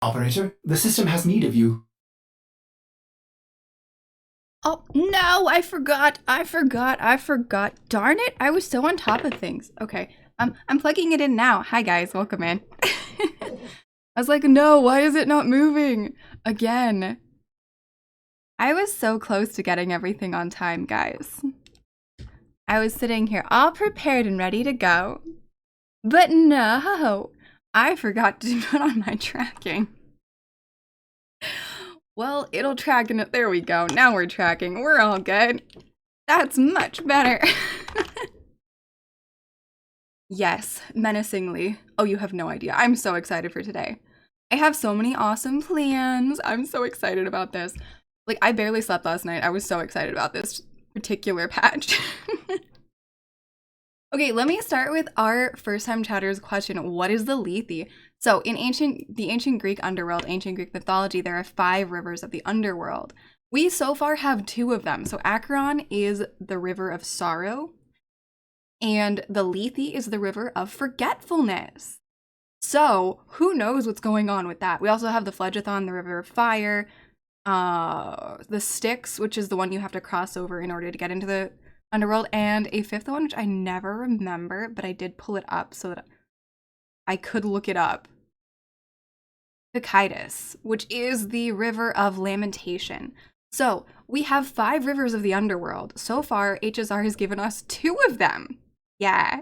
Operator, the system has need of you. Oh, no, I forgot. Darn it, I was so on top of things. Okay, I'm plugging it in now. Hi guys, welcome in. I was like, no, why is it not moving? Again. I was so close to getting everything on time, guys. I was sitting here all prepared and ready to go. But no, I forgot to put on my tracking. Well, it'll track and there we go. Now we're tracking. We're all good. That's much better. Yes, menacingly. Oh, you have no idea. I'm so excited for today. I have so many awesome plans. I'm so excited about this. Like, I barely slept last night. I was so excited about this particular patch. Okay, let me start with our first time chatters question. What is the Lethe? So in the ancient Greek underworld, ancient Greek mythology, there are 5 rivers of the underworld. We so far have 2 of them. So Acheron is the river of sorrow, and the Lethe is the river of forgetfulness. So who knows what's going on with that? We also have the Phlegethon, the river of fire, the Styx, which is the one you have to cross over in order to get into the underworld, and a 5th one, which I never remember, but I did pull it up so that I could look it up. Cocytus, which is the river of lamentation. So we have 5 rivers of the underworld. So far, HSR has given us 2 of them. Yeah.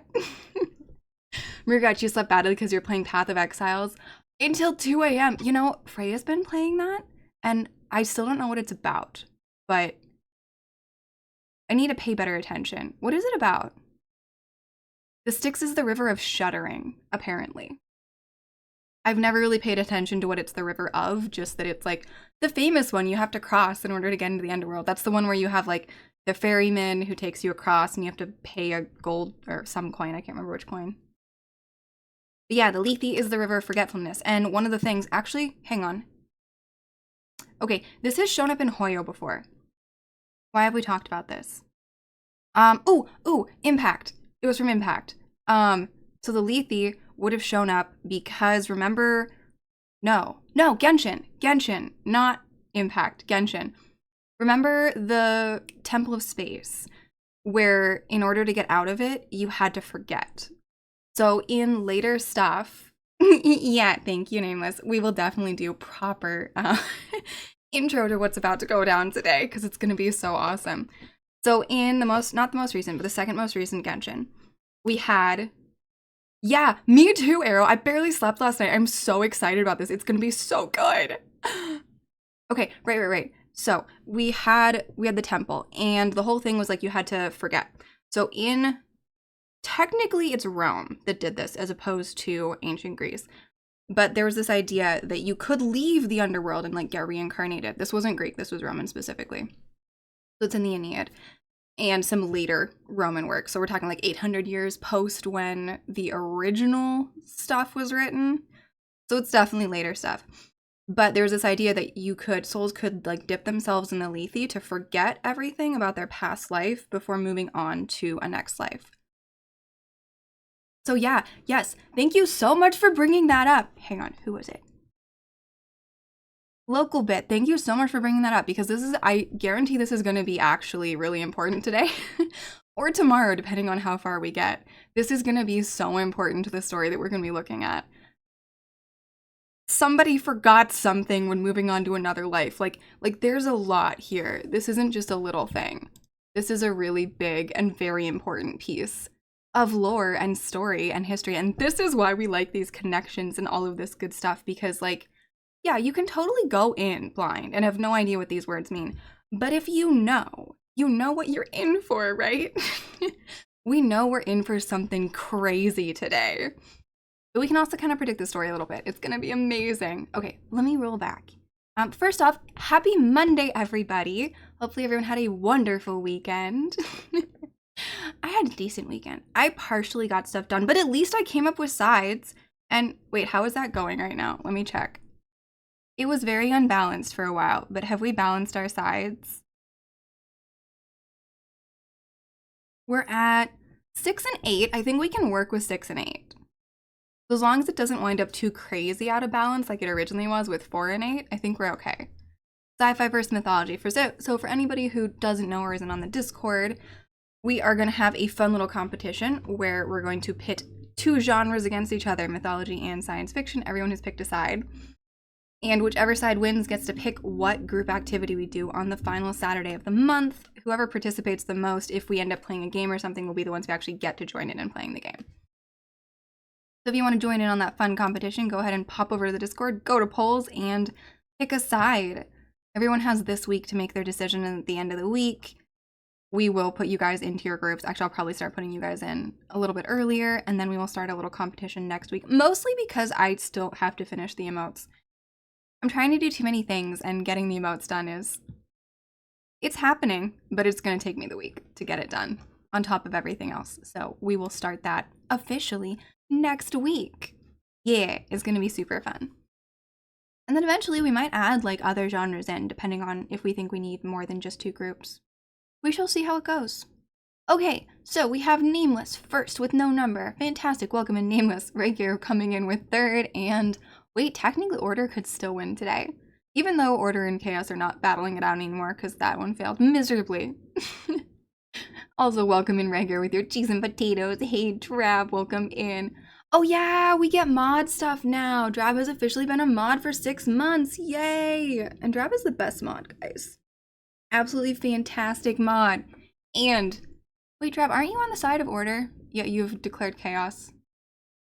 Murgat, you slept badly because you're playing Path of Exiles until 2 a.m. You know, Freya's been playing that, and I still don't know what it's about, but I need to pay better attention. What is it about? The Styx is the river of shuddering, apparently. I've never really paid attention to what it's the river of, just that it's like the famous one you have to cross in order to get into the underworld. That's the one where you have like the ferryman who takes you across and you have to pay a gold or some coin. I can't remember which coin. But yeah, the Lethe is the river of forgetfulness. And one of the things, actually, hang on. Okay, this has shown up in Hoyo before. Why have we talked about this? Impact. It was from Impact. So the Lethe would have shown up because remember, no, Genshin, not Impact, Genshin. Remember the Temple of Space, where in order to get out of it, you had to forget. So in later stuff, yeah, thank you, Nameless. We will definitely do proper intro to what's about to go down today because it's going to be so awesome. So in the not the most recent, but the second most recent Genshin, we had, yeah, me too, Arrow. I barely slept last night. I'm so excited about this. It's going to be so good. Okay, right. So we had the temple, and the whole thing was like you had to forget. So in technically it's Rome that did this as opposed to ancient Greece. But there was this idea that you could leave the underworld and like get reincarnated. This wasn't Greek, this was Roman specifically. So it's in the Aeneid and some later Roman work. So we're talking like 800 years post when the original stuff was written. So it's definitely later stuff. But there was this idea that souls could like dip themselves in the Lethe to forget everything about their past life before moving on to a next life. So yeah, yes, thank you so much for bringing that up. Hang on, who was it? Local bit, thank you so much for bringing that up because I guarantee this is going to be actually really important today or tomorrow, depending on how far we get. This is going to be so important to the story that we're going to be looking at. Somebody forgot something when moving on to another life. Like there's a lot here. This isn't just a little thing. This is a really big and very important piece of lore and story and history. And this is why we like these connections and all of this good stuff because like, yeah, you can totally go in blind and have no idea what these words mean. But if you know what you're in for, right? We know we're in for something crazy today. But we can also kind of predict the story a little bit. It's gonna be amazing. Okay, let me roll back. First off, happy Monday, everybody. Hopefully everyone had a wonderful weekend. I had a decent weekend. I partially got stuff done, but at least I came up with sides. And wait, how is that going right now? Let me check. It was very unbalanced for a while, but have we balanced our sides? We're at 6 and 8. I think we can work with 6 and 8. As long as it doesn't wind up too crazy out of balance like it originally was with 4 and 8, I think we're okay. Sci-fi versus mythology. So for anybody who doesn't know or isn't on the Discord, we are going to have a fun little competition where we're going to pit 2 genres against each other, mythology and science fiction. Everyone has picked a side. And whichever side wins gets to pick what group activity we do on the final Saturday of the month. Whoever participates the most, if we end up playing a game or something, will be the ones who actually get to join in and playing the game. So if you want to join in on that fun competition, go ahead and pop over to the Discord, go to polls, and pick a side. Everyone has this week to make their decision, and at the end of the week, we will put you guys into your groups. Actually, I'll probably start putting you guys in a little bit earlier, and then we will start a little competition next week, mostly because I still have to finish the emotes. I'm trying to do too many things, and getting the emotes done it's happening, but it's going to take me the week to get it done on top of everything else. So we will start that officially next week. Yeah, it's going to be super fun. And then eventually we might add like other genres in, depending on if we think we need more than just 2 groups. We shall see how it goes. Okay, so we have Nameless first with no number. Fantastic, welcome in Nameless. Regular coming in with 3rd, and wait, technically Order could still win today. Even though Order and Chaos are not battling it out anymore because that one failed miserably. Also, welcome in Regular with your cheese and potatoes. Hey, Drab, welcome in. Oh yeah, we get mod stuff now. Drab has officially been a mod for 6 months. Yay! And Drab is the best mod, guys. Absolutely fantastic mod. And, wait, Drab, aren't you on the side of Order? Yeah, you've declared Chaos.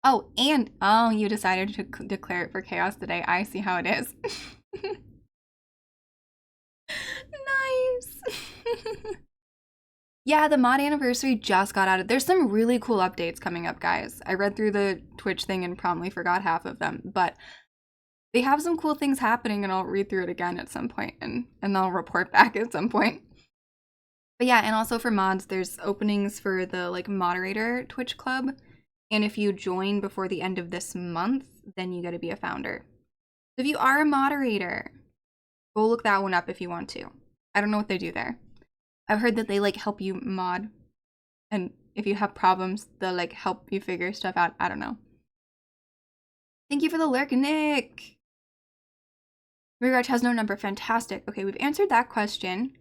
Oh, and, oh, you decided to declare it for Chaos today. I see how it is. Nice. Yeah, the mod anniversary just got added. There's some really cool updates coming up, guys. I read through the Twitch thing and promptly forgot half of them, but they have some cool things happening, and I'll read through it again at some point, and I'll report back at some point. But yeah, and also for mods, there's openings for the like moderator Twitch club, and if you join before the end of this month, then you get to be a founder. So if you are a moderator, go look that one up if you want to. I don't know what they do there. I've heard that they like help you mod, and if you have problems, they'll like help you figure stuff out. I don't know. Thank you for the lurk, Nick. Regarch has no number. Fantastic. Okay, we've answered that question.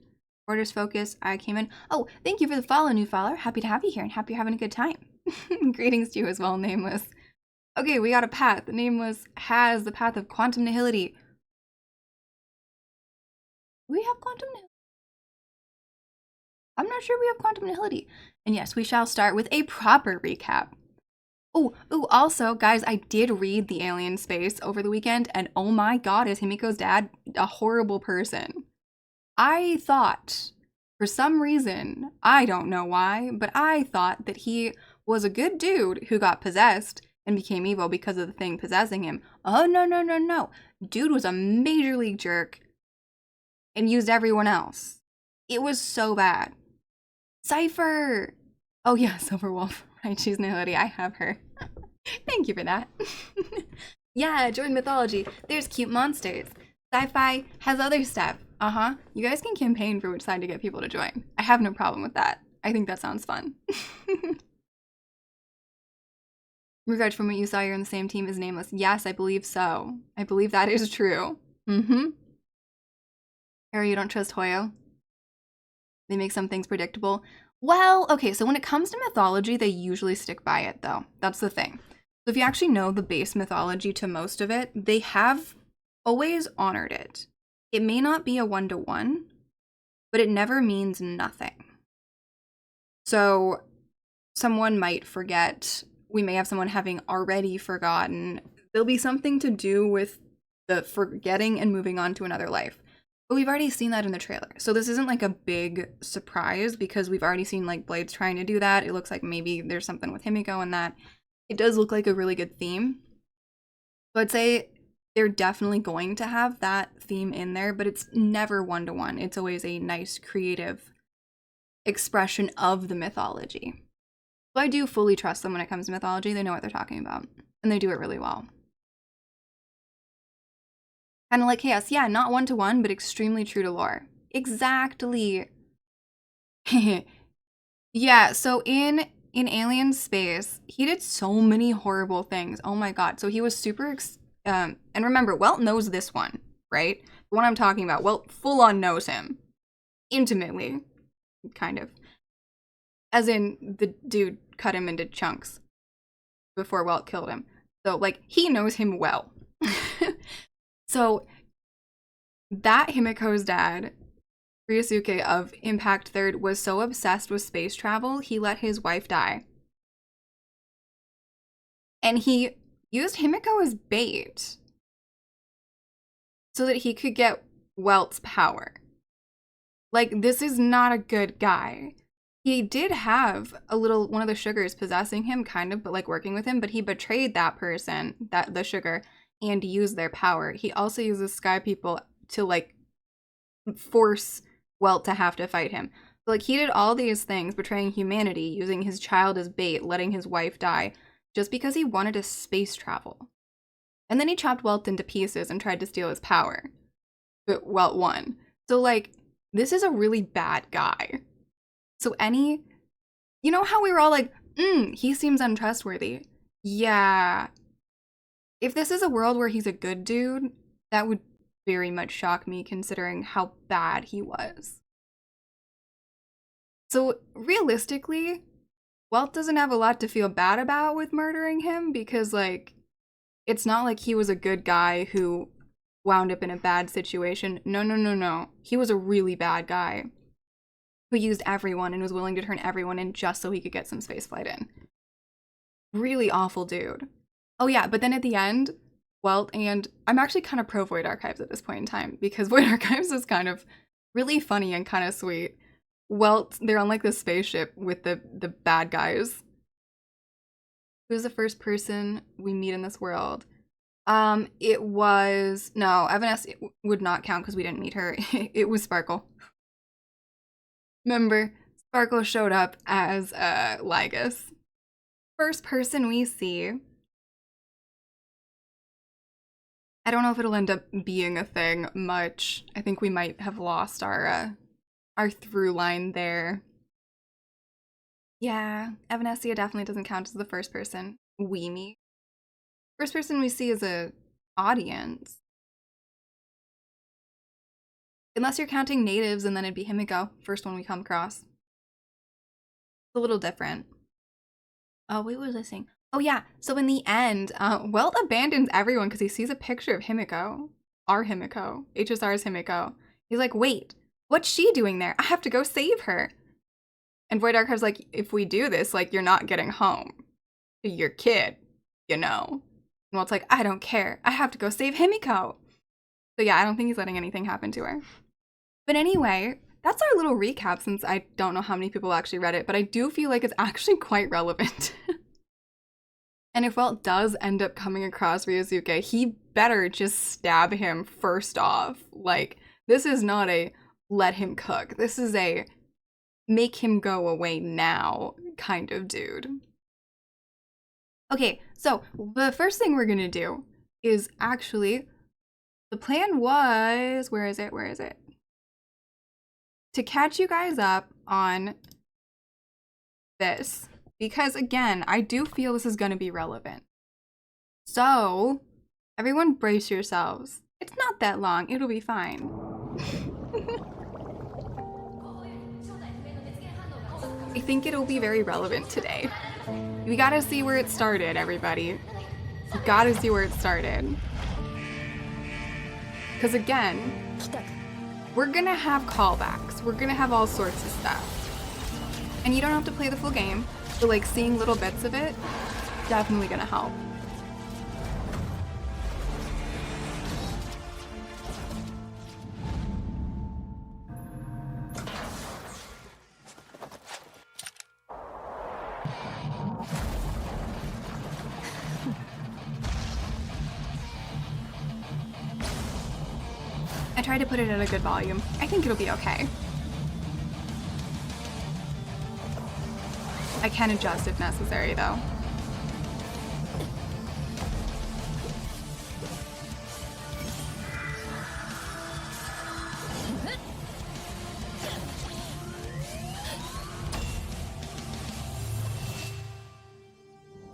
Orders focus. I came in. Oh, thank you for the follow, new follower. Happy to have you here, and happy you're having a good time. Greetings to you as well, Nameless. Okay, we got a path. Nameless has the path of quantum nihility. We have quantum nihility. I'm not sure we have quantum nihility. And yes, we shall start with a proper recap. Oh, also, guys, I did read The Alien Space over the weekend, and oh my god, is Himiko's dad a horrible person. I thought, for some reason, I don't know why, but I thought that he was a good dude who got possessed and became evil because of the thing possessing him. Oh, no. Dude was a major league jerk and used everyone else. It was so bad. Cypher! Oh yeah, Silverwolf. Right, she's nihility. I have her. Thank you for that. Yeah, join mythology. There's cute monsters. Sci-fi has other stuff. You guys can campaign for which side to get people to join. I have no problem with that. I think that sounds fun. Regards from what you saw, you're on the same team as Nameless. Yes, I believe so. I believe that is true. Harry, you don't trust Hoyo? They make some things predictable. Well, okay, so when it comes to mythology, they usually stick by it, though. That's the thing. So if you actually know the base mythology to most of it, they have always honored it. It may not be a 1-to-1, but it never means nothing. So someone might forget. We may have someone having already forgotten. There'll be something to do with the forgetting and moving on to another life. But we've already seen that in the trailer. So this isn't like a big surprise because we've already seen like Blades trying to do that. It looks like maybe there's something with Himiko and that. It does look like a really good theme. So I'd say they're definitely going to have that theme in there, but it's never 1-to-1. It's always a nice creative expression of the mythology. So I do fully trust them when it comes to mythology. They know what they're talking about, and they do it really well. Kind of like Chaos. Yeah, not 1-to-1, but extremely true to lore. Exactly. Yeah, so in in alien space, he did so many horrible things. Oh my god. So he was super and remember, Welt knows this one, right? The one I'm talking about. Welt full on knows him. Intimately. Kind of. As in, the dude cut him into chunks before Welt killed him. So, like, he knows him well. So, that Himiko's dad, Ryosuke of Impact Third, was so obsessed with space travel, he let his wife die. And he used Himiko as bait so that he could get Welt's power. Like, this is not a good guy. He did have one of the sugars possessing him, kind of, but like working with him, but he betrayed that person, the sugar, and used their power. He also uses Sky People to like force Welt to have to fight him. So, like, he did all these things, betraying humanity, using his child as bait, letting his wife die, just because he wanted to space travel. And then he chopped Welt into pieces and tried to steal his power. But Welt won. So, like, this is a really bad guy. So you know how we were all like, he seems untrustworthy. Yeah. If this is a world where he's a good dude, that would very much shock me considering how bad he was. So realistically, Welt doesn't have a lot to feel bad about with murdering him because, like, it's not like he was a good guy who wound up in a bad situation. No. He was a really bad guy who used everyone and was willing to turn everyone in just so he could get some spaceflight in. Really awful dude. Oh yeah, but then at the end, Welt and I'm actually kind of pro Void Archives at this point in time because Void Archives is kind of really funny and kind of sweet. Welt, they're on like this spaceship with the bad guys. Who's the first person we meet in this world? It was Evanescence would not count because we didn't meet her. It was Sparkle. Remember, Sparkle showed up as Lygus. First person we see. I don't know if it'll end up being a thing much. I think we might have lost our through line there. Yeah, Evanescia definitely doesn't count as the first person we meet. First person we see is a audience. Unless you're counting natives, and then it'd be Himiko, first one we come across. It's a little different. Oh, what was I saying? Oh yeah, so in the end, Welt abandons everyone because he sees a picture of Himiko. Our Himiko. HSR's Himiko. He's like, wait, what's she doing there? I have to go save her. And Void Archive's like, if we do this, like, you're not getting home to your kid, you know? And Welt's like, I don't care. I have to go save Himiko. So yeah, I don't think he's letting anything happen to her. But anyway, that's our little recap since I don't know how many people actually read it, but I do feel like it's actually quite relevant. And if Welt does end up coming across Ryosuke, he better just stab him first off. Like, this is not a let him cook. This is a make him go away now kind of dude. Okay, so the first thing we're gonna do is actually, the plan was, where is it? To catch you guys up on this. Because again, I do feel this is gonna be relevant. So, everyone brace yourselves. It's not that long, it'll be fine. I think it'll be very relevant today. We gotta see where it started, everybody. We gotta see where it started. Because again, we're gonna have callbacks. We're gonna have all sorts of stuff. And you don't have to play the full game, but like seeing little bits of it, definitely gonna help. I tried to put it at a good volume. I think it'll be okay. I can adjust if necessary, though.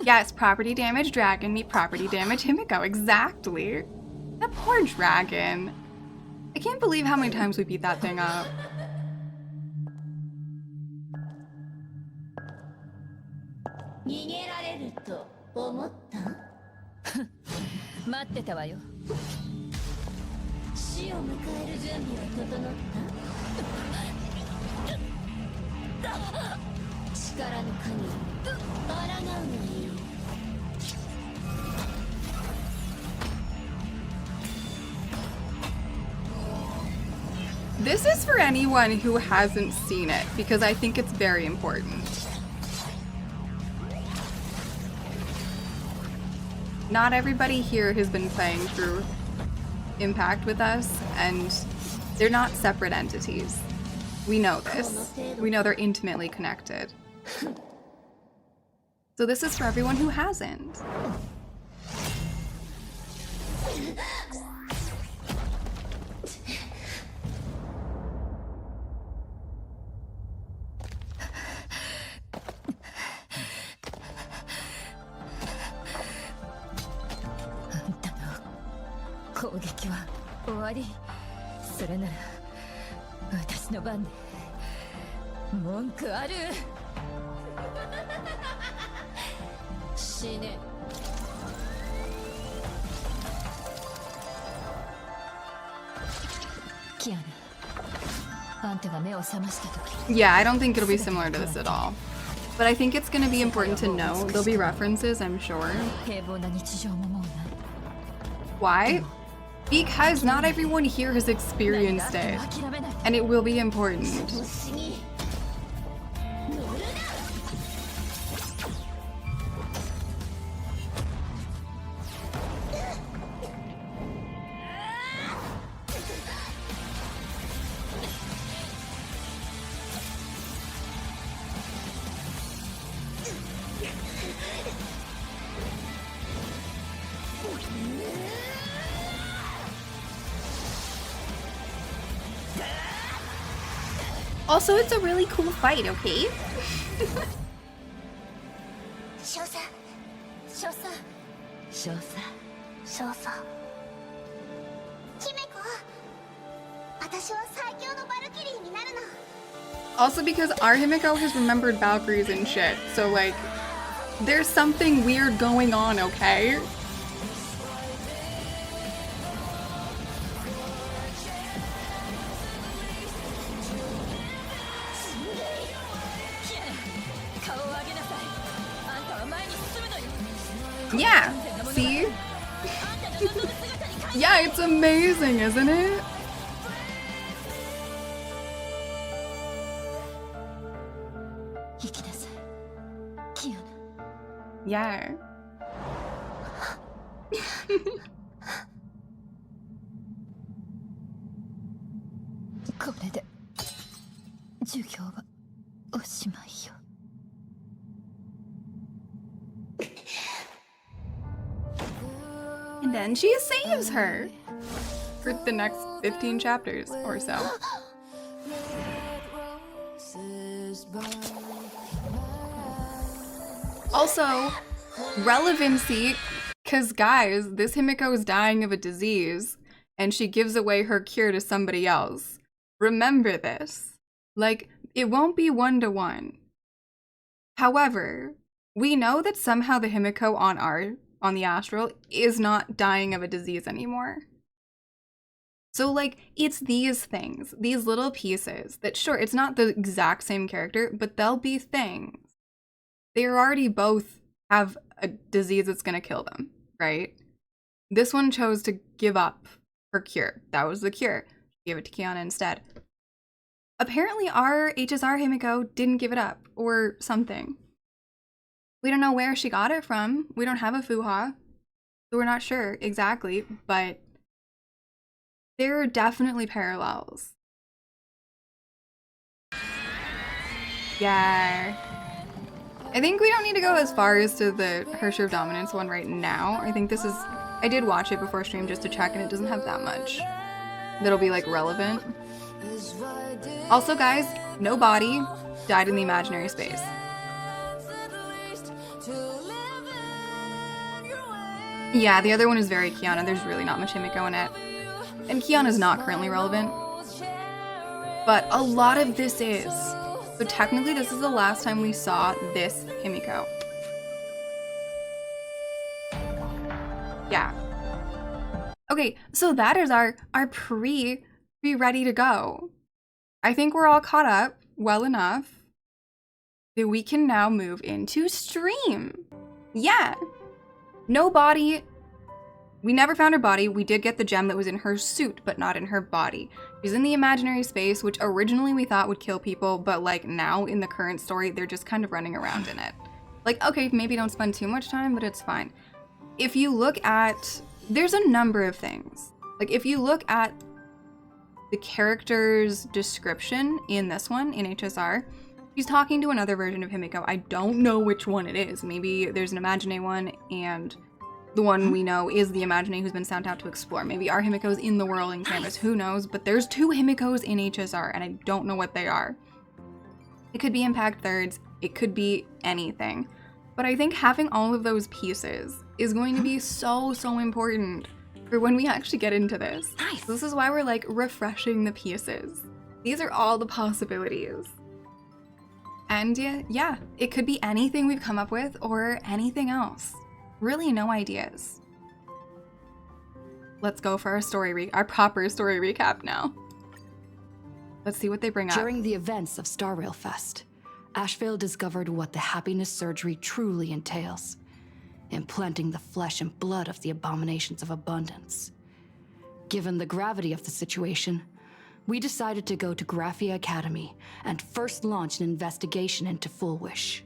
Yes, property damage dragon meet property damage Himiko. Exactly. That poor dragon. I can't believe how many times we beat that thing up. 逃げられると思った？待ってたわよ。死を迎える準備は整った？力の神、抗うのいい。This is for anyone who hasn't seen it, because I think it's very important. Not everybody here has been playing through Impact with us, and they're not separate entities. We know this. We know they're intimately connected. So this is for everyone who hasn't. Yeah, I don't think it'll be similar to this at all. But I think it's going to be important to know. There'll be references, I'm sure. Why? Because not everyone here has experienced it. And it will be important. Also, it's a really cool fight, okay? Also because our Himiko has remembered Valkyries and shit, so like, there's something weird going on, okay? Yeah, see? Yeah, it's amazing, isn't it? Yeah. And then she saves her for the next 15 chapters or so. Also, relevancy, because guys, this Himiko is dying of a disease, and she gives away her cure to somebody else. Remember this. Like, it won't be one-to-one. However, we know that somehow the Himiko on the astral is not dying of a disease anymore. So like, it's these things, these little pieces that, sure, it's not the exact same character, but they'll be things. They already both have a disease that's gonna kill them, right? This one chose to give up her cure. That was the cure. Give it to Kiana instead. Apparently our HSR Himiko didn't give it up, or something. We don't know where she got it from. We don't have a Fuha, so we're not sure exactly, but there are definitely parallels. Yeah. I think we don't need to go as far as to the Hersher of Dominance one right now. I think this is... I did watch it before stream just to check, and it doesn't have that much that'll be, like, relevant. Also, guys, no body died in the imaginary space. Yeah, the other one is very Kiana. There's really not much Himiko in it. And Kiana's not currently relevant. But a lot of this is. So technically, this is the last time we saw this Himiko. Yeah. Okay, so that is our pre ready to go. I think we're all caught up well enough that we can now move into stream. Yeah. No body. We never found her body. We did get the gem that was in her suit, but not in her body. She's in the imaginary space, which originally we thought would kill people, but like now in the current story, they're just kind of running around in it. Like, okay, maybe don't spend too much time, but it's fine. If you look at, there's a number of things. Like if you look at the character's description in this one, in HSR, she's talking to another version of Himiko. I don't know which one it is. Maybe there's an Imagine one, and the one we know is the Imagine who's been sent out to explore. Maybe our Himiko's in the whirling canvas, who knows? But there's 2 Himikos in HSR, and I don't know what they are. It could be Impact Thirds, it could be anything. But I think having all of those pieces is going to be so important for when we actually get into this. Nice. So this is why we're like refreshing the pieces. These are all the possibilities. And yeah, it could be anything we've come up with or anything else. Really no ideas. Let's go for our proper story recap now. Let's see what they bring up. During the events of Star Rail Fest, Ashvale discovered what the happiness surgery truly entails, implanting the flesh and blood of the abominations of abundance. Given the gravity of the situation, we decided to go to Graphia Academy and first launch an investigation into Full Wish.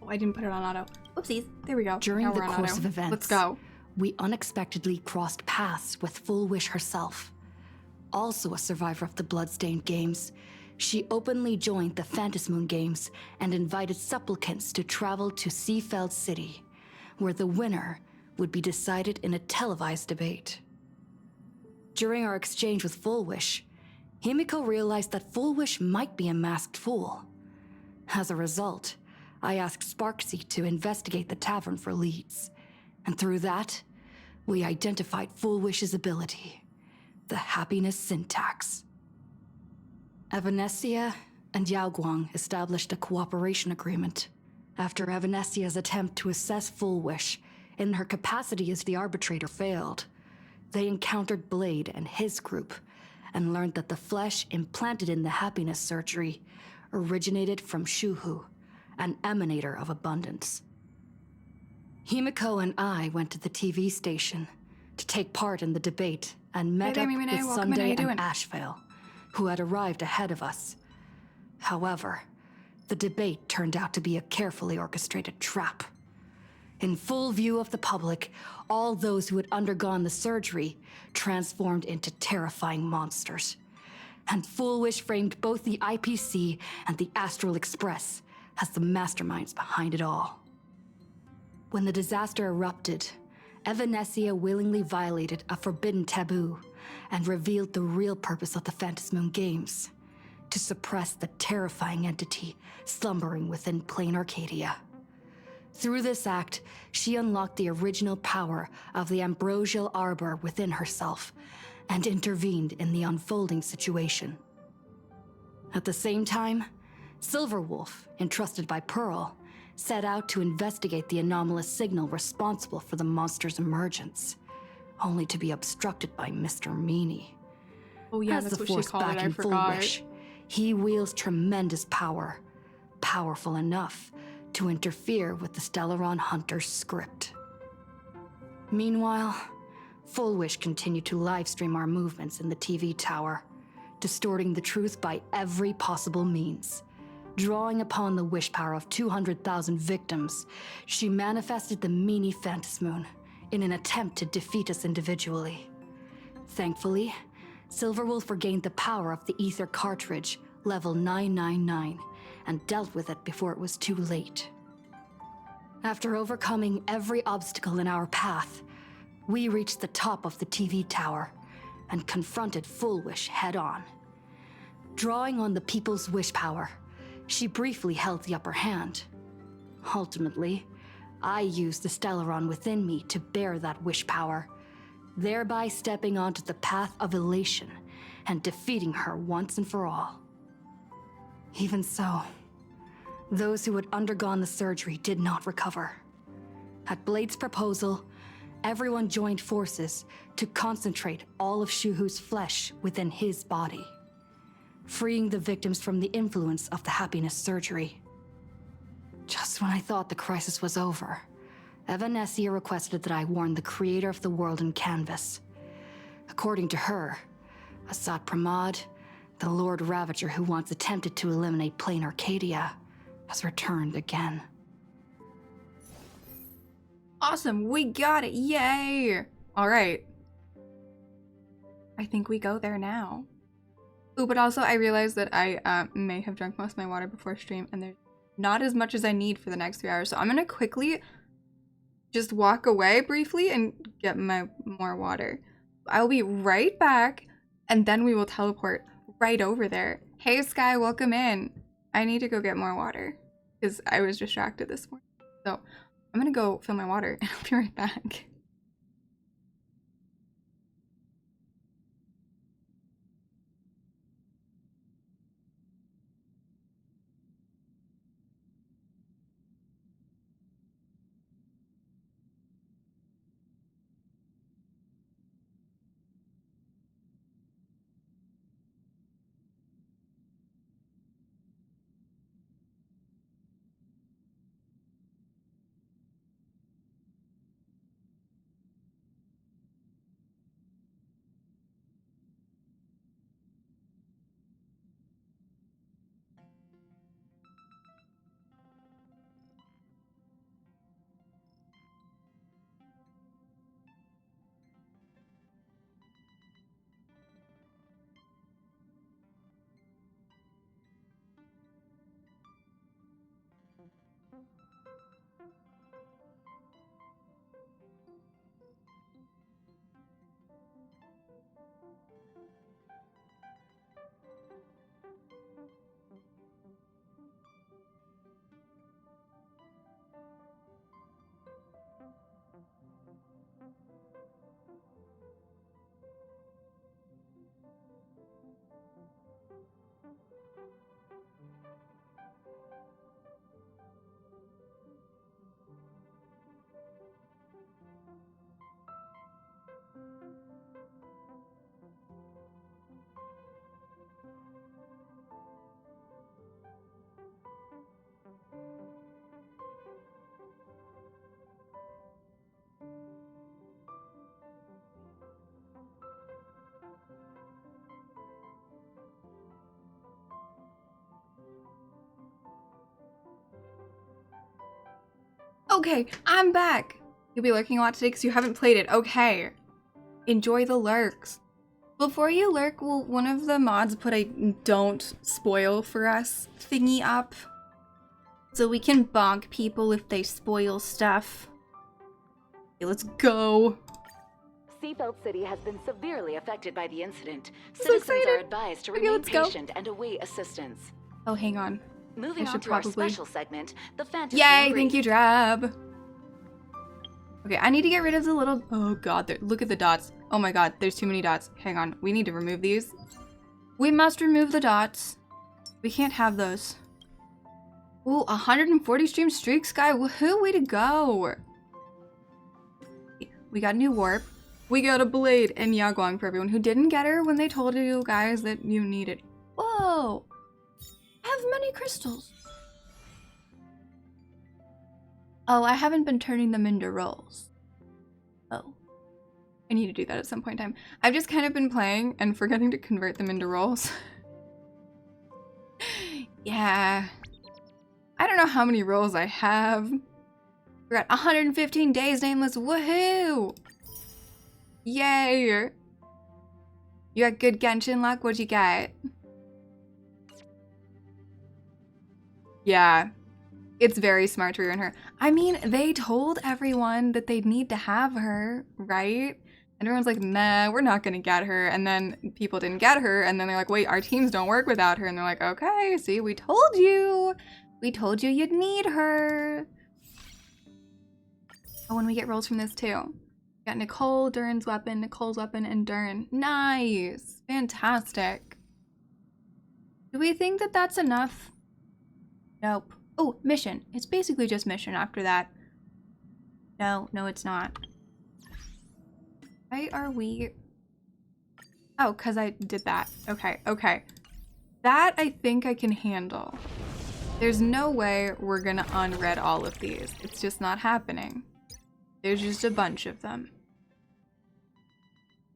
Oh, I didn't put it on auto. Whoopsies. There we go. During Now the we're on course auto. of events, Let's go. we unexpectedly crossed paths with Full Wish herself. Also a survivor of the Bloodstained Games, she openly joined the Phantasmoon Games and invited supplicants to travel to Seafeld City, where the winner would be decided in a televised debate. During our exchange with Full Wish, Himiko realized that Full Wish might be a masked fool. As a result, I asked Sparksy to investigate the tavern for leads, and through that, we identified Full Wish's ability, the happiness syntax. Evanesia and Yao Guang established a cooperation agreement. After Evanesia's attempt to assess Full Wish in her capacity as the arbitrator failed, they encountered Blade and his group and learned that the flesh implanted in the happiness surgery originated from Shuhu, an emanator of abundance. Himiko and I went to the TV station to take part in the debate and met up with Sunday and Ashvale, who had arrived ahead of us. However, the debate turned out to be a carefully orchestrated trap. In full view of the public, all those who had undergone the surgery transformed into terrifying monsters. And Full Wish framed both the IPC and the Astral Express as the masterminds behind it all. When the disaster erupted, Evanesia willingly violated a forbidden taboo and revealed the real purpose of the Phantasmoon Games, to suppress the terrifying entity slumbering within plain Arcadia. Through this act, she unlocked the original power of the ambrosial arbor within herself and intervened in the unfolding situation. At the same time, Silverwolf, entrusted by Pearl, set out to investigate the anomalous signal responsible for the monster's emergence, only to be obstructed by Mr. Meanie. Oh yeah, As that's the what she force called back it. I in Full forgot. Wish, he wields tremendous power, powerful enough to interfere with the Stellaron Hunter's script. Meanwhile, Full Wish continued to livestream our movements in the TV tower, distorting the truth by every possible means. Drawing upon the wish power of 200,000 victims, she manifested the Meanie Phantasmoon in an attempt to defeat us individually. Thankfully, Silverwolf regained the power of the Ether cartridge, level 999, and dealt with it before it was too late. After overcoming every obstacle in our path, we reached the top of the TV tower and confronted Full Wish head-on. Drawing on the people's wish power, she briefly held the upper hand. Ultimately, I used the Stellaron within me to bear that wish power, thereby stepping onto the path of elation and defeating her once and for all. Even so, those who had undergone the surgery did not recover. At Blade's proposal, everyone joined forces to concentrate all of Shuhu's flesh within his body, freeing the victims from the influence of the happiness surgery. Just when I thought the crisis was over, Evanessia requested that I warn the creator of the world in canvas. According to her, Asad Pramad, the Lord Ravager who once attempted to eliminate plain Arcadia, has returned again. Awesome, we got it, yay! All right. I think we go there now. Ooh, but also I realized that I may have drunk most of my water before stream, and there's not as much as I need for the next 3 hours. So I'm gonna quickly just walk away briefly and get my more water. I'll be right back, and then we will teleport right over there. Hey Sky, welcome in. I need to go get more water because I was distracted this morning. So I'm gonna go fill my water and I'll be right back. Okay, I'm back. You'll be lurking a lot today because you haven't played it. Okay. Enjoy the lurks. Before you lurk, will one of the mods put a don't spoil for us thingy up? So we can bonk people if they spoil stuff. Okay, let's go. Seabelt City has been severely affected by the incident. So Citizens excited. are advised to Okay, remain let's go. patient and await assistance. Oh, hang on. Moving I on should to our probably- special segment, the fantasy. Yay, in thank you, brief. Drab. Okay, I need to get rid of the little... Oh god, look at the dots. Oh my god, there's too many dots. Hang on, we need to remove these. We must remove the dots. We can't have those. Ooh, 140 stream streak, Sky. Woohoo, way to go. We got a new warp. We got a blade and Yaguang for everyone who didn't get her when they told you guys that you needed. Whoa. I have many crystals. Oh, I haven't been turning them into rolls. Oh. I need to do that at some point in time. I've just kind of been playing and forgetting to convert them into rolls. Yeah. I don't know how many rolls I have. We're at 115 days nameless. Woohoo! Yay! You got good Genshin luck? What'd you get? Yeah. It's very smart to ruin her. I mean, they told everyone that they'd need to have her, right? And everyone's like, nah, we're not gonna get her. And then people didn't get her. And then they're like, wait, our teams don't work without her. And they're like, okay, see, we told you. We told you you'd need her. Oh, and we get rolls from this too. Got Nicole, Durin's weapon, Nicole's weapon, and Durin. Nice. Fantastic. Do we think that that's enough? Nope. Oh, mission. It's basically just mission after that. No, it's not. Why are we... Oh, because I did that. Okay. That I think I can handle. There's no way we're gonna unread all of these. It's just not happening. There's just a bunch of them.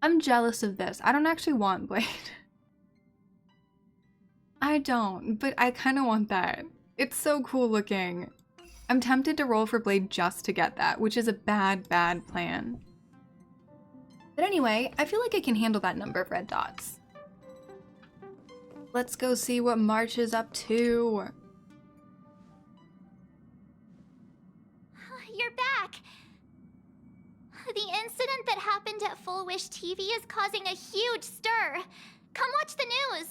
I'm jealous of this. I don't actually want Blade. I don't, but I kind of want that. It's so cool looking. I'm tempted to roll for Blade just to get that, which is a bad plan. But anyway, I feel like I can handle that number of red dots. Let's go see what March is up to. You're back. The incident that happened at Full Wish TV is causing a huge stir. Come watch the news.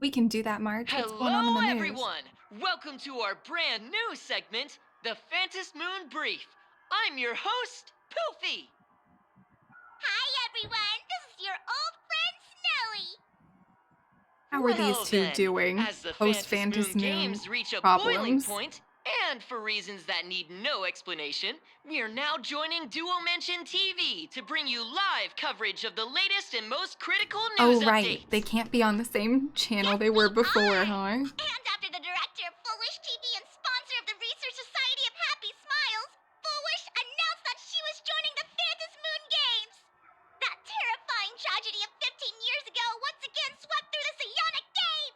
We can do that, March. What's going on in the Hello, news? everyone! Welcome to our brand new segment, the Phantom Moon Brief. I'm your host, Poofy. Hi, everyone. This is your old friend Snowy. How are these Well two then, doing as the post-Phantom Moon Games reach a boiling problems? point, and for reasons that need no explanation, we are now joining Duo Mention TV to bring you live coverage of the latest and most critical news Oh, right. updates. They can't be on the same channel they were before, huh? And after the director of Full Wish TV and sponsor of the Research Society of Happy Smiles, Full Wish announced that she was joining the Phantom Moon Games. That terrifying tragedy of 15 years ago once again swept through the psionic game.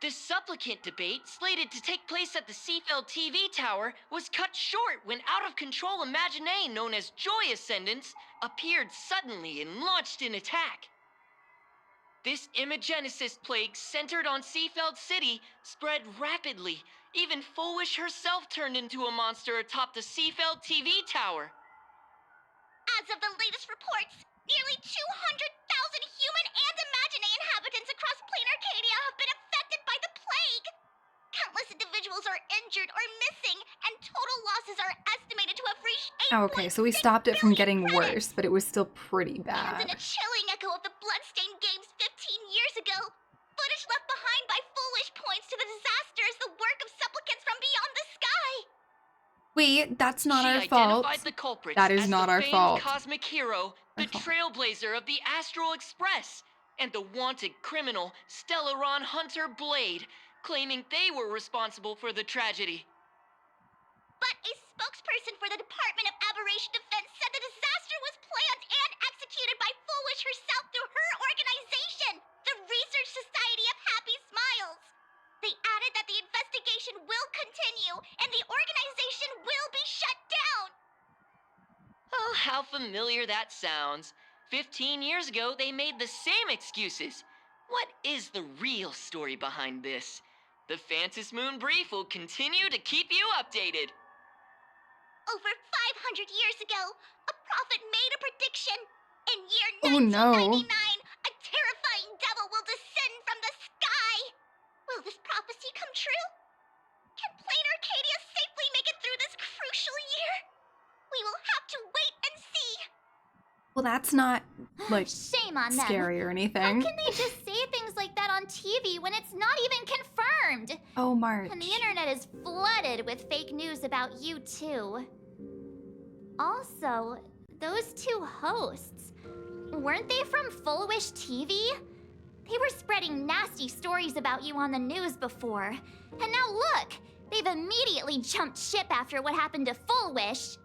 The supplicant debate, slated to take place at the Seafeld TV tower, was cut short when out-of-control Imaginee known as Joy Ascendants appeared suddenly and launched an attack. This imagenesis plague centered on Seafeld City spread rapidly. Even Fullwish herself turned into a monster atop the Seafeld TV tower. As of the latest reports, nearly 200,000 human and Imaginee inhabitants across plain Arcadia have been affected by the plague. Countless individuals are injured or missing, and total losses are estimated to have reached 8. Oh, okay, so we stopped it from getting worse, but it was still pretty And in bad. a chilling echo of the bloodstained games 15 years ago, footage left behind by Foolish points to the disaster as the work of supplicants from beyond the sky. Wait, that's not She our fault. identified the culprits That is as not the our famed fault. cosmic hero, the Our fault. trailblazer of the Astral Express, and the wanted criminal Stellaron Hunter Blade, claiming they were responsible for the tragedy. But a spokesperson for the Department of Aberration Defense said the disaster was planned and executed by Foolish herself through her organization, the Research Society of Happy Smiles. They added that the investigation will continue and the organization will be shut down. Oh, how familiar that sounds. 15 years ago, they made the same excuses. What is the real story behind this? The Phantom Moon Brief will continue to keep you updated. Over 500 years ago, a prophet made a prediction. In year Oh, no. 1999, a terrifying devil will descend from the sky. Will this prophecy come true? Can Plain Arcadia safely make it through this crucial year? We will have to wait and see. Well, that's not, like, Shame on them. scary or How anything. can they just say things like that on TV when it's not even confirmed? Oh, March. And the internet is flooded with fake news about you, too. Also, those two hosts, weren't they from Full Wish TV? They were spreading nasty stories about you on the news before. And now look, they've immediately jumped ship after what happened to Full Wish.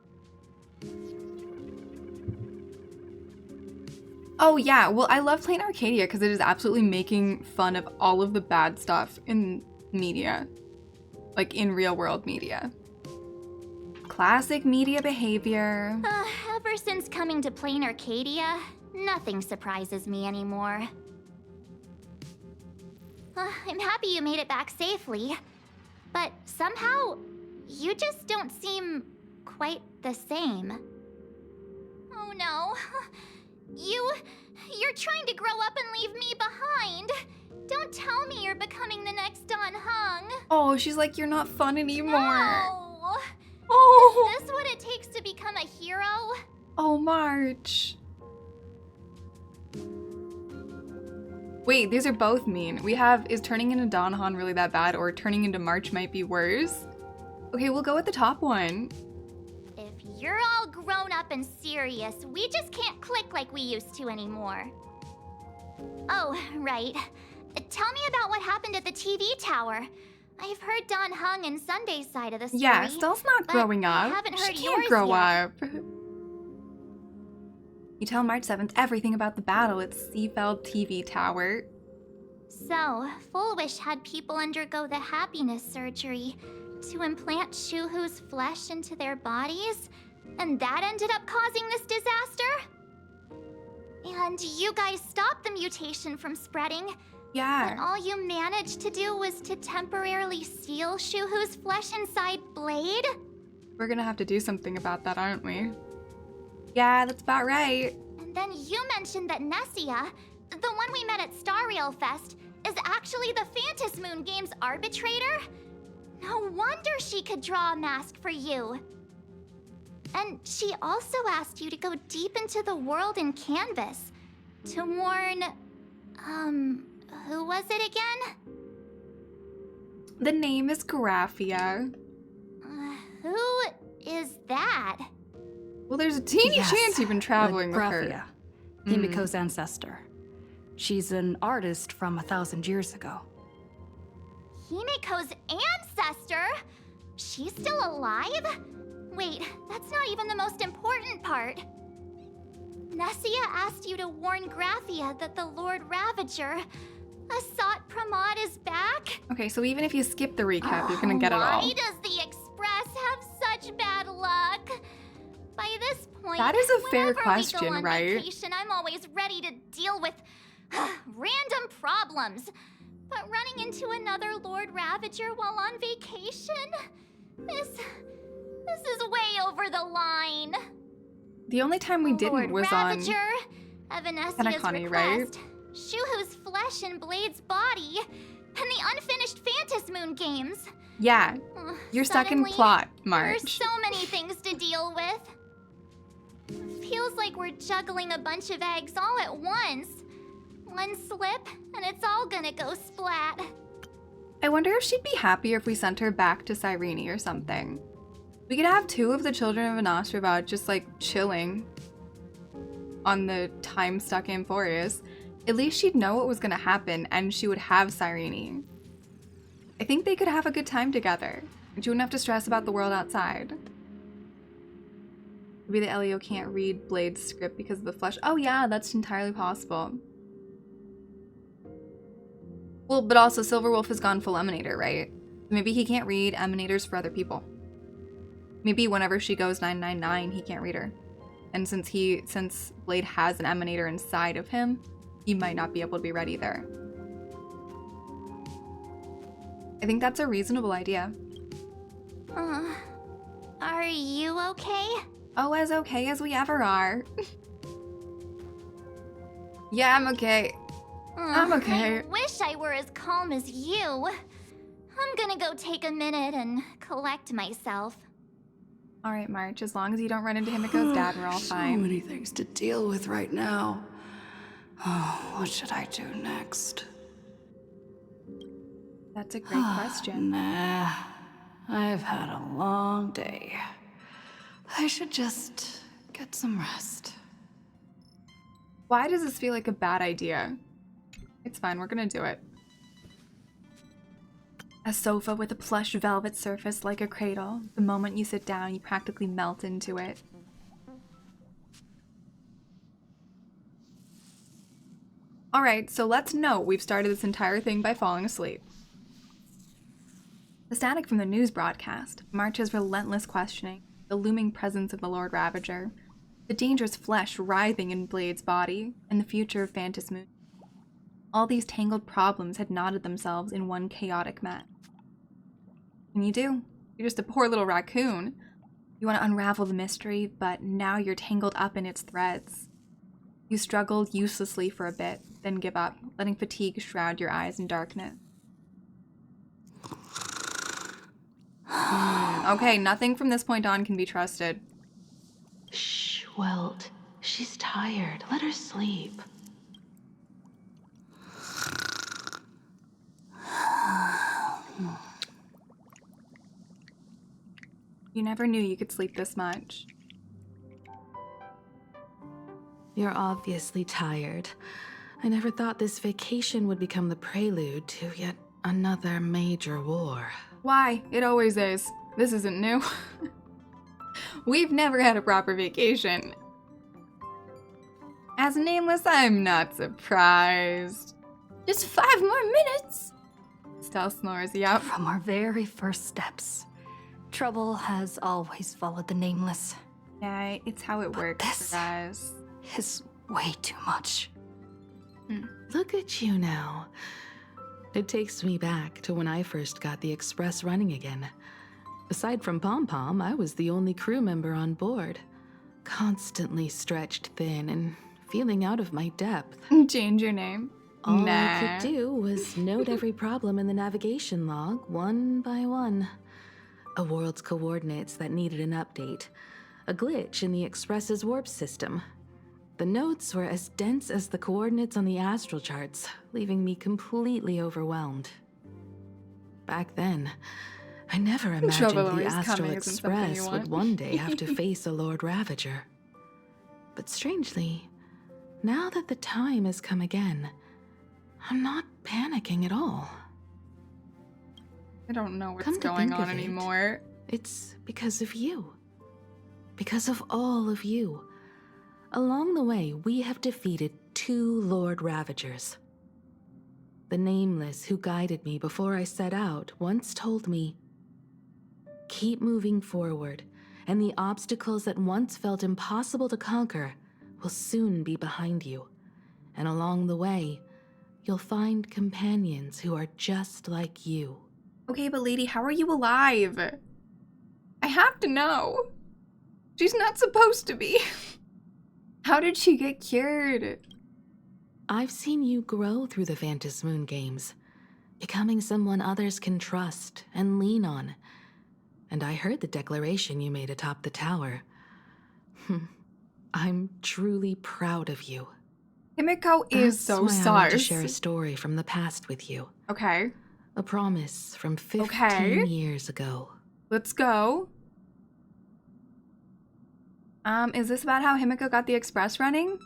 Oh, yeah. Well, I love Plain Arcadia because it is absolutely making fun of all of the bad stuff in media. Like, in real-world media. Classic media behavior. Ever since coming to Plain Arcadia, nothing surprises me anymore. I'm happy you made it back safely, but somehow, you just don't seem quite the same. Oh no. You're trying to grow up and leave me behind. Don't tell me you're becoming the next Don Hung. Oh, she's like, you're not fun anymore. No. Oh. Is this what it takes to become a hero? Oh, March. Wait, these are both mean. We have, is turning into Donhan really that bad, or turning into March might be worse? Okay, we'll go with the top one. If you're all grown up and serious, we just can't click like we used to anymore. Oh, right. Tell me about what happened at the TV tower. I've heard Don Hung and Sunday's side of the story. Yeah, Stell's not but growing I up. haven't She heard can't yours grow yet. up. You tell March 7th everything about the battle at Seafeld TV Tower. So, Full Wish had people undergo the happiness surgery to implant Shuhu's flesh into their bodies, and that ended up causing this disaster? And you guys stopped the mutation from spreading, but Yeah. all you managed to do was to temporarily seal Shuhu's flesh inside Blade? We're gonna have to do something about that, aren't we? Yeah, that's about right. And then you mentioned that Nessia, the one we met at Star Rail Fest, is actually the Phantas Moon Games arbitrator? No wonder she could draw a mask for you. And she also asked you to go deep into the world in Canvas to warn, who was it again? The name is Graphia. Who is that? Well, there's a teeny Yes, chance you've been traveling with Graphia, her. Himiko's ancestor. She's an artist from 1,000 years ago. Himiko's ancestor? She's still alive? Wait, that's not even the most important part. Nessia asked you to warn Graphia that the Lord Ravager, Asat Pramod, is back? Okay, so even if you skip the recap, you're gonna get it all. Why does the Express have such bad luck? By this point, That is a fair whenever question, we go on right? vacation, I'm always ready to deal with random problems. But running into another Lord Ravager while on vacation? This is way over the line. The only time we didn't Lord was Ravager, on Evanesia's Kanekani, right? request, Shuhu's flesh in Blade's body, and the unfinished Phantas Moon games. Yeah, Ugh, you're stuck in suddenly, plot, There's March. so many things to deal with. Feels like we're juggling a bunch of eggs all at once. One slip, and it's all gonna go splat. I wonder if she'd be happier if we sent her back to Cyrene or something. We could have two of the children of Anastrabad just like chilling on the time-stuck Amphorius. At least she'd know what was gonna happen and she would have Cyrene. I think they could have a good time together. And she wouldn't have to stress about the world outside. Maybe the Elio can't read Blade's script because of the flesh. Oh yeah, that's entirely possible. Well, but also Silverwolf has gone full Emanator, right? Maybe he can't read Emanators for other people. Maybe whenever she goes 999, he can't read her. And since Blade has an Emanator inside of him, he might not be able to be read either. I think that's a reasonable idea. Are you okay? Oh, as okay as we ever are. Yeah, I'm okay. I'm okay. I wish I were as calm as you. I'm gonna go take a minute and collect myself. All right, March, as long as you don't run into Himiko's dad, we're all So fine. many things to deal with right now. Oh, what should I do next? That's a great question. Nah, I've had a long day. I should just get some rest. Why does this feel like a bad idea? It's fine, we're gonna do it. A sofa with a plush velvet surface like a cradle. The moment you sit down, you practically melt into it. Alright, so let's note we've started this entire thing by falling asleep. The static from the news broadcast, March's relentless questioning, the looming presence of the Lord Ravager, the dangerous flesh writhing in Blade's body, and the future of Phantas Moon. All these tangled problems had knotted themselves in one chaotic mess. And you do. You're just a poor little raccoon. You want to unravel the mystery, but now you're tangled up in its threads. You struggled uselessly for a bit, then give up, letting fatigue shroud your eyes in darkness. Okay, nothing from this point on can be trusted. Shh, Welt. She's tired. Let her sleep. You never knew you could sleep this much. You're obviously tired. I never thought this vacation would become the prelude to yet another major war. Why? It always is. This isn't new. We've never had a proper vacation. As Nameless, I'm not surprised. Just 5 more minutes. Stell snores, yep. From our very first steps, trouble has always followed the Nameless. Yeah, it's how it works this- for us. It's way too much. Look at you now. It takes me back to when I first got the Express running again. Aside from Pom Pom, I was the only crew member on board. Constantly stretched thin and feeling out of my depth. Change your name. All I Nah. could do was note every problem in the navigation log, one by one. A world's coordinates that needed an update. A glitch in the Express's warp system. The notes were as dense as the coordinates on the astral charts, leaving me completely overwhelmed. Back then, I never imagined Trouble the always Astral coming isn't something you Express want. would one day have to face a Lord Ravager. But strangely, now that the time has come again, I'm not panicking at all. I don't know what's Come to going think on of it, anymore. It's because of you. Because of all of you. Along the way, we have defeated 2 Lord Ravagers. The Nameless who guided me before I set out once told me, keep moving forward, and the obstacles that once felt impossible to conquer will soon be behind you. And along the way, you'll find companions who are just like you. Okay, but lady, how are you alive? I have to know. She's not supposed to be. How did she get cured? I've seen you grow through the Vantis Moon games, becoming someone others can trust and lean on. And I heard the declaration you made atop the tower. I'm truly proud of you. Himiko is That's so why I want to sus. share a story from the past with you. Okay, A promise from 15 Okay. years ago. let's go. Is this about how Himiko got the express running?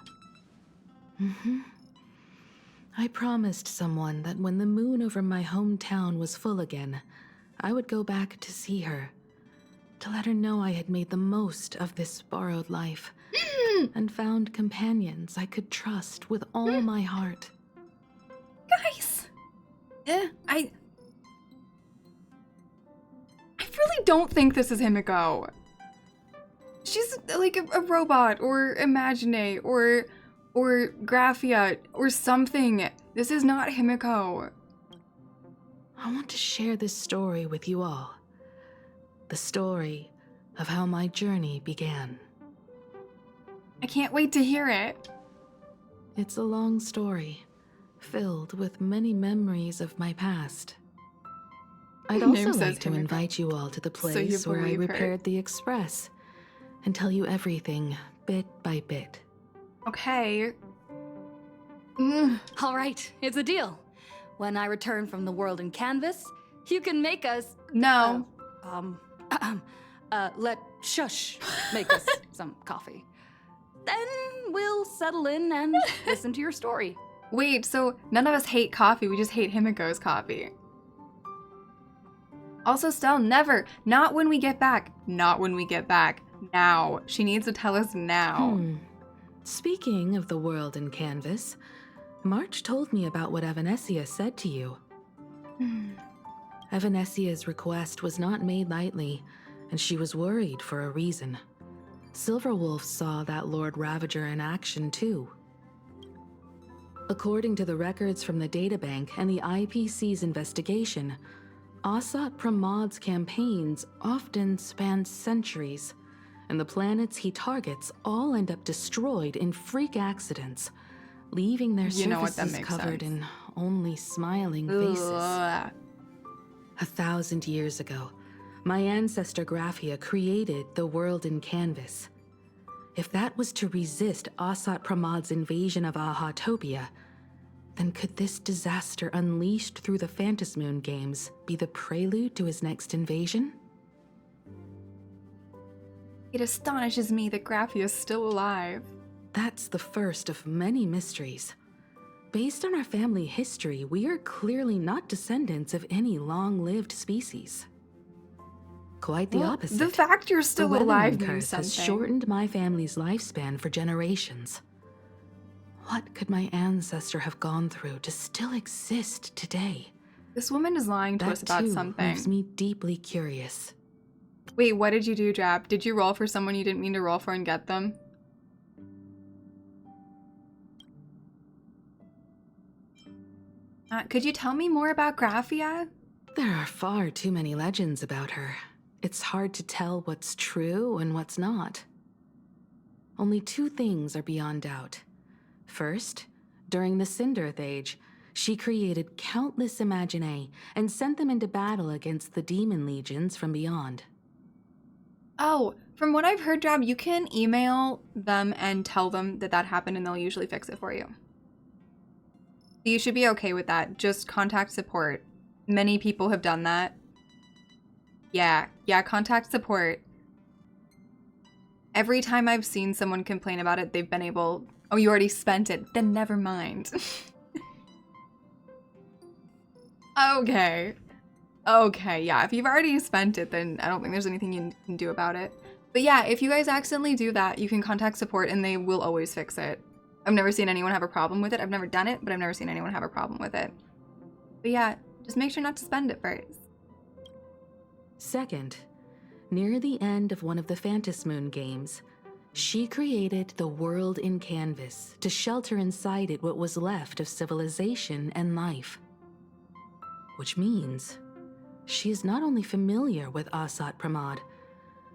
I promised someone that when the moon over my hometown was full again, I would go back to see her, to let her know I had made the most of this borrowed life, and found companions I could trust with all my heart. Guys! I really don't think this is Himiko. She's like a robot, or Imagine, or Graphia, or something. This is not Himiko. I want to share this story with you all. The story of how my journey began. I can't wait to hear it. It's a long story, filled with many memories of my past. I'd Her name also says like to Himiko, invite you all to the so you place where I believe her. repaired the Express and tell you everything bit by bit. Okay. All right, it's a deal. When I return from the world in canvas, you can make us. No. Let Shush make us some coffee. Then we'll settle in and listen to your story. Wait, so none of us hate coffee, we just hate Himiko's coffee. Also, Stell, never. Not when we get back. Not when we get back. Now. She needs to tell us now. Speaking of the world in canvas, March told me about what Evanesia said to you. Evanesia's request was not made lightly, and she was worried for a reason. Silverwolf saw that Lord Ravager in action too. According to the records from the databank and the IPC's investigation, Asat Pramad's campaigns often span centuries, and the planets he targets all end up destroyed in freak accidents, leaving their You know what, that surfaces makes covered sense. in only smiling faces. Ugh. 1,000 years ago, My ancestor Graphia created the world in canvas. If that was to resist Asat Pramad's invasion of Ahatopia, then could this disaster unleashed through the Phantasmoon games be the prelude to his next invasion? It astonishes me that Graphia is still alive. That's the first of many mysteries. Based on our family history, we are clearly not descendants of any long-lived species. Quite the opposite. The fact you're still the alive Weathering means curse something. has shortened my family's lifespan for generations. What could my ancestor have gone through to still exist today? This woman is lying to us That about too something. leaves me deeply curious. Wait, what did you do, Jab? Did you roll for someone you didn't mean to roll for and get them? Could you tell me more about Graphia? There are far too many legends about her. It's hard to tell what's true and what's not. Only two things are beyond doubt. First, during the Cinderth Age, she created countless Imaginae and sent them into battle against the demon legions from beyond. Oh, from what I've heard, Jab, you can email them and tell them that that happened and they'll usually fix it for you. You should be okay with that. Just contact support. Many people have done that. Yeah, contact support. Every time I've seen someone complain about it, they've been able... Oh, you already spent it. Then never mind. Okay, yeah. If you've already spent it, then I don't think there's anything you can do about it. But yeah, if you guys accidentally do that, you can contact support and they will always fix it. I've never seen anyone have a problem with it. I've never done it, but I've never seen anyone have a problem with it. But yeah, just make sure not to spend it first. Second, near the end of one of the Phantasmoon games, she created the world in canvas to shelter inside it what was left of civilization and life. Which means she is not only familiar with Asat Pramad,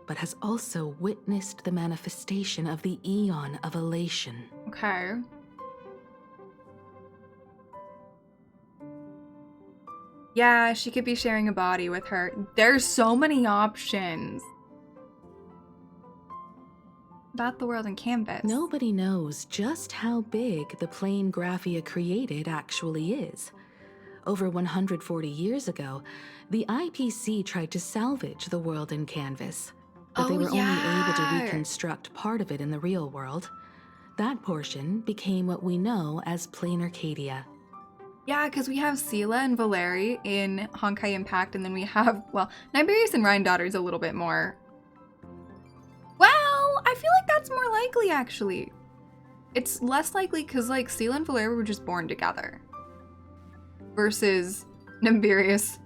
but has also witnessed the manifestation of the Eon of Elation. Okay. Yeah, she could be sharing a body with her. There's so many options. About the world in canvas. Nobody knows just how big the plane Graphia created actually is. Over 140 years ago, the IPC tried to salvage the world in canvas, but they were only able to reconstruct part of it in the real world. That portion became what we know as Plain Arcadia. Yeah, because we have Sela and Valeri in Honkai Impact, and then we have, well, Niberius and Rhine Daughter's a little bit more. Well, I feel like that's more likely, actually. It's less likely because, like, Sela and Valeri were just born together. Versus Niberius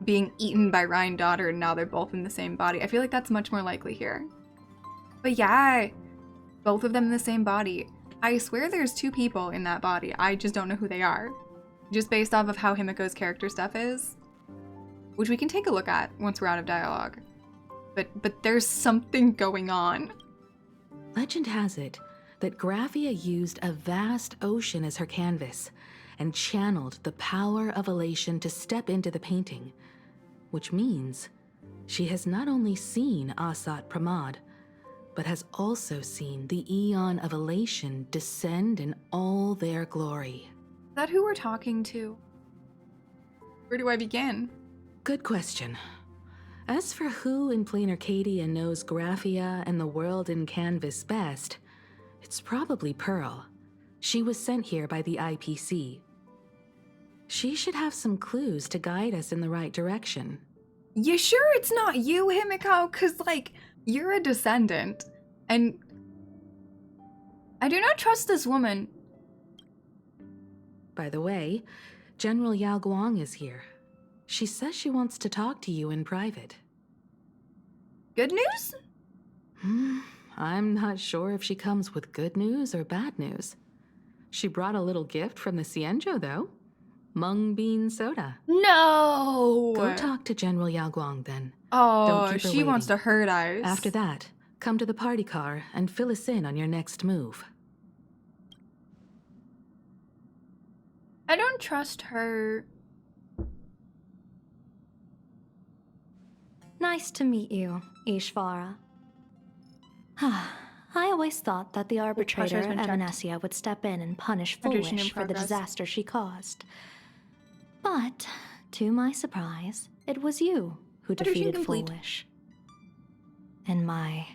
being eaten by Rhine Daughter, and now they're both in the same body. I feel like that's much more likely here. But yeah, both of them in the same body. I swear there's two people in that body. I just don't know who they are. Just based off of how Himiko's character stuff is. Which we can take a look at once we're out of dialogue. But there's something going on. Legend has it that Graphia used a vast ocean as her canvas and channeled the power of elation to step into the painting, which means she has not only seen Asat Pramad, but has also seen the Eon of Elation descend in all their glory. Is that who we're talking to? Where do I begin? Good question. As for who in Plain Arcadia knows Graphia and the world in canvas best, it's probably Pearl. She was sent here by the IPC. She should have some clues to guide us in the right direction. You sure it's not you, Himiko? Because, like, you're a descendant. And I do not trust this woman. By the way, General Yao Guang is here. She says she wants to talk to you in private. Good news? I'm not sure if she comes with good news or bad news. She brought a little gift from the Cienjo, though. Mung bean soda. No! Go talk to General Yao Guang, then. Oh, Don't keep her she wants to waiting. hurt us. After that, come to the party car and fill us in on your next move. I don't trust her. Nice to meet you, Ishvara. I always thought that the arbitrator, pressure's been checked. Evanessia, would step in and punish Hydration in Foolish for the progress. disaster she caused. But, to my surprise, it was you who Hydration defeated complete. Foolish. In my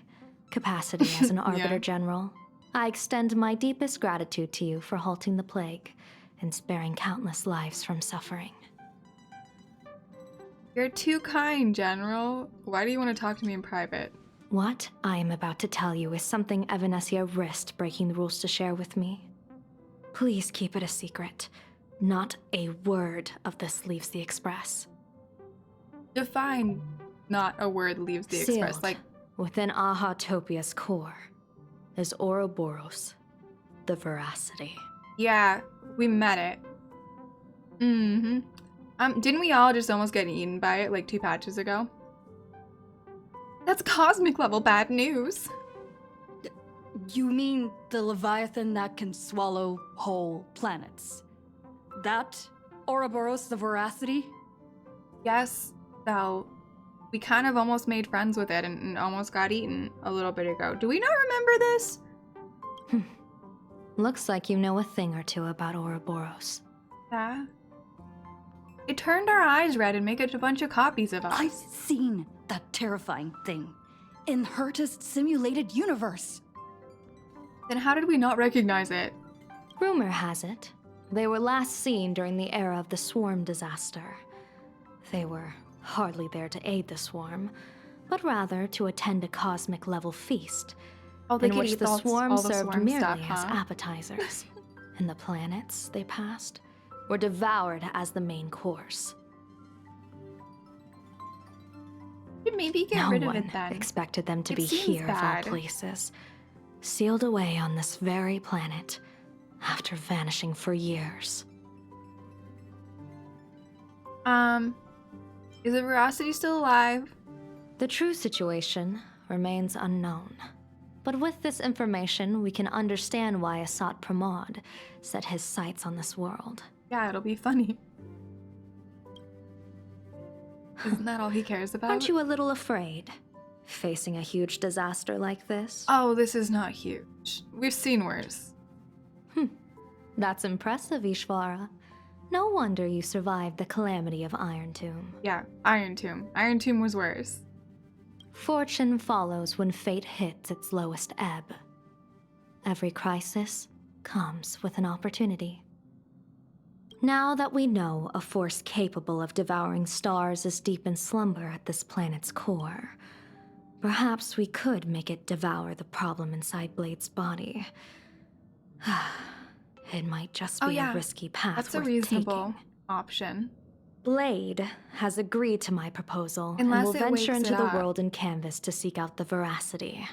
capacity as an Arbiter Yeah. General, I extend my deepest gratitude to you for halting the plague and sparing countless lives from suffering. You're too kind, General. Why do you want to talk to me in private? What I am about to tell you is something Evanessia risked breaking the rules to share with me. Please keep it a secret. Not a word of this leaves the Express. Define not a word leaves the Express. Sealed Like, within Ahatopia's core is Ouroboros, the Veracity. yeah, we met it. Mm-hmm. Didn't we all just almost get eaten by it like 2 patches ago? That's cosmic level bad news. You mean the Leviathan that can swallow whole planets? That Ouroboros the Veracity? Yes, though. We kind of almost made friends with it and almost got eaten a little bit ago. Do we not remember this? Looks like you know a thing or two about Ouroboros. Yeah. It turned our eyes red and made a bunch of copies of us. I've seen that terrifying thing in Herta's simulated universe. Then how did we not recognize it? Rumor has it, they were last seen during the era of the Swarm disaster. They were hardly there to aid the Swarm, but rather to attend a cosmic-level feast, Oh, they in could which eat the all Swarm the served Swarm merely stuff, as huh? appetizers, and the planets they passed were devoured as the main course. Should maybe get No rid of one it then. expected them to It be seems here bad. of all places, sealed away on this very planet after vanishing for years. Is the Veracity still alive? The true situation remains unknown. But with this information, we can understand why Asat Pramod set his sights on this world. Yeah, it'll be funny. Isn't that all he cares about? Aren't you a little afraid, facing a huge disaster like this? Oh, this is not huge. We've seen worse. That's impressive, Ishvara. No wonder you survived the calamity of Iron Tomb. Yeah, Iron Tomb. Iron Tomb was worse. Fortune follows when fate hits its lowest ebb. Every crisis comes with an opportunity. Now that we know a force capable of devouring stars is deep in slumber at this planet's core, perhaps we could make it devour the problem inside Blade's body. It might just be a risky path That's a worth reasonable taking. option. Blade has agreed to my proposal Unless and will it venture wakes into it the up. world in canvas to seek out the Veracity.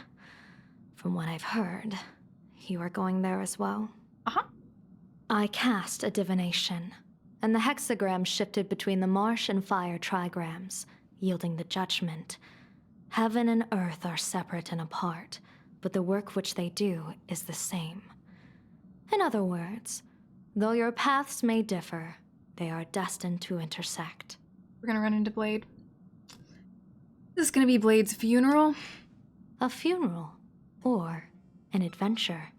From what I've heard, you are going there as well. Uh-huh. I cast a divination, and the hexagram shifted between the marsh and fire trigrams, yielding the judgment. Heaven and earth are separate and apart, but the work which they do is the same. In other words, though your paths may differ, they are destined to intersect. We're gonna run into Blade. This is gonna be Blade's funeral. A funeral, or an adventure.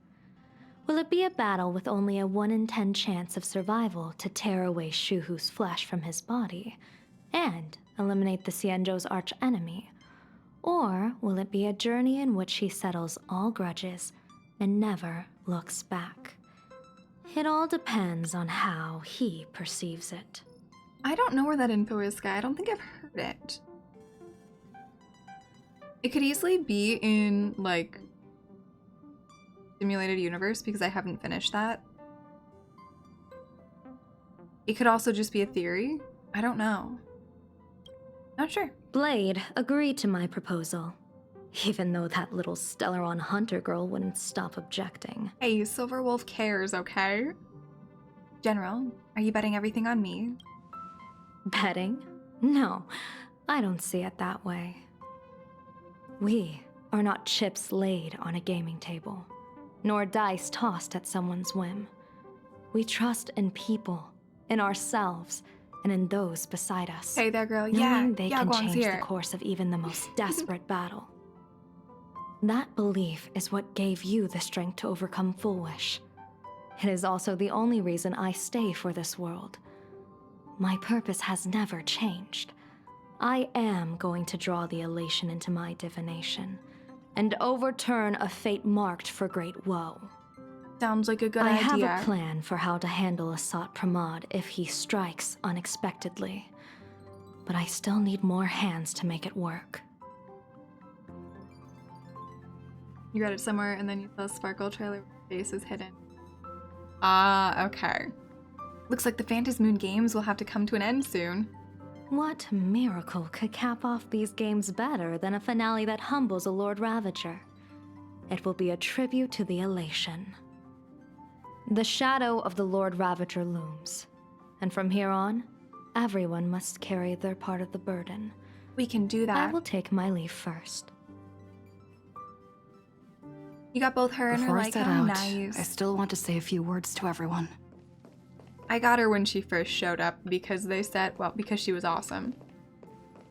Will it be a battle with only a 1 in 10 chance of survival to tear away Shuhu's flesh from his body and eliminate the Xianzhou's arch-enemy? Or will it be a journey in which he settles all grudges and never looks back? It all depends on how he perceives it. I don't know where that info is, Sky. I don't think I've heard it. It could easily be in, like, Simulated Universe because I haven't finished that. It could also just be a theory. I don't know. Not sure. Blade agreed to my proposal, even though that little Stellaron hunter girl wouldn't stop objecting. Hey, Silverwolf cares, okay? General, are you betting everything on me? Betting? No, I don't see it that way. We are not chips laid on a gaming table, nor dice tossed at someone's whim. We trust in people, in ourselves, and in those beside us. Hey there, girl. Knowing Yeah, they yeah, can Guang's change here. the course of even the most desperate battle. That belief is what gave you the strength to overcome Full Wish. It is also the only reason I stay for this world. My purpose has never changed. I am going to draw the elation into my divination, and overturn a fate marked for great woe. Sounds like a good I idea. have a plan for how to handle Asat Pramod if he strikes unexpectedly, but I still need more hands to make it work. You read it somewhere, and then you saw a Sparkle trailer where the face is hidden. Ah, okay. Looks like the Phantasy Moon games will have to come to an end soon. What miracle could cap off these games better than a finale that humbles a Lord Ravager? It will be a tribute to the elation. The shadow of the Lord Ravager looms, and from here on, everyone must carry their part of the burden. We can do that. I will take my leave first. You got both her and her Before I like, set oh, out, nice. I still want to say a few words to everyone. I got her when she first showed up because they said, well, because she was awesome.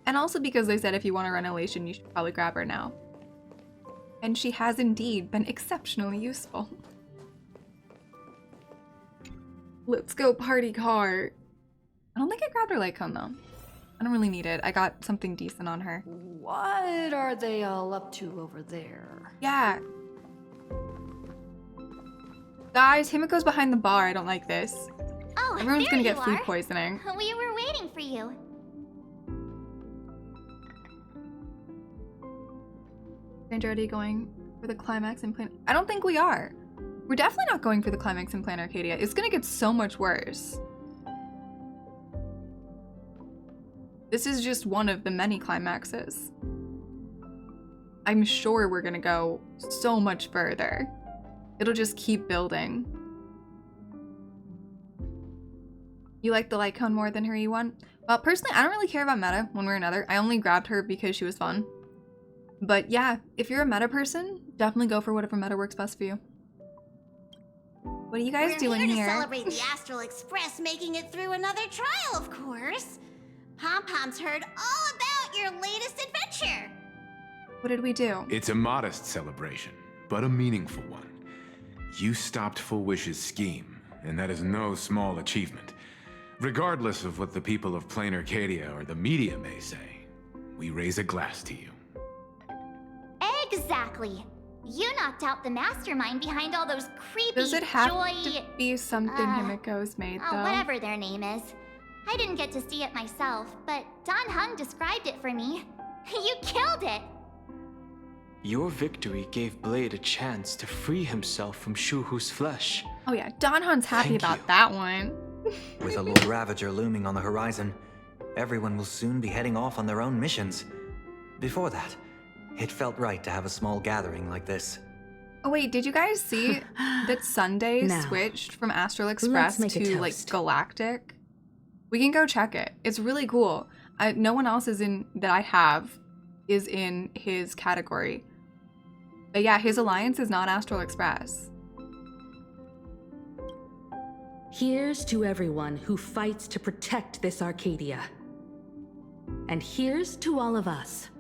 And also because they said if you want to run elation, you should probably grab her now. And she has indeed been exceptionally useful. Let's go party car. I don't think I grabbed her light cone though. I don't really need it. I got something decent on her. What are they all up to over there? Yeah. Guys, Himiko's behind the bar. I don't like this. Oh, Everyone's there gonna you get food are. poisoning. We were waiting for you. Are you already going for the climax in Plan? I don't think we are. We're definitely not going for the climax in Plan Arcadia. It's gonna get so much worse. This is just one of the many climaxes. I'm sure we're gonna go so much further. It'll just keep building. You like the light cone more than her E1? Well, personally, I don't really care about meta one way or another. I only grabbed her because she was fun. But yeah, if you're a meta person, definitely go for whatever meta works best for you. What are you guys doing We're here here? to celebrate the Astral Express making it through another trial, of course. Pom-Pom's heard all about your latest adventure. What did we do? It's a modest celebration, but a meaningful one. You stopped Full Wish's scheme, and that is no small achievement. Regardless of what the people of Plain Arcadia or the media may say, we raise a glass to you. Exactly. You knocked out the mastermind behind all those creepy Does it have joy... to be something Himiko's made, though? whatever their name is. I didn't get to see it myself, but Don Hung described it for me. You killed it! Your victory gave Blade a chance to free himself from Shuhu's flesh. Oh yeah, Don Han's happy Thank about you. that one. With a Lord Ravager looming on the horizon, everyone will soon be heading off on their own missions. Before that, it felt right to have a small gathering like this. Oh wait, did you guys see that Sunday Now, switched from Astral let's Express make a to like toast. Galactic? We can go check it. It's really cool. No one else is in that I have is in his category. But yeah, his alliance is not Astral Express. Here's to everyone who fights to protect this Arcadia. And here's to all of us.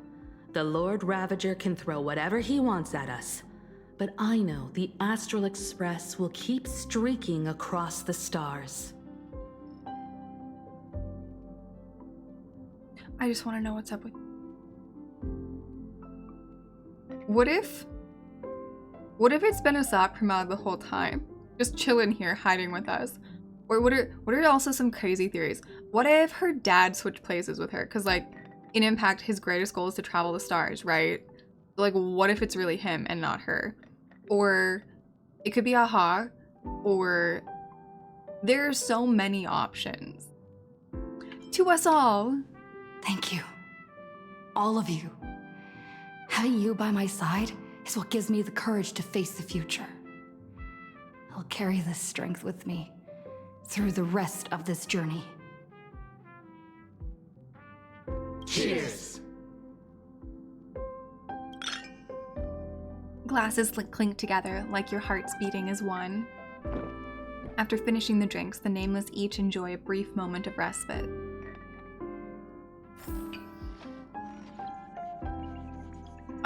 The Lord Ravager can throw whatever he wants at us, but I know the Astral Express will keep streaking across the stars. I just want to know what's up with. What if it's been Asat Pramod the whole time? Just chilling here, hiding with us. Or what are also some crazy theories? What if her dad switched places with her? Because, like, in Impact, his greatest goal is to travel the stars, right? Like, what if it's really him and not her? Or it could be Aha, or there are so many options. To us all. Thank you. All of you. Having you by my side is what gives me the courage to face the future. I'll carry this strength with me through the rest of this journey. Cheers! Glasses clink together like your hearts beating as one. After finishing the drinks, the Nameless each enjoy a brief moment of respite.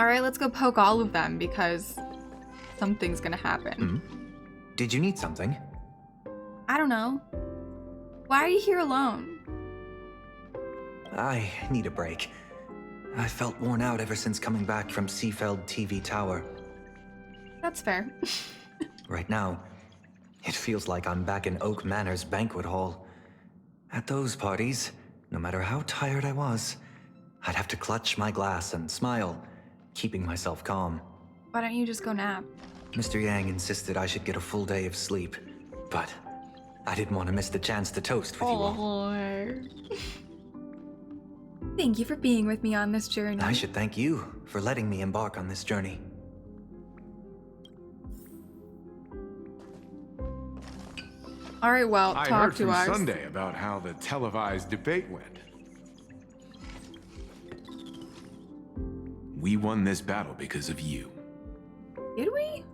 Alright, let's go poke all of them because something's gonna happen. Did you need something? I don't know. Why are you here alone? I need a break. I felt worn out ever since coming back from Seafeld TV Tower. That's fair. Right now, it feels like I'm back in Oak Manor's banquet hall. At those parties, no matter how tired I was, I'd have to clutch my glass and smile, keeping myself calm. Why don't you just go nap? Mr. Yang insisted I should get a full day of sleep, but I didn't want to miss the chance to toast with you all. Thank you for being with me on this journey. I should thank you for letting me embark on this journey. All right, well, I talk heard to from us. Sunday about how the televised debate went. We won this battle because of you. Did we?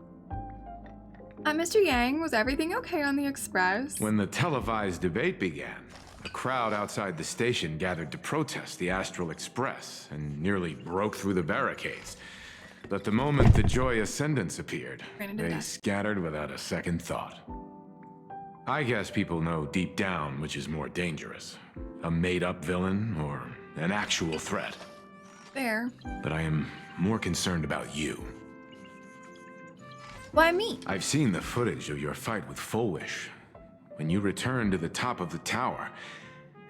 Mr. Yang, was everything okay on the Express? When the televised debate began, a crowd outside the station gathered to protest the Astral Express and nearly broke through the barricades. But the moment the Joy Ascendants appeared, they scattered without a second thought. I guess people know deep down which is more dangerous, a made-up villain or an actual threat. Fair. But I am more concerned about you. Why me? I've seen the footage of your fight with Full Wish. When you returned to the top of the tower,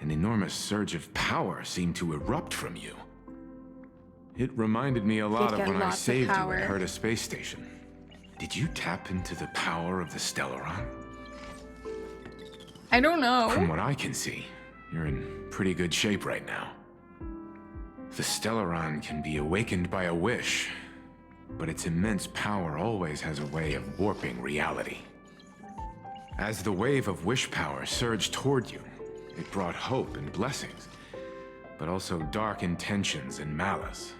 an enormous surge of power seemed to erupt from you. It reminded me a lot of when I saved you at Herta Space Station. Did you tap into the power of the Stellaron? I don't know. From what I can see, you're in pretty good shape right now. The Stellaron can be awakened by a wish, but its immense power always has a way of warping reality. As the wave of wish power surged toward you, it brought hope and blessings, but also dark intentions and malice.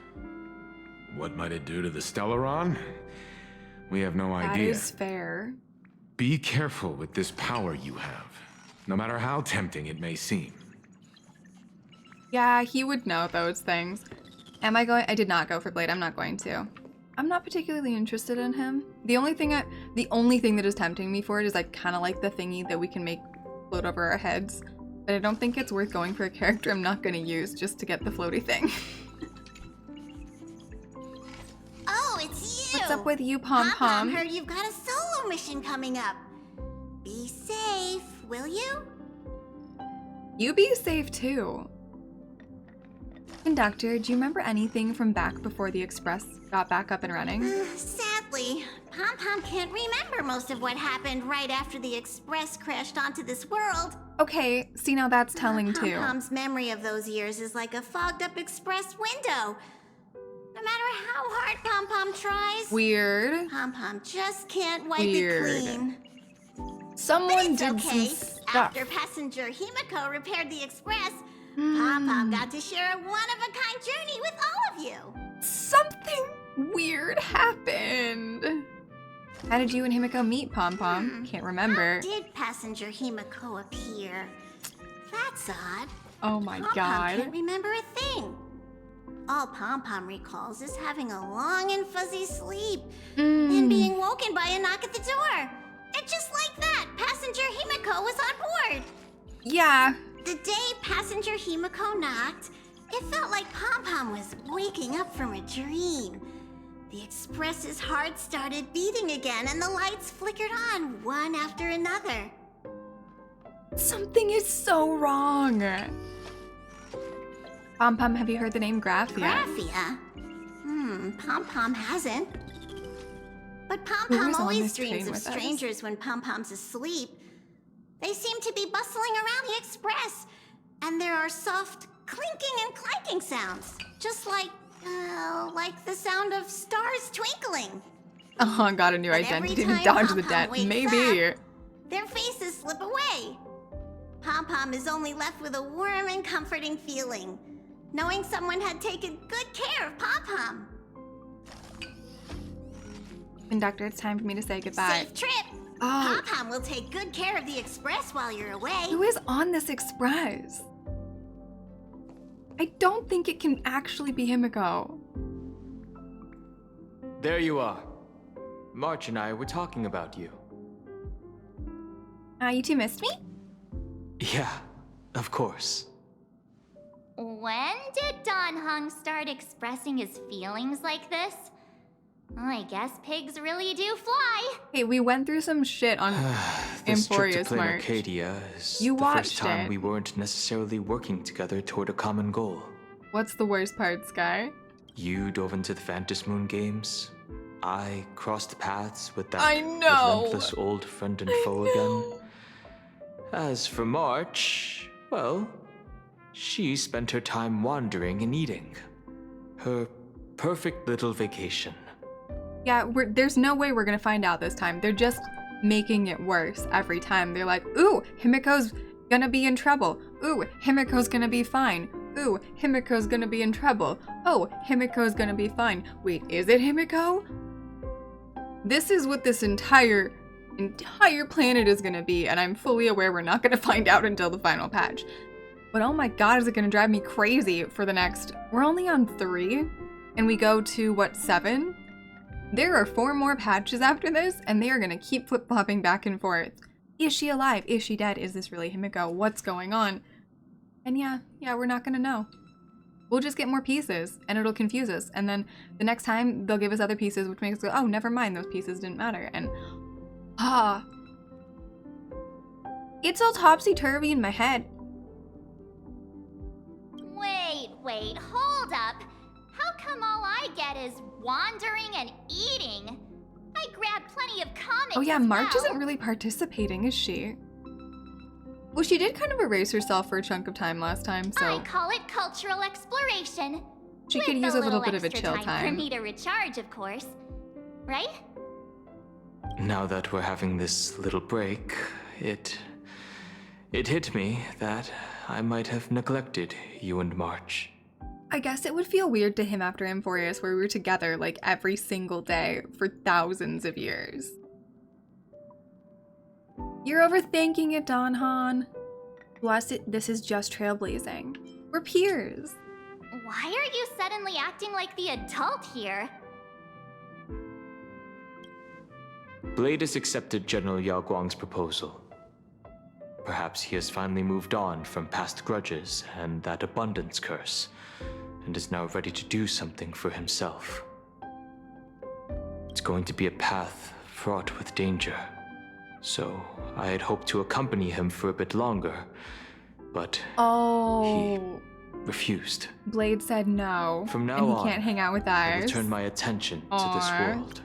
What might it do to the Stellaron? We have no idea. That is fair. Be careful with this power you have, no matter how tempting it may seem. Yeah, he would know those things. Am I going? I did not go for Blade. I'm not going to. I'm not particularly interested in him. The only thing that is tempting me for it is like kind of like the thingy that we can make float over our heads. But I don't think it's worth going for a character I'm not going to use just to get the floaty thing. Oh, it's you! What's up with you, Pom Pom? Heard you've got a solo mission coming up. Be safe, will you? You be safe too. Conductor, do you remember anything from back before the Express got back up and running? Sadly, Pom Pom can't remember most of what happened right after the Express crashed onto this world. Okay, see now that's telling too. Pom Pom's memory of those years is like a fogged up Express window. No matter how hard Pom Pom tries, weird. Pom Pom just can't wipe Weird. it clean. Someone but it's did okay. some stuff. After passenger Himiko repaired the Express, Pom Pom got to share a one-of-a-kind journey with all of you. Something weird happened. How did you and Himiko meet, Pom Pom? Can't remember. How did passenger Himiko appear? That's odd. Oh my Pom god. Pom can't remember a thing. All Pom Pom recalls is having a long and fuzzy sleep and being woken by a knock at the door. And just like that, passenger Himiko was on board. Yeah. The day passenger Himiko knocked, it felt like Pom Pom was waking up from a dream. The Express's heart started beating again and the lights flickered on one after another. Something is so wrong. Pom Pom, have you heard the name Graphia? Graphia? Pom Pom hasn't. But Pom Who Pom was on always this dreams train of with us? strangers when Pom Pom's asleep. They seem to be bustling around the Express, and there are soft clinking and clanking sounds, just like the sound of stars twinkling. Oh, got a new But identity every to time dodge Pom the Pom debt. wakes Maybe. up, their faces slip away. Pom Pom is only left with a warm and comforting feeling, knowing someone had taken good care of Pom Pom. Conductor, it's time for me to say goodbye. Safe trip. Oh. Pom Pom will take good care of the Express while you're away. Who is on this Express? I don't think it can actually be Himiko. There you are. March and I were talking about you. You two missed me? Yeah, of course. When did Don Hung start expressing his feelings like this? I guess pigs really do fly. Hey, we went through some shit on This trip to Emporius Plain March. Arcadia is You the first watched time it. we weren't necessarily working together toward a common goal. What's the worst part, Sky? You dove into the Phantom Moon games. I crossed paths with that I know. relentless old friend and foe again. As for March, well, she spent her time wandering and eating. Her perfect little vacation. Yeah, there's no way we're gonna find out this time. They're just making it worse every time. They're like, ooh, Himiko's gonna be in trouble. Ooh, Himiko's gonna be fine. Ooh, Himiko's gonna be in trouble. Oh, Himiko's gonna be fine. Wait, is it Himiko? This is what this entire planet is gonna be, and I'm fully aware we're not gonna find out until the final patch. But oh my god, is it gonna drive me crazy for the next... We're only on 3, and we go to, what, 7? There are 4 more patches after this, and they are gonna keep flip-flopping back and forth. Is she alive? Is she dead? Is this really Himiko? What's going on? And yeah, we're not gonna know. We'll just get more pieces, and it'll confuse us. And then the next time, they'll give us other pieces, which makes us go, oh, never mind, those pieces didn't matter. And, it's all topsy-turvy in my head. Wait, hold up. How come all I get is wandering and eating? I grabbed plenty of comics. Oh yeah, as March well. isn't really participating, is she? Well, she did kind of erase herself for a chunk of time last time, so... I call it cultural exploration. She With could use a little bit of a extra chill For time. me to recharge, of course. Right? Now that we're having this little break, it hit me that I might have neglected you and March. I guess it would feel weird to him after Emporius, where we were together like every single day for thousands of years. You're overthinking it, Don Han. Plus, this is just trailblazing. We're peers. Why are you suddenly acting like the adult here? Blade has accepted General Yao Guang's proposal. Perhaps he has finally moved on from past grudges and that abundance curse, and is now ready to do something for himself. It's going to be a path fraught with danger, so I had hoped to accompany him for a bit longer, but he refused. Blade said no. From now and he on, can't hang out with I will us. turn my attention to this world.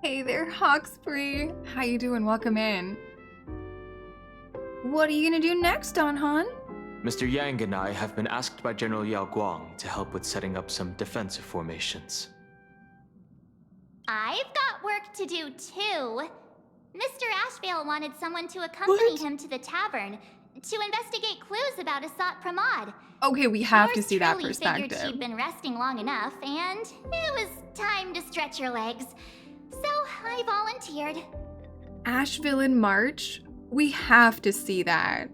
Hey there, Hawkspree. How you doing? Welcome in. What are you gonna do next, Don Han? Mr. Yang and I have been asked by General Yao Guang to help with setting up some defensive formations. I've got work to do too. Mr. Ashvale wanted someone to accompany him to the tavern to investigate clues about Asat Pramod. Okay, we have to Yours see that truly perspective. Figured she'd been resting long enough, and it was time to stretch her legs. So I volunteered. Asheville in March? We have to see that.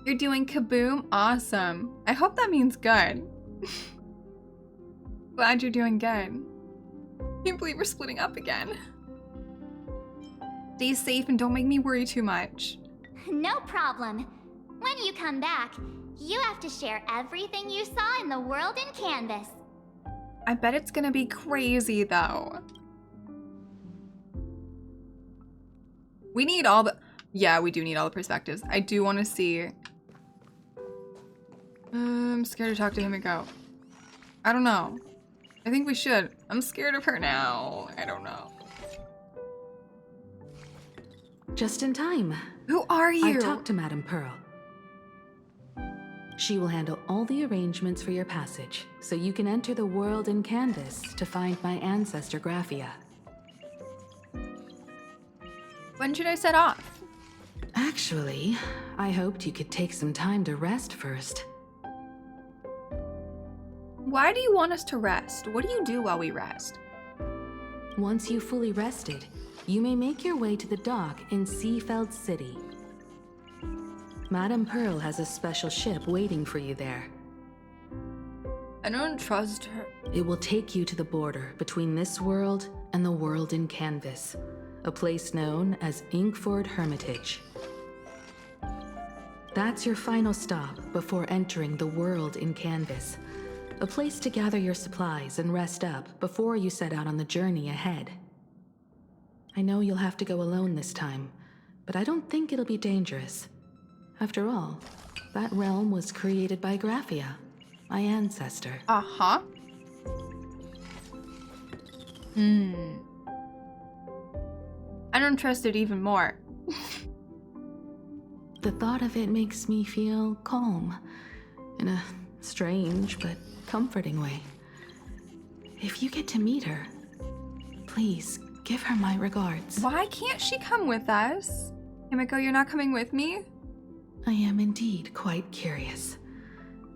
You're doing Kaboom? Awesome. I hope that means good. Glad you're doing good. Can't believe we're splitting up again. Stay safe and don't make me worry too much. No problem. When you come back, you have to share everything you saw in the world in Canvas. I bet it's gonna be crazy though. We need all the... Yeah, we do need all the perspectives. I do want to see... I'm scared to talk to him and go. I don't know. I think we should. I'm scared of her now. I don't know. Just in time. Who are you? I've talked to Madame Pearl. She will handle all the arrangements for your passage, so you can enter the world in Canvas to find my ancestor Graphia. When should I set off? Actually, I hoped you could take some time to rest first. Why do you want us to rest? What do you do while we rest? Once you've fully rested, you may make your way to the dock in Seafeld City. Madame Pearl has a special ship waiting for you there. I don't trust her. It will take you to the border between this world and the world in Canvas, a place known as Inkford Hermitage. That's your final stop before entering the world in Canvas, a place to gather your supplies and rest up before you set out on the journey ahead. I know you'll have to go alone this time, but I don't think it'll be dangerous. After all, that realm was created by Graphia, my ancestor. Uh-huh. I don't trust it even more. The thought of it makes me feel calm, in a strange but comforting way. If you get to meet her, please give her my regards. Why can't she come with us? Himiko, you're not coming with me? I am indeed quite curious.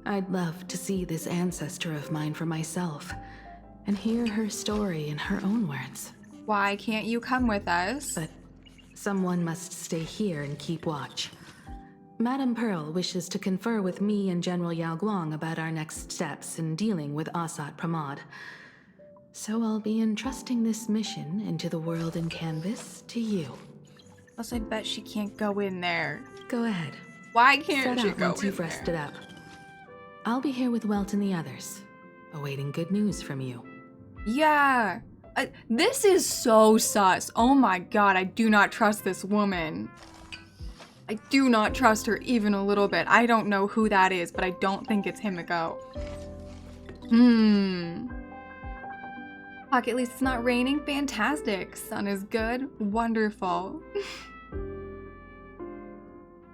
I'd love to see this ancestor of mine for myself, and hear her story in her own words. Why can't you come with us? But someone must stay here and keep watch. Madame Pearl wishes to confer with me and General Yao Guang about our next steps in dealing with Asat Pramod. So I'll be entrusting this mission into the world in Canvas to you. Plus, I bet she can't go in there. Go ahead. Why can't Set she out go once in you've there? rested up. I'll be here with Welt and the others, awaiting good news from you. Yeah. This is so sus. Oh my god, I do not trust this woman. I do not trust her even a little bit. I don't know who that is, but I don't think it's Himiko. Fuck, at least it's not raining. Fantastic. Sun is good. Wonderful.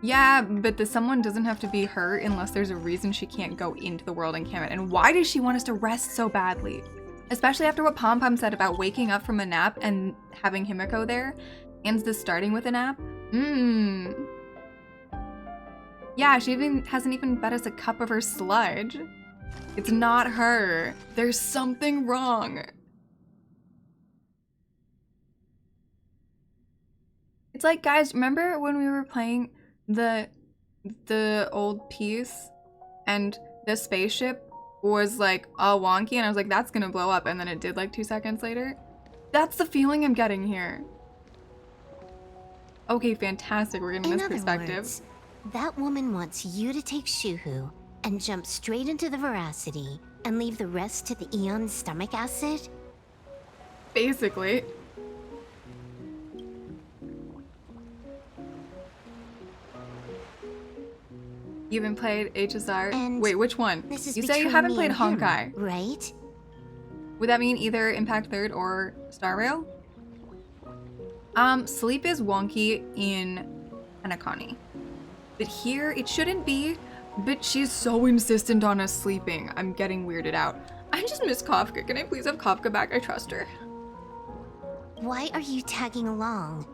Yeah, but the someone doesn't have to be her unless there's a reason she can't go into the world in Kemet. And why does she want us to rest so badly? Especially after what Pom Pom said about waking up from a nap and having Himiko there. And this starting with a nap? Yeah, she hasn't even fed us a cup of her sludge. It's not her. There's something wrong. It's like, guys, remember when we were playing the old piece and the spaceship was like all wonky and I was like, that's gonna blow up, and then it did like 2 seconds later? That's the feeling I'm getting here. Okay, fantastic. We're getting this perspective. Words, that woman wants you to take Shuhu and jump straight into the Veracity and leave the rest to the Eon's stomach acid? Basically. You haven't played HSR? And wait, which one? This is You say you between haven't me played and him, Honkai. right? Would that mean either Impact Third or Star Rail? Sleep is wonky in Anakani. But here, it shouldn't be, but she's so insistent on us sleeping. I'm getting weirded out. I just miss Kafka. Can I please have Kafka back? I trust her. Why are you tagging along?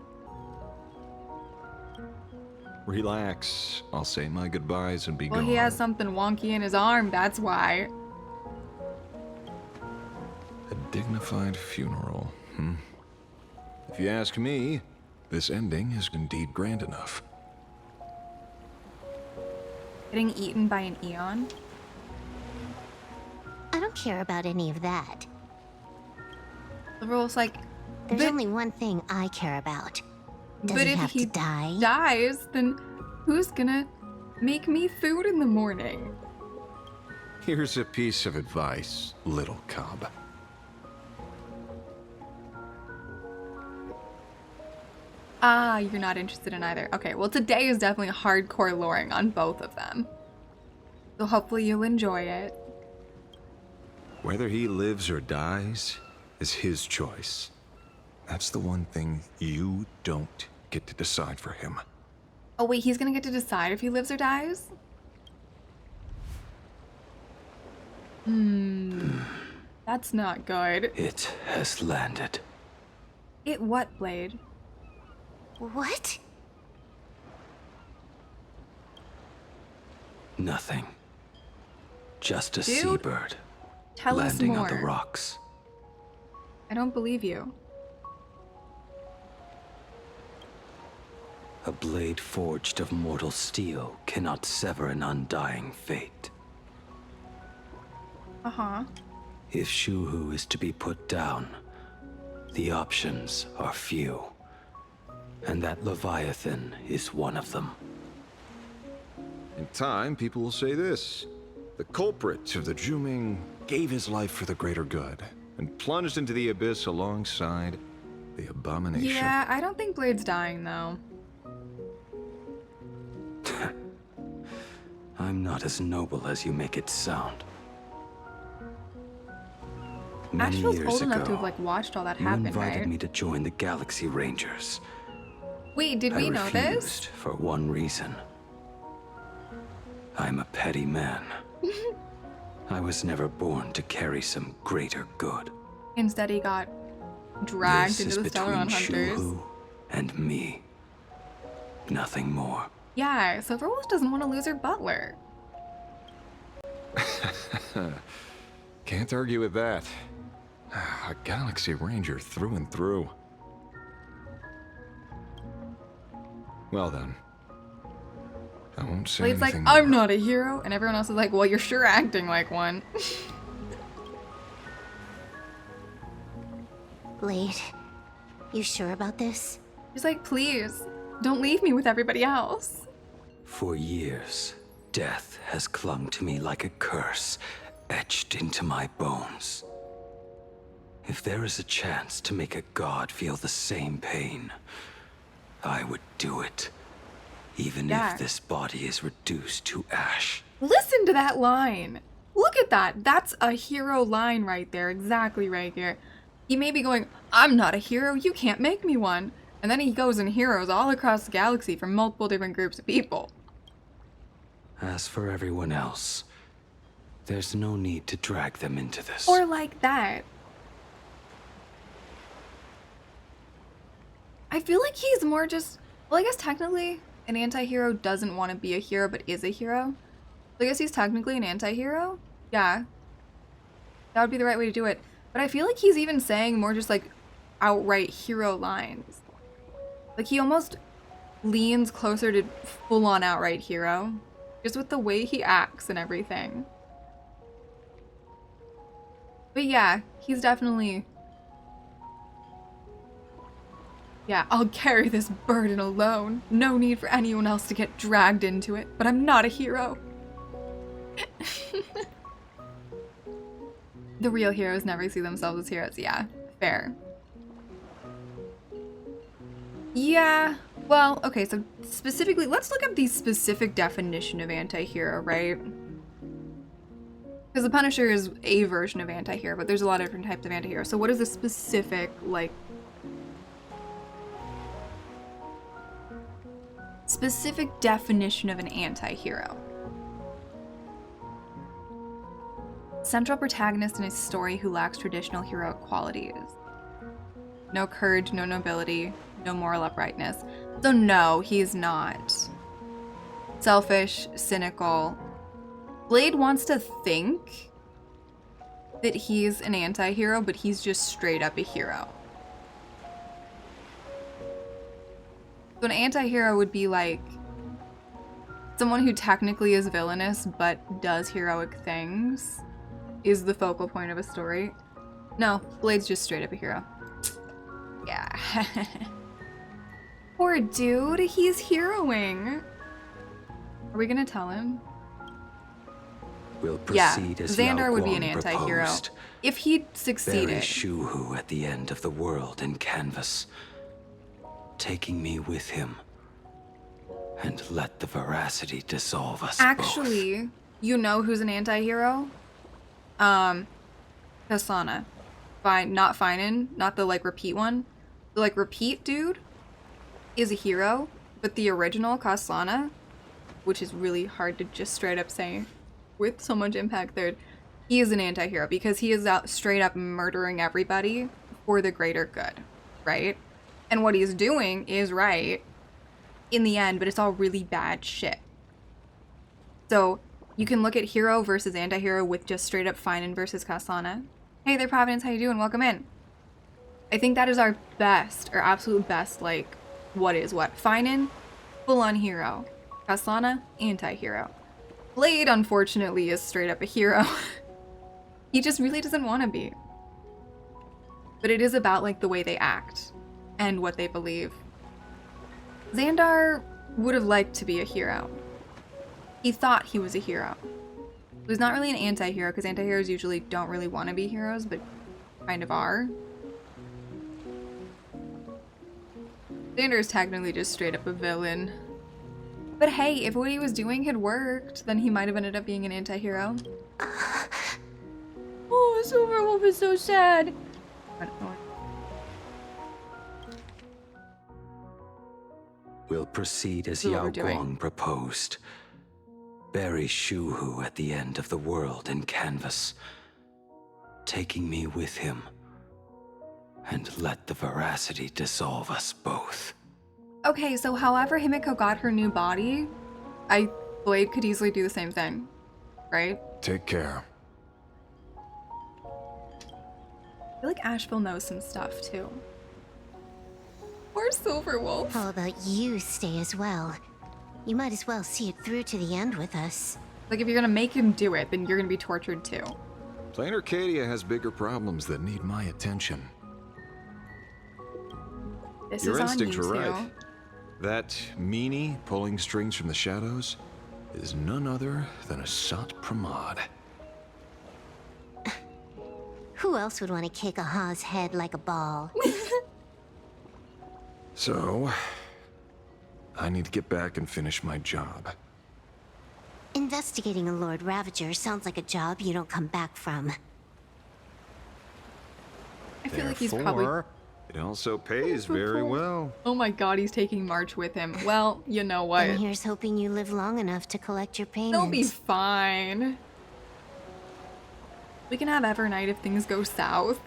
Relax. I'll say my goodbyes and be Well, gone. he has something wonky in his arm, that's why. A dignified funeral, If you ask me, this ending is indeed grand enough. Getting eaten by an Eon? I don't care about any of that. The rule's like, There's but- only one thing I care about. Does but he if have he to die? dies, then who's gonna make me food in the morning? Here's a piece of advice, little cub. Ah, you're not interested in either. Okay, well today is definitely hardcore loring on both of them. So hopefully you'll enjoy it. Whether he lives or dies is his choice. That's the one thing you don't get to decide for him. Oh wait, he's gonna get to decide if he lives or dies? That's not good. It has landed. It what, Blade? What? Nothing. Just a Dude, seabird tell us landing on the more. rocks. I don't believe you. A blade forged of mortal steel cannot sever an undying fate. Uh-huh. If Shuhu is to be put down, the options are few. And that Leviathan is one of them. In time, people will say this. The culprit of the Juming gave his life for the greater good and plunged into the abyss alongside the abomination. Yeah, I don't think Blade's dying, though. I'm not as noble as you make it sound. Ash Many feels years old enough ago, to have, like, watched all that you happen, invited right? me to join the Galaxy Rangers. Wait, did we know I this? refused for one reason. I'm a petty man. I was never born to carry some greater good. Instead, he got dragged This into is the Stellaron between Hunters. Shuhu and me. Nothing more. Yeah, Silverwolf doesn't want to lose her butler. Can't argue with that. A Galaxy Ranger through and through. Well then. I won't say Blade's like, anything I'm more. not a hero. And everyone else is like, well, you're sure acting like one. Blade, you sure about this? He's like, please, don't leave me with everybody else. For years, death has clung to me like a curse, etched into my bones. If there is a chance to make a god feel the same pain, I would do it. Even Yeah. if this body is reduced to ash. Listen to that line. Look at that. That's a hero line right there. Exactly right here. He may be going, I'm not a hero. You can't make me one. And then he goes and heroes all across the galaxy from multiple different groups of people. As for everyone else, there's no need to drag them into this. Or like that. I feel like he's more just, well, I guess technically an anti-hero doesn't want to be a hero but is a hero. So I guess he's technically an anti-hero? Yeah. That would be the right way to do it. But I feel like he's even saying more just like outright hero lines. Like he almost leans closer to full-on outright hero. Just with the way he acts and everything. But yeah, he's definitely... Yeah, I'll carry this burden alone. No need for anyone else to get dragged into it, but I'm not a hero. The real heroes never see themselves as heroes. Yeah, fair. Yeah, well, okay, so specifically, let's look up the specific definition of anti-hero, right? Because the Punisher is a version of anti-hero, but there's a lot of different types of anti-hero. So what is the specific, like, specific definition of an anti-hero? Central protagonist in a story who lacks traditional heroic qualities. No courage, no nobility, no moral uprightness. So no, he's not. Selfish, cynical. Blade wants to think that he's an anti-hero, but he's just straight up a hero. So an anti-hero would be like someone who technically is villainous but does heroic things is the focal point of a story. No, Blade's just straight up a hero. Yeah. Poor dude, he's heroing. Are we gonna tell him? We'll Yeah, proceed as Xandar would be Yao an Guang anti-hero proposed. if he Bury succeeded. Shuhu at the end of the world in canvas, taking me with him, and let the veracity dissolve us both. Actually, you know who's an anti-hero? Kasana. Not Finan, not the like repeat one. The like repeat dude is a hero, but the original Kasana, which is really hard to just straight up say with so much impact there, he is an anti-hero because he is out straight up murdering everybody for the greater good, right? And what he's doing is right in the end, but it's all really bad shit. So you can look at hero versus anti-hero with just straight up Finan versus Kasana. Hey there, Providence, how you doing? Welcome in. I think that is our best, or absolute best, like, what is what. Finan, full-on hero. Kasana, anti-hero. Blade, unfortunately, is straight up a hero. He just really doesn't want to be. But it is about like the way they act and what they believe. Xandar would have liked to be a hero. He thought he was a hero. He's not really an anti-hero because anti-heroes usually don't really want to be heroes, but kind of are. Xandar is technically just straight up a villain. But hey, if what he was doing had worked, then he might have ended up being an anti-hero. Oh, Silverwolf is so sad. We'll proceed as That's what Yao we're doing. Guang proposed. Bury Shuhu at the end of the world in canvas, taking me with him, and let the veracity dissolve us both. Okay, so however Himiko got her new body, Blade could easily do the same thing, right? Take care. I feel like Asheville knows some stuff too. Poor Silverwolf. How about you stay as well? You might as well see it through to the end with us. Like if you're gonna make him do it, then you're gonna be tortured too. Plain Arcadia has bigger problems that need my attention. This Your is on instincts you were two. right. That meanie pulling strings from the shadows is none other than a Sat Pramod. Who else would want to kick a Ha's head like a ball? So, I need to get back and finish my job. Investigating a Lord Ravager sounds like a job you don't come back from. I feel like he's probably... Therefore, it also pays very well. Oh my god, he's taking March with him. Well, you know what? And here's hoping you live long enough to collect your payments. They'll be fine. We can have Evernight if things go south.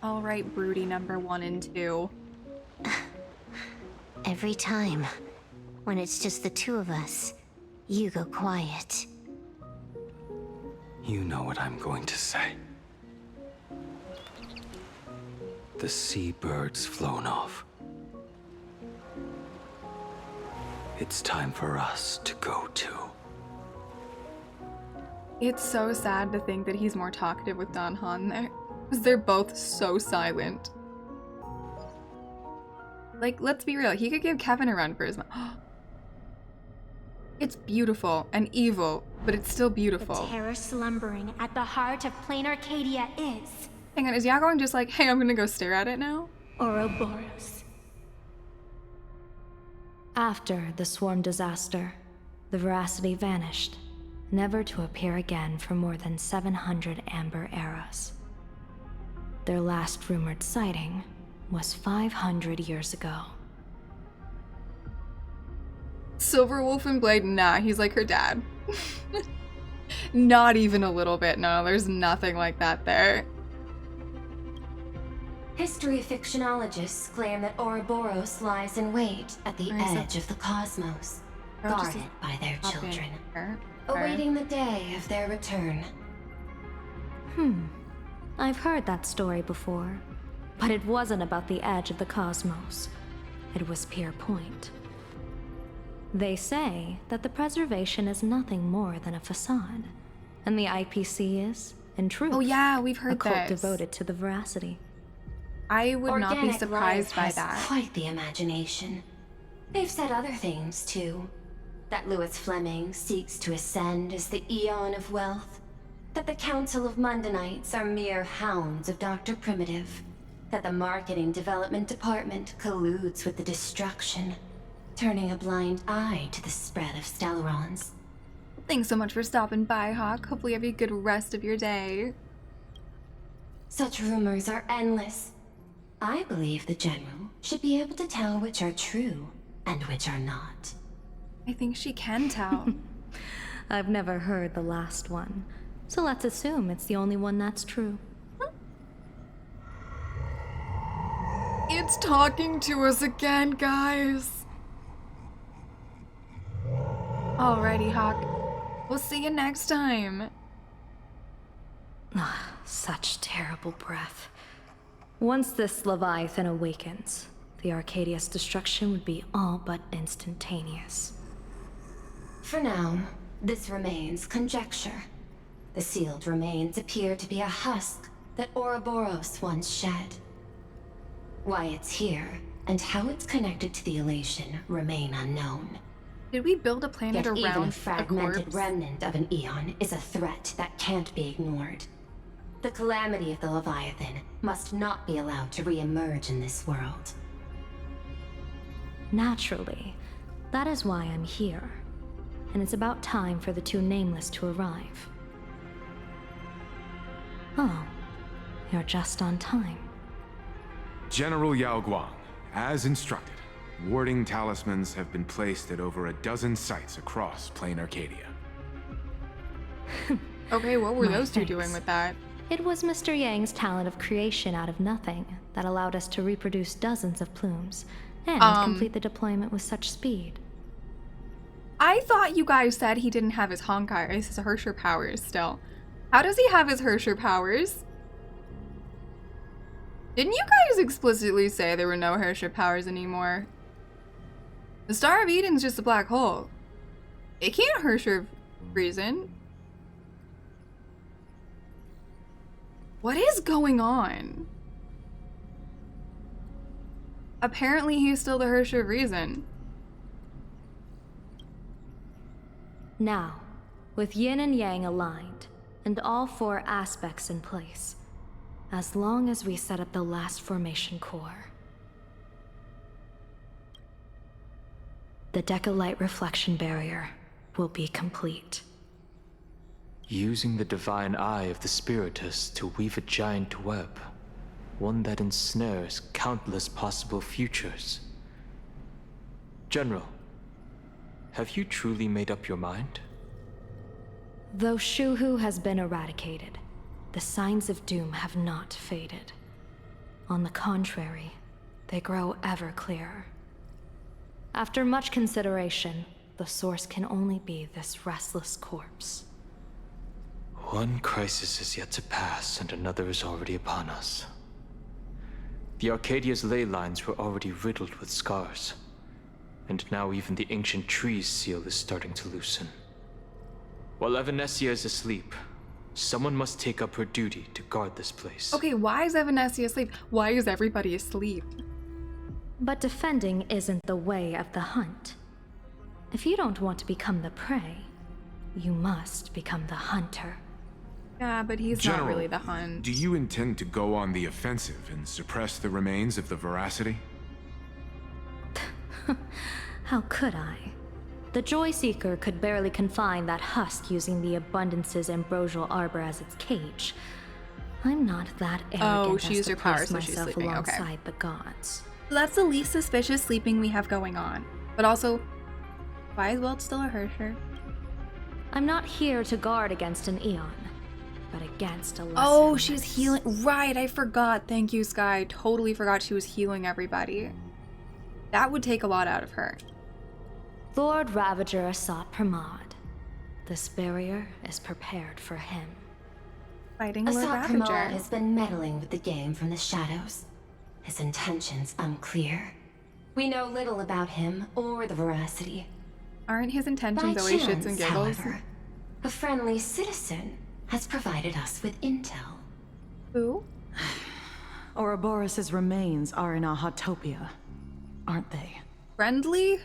Alright, Broody number 1 and 2. Every time, when it's just the two of us, you go quiet. You know what I'm going to say. The seabird's flown off. It's time for us to go too. It's so sad to think that he's more talkative with Don Han there. Because they're both so silent. Like, let's be real. He could give Kevin a run for his money. It's beautiful and evil, but it's still beautiful. The terror slumbering at the heart of plain Arcadia is Hang on, is Yagon just like, hey, I'm gonna go stare at it now? Ouroboros. After the swarm disaster, the veracity vanished, never to appear again for more than 700 Amber eras. Their last rumored sighting was 500 years ago. Silverwolf and Blade, nah, he's like her dad. Not even a little bit, no, there's nothing like that there. History fictionologists claim that Ouroboros lies in wait at the edge of the cosmos, guarded by their children, awaiting the day of their return. I've heard that story before, but it wasn't about the edge of the cosmos. It was Pier Point. They say that the preservation is nothing more than a facade, and the IPC is, in truth, Oh yeah, we've heard a cult this. devoted to the veracity. I would not be Organic surprised life by has that. quite the imagination. They've said other things too. That Louis Fleming seeks to ascend as the Eon of Wealth. That the Council of Mundanites are mere hounds of Dr. Primitive. That the Marketing Development Department colludes with the destruction, turning a blind eye to the spread of Stellarons. Thanks so much for stopping by, Hawk. Hopefully you have a good rest of your day. Such rumors are endless. I believe the General should be able to tell which are true and which are not. I think she can tell. I've never heard the last one, so let's assume it's the only one that's true. It's talking to us again, guys. Alrighty, Hawk. We'll see you next time. Such terrible breath. Once this Leviathan awakens, the Arcadia's destruction would be all but instantaneous. For now, this remains conjecture. The sealed remains appear to be a husk that Ouroboros once shed. Why it's here, and how it's connected to the elation, remain unknown. Did we build a planet Yet even around a fragmented corpse? remnant of an eon is a threat that can't be ignored. The calamity of the Leviathan must not be allowed to re-emerge in this world. Naturally, that is why I'm here. And it's about time for the two Nameless to arrive. Oh, you're just on time. General Yao Guang, as instructed, warding talismans have been placed at over a dozen sites across Plain Arcadia. Okay, what were My those two thanks. doing with that? It was Mr. Yang's talent of creation out of nothing that allowed us to reproduce dozens of plumes and complete the deployment with such speed. I thought you guys said he didn't have his Honkai, his Hersher powers still. How does he have his Hersher powers? Didn't you guys explicitly say there were no Hersher powers anymore? The Star of Eden's just a black hole. It can't Hersher reason. What is going on? Apparently he's still the Hersher of Reason. Now, with yin and yang aligned, and all four aspects in place, as long as we set up the last formation core, the Decalite reflection barrier will be complete. Using the divine eye of the Spiritus to weave a giant web, one that ensnares countless possible futures. General, have you truly made up your mind? Though Shuhu has been eradicated, the signs of doom have not faded. On the contrary, they grow ever clearer. After much consideration, the source can only be this restless corpse. One crisis is yet to pass, and another is already upon us. The Arcadia's ley lines were already riddled with scars, and now even the ancient tree's seal is starting to loosen. While Evanescia is asleep, someone must take up her duty to guard this place. Okay, why is Evanescia asleep? Why is everybody asleep? But defending isn't the way of the hunt. If you don't want to become the prey, you must become the hunter. Yeah, but he's General, not really the hunt. Do you intend to go on the offensive and suppress the remains of the Veracity? How could I? The Joy Seeker could barely confine that husk using the Abundance's ambrosial arbor as its cage. I'm not that arrogant she as used to her power, place so she's myself sleeping, okay. alongside the gods. That's the least suspicious sleeping we have going on. But also, why is Welt still a Hersher? I'm not here to guard against an Eon, but against a lesser Oh, she's menace. healing. Right, I forgot. Thank you, Sky. Totally forgot she was healing everybody. That would take a lot out of her. Lord Ravager sought Pramod. This barrier is prepared for him. Fighting Lord Assad Ravager. Pramod has been meddling with the game from the shadows. His intentions unclear. We know little about him or the Veracity. Aren't his intentions By always shits chance, and giggles? however, a friendly citizen has provided us with intel. Who? Ouroboros' remains are in Ahatopia, aren't they? Friendly?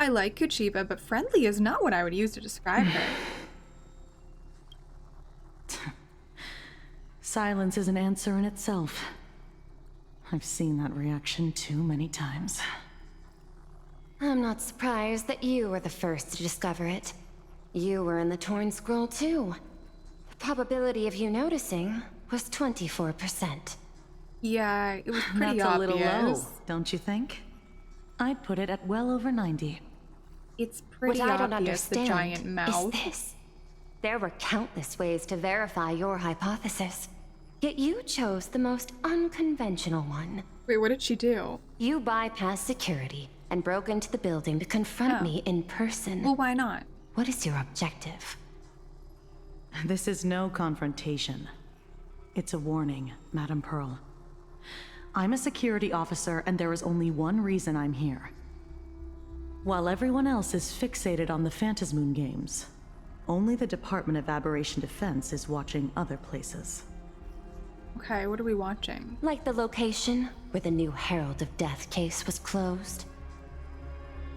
I like Kuchiba, but friendly is not what I would use to describe her. Silence is an answer in itself. I've seen that reaction too many times. I'm not surprised that you were the first to discover it. You were in the Torn Scroll too. The probability of you noticing was 24%. Yeah, it was pretty That's obvious. a little low, don't you think? I'd put it at well over 90. It's pretty what I don't obvious, the understand giant mouth. is this. There were countless ways to verify your hypothesis. Yet you chose the most unconventional one. Wait, what did she do? You bypassed security and broke into the building to confront me in person. Well, why not? What is your objective? This is no confrontation. It's a warning, Madame Pearl. I'm a security officer, and there is only one reason I'm here. While everyone else is fixated on the Phantasmoon games, only the Department of Aberration Defense is watching other places. Okay, what are we watching? Like the location where the new Herald of Death case was closed?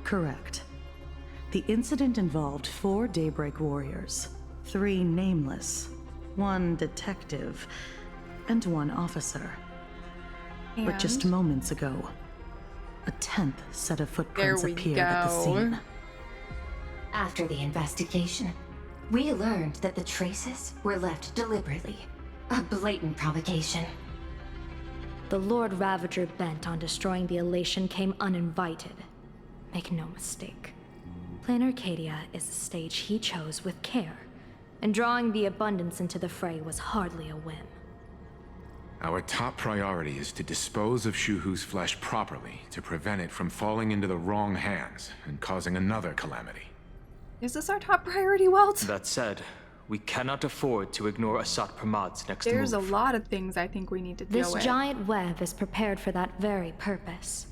Correct. The incident involved 4 Daybreak warriors, 3 nameless, 1 detective, and 1 officer. But just And? moments ago, a 10th set of footprints There we appeared at the go. scene. After the investigation, we learned that the traces were left deliberately. A blatant provocation. The Lord Ravager bent on destroying the Elation came uninvited. Make no mistake. Plain Arcadia is a stage he chose with care, and drawing the Abundance into the fray was hardly a whim. Our top priority is to dispose of Shuhu's flesh properly to prevent it from falling into the wrong hands and causing another calamity. Is this our top priority, Walt? That said, we cannot afford to ignore Asat Pramad's next There's move. a lot of things I think we need to deal This with. giant web is prepared for that very purpose.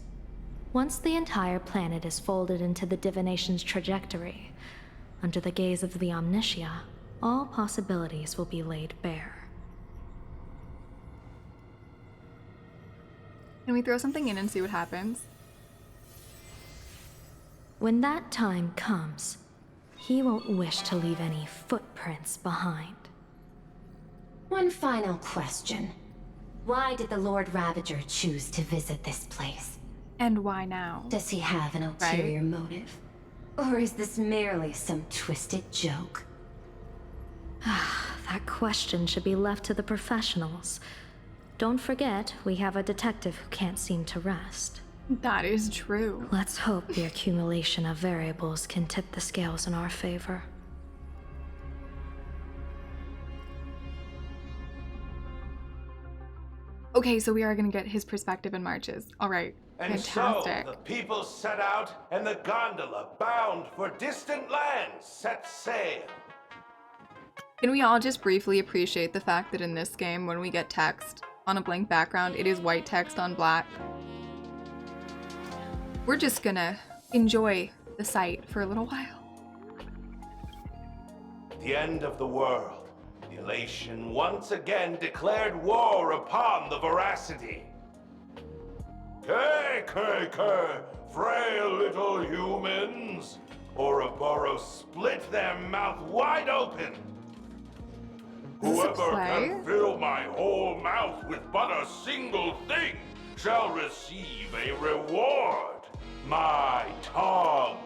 Once the entire planet is folded into the divination's trajectory, under the gaze of the Omnitia, all possibilities will be laid bare. Can we throw something in and see what happens? When that time comes, he won't wish to leave any footprints behind. One final question. Why did the Lord Ravager choose to visit this place? And why now? Does he have an ulterior motive? Or is this merely some twisted joke? That question should be left to the professionals. Don't forget, we have a detective who can't seem to rest. That is true. Let's hope the accumulation of variables can tip the scales in our favor. Okay, so we are gonna get his perspective in Marches. All right, And fantastic. so the people set out, and the gondola, bound for distant lands, set sail. Can we all just briefly appreciate the fact that in this game, when we get text on a blank background, it is white text on black? We're just gonna enjoy the sight for a little while. The end of the world. The Elation once again declared war upon the Veracity. Frail little humans. Ouroboros split their mouth wide open. Whoever can fill my whole mouth with but a single thing shall receive a reward. My tongue.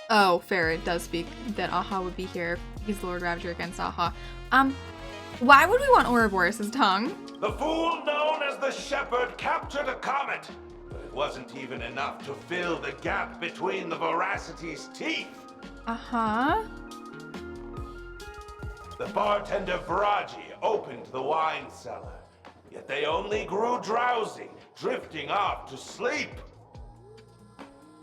Oh, fair, it does speak that Aha would be here. He's the Lord Ravager against Aha. Why would we want Ouroboros' tongue? The fool known as the Shepherd captured a comet, but it wasn't even enough to fill the gap between the Veracity's teeth. Uh-huh. The bartender Braji opened the wine cellar, yet they only grew drowsy, drifting off to sleep.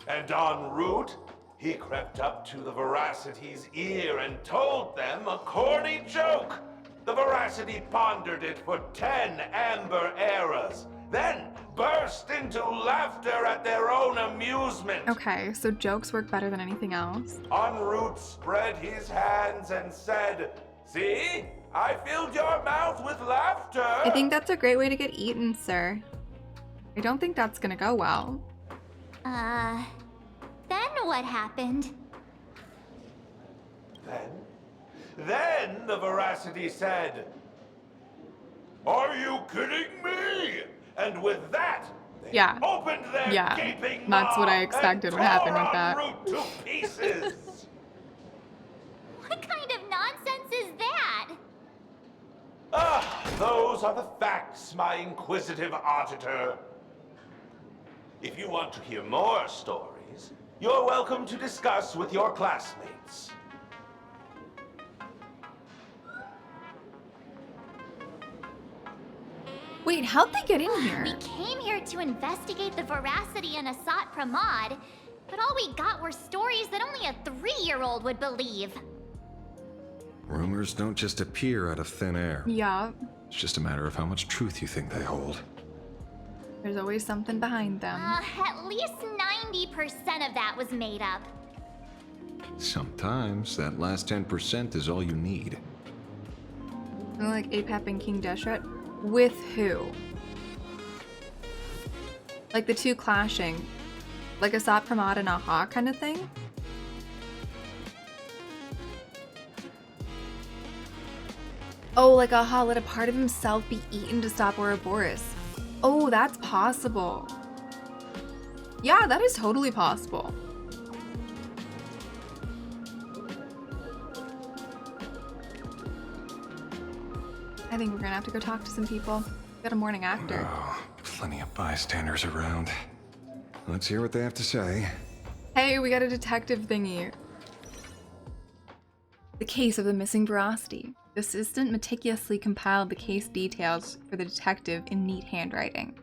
And en route, he crept up to the Veracity's ear and told them a corny joke. The Veracity pondered it for 10 amber eras, then burst into laughter at their own amusement. Okay, so jokes work better than anything else. En route spread his hands and said, "See? I filled your mouth with laughter." I think that's a great way to get eaten, sir. I don't think that's gonna go well. Then what happened? Then the Veracity said, "Are you kidding me?" And with that, they opened their gaping that's what I maw expected and would happen tore with that. en route to pieces. What kind of nonsense is that? Those are the facts, my inquisitive auditor. If you want to hear more stories, you're welcome to discuss with your classmates. Wait, how'd they get in here? We came here to investigate the Veracity and Asat Pramad, but all we got were stories that only a 3-year-old would believe. Room rumors don't just appear out of thin air. Yeah. It's just a matter of how much truth you think they hold. There's always something behind them. At least 90% of that was made up. Sometimes that last 10% is all you need. Like Apep and King Deshret? With who? Like the two clashing? Like Asat Pramod and Aha kind of thing? Oh, like Aha let a part of himself be eaten to stop Ouroboros. Oh, that's possible. Yeah, that is totally possible. I think we're gonna have to go talk to some people. Got a morning actor. Oh, plenty of bystanders around. Let's hear what they have to say. Hey, we got a detective thingy. The case of the missing veracity. The assistant meticulously compiled the case details for the detective in neat handwriting.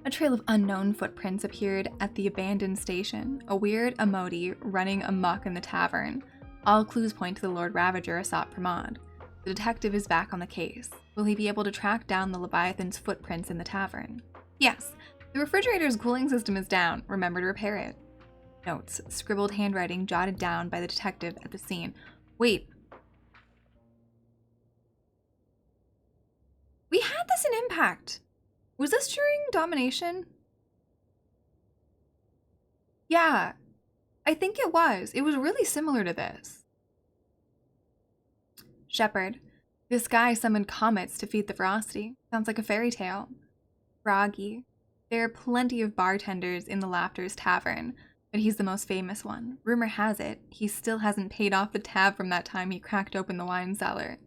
A trail of unknown footprints appeared at the abandoned station, a weird emote running amok in the tavern. All clues point to the Lord Ravager Asat Pramod. The detective is back on the case. Will he be able to track down the Leviathan's footprints in the tavern? Yes, the refrigerator's cooling system is down. Remember to repair it. Notes, scribbled handwriting jotted down by the detective at the scene. Wait. We had this in Impact. Was this during Domination? Yeah, I think it was. It was really similar to this. Shepard. This guy summoned comets to feed the veracity. Sounds like a fairy tale. Froggy. There are plenty of bartenders in the Laughters Tavern, but he's the most famous one. Rumor has it, he still hasn't paid off the tab from that time he cracked open the wine cellar.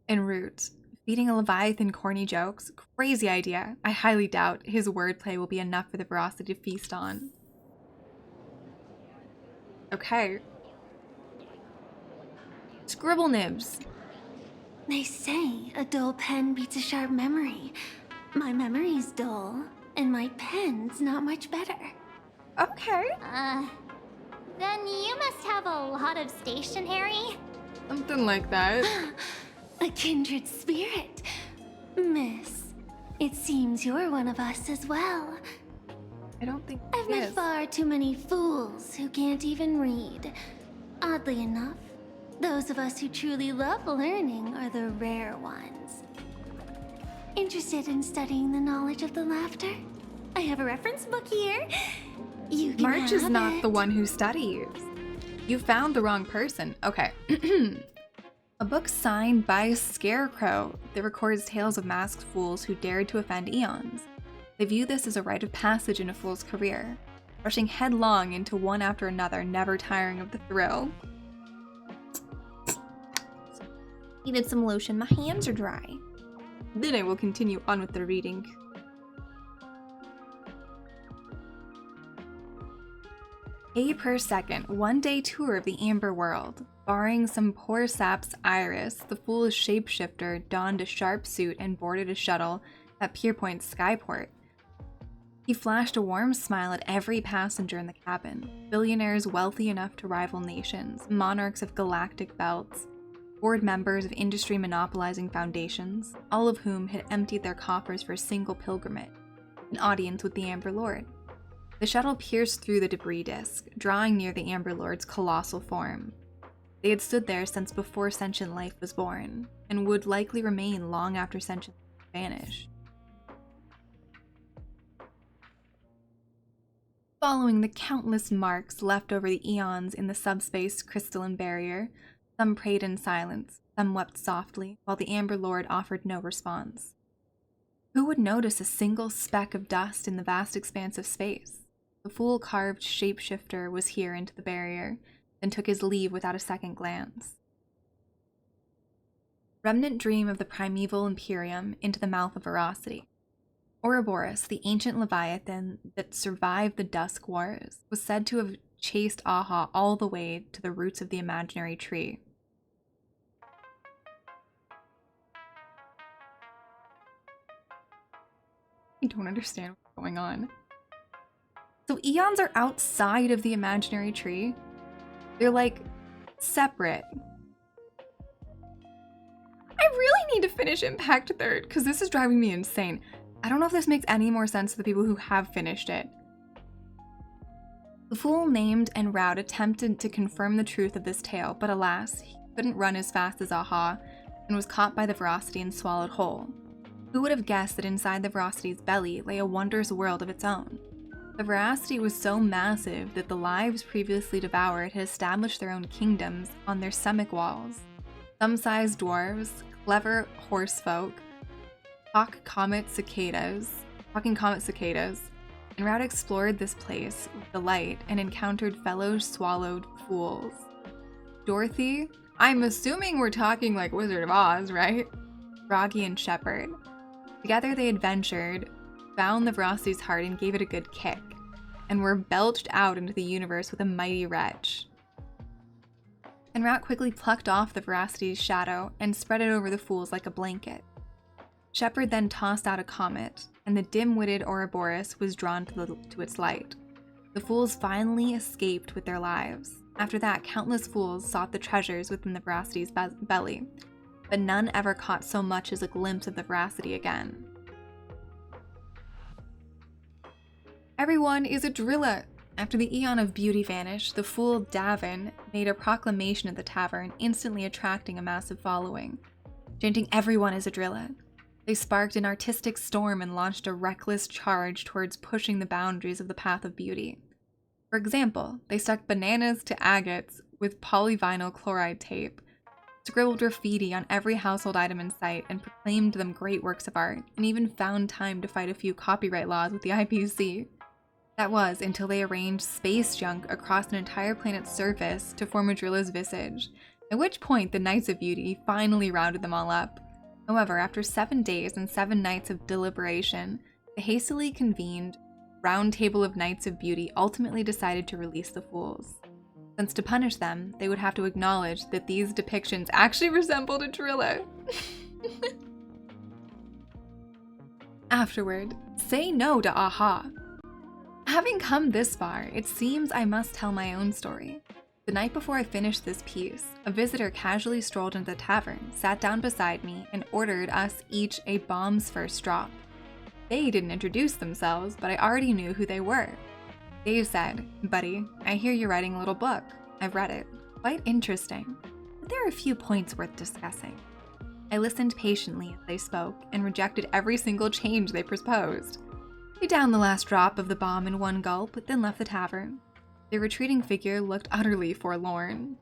En route. Feeding a Leviathan corny jokes? Crazy idea. I highly doubt his wordplay will be enough for the veracity to feast on. Okay. Scribble nibs. They say a dull pen beats a sharp memory. My memory's dull, and my pen's not much better. Okay. Then you must have a lot of stationery. Something like that. A kindred spirit. Miss, it seems you're one of us as well. I don't think I've met far too many fools who can't even read. Oddly enough, those of us who truly love learning are the rare ones. Interested in studying the knowledge of the laughter? I have a reference book here. You can March is have not it. the one who studies. You found the wrong person. Okay. A book signed by a scarecrow that records tales of masked fools who dared to offend eons. They view this as a rite of passage in a fool's career, rushing headlong into one after another, never tiring of the thrill. Needed some lotion, my hands are dry. Then I will continue on with the reading. A per second, one-day tour of the Amber World. Barring some poor sap's iris, the foolish shapeshifter donned a sharp suit and boarded a shuttle at Pierpoint's skyport. He flashed a warm smile at every passenger in the cabin. Billionaires wealthy enough to rival nations, monarchs of galactic belts, board members of industry monopolizing foundations, all of whom had emptied their coffers for a single pilgrimage, an audience with the Amber Lord. The shuttle pierced through the debris disk, drawing near the Amber Lord's colossal form. They had stood there since before sentient life was born, and would likely remain long after sentient life vanished. Following the countless marks left over the eons in the subspace crystalline barrier, some prayed in silence, some wept softly, while the Amber Lord offered no response. Who would notice a single speck of dust in the vast expanse of space? The fool-carved shapeshifter was here into the barrier, then took his leave without a second glance. Remnant dream of the primeval Imperium into the mouth of veracity. Ouroboros, the ancient Leviathan that survived the Dusk Wars, was said to have chased Aha all the way to the roots of the imaginary tree. I don't understand what's going on. So eons are outside of the imaginary tree? They're like separate. need to finish Impact 3rd because this is driving me insane. I don't know if this makes any more sense to the people who have finished it. The fool named en route attempted to confirm the truth of this tale, but alas, he couldn't run as fast as Aha and was caught by the Veracity and swallowed whole. Who would have guessed that inside the Veracity's belly lay a wondrous world of its own? The Veracity was so massive that the lives previously devoured had established their own kingdoms on their stomach walls. Thumb-sized dwarves, clever horse folk, talking comet cicadas, en route explored this place with delight and encountered fellow swallowed fools. Dorothy, I'm assuming we're talking like Wizard of Oz, right? Froggy and Shepherd. Together they adventured, found the Veracity's heart and gave it a good kick, and were belched out into the universe with a mighty retch. En route quickly plucked off the Veracity's shadow and spread it over the fools like a blanket. Shepherd then tossed out a comet, and the dim-witted Ouroboros was drawn to its light. The fools finally escaped with their lives. After that, countless fools sought the treasures within the Veracity's belly, but none ever caught so much as a glimpse of the Veracity again. Everyone is a driller! After the Eon of Beauty vanished, the fool Davin made a proclamation at the tavern, instantly attracting a massive following, chanting everyone is a driller. They sparked an artistic storm and launched a reckless charge towards pushing the boundaries of the path of beauty. For example, they stuck bananas to agates with polyvinyl chloride tape, scribbled graffiti on every household item in sight, and proclaimed them great works of art, and even found time to fight a few copyright laws with the IPC. That was until they arranged space junk across an entire planet's surface to form a driller's visage, at which point the Knights of Beauty finally rounded them all up. However, after 7 days and 7 nights of deliberation, the hastily convened Round Table of Knights of Beauty ultimately decided to release the fools, since to punish them, they would have to acknowledge that these depictions actually resembled a driller. Afterward, say no to Aha. Having come this far, it seems I must tell my own story. The night before I finished this piece, a visitor casually strolled into the tavern, sat down beside me, and ordered us each a bomb's first drop. They didn't introduce themselves, but I already knew who they were. Dave said, "Buddy, I hear you're writing a little book. I've read it. Quite interesting. But there are a few points worth discussing." I listened patiently as they spoke, and rejected every single change they proposed. They downed the last drop of the bomb in one gulp, then left the tavern. Their retreating figure looked utterly forlorn.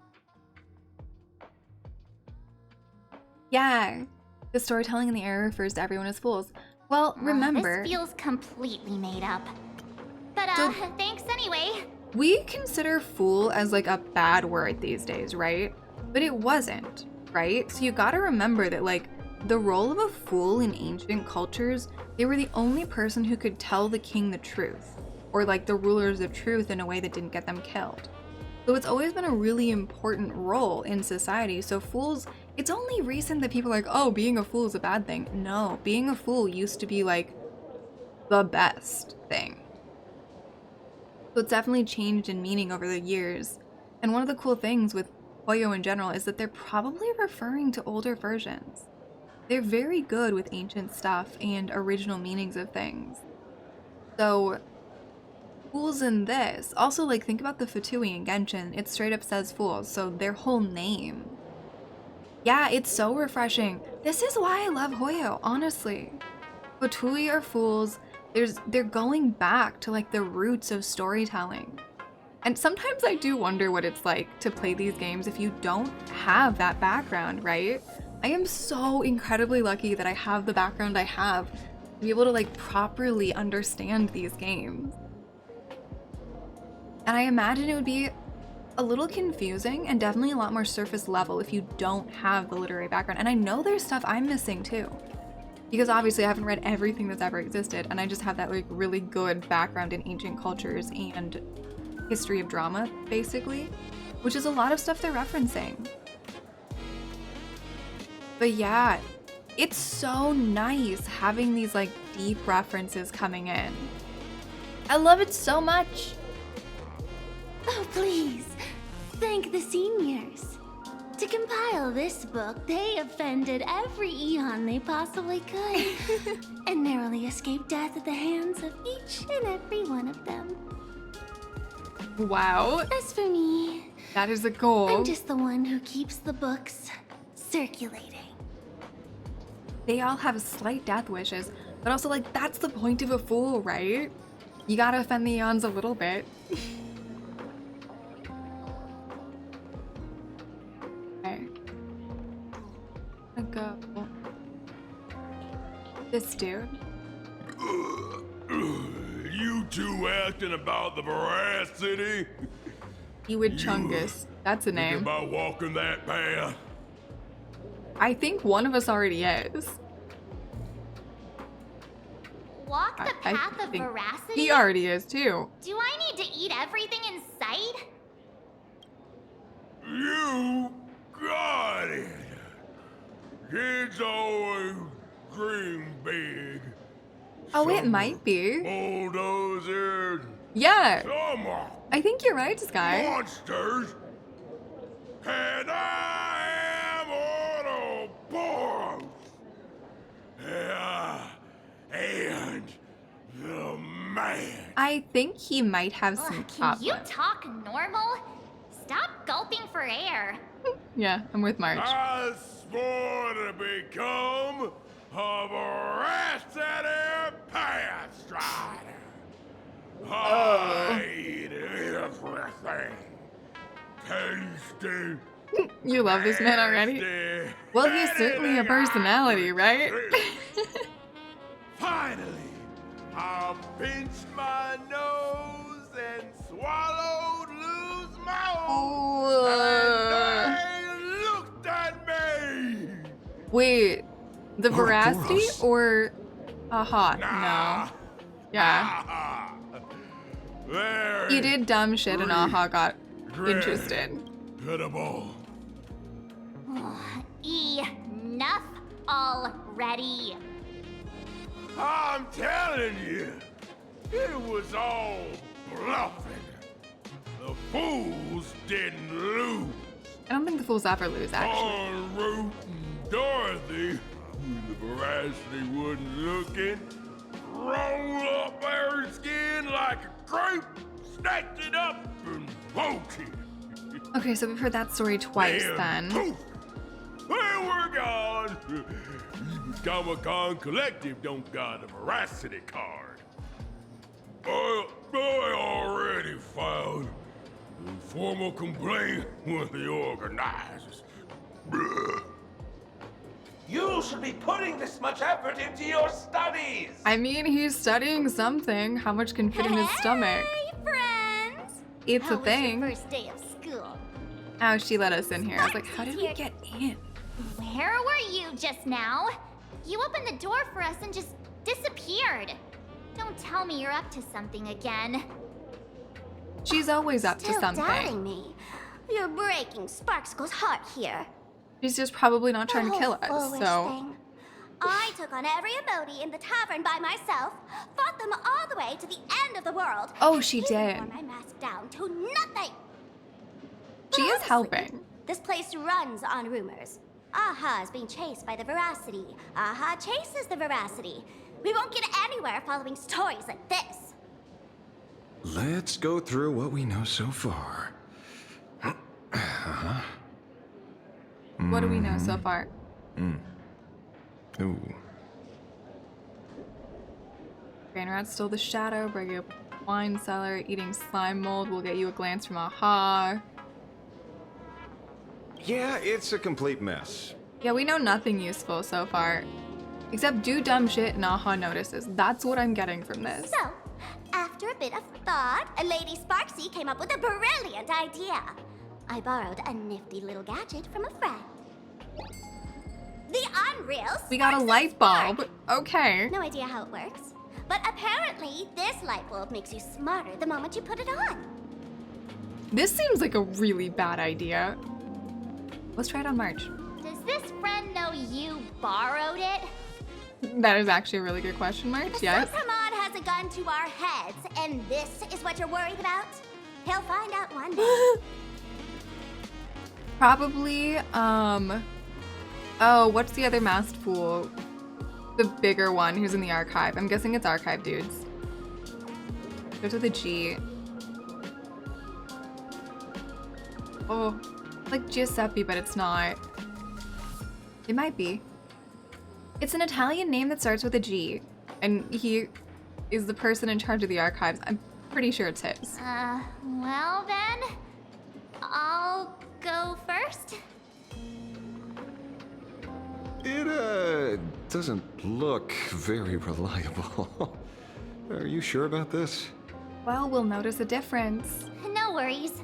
Yeah, the storytelling in the era refers to everyone as fools. Well, remember... This feels completely made up. But, thanks anyway. We consider fool as like a bad word these days, right? But it wasn't, right? So you gotta remember that like the role of a fool in ancient cultures, they were the only person who could tell the king the truth, or like the rulers the truth in a way that didn't get them killed. So it's always been a really important role in society. So fools, it's only recent that people are like, oh, being a fool is a bad thing. No, being a fool used to be like the best thing. So it's definitely changed in meaning over the years. And one of the cool things with Hoyo in general is that they're probably referring to older versions. They're very good with ancient stuff and original meanings of things. So fools in this, also like think about the Fatui in Genshin, it straight up says fools, so their whole name. Yeah, it's so refreshing. This is why I love Hoyo, honestly. Fatui are fools, they're going back to like the roots of storytelling. And sometimes I do wonder what it's like to play these games if you don't have that background, right? I am so incredibly lucky that I have the background I have to be able to like properly understand these games. And I imagine it would be a little confusing and definitely a lot more surface level if you don't have the literary background. And I know there's stuff I'm missing too, because obviously I haven't read everything that's ever existed, and I just have that like really good background in ancient cultures and history of drama, basically, which is a lot of stuff they're referencing. But yeah, it's so nice having these like deep references coming in. I love it so much. Oh, please. Thank the seniors. To compile this book, they offended every Eon they possibly could, and narrowly escaped death at the hands of each and every one of them. Wow. As for me, that is a goal. I'm just the one who keeps the books circulating. They all have slight death wishes, but also, like, that's the point of a fool, right? You gotta offend the Eons a little bit. Okay. I'm gonna go. This dude. You two asking about the veracity? Ewid Chungus. That's a Thinking name. about walking that path? I think one of us already is. Walk the I path of think veracity? he already is too. Do I need to eat everything in sight? You got it. Kids always dream big. Oh, it might be. Bulldozers. Yeah. Some are I think you're right, Sky. monsters. And I am Autoboros. Yeah. And the man. I think he might have some Can top you lip. talk normal? Stop gulping for air. Yeah, I'm with March. I swore to become a veracity path strider. I eat everything. Tasty. You love this man already? nasty, Well, he's certainly a anything I personality, right? Finally, I pinched my nose and swallowed loose mouth. And they looked at me. Wait, the veracity Ouroboros. or aha? No. Yeah. Very He did dumb shit and aha got great. interested. Pitiful. Enough already. I'm telling you, it was all bluffing. The fools didn't lose. I don't think the fools ever lose, actually. En route and Dorothy, when the veracity wasn't looking, roll up their skin like a grape, snatched it up and bolted. Okay, so we've heard that story twice And then. poof, there we're gone. Even Comic-Con Collective don't got a veracity card. I already filed a formal complaint with the organizers. You should be putting this much effort into your studies. I mean, he's studying something. How much can fit in his stomach? Hey, friends. It's How a was thing. your first day of school? Oh, she let us in here. I was like, how did we get in? Where were you just now? You opened the door for us and just disappeared. Don't tell me you're up to something again. She's always up to Still something. doubting me. You're breaking Sparkskull's heart here. She's just probably not trying to kill us, Foolish so. thing. I took on every emote in the tavern by myself, fought them all the way to the end of the world. Oh, she even did. wore my mask down to nothing. She is helping. This place runs on rumors. Aha is being chased by the veracity. Aha chases the veracity. We won't get anywhere following stories like this. Let's go through what we know so far. Uh-huh. What do we know so far? Ooh. Grainrat's still the shadow, breaking up wine cellar, eating slime mold will get you a glance from aha. Yeah, it's a complete mess. Yeah, we know nothing useful so far. Except do dumb shit and aha notices. That's what I'm getting from this. So, after a bit of thought, Lady Sparksy came up with a brilliant idea. I borrowed a nifty little gadget from a friend. The Unreal We got a Sparksy light Spark. bulb. Okay. No idea how it works, but apparently this light bulb makes you smarter the moment you put it on. This seems like a really bad idea. Let's try it on March. Does this friend know you borrowed it? That is actually a really good question, March. Yes. Supermod has a gun to our heads, and this is what you're worried about? He'll find out one day. Probably, oh, what's the other masked fool? The bigger one who's in the archive. I'm guessing it's archive dudes. Go to the G. Oh, like Giuseppe, but it's not. It might be. It's an Italian name that starts with a G, and he is the person in charge of the archives. I'm pretty sure it's his. Well then, I'll go first. It, doesn't look very reliable. Are you sure about this? Well, we'll notice a difference. No worries.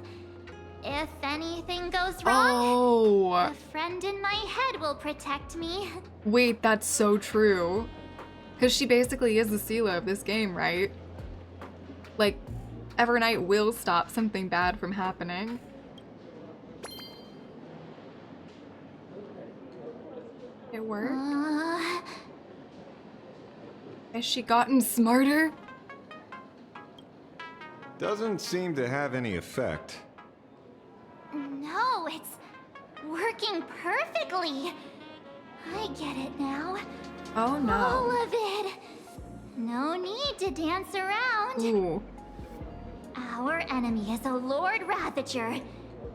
If anything goes wrong, Oh! the friend in my head will protect me. Wait, that's so true. Because she basically is the Sela of this game, right? Like, Evernight will stop something bad from happening. It worked? Has she gotten smarter? Doesn't seem to have any effect. No, it's working perfectly. I get it now. Oh no. All of it. No need to dance around. Ooh. Our enemy is a Lord Ravager.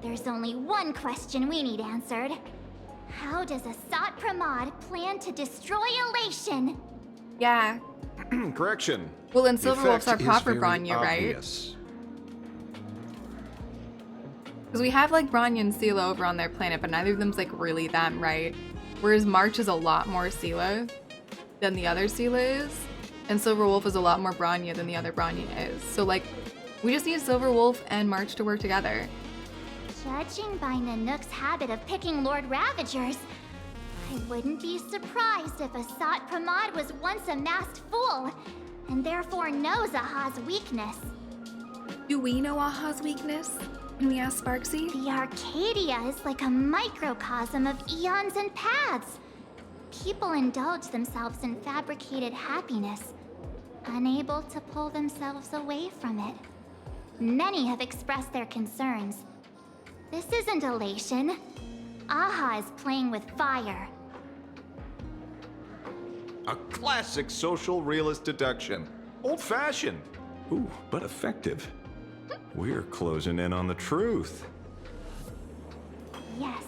There's only one question we need answered. How does Asat Pramod plan to destroy Elation? Yeah. Correction. Well, and The Silverwolf's our effect is proper very Bronya, right? obvious. Because we have like Bronya and Sela over on their planet, but neither of them's like really them, right? Whereas March is a lot more Sela than the other Sela is, and Silverwolf is a lot more Bronya than the other Bronya is. So like, we just need Silverwolf and March to work together. Judging by Nanook's habit of picking Lord Ravagers, I wouldn't be surprised if Asat Pramod was once a masked fool, and therefore knows Aha's weakness. Do we know Aha's weakness? Can we ask Sparksy? The Arcadia is like a microcosm of eons and paths. People indulge themselves in fabricated happiness, unable to pull themselves away from it. Many have expressed their concerns. This isn't elation. Aha is playing with fire. A classic social realist deduction. Old-fashioned. Ooh, but effective. We're closing in on the truth. Yes.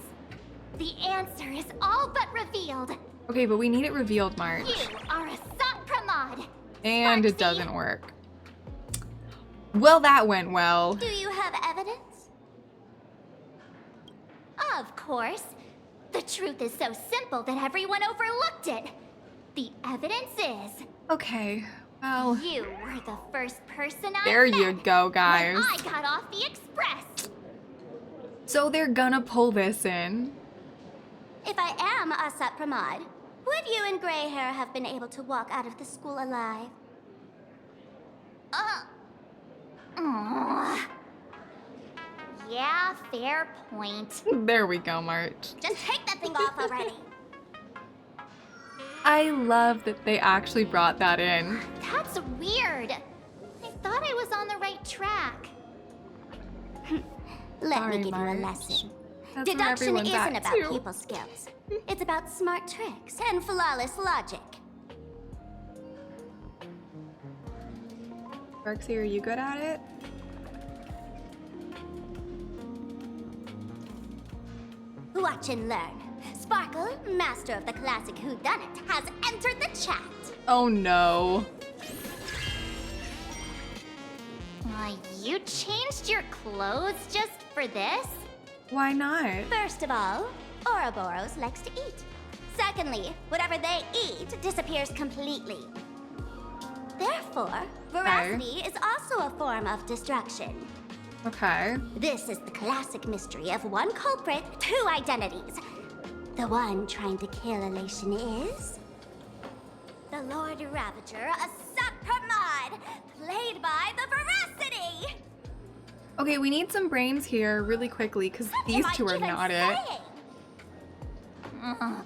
The answer is all but revealed. Okay, but we need it revealed, March. You are Asat Pramod. And it doesn't work. Well, that went well. Do you have evidence? Of course. The truth is so simple that everyone overlooked it. The evidence is... Okay, well... You were the first person I There met you go, guys. when I got off the express. So they're gonna pull this in. If I am Asat Pramod, would you and Grey Hair have been able to walk out of the school alive? Yeah, fair point. There we go, March. Just take that thing off already. I love that they actually brought that in. That's weird. I thought I was on the right track. Let me give you a lesson. That's where Deduction everyone's isn't at, about too. people skills. It's about smart tricks and flawless logic. Sparksy, are you good at it? Watch and learn. Sparkle, master of the classic whodunit, has entered the chat. Oh no. You changed your clothes just for this? Why not? First of all, Ouroboros likes to eat. Secondly, whatever they eat disappears completely. Therefore, veracity is also a form of destruction. Okay. This is the classic mystery of one culprit, two identities. The one trying to kill Elation is... the Lord Ravager, Asat Pramod, played by the Veracity! Okay, we need some brains here really quickly because these two are not it.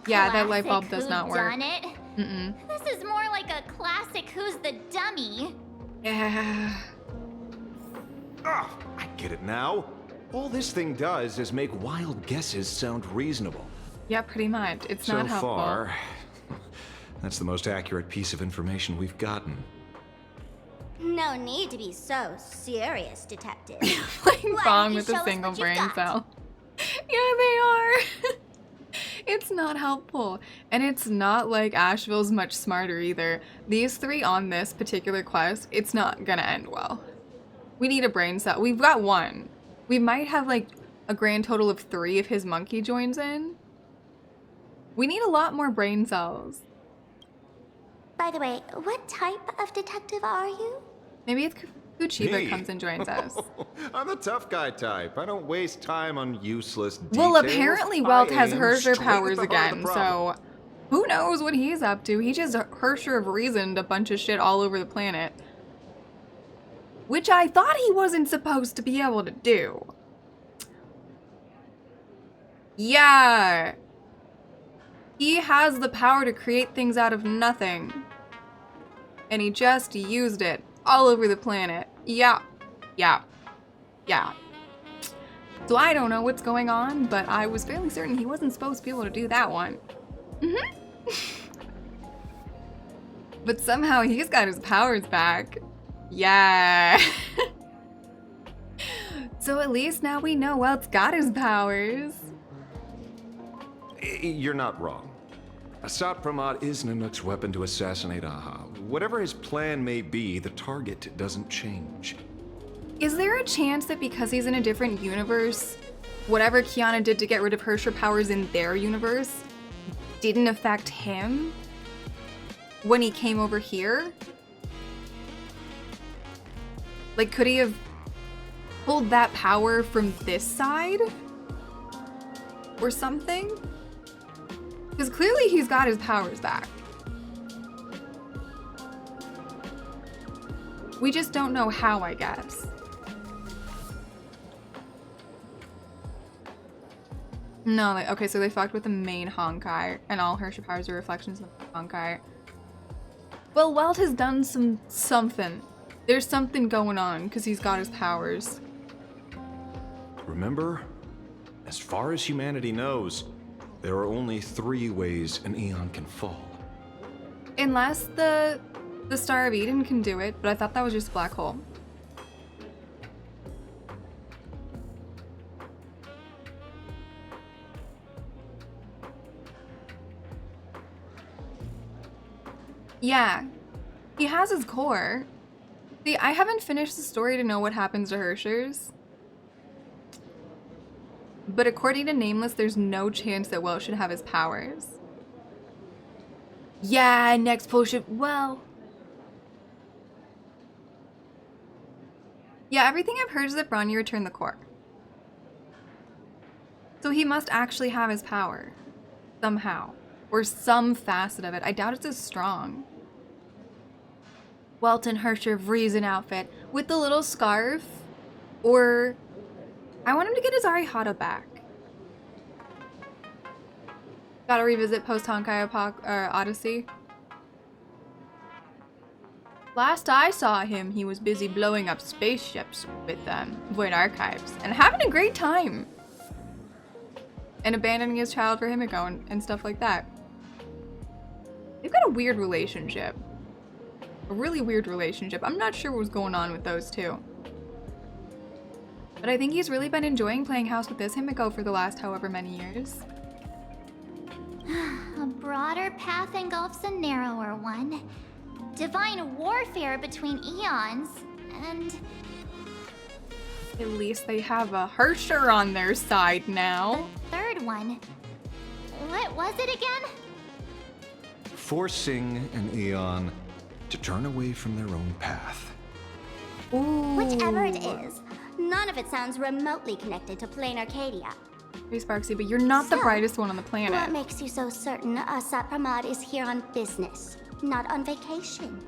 Yeah, that light bulb does not work. Whodunit. Mm-mm. This is more like a classic Who's the Dummy. Yeah. Ah, I get it now. All this thing does is make wild guesses sound reasonable. Yeah, pretty much. It's not helpful. So far, that's the most accurate piece of information we've gotten. No need to be so serious, Detective. Playing Why Bong don't you with show a us single what you've brain got? cell. Yeah, they are. It's not helpful. And it's not like Asheville's much smarter either. These three on this particular quest, it's not gonna end well. We need a brain cell. We've got one. We might have like a grand total of 3 if his monkey joins in. We need a lot more brain cells. By the way, what type of detective are you? Maybe if Kuchiba Me? comes and joins us. I'm the tough guy type. I don't waste time on useless details. Well, apparently Welt I has aim Hersher straight powers at the heart of again, the problem. so who knows what he's up to. He just Hersher of reasoned a bunch of shit all over the planet. Which I thought he wasn't supposed to be able to do. Yeah. He has the power to create things out of nothing. And he just used it all over the planet. Yeah. Yeah. Yeah. So I don't know what's going on, but I was fairly certain he wasn't supposed to be able to do that one. But somehow he's got his powers back. Yeah. So at least now we know Welt's got his powers. You're not wrong. Asat Pramod is Nanook's weapon to assassinate Aha. Whatever his plan may be, the target doesn't change. Is there a chance that because he's in a different universe, whatever Kiana did to get rid of Hersher powers in their universe didn't affect him when he came over here? Like, could he have pulled that power from this side? Or something? Because clearly he's got his powers back. We just don't know how, I guess. No, okay, so they fucked with the main Honkai, and all Hersher powers are reflections of the Honkai. Well, Welt has done something. There's something going on, because he's got his powers. Remember, as far as humanity knows, there are only 3 ways an Eon can fall. Unless the Star of Eden can do it, but I thought that was just a black hole. Yeah, he has his core. See, I haven't finished the story to know what happens to Hershers. But according to Nameless, there's no chance that Welsh should have his powers. Yeah, next potion, well. Yeah, everything I've heard is that Bronny returned the core. So he must actually have his power. Somehow. Or some facet of it. I doubt it's as strong. Welton Hersher of Reason outfit with the little scarf. Or I want him to get his Arihata back. Gotta revisit post Honkai Odyssey. Last I saw him, he was busy blowing up spaceships with Void Archives and having a great time. And abandoning his child for Himiko and stuff like that. They've got a weird relationship. A really weird relationship. I'm not sure what was going on with those two. But I think he's really been enjoying playing house with this Himiko for the last however many years. A broader path engulfs a narrower one. Divine warfare between eons, and At least they have a Hersher on their side now. third one. What was it again? Forcing an Eon to turn away from their own path. Ooh. Whichever it is, none of it sounds remotely connected to plain Arcadia. Hey Sparksy, but you're not the So, brightest one on the What planet. makes you so certain Asat Pramod is here on business, not on vacation?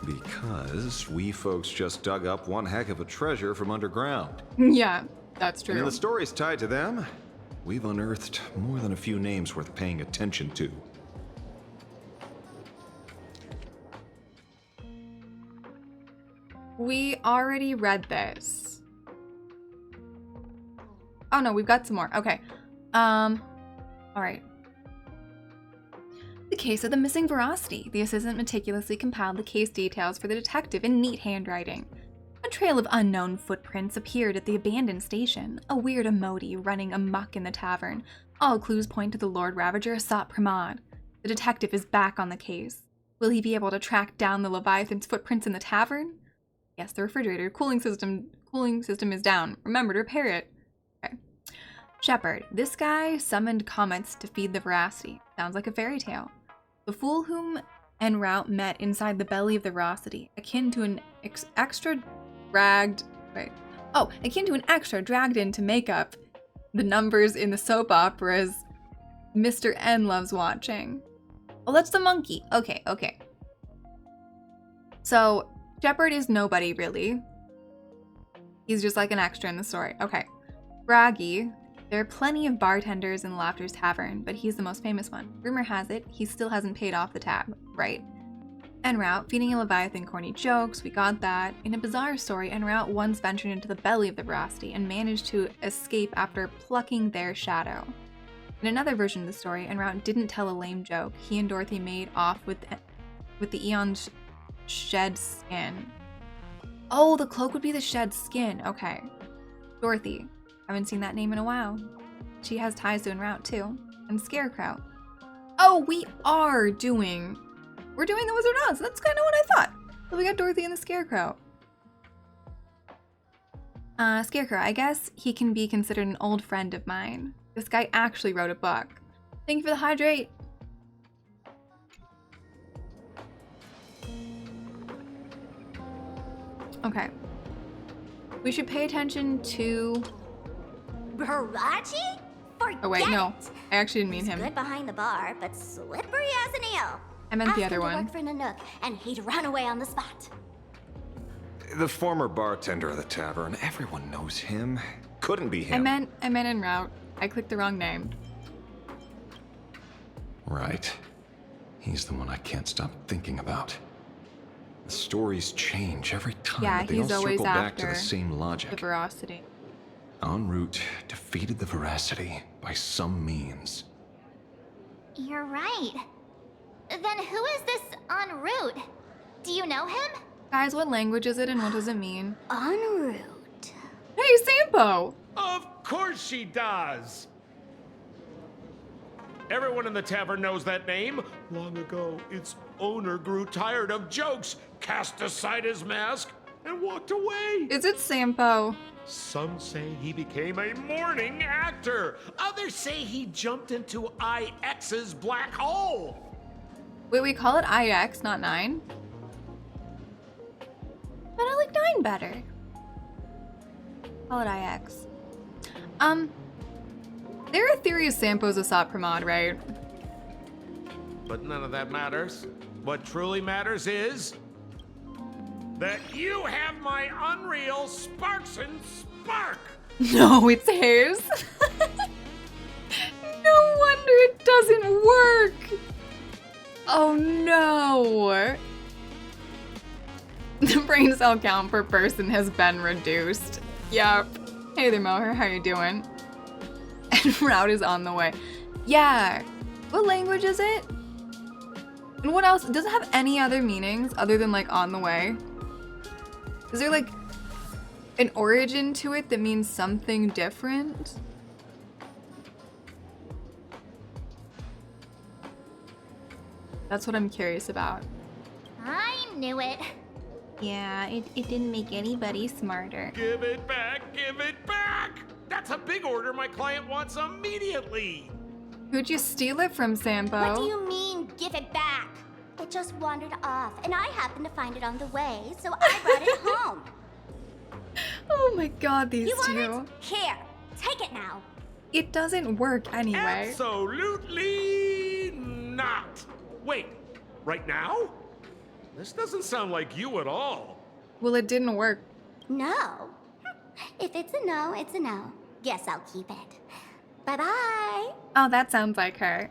Because we folks just dug up one heck of a treasure from underground. Yeah, that's And in true. the stories tied to them, we've unearthed more than a few names worth paying attention to. We already read this. Oh no, we've got some more. Okay. Alright. The case of the missing veracity. The assistant meticulously compiled the case details for the detective in neat handwriting. A trail of unknown footprints appeared at the abandoned station, a weird emote running amok in the tavern. All clues point to the Lord Ravager Asat Pramod. The detective is back on the case. Will he be able to track down the Leviathan's footprints in the tavern? Yes, the refrigerator cooling system is down. Remember to repair it. Okay. Shepard. This guy summoned comets to feed the veracity. Sounds like a fairy tale. The fool whom en route met inside the belly of the veracity, akin to an extra dragged in to make up the numbers in the soap operas Mr. N loves watching. Oh, that's the monkey. Okay. So, Shepard is nobody, really. He's just like an extra in the story. Okay. Braggy. There are plenty of bartenders in Laughter's Tavern, but he's the most famous one. Rumor has it, he still hasn't paid off the tab, right? En route, feeding a Leviathan corny jokes, we got that. In a bizarre story, en route once ventured into the belly of the veracity and managed to escape after plucking their shadow. In another version of the story, en route didn't tell a lame joke. He and Dorothy made off with the Eon's shed skin. Oh, the cloak would be the shed skin. Okay. Dorothy. Haven't seen that name in a while. She has ties to en route too. And Scarecrow. Oh, we're doing the Wizard of Oz. That's kind of what I thought. So we got Dorothy and the Scarecrow. Scarecrow, I guess he can be considered an old friend of mine. This guy actually wrote a book. Thank you for the hydrate. Okay. We should pay attention to... Baraji? Forget Oh wait, no. it. I actually didn't mean him. Good behind the bar, but slippery as an eel. I meant the Ask other him to one. work for Nanook, and he'd run away on the spot. The former bartender of the tavern, everyone knows him. Couldn't be him. I meant en route. I clicked the wrong name. Right. He's the one I can't stop thinking about. The stories change every time, Yeah, but they he's all always circle back to the after same logic. the veracity. En route, defeated the veracity by some means. You're right. Then who is this en route? Do you know him? Guys, what language is it and what does it mean? En route. Hey, Sampo! Of course she does! Everyone in the tavern knows that name. Long ago, its owner grew tired of jokes, cast aside his mask, and walked away. Is it Sampo? Some say he became a morning actor. Others say he jumped into IX's black hole. Wait, we call it IX, not 9? But I like 9 better. Call it IX. There are theories Sampo's Asat Pramod, right? But none of that matters. What truly matters is that you have my unreal Sparks and Spark. No, it's his. No wonder it doesn't work. Oh no. The brain cell count per person has been reduced. Yep. Hey there, Moher, how you doing? And route is on the way. Yeah. What language is it? And what else? Does it have any other meanings other than like on the way? Is there like an origin to it that means something different? That's what I'm curious about. I knew it. Yeah, it didn't make anybody smarter. Give it back, give it back! That's a big order my client wants immediately. Who'd you steal it from, Sampo? What do you mean, give it back? It just wandered off, and I happened to find it on the way, so I brought it home. Oh my god, these You two. want it? Here, take it now. It doesn't work anyway. Absolutely not. Wait, right now? This doesn't sound like you at all. Well, it didn't work. No. If it's a no, it's a no. Guess I'll keep it. Bye-bye. Oh, that sounds like her.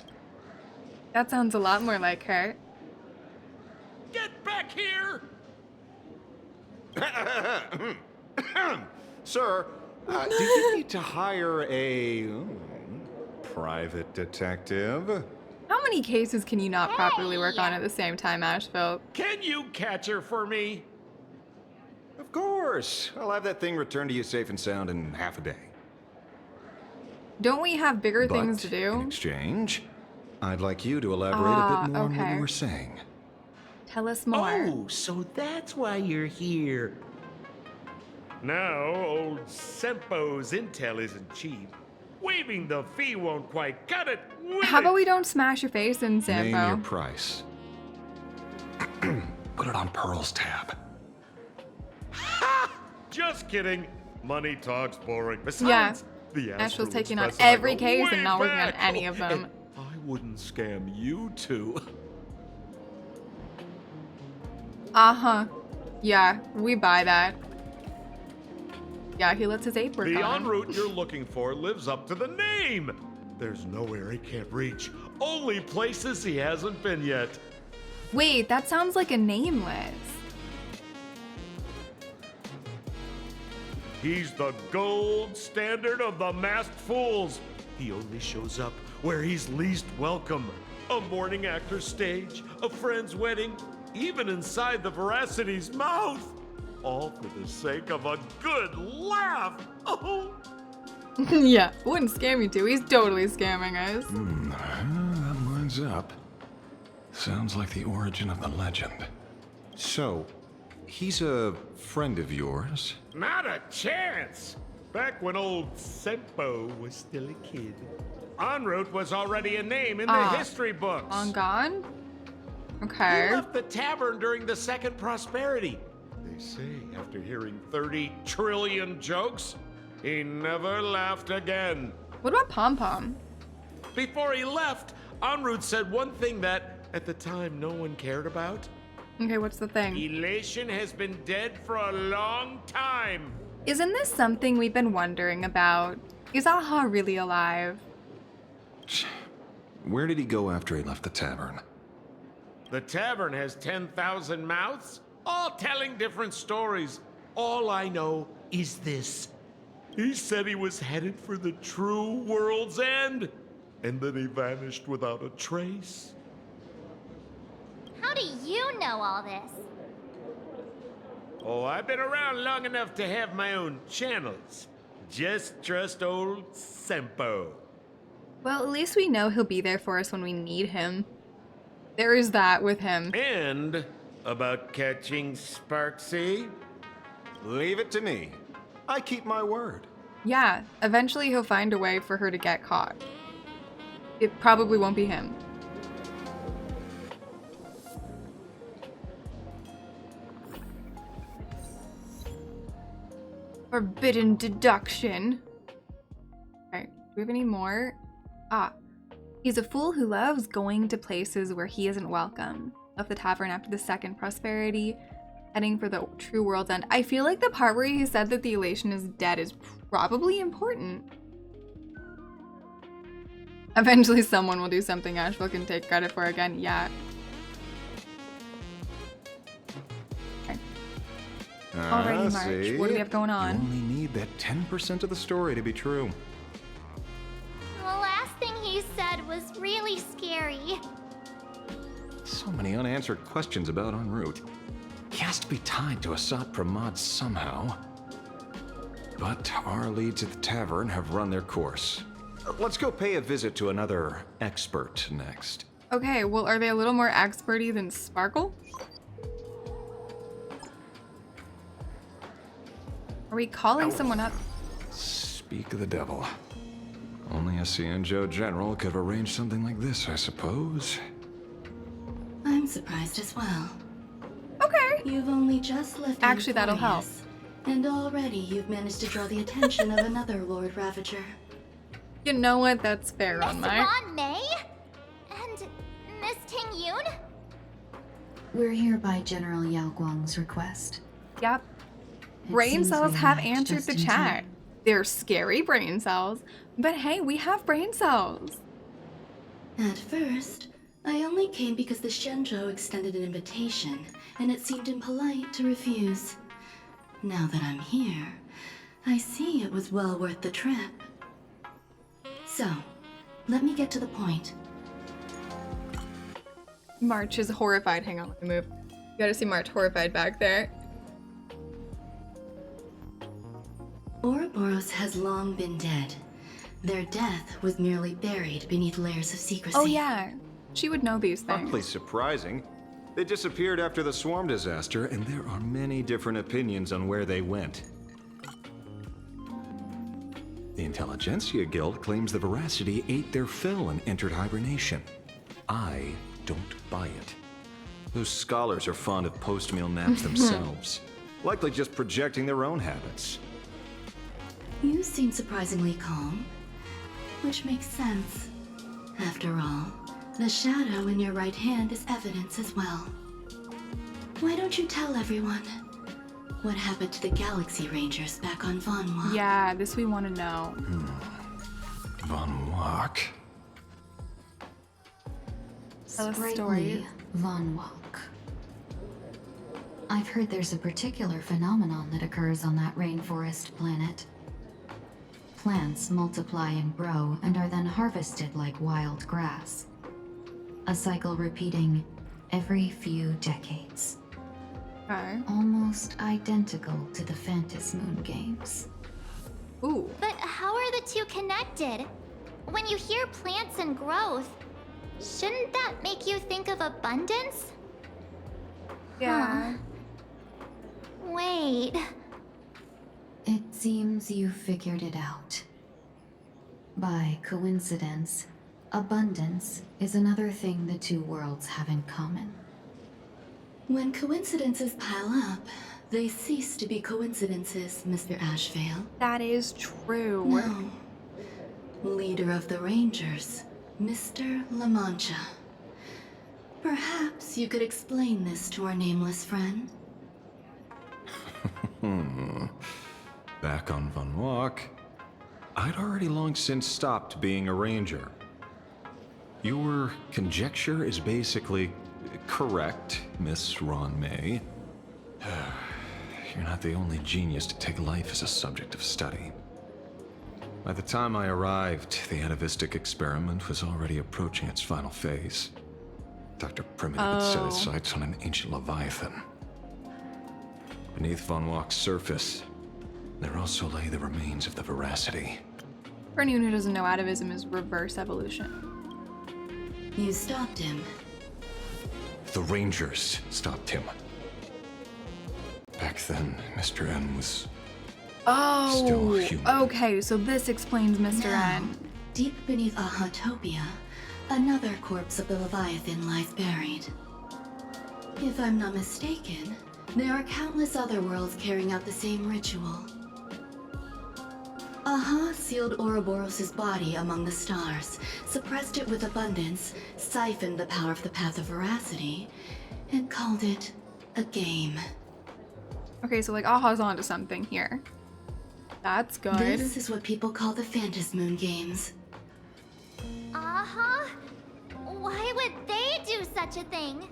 That sounds a lot more like her. Get back here! Sir, Do you need to hire a private detective? How many cases can you not properly work on at the same time, Asheville? Can you catch her for me? Of course. I'll have that thing returned to you safe and sound in half a day. Don't we have bigger But things to do? in exchange, I'd like you to elaborate a bit more on what okay. you were saying. Tell us more. Oh, so that's why you're here. Now, old Sempo's intel isn't cheap. Waiving the fee won't quite cut it. How about we don't smash your face in, Name your Sampo? price. Put it on Pearl's tab. Just kidding. Money talks boring. Besides, Yeah. the Asheville's Astral taking on Express and I every go case and way not working on back. any of them. And I wouldn't scam you two. Uh-huh. Yeah, we buy that. Yeah, he lets his ape work The on en him. route you're looking for lives up to the name. There's nowhere he can't reach. Only places he hasn't been yet. Wait, that sounds like a nameless. He's the gold standard of the masked fools. He only shows up where he's least welcome. A morning actor's stage, a friend's wedding, even inside the Veracity's mouth. All for the sake of a good laugh. Oh. Yeah, wouldn't scam you too. He's totally scamming us. That lines up. Sounds like the origin of the legend. So, he's a friend of yours? Not a chance. Back when old Sempo was still a kid, en route was already a name in the history books. Long gone? Okay. He left the tavern during the Second Prosperity. They say after hearing 30 trillion jokes, he never laughed again. What about Pom Pom? Before he left, en route said one thing that, at the time, no one cared about. Okay, what's the thing? Elation has been dead for a long time. Isn't this something we've been wondering about? Is Aha really alive? Where did he go after he left the tavern? The tavern has 10,000 mouths, all telling different stories. All I know is this. He said he was headed for the true world's end, and then he vanished without a trace. How do you know all this? Oh, I've been around long enough to have my own channels. Just trust old Sempo. Well, at least we know he'll be there for us when we need him. There is that with him. And about catching Sparksy? Leave it to me. I keep my word. Yeah, eventually he'll find a way for her to get caught. It probably won't be him. Forbidden deduction. Alright, do we have any more? He's a fool who loves going to places where he isn't welcome. Left the tavern after the Second Prosperity, heading for the true world's end. I feel like the part where he said that the elation is dead is probably important. Eventually someone will do something Asheville can take credit for again. Yeah. Okay. Alrighty, March. See? What do we have going on? You only need that 10% of the story to be true. The last thing he said was really scary. So many unanswered questions about en route. He has to be tied to Asat Pramod somehow. But our leads at the tavern have run their course. Let's go pay a visit to another expert next. Okay, well, are they a little more experty than Sparkle? Are we calling someone up? Speak of the devil. Only a Cienjo general could have arranged something like this, I suppose. I'm surprised as well. Okay. You've only just left. Actually, that'll help. And already you've managed to draw the attention of another Lord Ravager. You know what? That's fair on my. Ron May? And Miss Ting Yoon? We're here by General Yao Guang's request. Yep. It Brain seems cells we have arrived answered just the in chat. time. They're scary brain cells, but hey, we have brain cells. At first, I only came because the Shenzhou extended an invitation, and it seemed impolite to refuse. Now that I'm here, I see it was well worth the trip. So, let me get to the point. March is horrified. Hang on, let me move. You gotta see March horrified back there. Ouroboros has long been dead. Their death was merely buried beneath layers of secrecy. Oh yeah, she would know these things. Oddly surprising. They disappeared after the swarm disaster, and there are many different opinions on where they went. The Intelligentsia Guild claims the Veracity ate their fill and entered hibernation. I don't buy it. Those scholars are fond of post-meal naps themselves, likely just projecting their own habits. You seem surprisingly calm, which makes sense. After all, the shadow in your right hand is evidence as well. Why don't you tell everyone what happened to the Galaxy Rangers back on Von Walk? Yeah, this we want to know. Von Walk. Tell us Sprightly stories. Von Walk. I've heard there's a particular phenomenon that occurs on that rainforest planet. Plants multiply and grow and are then harvested like wild grass. A cycle repeating every few decades. Okay. Almost identical to the Phantas Moon games. Ooh. But how are the two connected? When you hear plants and growth, shouldn't that make you think of abundance? Yeah. Huh. Wait. It seems you figured it out. By coincidence, abundance is another thing the two worlds have in common. When coincidences pile up, they cease to be coincidences, Mr. Ashvale. That is true. No. Leader of the Rangers, Mr. La Mancha. Perhaps you could explain this to our nameless friend? Back on Von Walk, I'd already long since stopped being a ranger. Your conjecture is basically correct, Miss Ron May. You're not the only genius to take life as a subject of study. By the time I arrived, the atavistic experiment was already approaching its final phase. Dr. Primitive had set his sights on an ancient Leviathan. Beneath Von Walk's surface, there also lay the remains of the Veracity. For anyone who doesn't know, atavism is reverse evolution. You stopped him. The Rangers stopped him. Back then, Mr. N was still human. Okay, so this explains Mr. Now, N. deep beneath Ahatopia, another corpse of the Leviathan lies buried. If I'm not mistaken, there are countless other worlds carrying out the same ritual. Aha sealed Ouroboros' body among the stars, suppressed it with abundance, siphoned the power of the Path of Veracity, and called it a game. Okay, so like Aha's onto something here. That's good. This is what people call the Phantas Moon games. Uh-huh. Why would they do such a thing?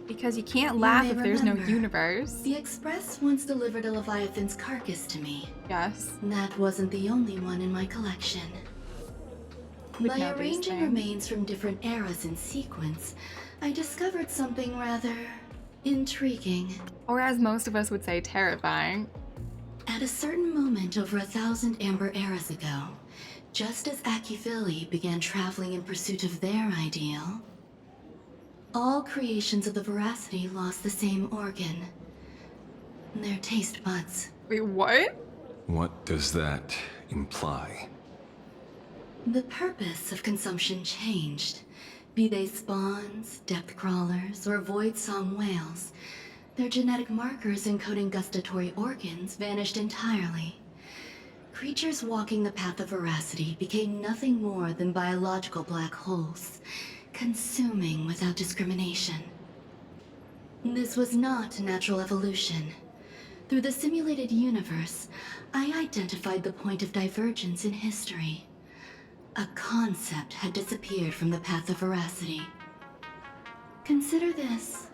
Because you can't You laugh may if there's no remember, universe. The Express once delivered a Leviathan's carcass to me. Yes. That wasn't the only one in my collection. Would By know these arranging things. remains from different eras in sequence, I discovered something rather intriguing. Or as most of us would say, terrifying. At a certain moment over 1,000 Amber eras ago, just as Akifili began traveling in pursuit of their ideal, all creations of the Veracity lost the same organ. Their taste buds. Wait, what? What does that imply? The purpose of consumption changed. Be they spawns, depth crawlers, or void song whales, their genetic markers encoding gustatory organs vanished entirely. Creatures walking the path of Veracity became nothing more than biological black holes, consuming without discrimination. This was not natural evolution. Through the simulated universe, I identified the point of divergence in history. A concept had disappeared from the path of Veracity. Consider this.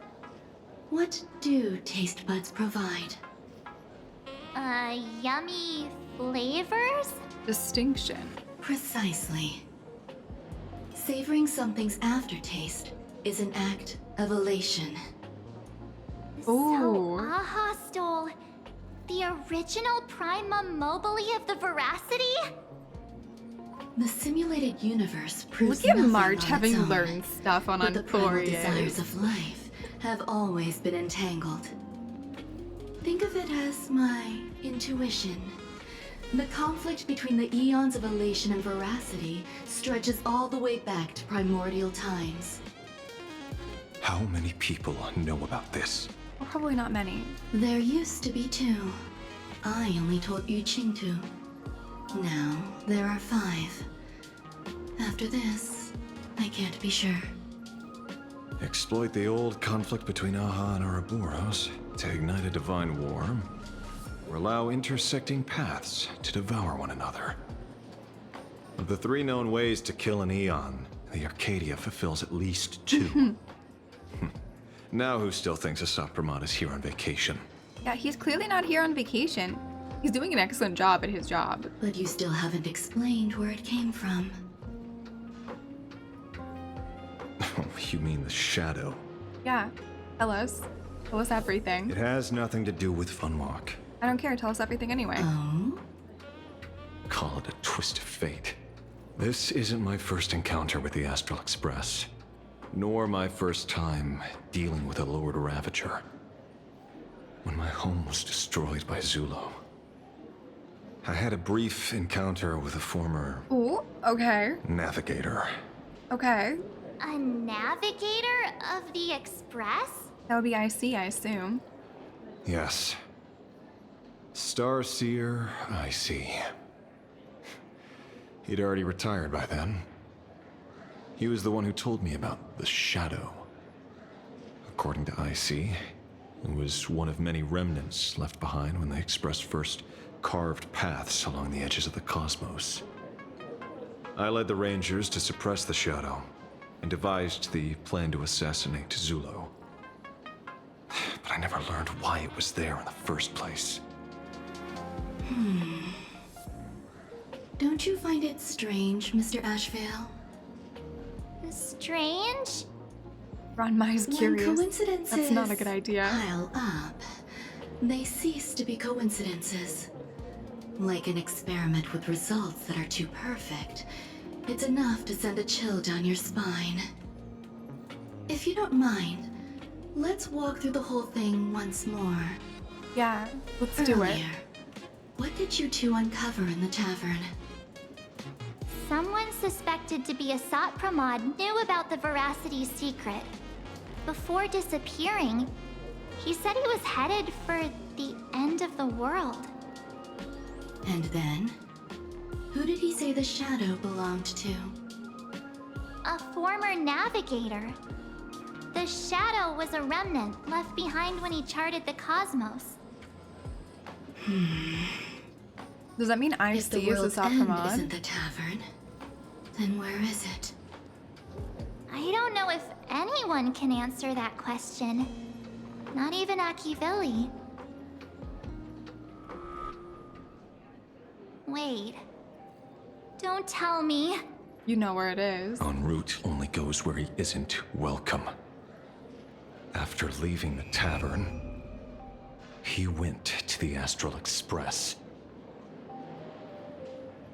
What do taste buds provide? Yummy flavors? Distinction. Precisely. Savoring something's aftertaste is an act of elation. So Aha stole the original primum mobile of the veracity? The simulated universe proves Look at nothing March on having its own, learned stuff on but the primal Unfourier. desires of life have always been entangled. Think of it as my intuition. The conflict between the eons of elation and veracity stretches all the way back to primordial times. How many people know about this? Well, probably not many. There used to be 2. I only told Yu Qing to. Now, there are 5. After this, I can't be sure. Exploit the old conflict between Aha and Ouroboros to ignite a divine war, or allow intersecting paths to devour one another. Of the 3 known ways to kill an Eon, the Arcadia fulfills at least 2. Now who still thinks Asap Pramod is here on vacation? Yeah, he's clearly not here on vacation. He's doing an excellent job at his job. But you still haven't explained where it came from. Oh, you mean the shadow? Yeah, tell us. Tell us everything. It has nothing to do with Funwalk. I don't care, tell us everything anyway. Oh? Call it a twist of fate. This isn't my first encounter with the Astral Express, nor my first time dealing with a Lord Ravager. When my home was destroyed by Zulo, I had a brief encounter with a former Ooh, okay. navigator. Okay. A navigator of the Express? That would be IC, I assume. Yes. Starseer, I see. He'd already retired by then. He was the one who told me about the Shadow. According to IC, it was one of many remnants left behind when the Express first carved paths along the edges of the cosmos. I led the Rangers to suppress the Shadow, and devised the plan to assassinate Zulo. But I never learned why it was there in the first place. Don't you find it strange, Mr. Ashvale? Strange? Ranmai's curious. When coincidences That's not a good idea. pile up, they cease to be coincidences. Like an experiment with results that are too perfect, it's enough to send a chill down your spine. If you don't mind, let's walk through the whole thing once more. Yeah, let's do it. What did you 2 uncover in the tavern? Someone suspected to be Asap Pramod knew about the Veracity secret. Before disappearing, he said he was headed for the end of the world. And then? Who did he say the Shadow belonged to? A former navigator. The Shadow was a remnant left behind when he charted the cosmos. Does that mean IC If the is world's Asap end Pramod? isn't the tavern, then where is it? I don't know if anyone can answer that question. Not even Akivili. Wait. Don't tell me. You know where it is. En route only goes where he isn't welcome. After leaving the tavern, he went to the Astral Express.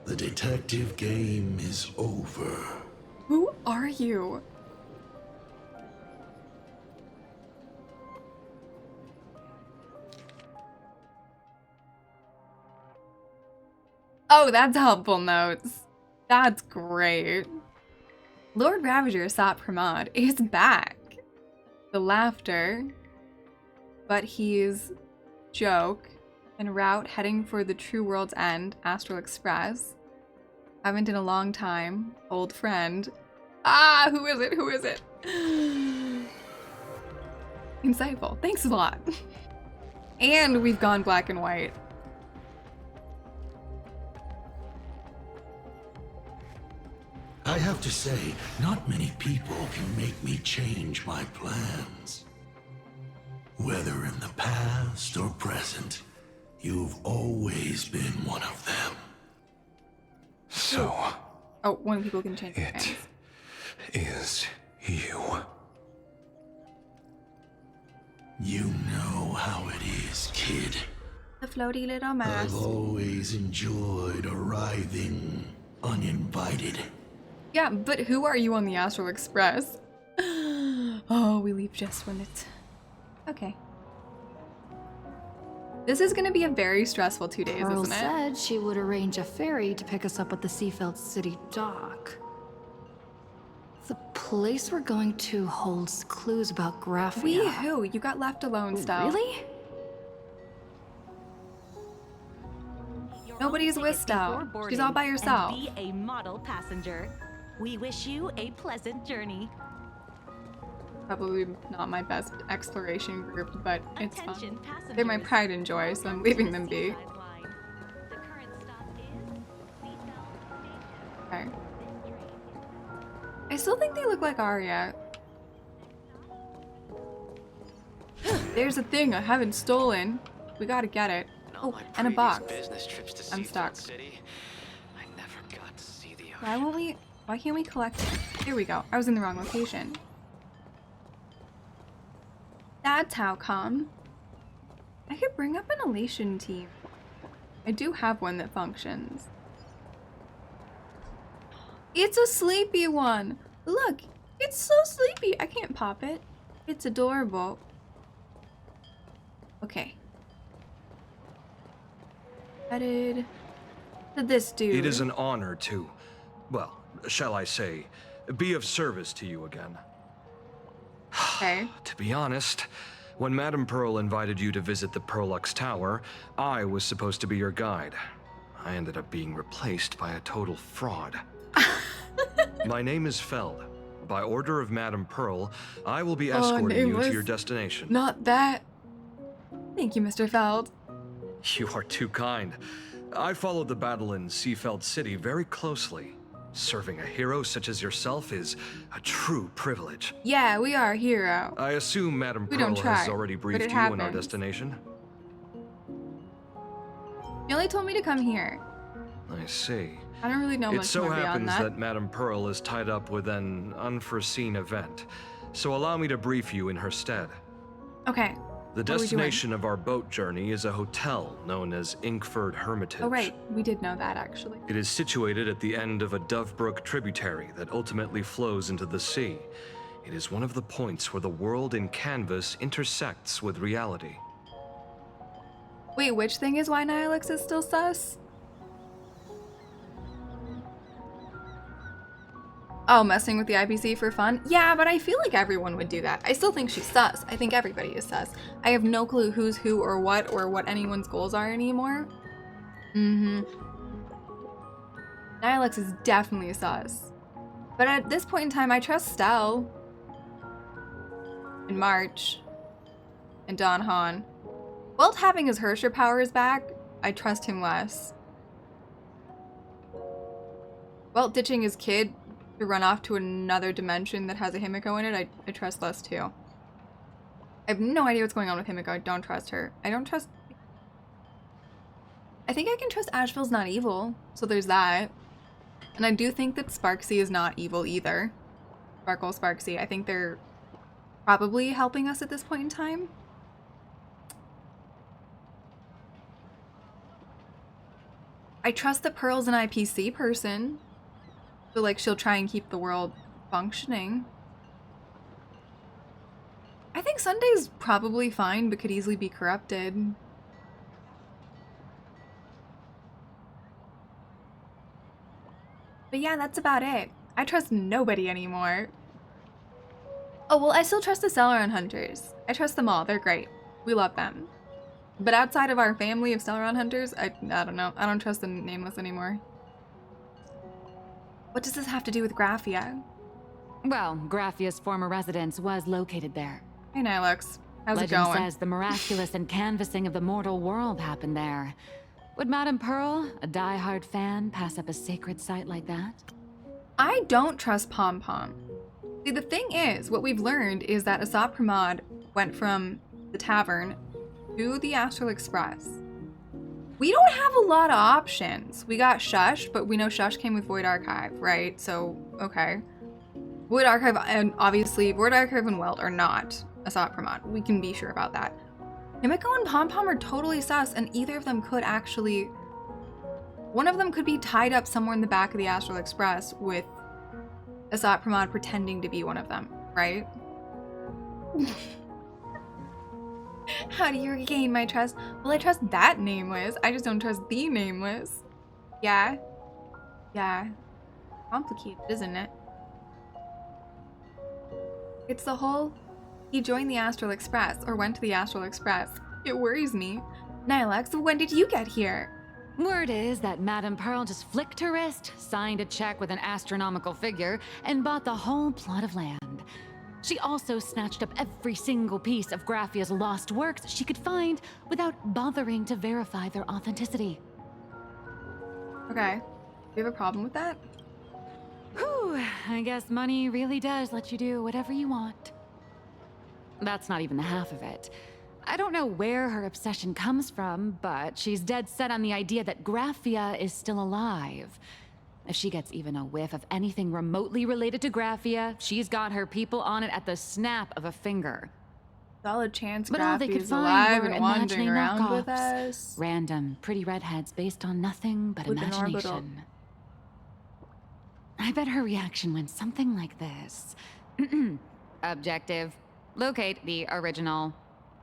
The detective game is over. Who are you? Oh, that's helpful notes. That's great. Lord Ravager Asap Pramod is back. The laughter. But he's joke en route heading for the true world's end, Astral Express. Haven't in a long time. Old friend. Ah, who is it? Who is it? Insightful. Thanks a lot. And we've gone black and white. I have to say, not many people can make me change my plans. Whether in the past or present, You've always been one of them. So, Oh, one of the people can change their it names. is you. You know how it is, kid. The floaty little mouse. I've always enjoyed arriving uninvited. Yeah, but who are you on the Astral Express? Oh, we leave just when it's... Okay. This is gonna be a very stressful 2 days, Pearl isn't it? said she would arrange a ferry to pick us up at the Seafeld City dock. The place we're going to holds clues about Graphia. We who? You got left alone, Stout. Really? Nobody's with Stout. She's all by herself. And be a model passenger. We wish you a pleasant journey. Probably not my best exploration group, but it's fun. Attention They're my passengers. pride and joy, so I'm leaving them be. Okay. I still think they look like Arya. There's a thing I haven't stolen. We gotta get it. Oh, and a box. I'm stuck. Why can't we collect it? Here we go. I was in the wrong location. That's how come. I could bring up an elation team. I do have one that functions. It's a sleepy one. Look, it's so sleepy. I can't pop it. It's adorable. Okay. Headed to this dude. It is an honor to, well, shall I say, be of service to you again. Okay. To be honest, when Madame Pearl invited you to visit the Perlux Tower, I was supposed to be your guide. I ended up being replaced by a total fraud. My name is Feld. By order of Madame Pearl, I will be escorting you to your destination. Not that. Thank you, Mr. Feld. You are too kind. I followed the battle in Seafeld City very closely. Serving a hero such as yourself is a true privilege. Yeah, we are a hero. I assume Madame We Pearl don't try, has already but briefed it you on our happens. destination. She only told me to come here. I see. I don't really know It much so more beyond happens that. that Madame Pearl is tied up with an unforeseen event, so allow me to brief you in her stead. Okay. The What are we doing? destination of our boat journey is a hotel known as Inkford Hermitage. Oh, right. We did know that, actually. It is situated at the end of a Dovebrook tributary that ultimately flows into the sea. It is one of the points where the world in canvas intersects with reality. Wait, which thing is why Nihilix is still sus? Oh, messing with the IPC for fun? Yeah, but I feel like everyone would do that. I still think she's sus. I think everybody is sus. I have no clue who's who or what anyone's goals are anymore. Nihilix is definitely sus. But at this point in time, I trust Stell. And March. And Don Han. Welt having his Hersher powers back, I trust him less. Welt ditching his kid to run off to another dimension that has a Himiko in it, I trust less too. I have no idea what's going on with Himiko. I don't trust her. I don't trust... I think I can trust Asheville's not evil, so there's that. And I do think that Sparksy is not evil either. Sparkle, Sparksy. I think they're probably helping us at this point in time. I trust that Pearl's an IPC person. So, like, she'll try and keep the world functioning. I think Sunday's probably fine, but could easily be corrupted. But yeah, that's about it. I trust nobody anymore. Oh, well, I still trust the Celeron Hunters. I trust them all. They're great. We love them. But outside of our family of Celeron Hunters, I don't know. I don't trust the Nameless anymore. What does this have to do with Graphia? Well, Graphia's former residence was located there. Hey, Nihilux. How's Legend it going? says the miraculous canvassing of the mortal world happened there. Would Madame Pearl, a die-hard fan, pass up a sacred site like that? I don't trust Pom Pom. See, the thing is, what we've learned is that Asap Pramod went from the tavern to the Astral Express. We don't have a lot of options. We got Shush, but we know Shush came with Void Archive, right? So, okay. Void Archive and obviously Void Archive and Weld are not Asat Pramod. We can be sure about that. Himiko and Pom Pom are totally sus, and either of them could actually... One of them could be tied up somewhere in the back of the Astral Express with Asat Pramod pretending to be one of them, right? How do you regain my trust? Well, I trust that Nameless. I just don't trust the Nameless. Yeah. Yeah. Complicated, isn't it? It's the whole... He joined the Astral Express, or went to the Astral Express. It worries me. Nylex, when did you get here? Word is that Madame Pearl just flicked her wrist, signed a check with an astronomical figure, and bought the whole plot of land. She also snatched up every single piece of Graphia's lost works she could find without bothering to verify their authenticity. Okay. Do you have a problem with that? Whew, I guess money really does let you do whatever you want. That's not even the half of it. I don't know where her obsession comes from, but she's dead set on the idea that Graphia is still alive. If she gets even a whiff of anything remotely related to Graphia, she's got her people on it at the snap of a finger. Solid chance But all they could Graphie's find alive were and wandering imagining around with knockoffs. us. Random, pretty redheads based on nothing but With an orbital. imagination. I bet her reaction went something like this. Objective. Locate the original.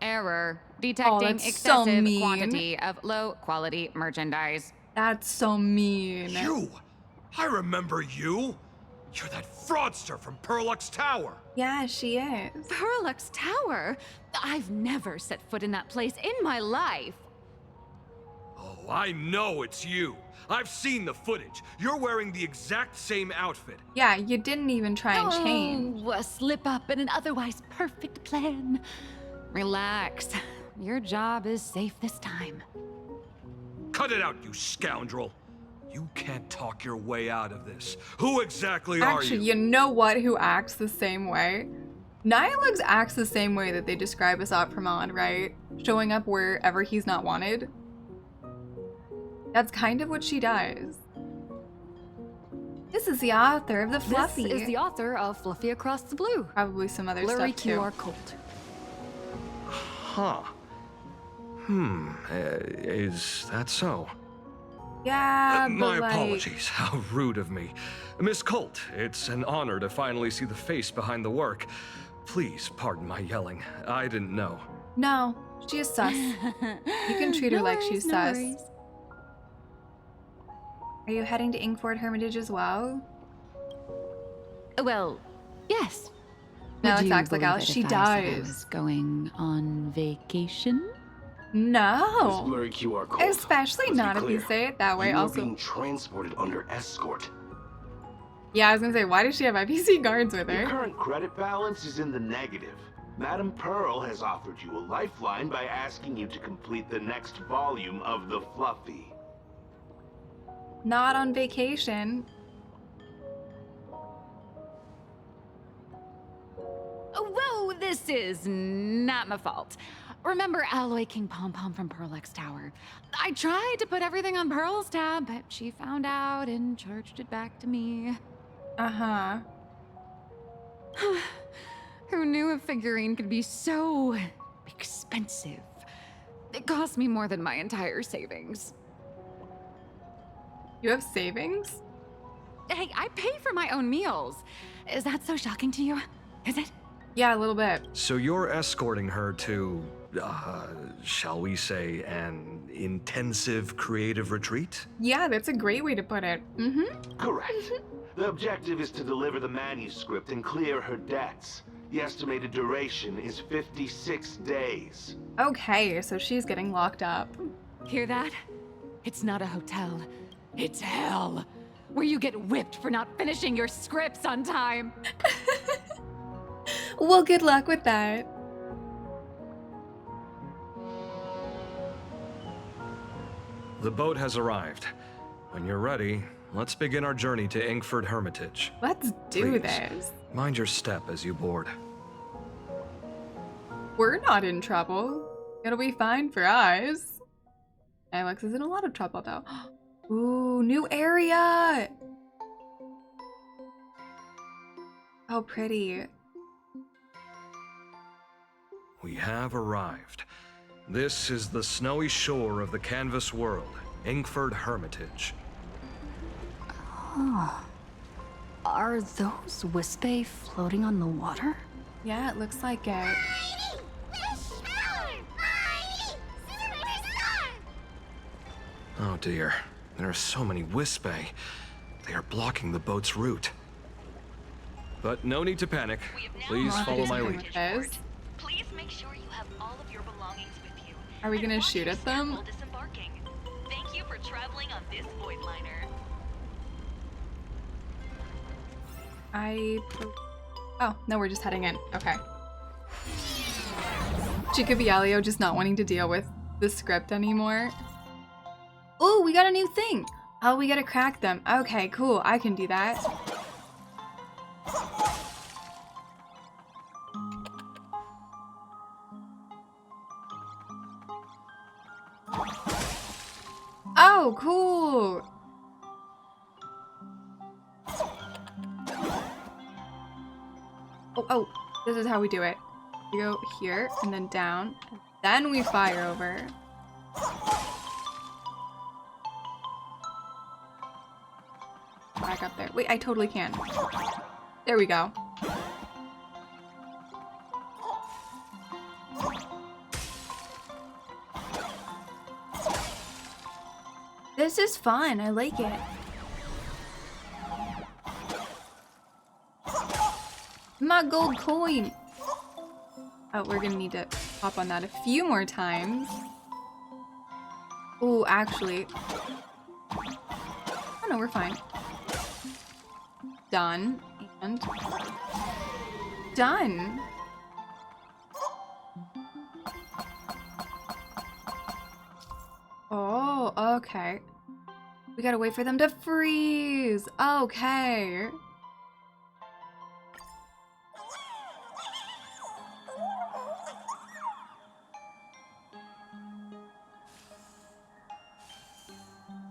Error. Detecting that's so excessive mean. quantity of low-quality merchandise. That's so mean. You! I remember you! You're that fraudster from Perlux Tower! Yeah, she is. Perlux Tower? I've never set foot in that place in my life. Oh, I know it's you! I've seen the footage. You're wearing the exact same outfit. Yeah, you didn't even try and change. Oh, a slip up in an otherwise perfect plan. Relax. Your job is safe this time. Cut it out, you scoundrel! You can't talk your way out of this. Who exactly are Actually, you? you know what? Who acts the same way? Nihilux acts the same way that they describe Asat Pramod, right? Showing up wherever he's not wanted. That's kind of what she does. This is the author of the Fluffy. This is the author of Fluffy Across the Blue. Probably some other Blurry stuff too. QR cult. Huh. Is that so? Yeah, but My like... apologies. How rude of me. Miss Colt, it's an honor to finally see the face behind the work. Please pardon my yelling. I didn't know. No, she is sus. You can treat her No like worries, she's no sus. worries. Are you heading to Inkford Hermitage as well? Well, yes. No, Would it you acts like believe Alice. it She if I said I does. was going on vacation? No. Blurry QR code. Especially Let's not be if you clear. say it that way. You are Also, being transported under escort. yeah, I was gonna say, why does she have IPC guards with Your her? current credit balance is in the negative. Madame Pearl has offered you a lifeline by asking you to complete the next volume of the Fluffy. Not on vacation. Whoa, this is not my fault. Remember Alloy King Pom Pom from Perlux Tower? I tried to put everything on Pearl's tab, but she found out and charged it back to me. Uh-huh. Who knew a figurine could be so expensive? It cost me more than my entire savings. You have savings? Hey, I pay for my own meals. Is that so shocking to you? Is it? Yeah, a little bit. So you're escorting her to, shall we say, an intensive creative retreat? Yeah, that's a great way to put it. Mm-hmm. Correct. The objective is to deliver the manuscript and clear her debts. The estimated duration is 56 days. Okay, so she's getting locked up. Hear that? It's not a hotel. It's hell. Where you get whipped for not finishing your scripts on time. Well, good luck with that. The boat has arrived. When you're ready, let's begin our journey to Inkford Hermitage. Let's do Please, this. Mind your step as you board. We're not in trouble. It'll be fine for us. Alex is in a lot of trouble though. Ooh, new area! Oh, pretty. We have arrived. This is the snowy shore of the canvas world, Inkford Hermitage. Oh. Are those Wispae floating on the water? Yeah, it looks like it. Oh dear, there are so many Wispae. They are blocking the boat's route. But no need to panic. Please follow my lead. Please make sure you have all of your belongings with you. Are we gonna shoot at them? Disembarking. Thank you for traveling on this void liner. Oh, no, we're just heading in. Okay. Chica Vialio just not wanting to deal with the script anymore. Oh, we got a new thing. Oh, we gotta crack them. Okay, cool. I can do that. Oh, cool. Oh, this is how we do it. We go here and then down, and then we fire over. Back up there. Wait, I totally can. There we go. This is fun. I like it. My gold coin. Oh, we're gonna need to hop on that a few more times. Oh, actually. Oh no, we're fine. Done. And done. Oh, okay. We gotta wait for them to freeze. Okay.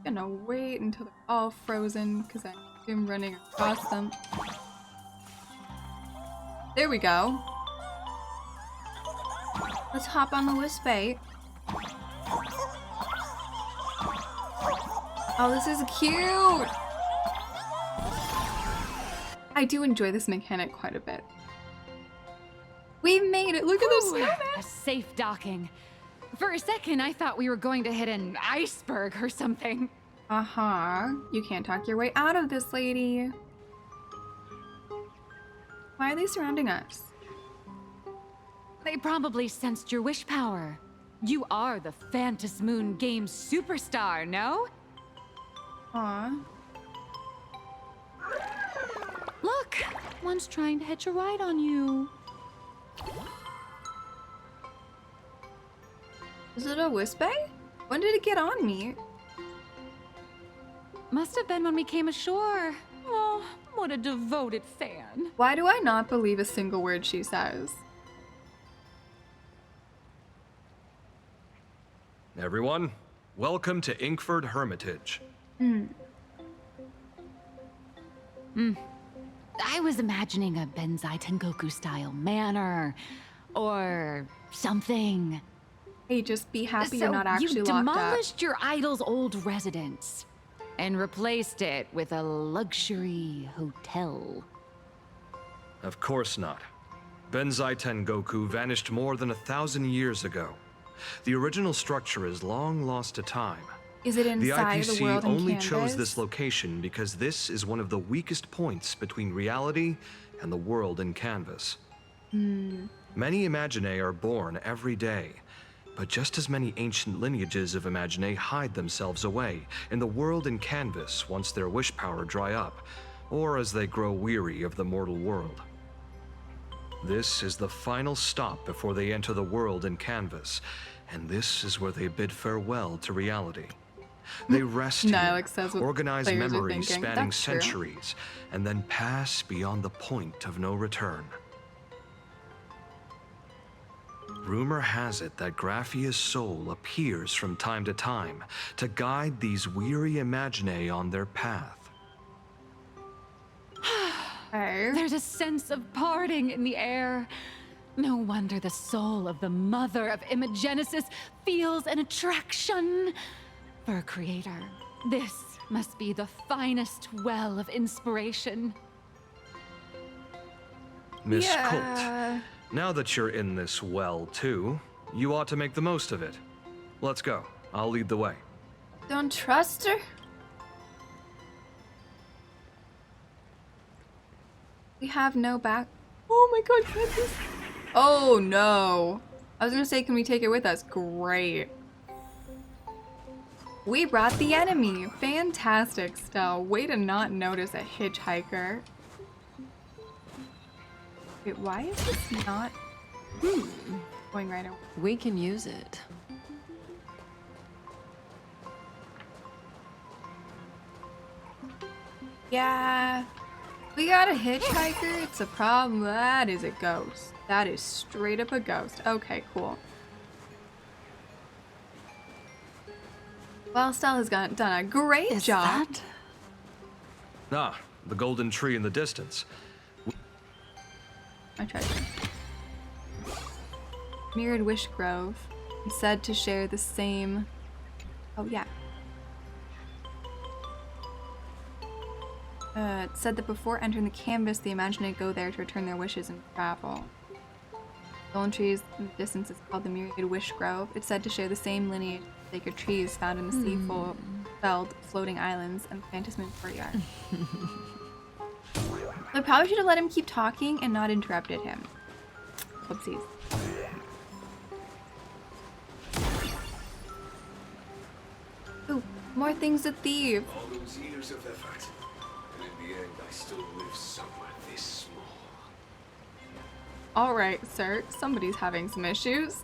Gonna wait until they're all frozen because I am running across them. There we go. Let's hop on the Wispae. Oh, this is cute! I do enjoy this mechanic quite a bit. We made it! Look at this snowman! A safe docking. For a second, I thought we were going to hit an iceberg or something. Uh-huh. You can't talk your way out of this, lady. Why are they surrounding us? They probably sensed your wish power. You are the Phantas Moon Games superstar, no? Aw. Look! One's trying to hitch a ride on you. Is it a Wispae? When did it get on me? Must have been when we came ashore. Oh, what a devoted fan. Why do I not believe a single word she says? Everyone, welcome to Inkford Hermitage. I was imagining a Benzai Tengoku style manor or something. Hey, just be happy you're not actually you locked up. demolished your idol's old residence and replaced it with a luxury hotel. Of course not. Benzai Tengoku vanished more than 1,000 years ago. The original structure is long lost to time. Is it inside the world IPC in only Canvas? chose this location because this is one of the weakest points between reality and the world in Canvas. Many Imaginae are born every day, but just as many ancient lineages of Imaginae hide themselves away in the world in Canvas once their wish power dry up, or as they grow weary of the mortal world. This is the final stop before they enter the world in Canvas, and this is where they bid farewell to reality. They rest here, Alex says what organize players are memories thinking. spanning That's true. centuries, and then pass beyond the point of no return. Rumor has it that Graphia's soul appears from time to time to guide these weary Imaginae on their path. There's a sense of parting in the air. No wonder the soul of the mother of Imogenesis feels an attraction for a creator. This must be the finest well of inspiration. Miss Colt, now that you're in this well too, you ought to make the most of it. Let's go. I'll lead the way. Don't trust her? We have no back. Oh my god, can I please? Oh no. I was gonna say, can we take it with us? Great. We brought the enemy. Fantastic, Stell. Way to not notice a hitchhiker. Wait, why is this not going right away? We can use it. Yeah. We got a hitchhiker. It's a problem. That is a ghost. That is straight up a ghost. Okay, cool. Well, Stell has done a great job. Ah, the golden tree in the distance. My treasure. Mirrored Wish Grove. He said to share the same. Oh, yeah. It said that before entering the canvas, the Imaginae go there to return their wishes and travel. Golden trees in the distance is called the Myriad Wish Grove. It's said to share the same lineage of sacred trees found in the sea-filled floating islands and Phantasm courtyard. I probably should have let him keep talking and not interrupted him. Whoopsies. Ooh, more things to thieve. All those years of effort, and in the end, I still live somewhere this small. Alright, sir. Somebody's having some issues.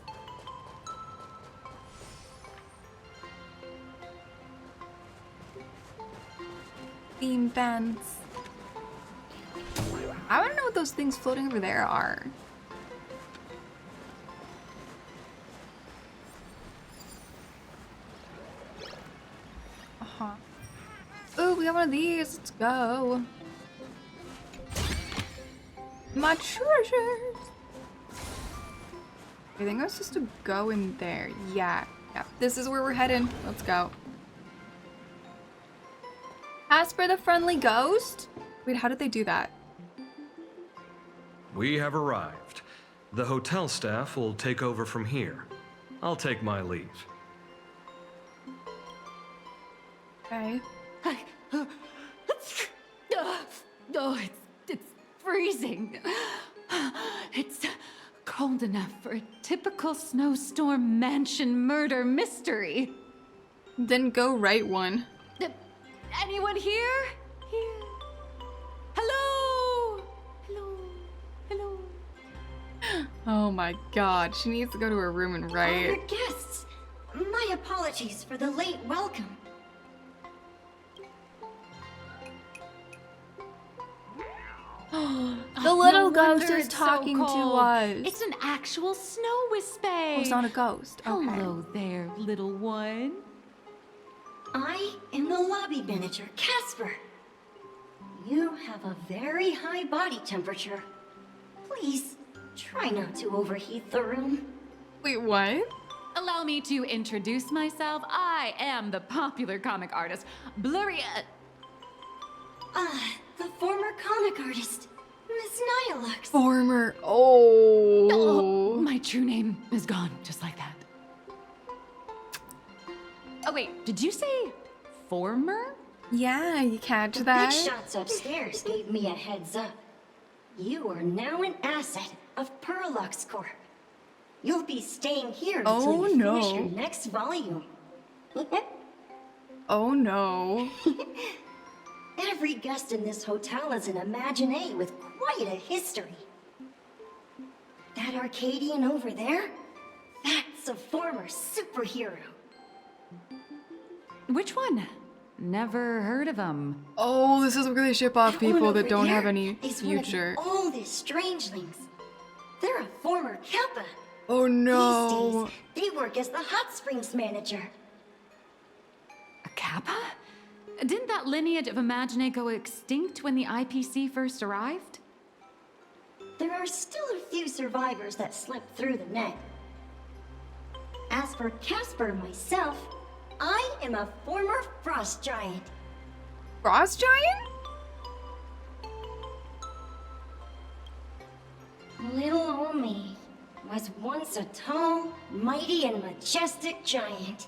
Theme fence. I want to know what those things floating over there are. Uh-huh. Ooh, we got one of these. Let's go. My treasures. I think I was supposed to go in there. Yeah. This is where we're heading. Let's go. Ask for the friendly ghost? Wait, how did they do that? We have arrived. The hotel staff will take over from here. I'll take my leave. Okay. Oh, it's freezing. It's cold enough for a typical snowstorm mansion murder mystery. Didn't go right one. Anyone here? Here. Hello? Hello? Hello? Oh my god, she needs to go to her room and write. Honored guests, my apologies for the late welcome. The little ghost is talking to us. It's an actual snow wispy. Oh, it's not a ghost. Okay. Hello there, little one. I am the lobby manager, Casper. You have a very high body temperature. Please, try not to overheat the room. Wait, what? Allow me to introduce myself. I am the popular comic artist, Blurry. The former comic artist, Miss Nihilux. Former. Oh. My true name is gone, just like that. Oh wait, did you say former? Yeah, you catch the that? Big shots upstairs gave me a heads up. You are now an asset of Perlux Corp. You'll be staying here until you finish your next volume. Oh no. Every guest in this hotel is an Imaginae with quite a history. That Arcadian over there? That's a former superhero. Which one? Never heard of them. Oh, this is where they ship off people that don't have any is future. One of the oldest strangelings. They're a former Kappa, Oh no. These days, they work as the hot springs manager. A Kappa? Didn't that lineage of Imagine go extinct when the IPC first arrived? There are still a few survivors that slipped through the net. As for Casper myself, I am a former frost giant. Frost giant? Little old me was once a tall, mighty, and majestic giant.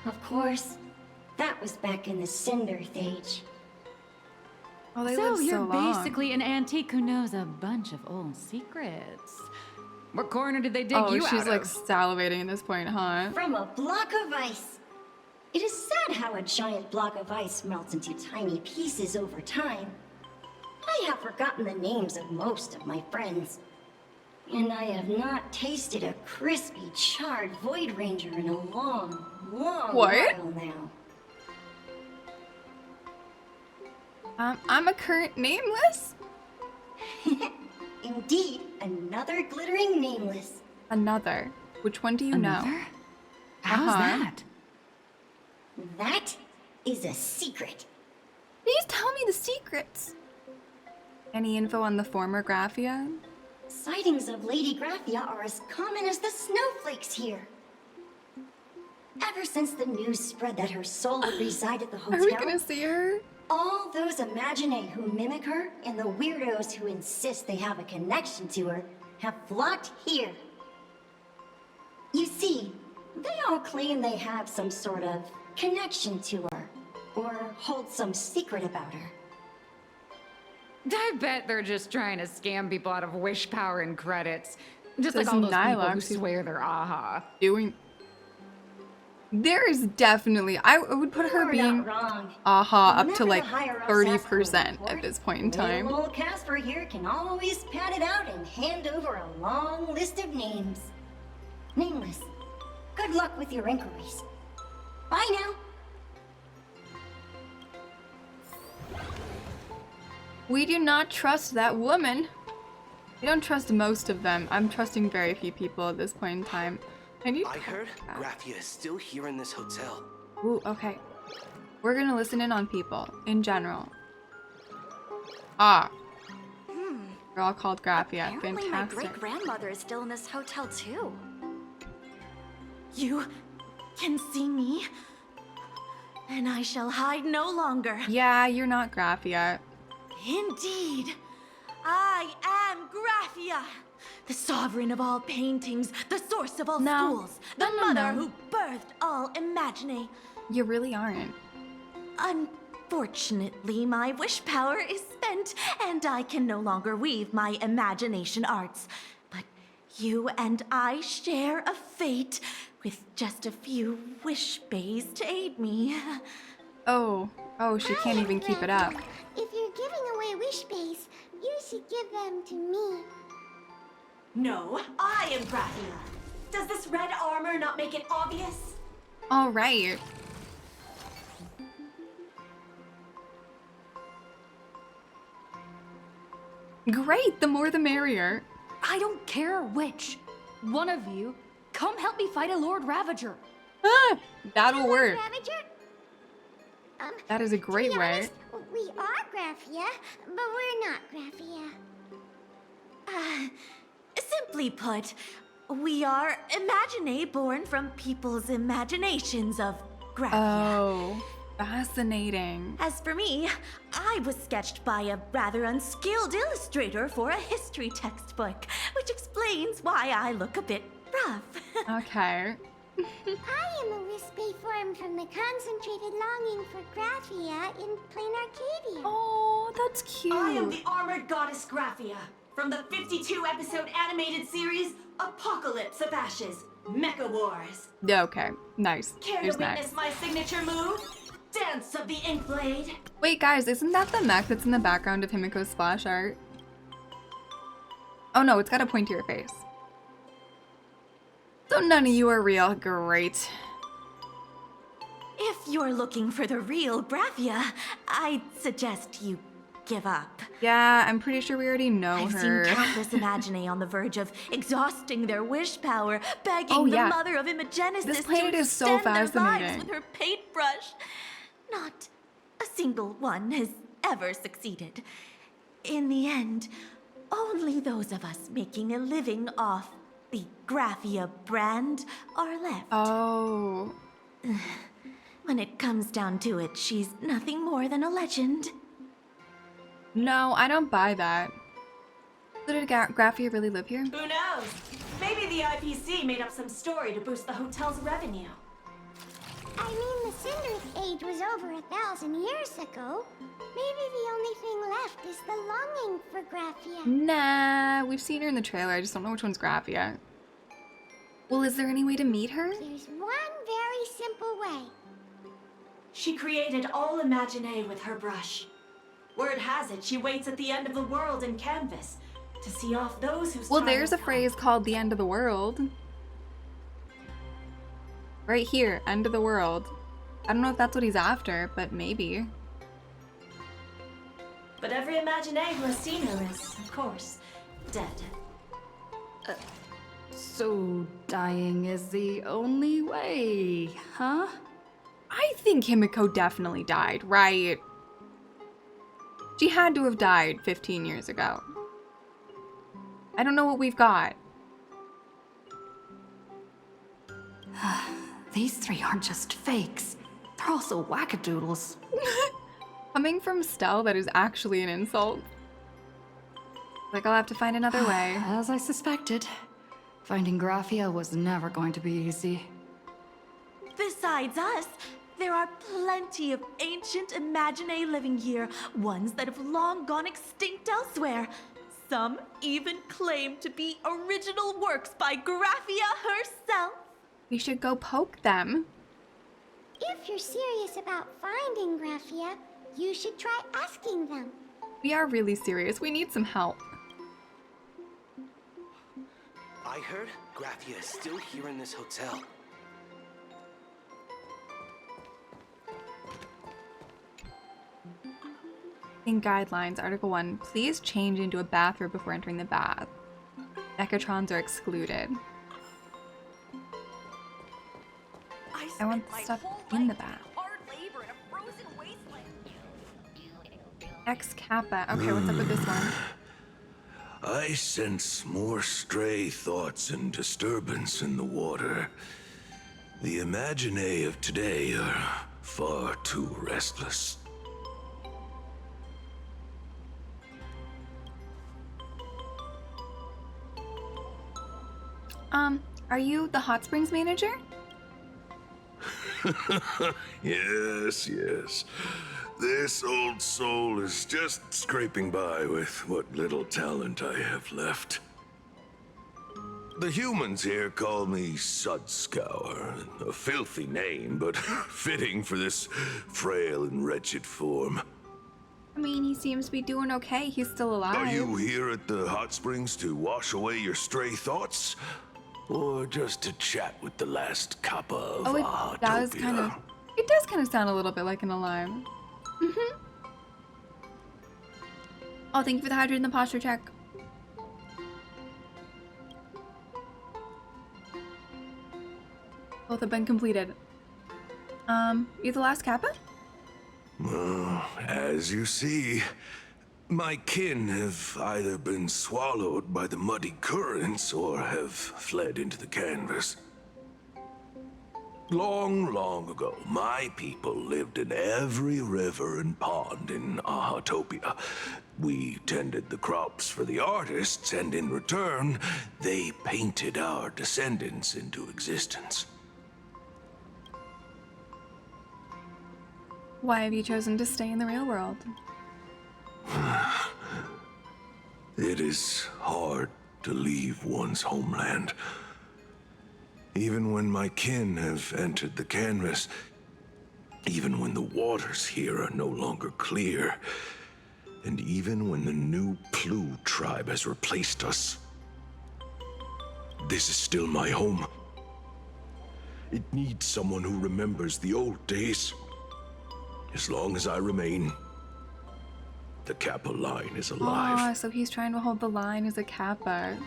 Of course, that was back in the Cinder Age. Oh, they So lived you're so long. basically an antique who knows a bunch of old secrets. What corner did they dig Oh, you she's out like of? salivating at this point, huh? From a block of ice. It is sad how a giant block of ice melts into tiny pieces over time. I have forgotten the names of most of my friends. And I have not tasted a crispy, charred Void Ranger in a long, long while now. I'm a current nameless? Indeed, another glittering nameless. Another. Which one do you know? How's that? That is a secret. Please tell me the secrets. Any info on the former Graphia? Sightings of Lady Graphia are as common as the snowflakes here. Ever since the news spread that her soul would reside at the hotel, Are we gonna see her? all those Imagine who mimic her and the weirdos who insist they have a connection to her have flocked here. You see, they all claim they have some sort of connection to her, or hold some secret about her. I bet they're just trying to scam people out of wish power and credits. Just like Says all those people who Nylox. swear they're aha. Doing. There is definitely. I would put her You're being not wrong. aha up Whenever to the like higher-ups 30% ask for a at this point in time. Little old Casper here can always pad it out and hand over a long list of names. Nameless. Good luck with your inquiries. Bye now. We do not trust that woman. We don't trust most of them. I'm trusting very few people at this point in time. I heard Graphia is still here in this hotel. Ooh, okay. We're gonna listen in on people in general. Ah. They're all called Graphia. Apparently my Fantastic. great-grandmother is still in this hotel too. You can see me, and I shall hide no longer. Yeah, you're not Graphia. Indeed, I am Graphia, the sovereign of all paintings, the source of all schools, the mother who birthed all Imagine. You really aren't. Unfortunately, my wish power is spent, and I can no longer weave my imagination arts. But you and I share a fate, with just a few wish bays to aid me. Oh, she can't even keep it up. If you're giving away wish base, you should give them to me. No, I am Graphia. Does this red armor not make it obvious? All right. Great, the more the merrier. I don't care which. One of you, come help me fight a Lord Ravager. Ah, that'll work. Ravager? That is a great To be way. honest, we are Graphia, but we're not Graphia. Simply put, we are Imagine born from people's imaginations of Graphia. Oh, fascinating. As for me, I was sketched by a rather unskilled illustrator for a history textbook, which explains why I look a bit rough. Okay. I am a wispy form from the concentrated longing for Graphia in plain Arcadia. Oh, that's cute. I am the armored goddess Graphia from the 52-episode animated series Apocalypse of Ashes, Mecha Wars. Yeah, okay. Nice. Care to Here's witness next. my signature move? Dance of the Inkblade. Wait, guys, isn't that the mech that's in the background of Himiko's splash art? Oh no, it's got to point to your face. So none of you are real. Great. If you're looking for the real Graphia, I'd suggest you give up. Yeah, I'm pretty sure we already know I've her. seen countless Imaginae on the verge of exhausting their wish power, begging the mother of Imagenesis This planet to is so extend their lives fascinating. with her paintbrush. Not a single one has ever succeeded. In the end, only those of us making a living off the Graphia brand are left. Oh. When it comes down to it, she's nothing more than a legend. No, I don't buy that. Did Graphia really live here? Who knows? Maybe the IPC made up some story to boost the hotel's revenue. I mean, the Cindric age was over 1,000 years ago. Maybe the only thing left is the longing for Graphia. Nah, we've seen her in the trailer. I just don't know which one's Graphia. Well, is there any way to meet her? There's one very simple way. She created all Imaginae with her brush. Word has it, she waits at the end of the world in Canvas to see off those whose Well, time there's has a phrase called the end of the world. Right here, end of the world. I don't know if that's what he's after, but maybe. But every Imaginae who has seen her is, of course, dead. So dying is the only way, huh? I think Himiko definitely died, right? She had to have died 15 years ago. I don't know what we've got. These three aren't just fakes. They're also wackadoodles. Coming from Stell, that is actually an insult. Like, I'll have to find another way. As I suspected, finding Graphia was never going to be easy. Besides us, there are plenty of ancient Imaginae living here, ones that have long gone extinct elsewhere. Some even claim to be original works by Graphia herself. We should go poke them. If you're serious about finding Graphia, you should try asking them. We are really serious. We need some help. I heard Graphia is still here in this hotel. In Guidelines, Article 1, please change into a bathrobe before entering the bath. Mechatrons are excluded. I want the stuff in the bath. Ex Kappa. Okay, what's up with this one? I sense more stray thoughts and disturbance in the water. The Imaginae of today are far too restless. Are you the hot springs manager? Yes, yes. This old soul is just scraping by with what little talent I have left. The humans here call me Sudscour, a filthy name, but fitting for this frail and wretched form. I mean, he seems to be doing okay. He's still alive. Are you here at the hot springs to wash away your stray thoughts? Or just to chat with the last kappa of it does kind of sound a little bit like an alarm. Oh, thank you for the hydrate and the posture check. Both have been completed. You the last kappa? As you see, my kin have either been swallowed by the muddy currents or have fled into the canvas. Long, long ago, my people lived in every river and pond in Ahatopia. We tended the crops for the artists, and in return, they painted our descendants into existence. Why have you chosen to stay in the real world? It is hard to leave one's homeland. Even when my kin have entered the canvas, even when the waters here are no longer clear, and even when the new Plu tribe has replaced us, this is still my home. It needs someone who remembers the old days. As long as I remain, the Kappa line is Ah, alive. so he's trying to hold the line as a Kappa.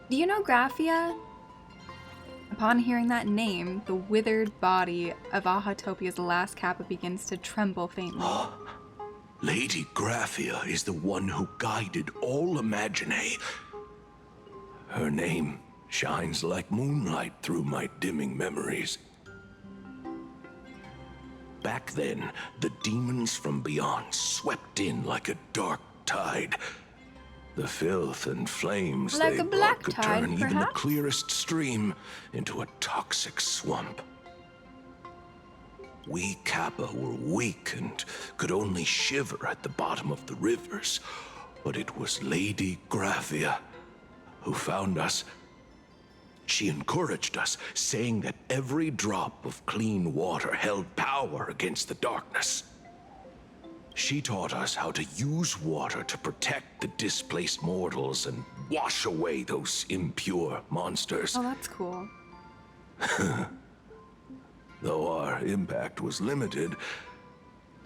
Do you know Graphia? Upon hearing that name, the withered body of Ahatopia's last Kappa begins to tremble faintly. Lady Graphia is the one who guided all Imagine. Her name shines like moonlight through my dimming memories. Back then, the demons from beyond swept in like a dark tide. The filth and flames Like they a black brought could tide, turn even the perhaps? clearest stream into a toxic swamp. We Kappa were weak and could only shiver at the bottom of the rivers, but it was Lady Graphia who found us. She encouraged us, saying that every drop of clean water held power against the darkness. She taught us how to use water to protect the displaced mortals and wash away those impure monsters. Oh, that's cool. Though our impact was limited,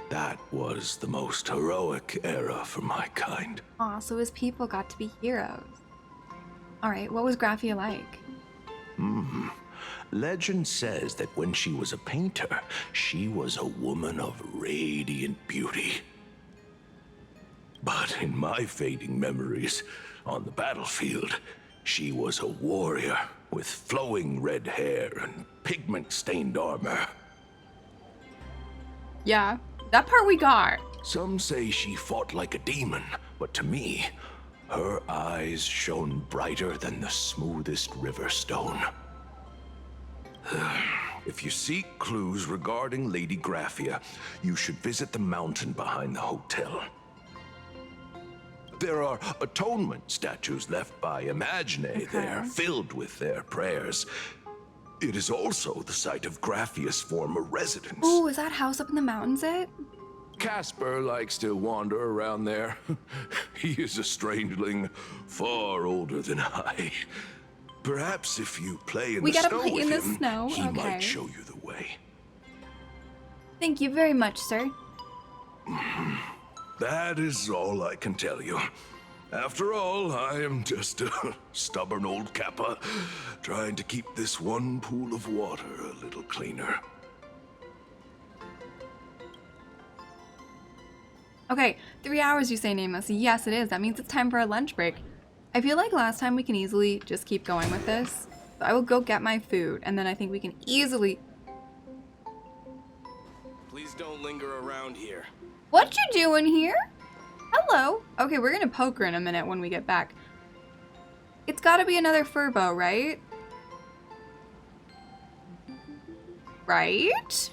that was the most heroic era for my kind. Aw, so his people got to be heroes. Alright, what was Graphia like? Legend says that when she was a painter, she was a woman of radiant beauty. But in my fading memories, on the battlefield, she was a warrior with flowing red hair and pigment-stained armor. Yeah, that part we got. Some say she fought like a demon, but to me, her eyes shone brighter than the smoothest river stone. If you seek clues regarding Lady Graphia, you should visit the mountain behind the hotel. There are atonement statues left by Imagine there, filled with their prayers. It is also the site of Graphia's former residence. Ooh, is that house up in the mountains it? Casper likes to wander around there. He is a strangeling far older than I. Perhaps if you play in We the gotta snow play with in the him, snow, he okay. might show you the way. Thank you very much, sir. That is all I can tell you. After all, I am just a stubborn old Kappa, trying to keep this one pool of water a little cleaner. Okay, 3 hours you say, Nameless. Yes, it is. That means it's time for a lunch break. I feel like last time we can easily just keep going with this. So I will go get my food, and then I think we can easily... Please don't linger around here. What you doing here? Hello. Okay, we're gonna poke her in a minute when we get back. It's gotta be another Furbo, right? Right?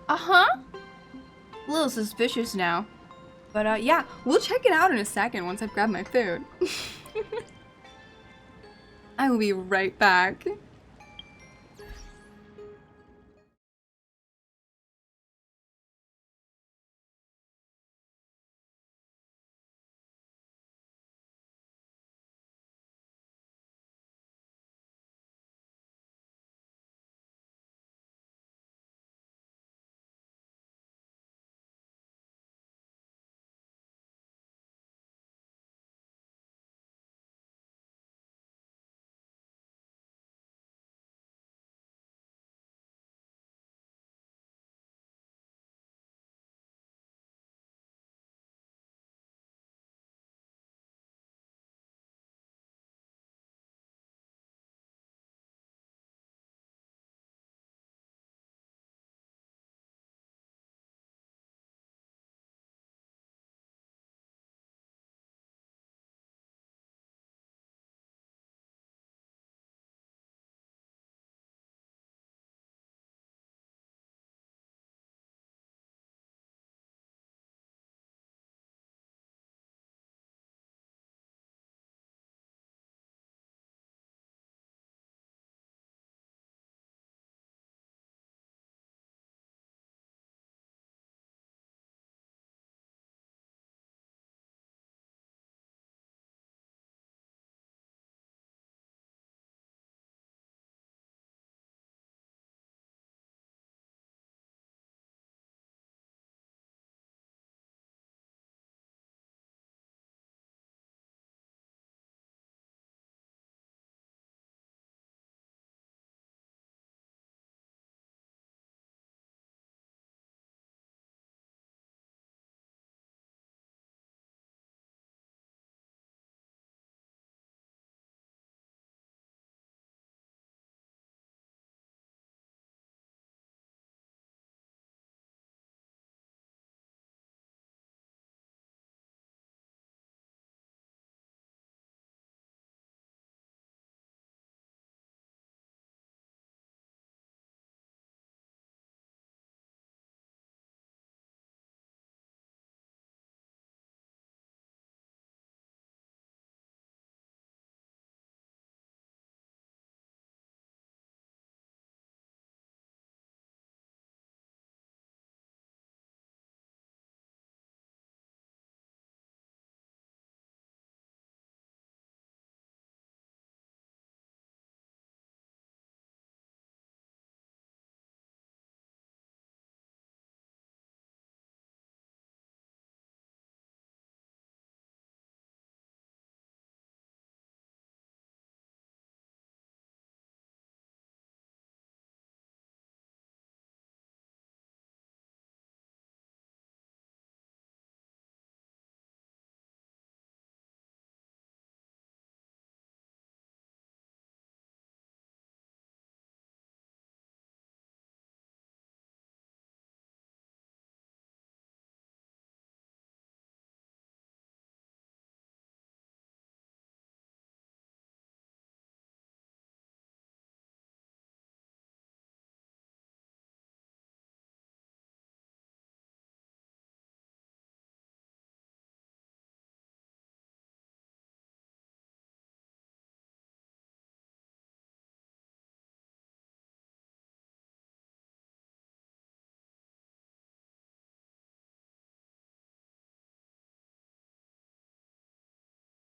Uh-huh. A little suspicious now. But yeah, we'll check it out in a second once I've grabbed my food. I will be right back.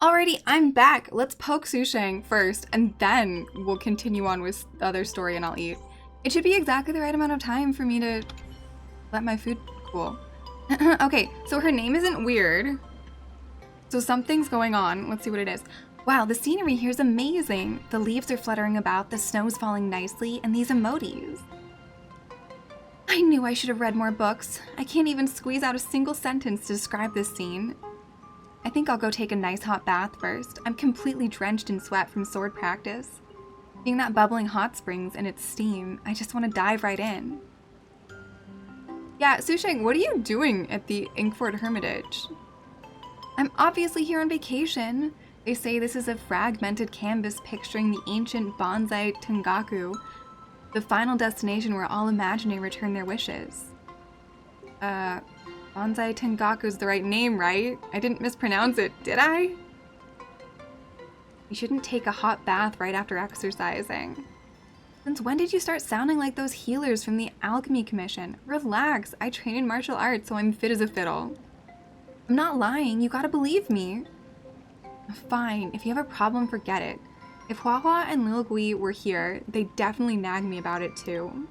Alrighty, I'm back. Let's poke Sushang first, and then we'll continue on with the other story and I'll eat. It should be exactly the right amount of time for me to let my food cool. Okay, so her name isn't weird. So something's going on. Let's see what it is. Wow, the scenery here is amazing. The leaves are fluttering about, the snow's falling nicely, and these emojis. I knew I should have read more books. I can't even squeeze out a single sentence to describe this scene. I think I'll go take a nice hot bath first. I'm completely drenched in sweat from sword practice. Being that bubbling hot springs and its steam, I just want to dive right in. Yeah, Sushang, what are you doing at the Inkford Hermitage? I'm obviously here on vacation. They say this is a fragmented canvas picturing the ancient Bonsai Tengaku, the final destination where all imaginary return their wishes. Bonsai Tengaku's the right name, right? I didn't mispronounce it, did I? You shouldn't take a hot bath right after exercising. Since when did you start sounding like those healers from the Alchemy Commission? Relax, I train in martial arts, so I'm fit as a fiddle. I'm not lying, you gotta believe me. Fine, if you have a problem, forget it. If Huahua and Lil Gui were here, they'd definitely nag me about it too.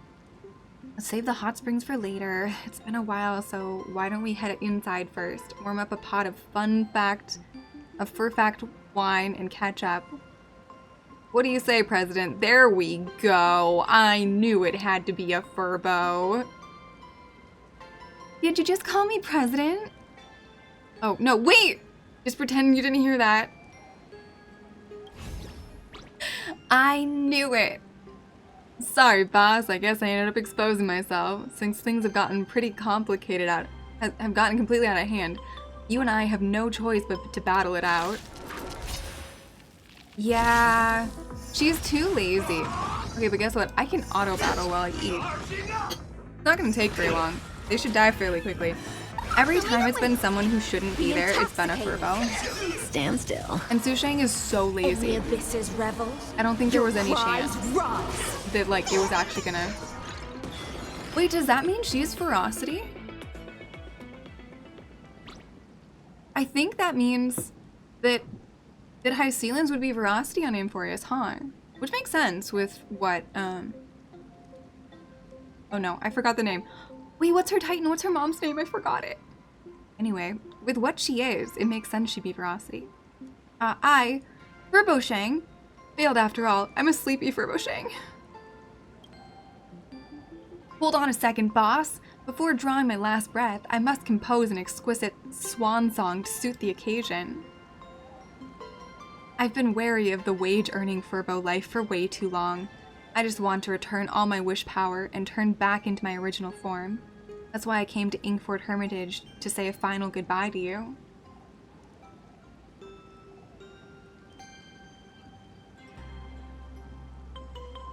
Let's save the hot springs for later. It's been a while, so why don't we head inside first? Warm up a pot of fur fact wine and catch up. What do you say, President? There we go. I knew it had to be a furbo. Did you just call me President? Oh, no, wait! Just pretend you didn't hear that. I knew it. Sorry, boss. I guess I ended up exposing myself. Since things have gotten pretty complicated have gotten completely out of hand. You and I have no choice but to battle it out. Yeah, she's too lazy. Okay, but guess what? I can auto battle while I eat. It's not gonna take very long. They should die fairly quickly. Every time it's been someone who shouldn't be there, it's been a furbo. Stand still. And Sushang is so lazy. I don't think there was any chance that like it was actually gonna. Wait, does that mean she's ferocity? I think that means that High Sealans would be veracity on Amphorius, huh? Which makes sense with what, oh no, I forgot the name. Wait, what's her titan? What's her mom's name? I forgot it. Anyway, with what she is, it makes sense she'd be veracity. Furboshang, failed after all. I'm a sleepy Furboshang. Hold on a second, boss. Before drawing my last breath, I must compose an exquisite swan song to suit the occasion. I've been wary of the wage-earning Furbo life for way too long. I just want to return all my wish power and turn back into my original form. That's why I came to Inkford Hermitage to say a final goodbye to you.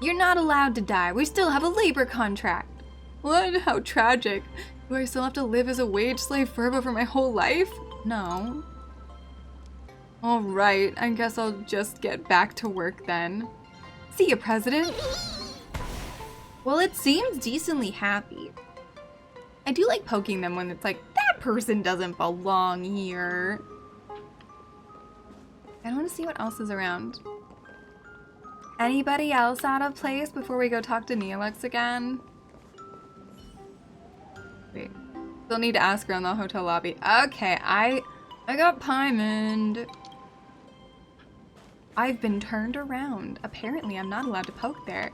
You're not allowed to die. We still have a labor contract. What? How tragic. Do I still have to live as a wage slave Furbo for my whole life? No. Alright, I guess I'll just get back to work then. See ya, President. Well, it seems decently happy. I do like poking them when it's like, that person doesn't belong here. I want to see what else is around. Anybody else out of place before we go talk to Neelix again? Wait, still need to ask her in the hotel lobby. Okay, I got Paimoned. I've been turned around. Apparently, I'm not allowed to poke there.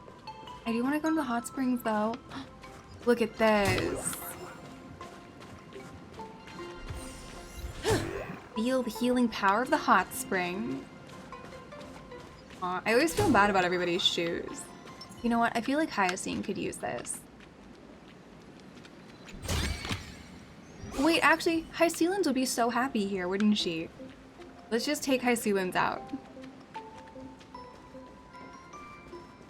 I do want to go to the hot springs, though. Look at this. Feel the healing power of the hot spring. Aw, I always feel bad about everybody's shoes. You know what? I feel like Hyacine could use this. Wait, actually, Hycealans would be so happy here, wouldn't she? Let's just take Hycealans out.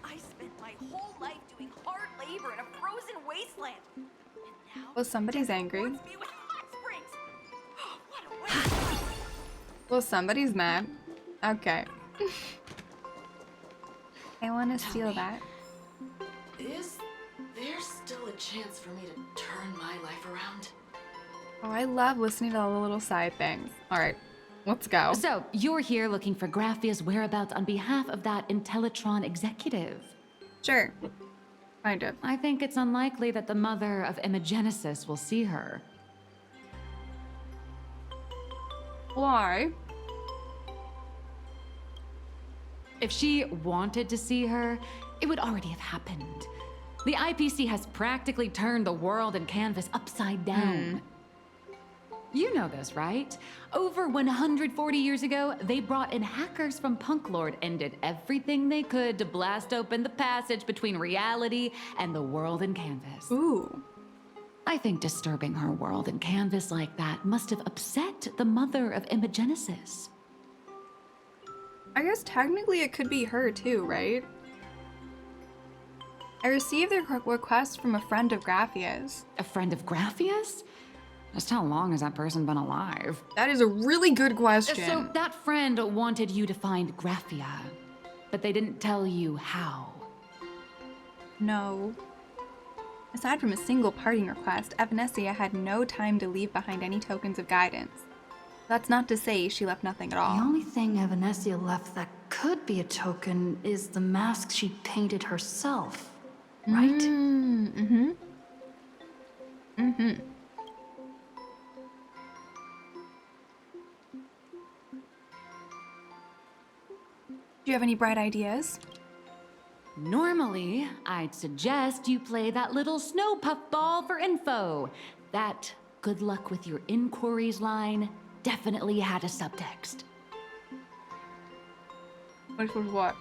I spent my whole life doing hard labor in a frozen wasteland. And now Well, somebody's angry. Well, somebody's mad. Okay. I want to steal that. Is there still a chance for me to turn my life around? Oh, I love listening to all the little side things. Alright. Let's go. So, you're here looking for Graphia's whereabouts on behalf of that Intellitron executive. Sure. Kind of. I think it's unlikely that the mother of Imogenesis will see her. Why? If she wanted to see her, it would already have happened. The IPC has practically turned the world and canvas upside down. You know this, right? Over 140 years ago, they brought in hackers from Punklord and did everything they could to blast open the passage between reality and the world and canvas. Ooh. I think disturbing her world and canvas like that must have upset the mother of Imogenesis. I guess technically it could be her too, right? I received a request from a friend of Graphia's. A friend of Graphia's? Just how long has that person been alive? That is a really good question. So that friend wanted you to find Graphia, but they didn't tell you how. No. Aside from a single parting request, Evanescia had no time to leave behind any tokens of guidance. That's not to say she left nothing at all. The only thing Evanescia left that could be a token is the mask she painted herself, right? Mm-hmm. Mm-hmm. Do you have any bright ideas? Normally, I'd suggest you play that little snow puff ball for info. That good luck with your inquiries line definitely had a subtext. Which was what?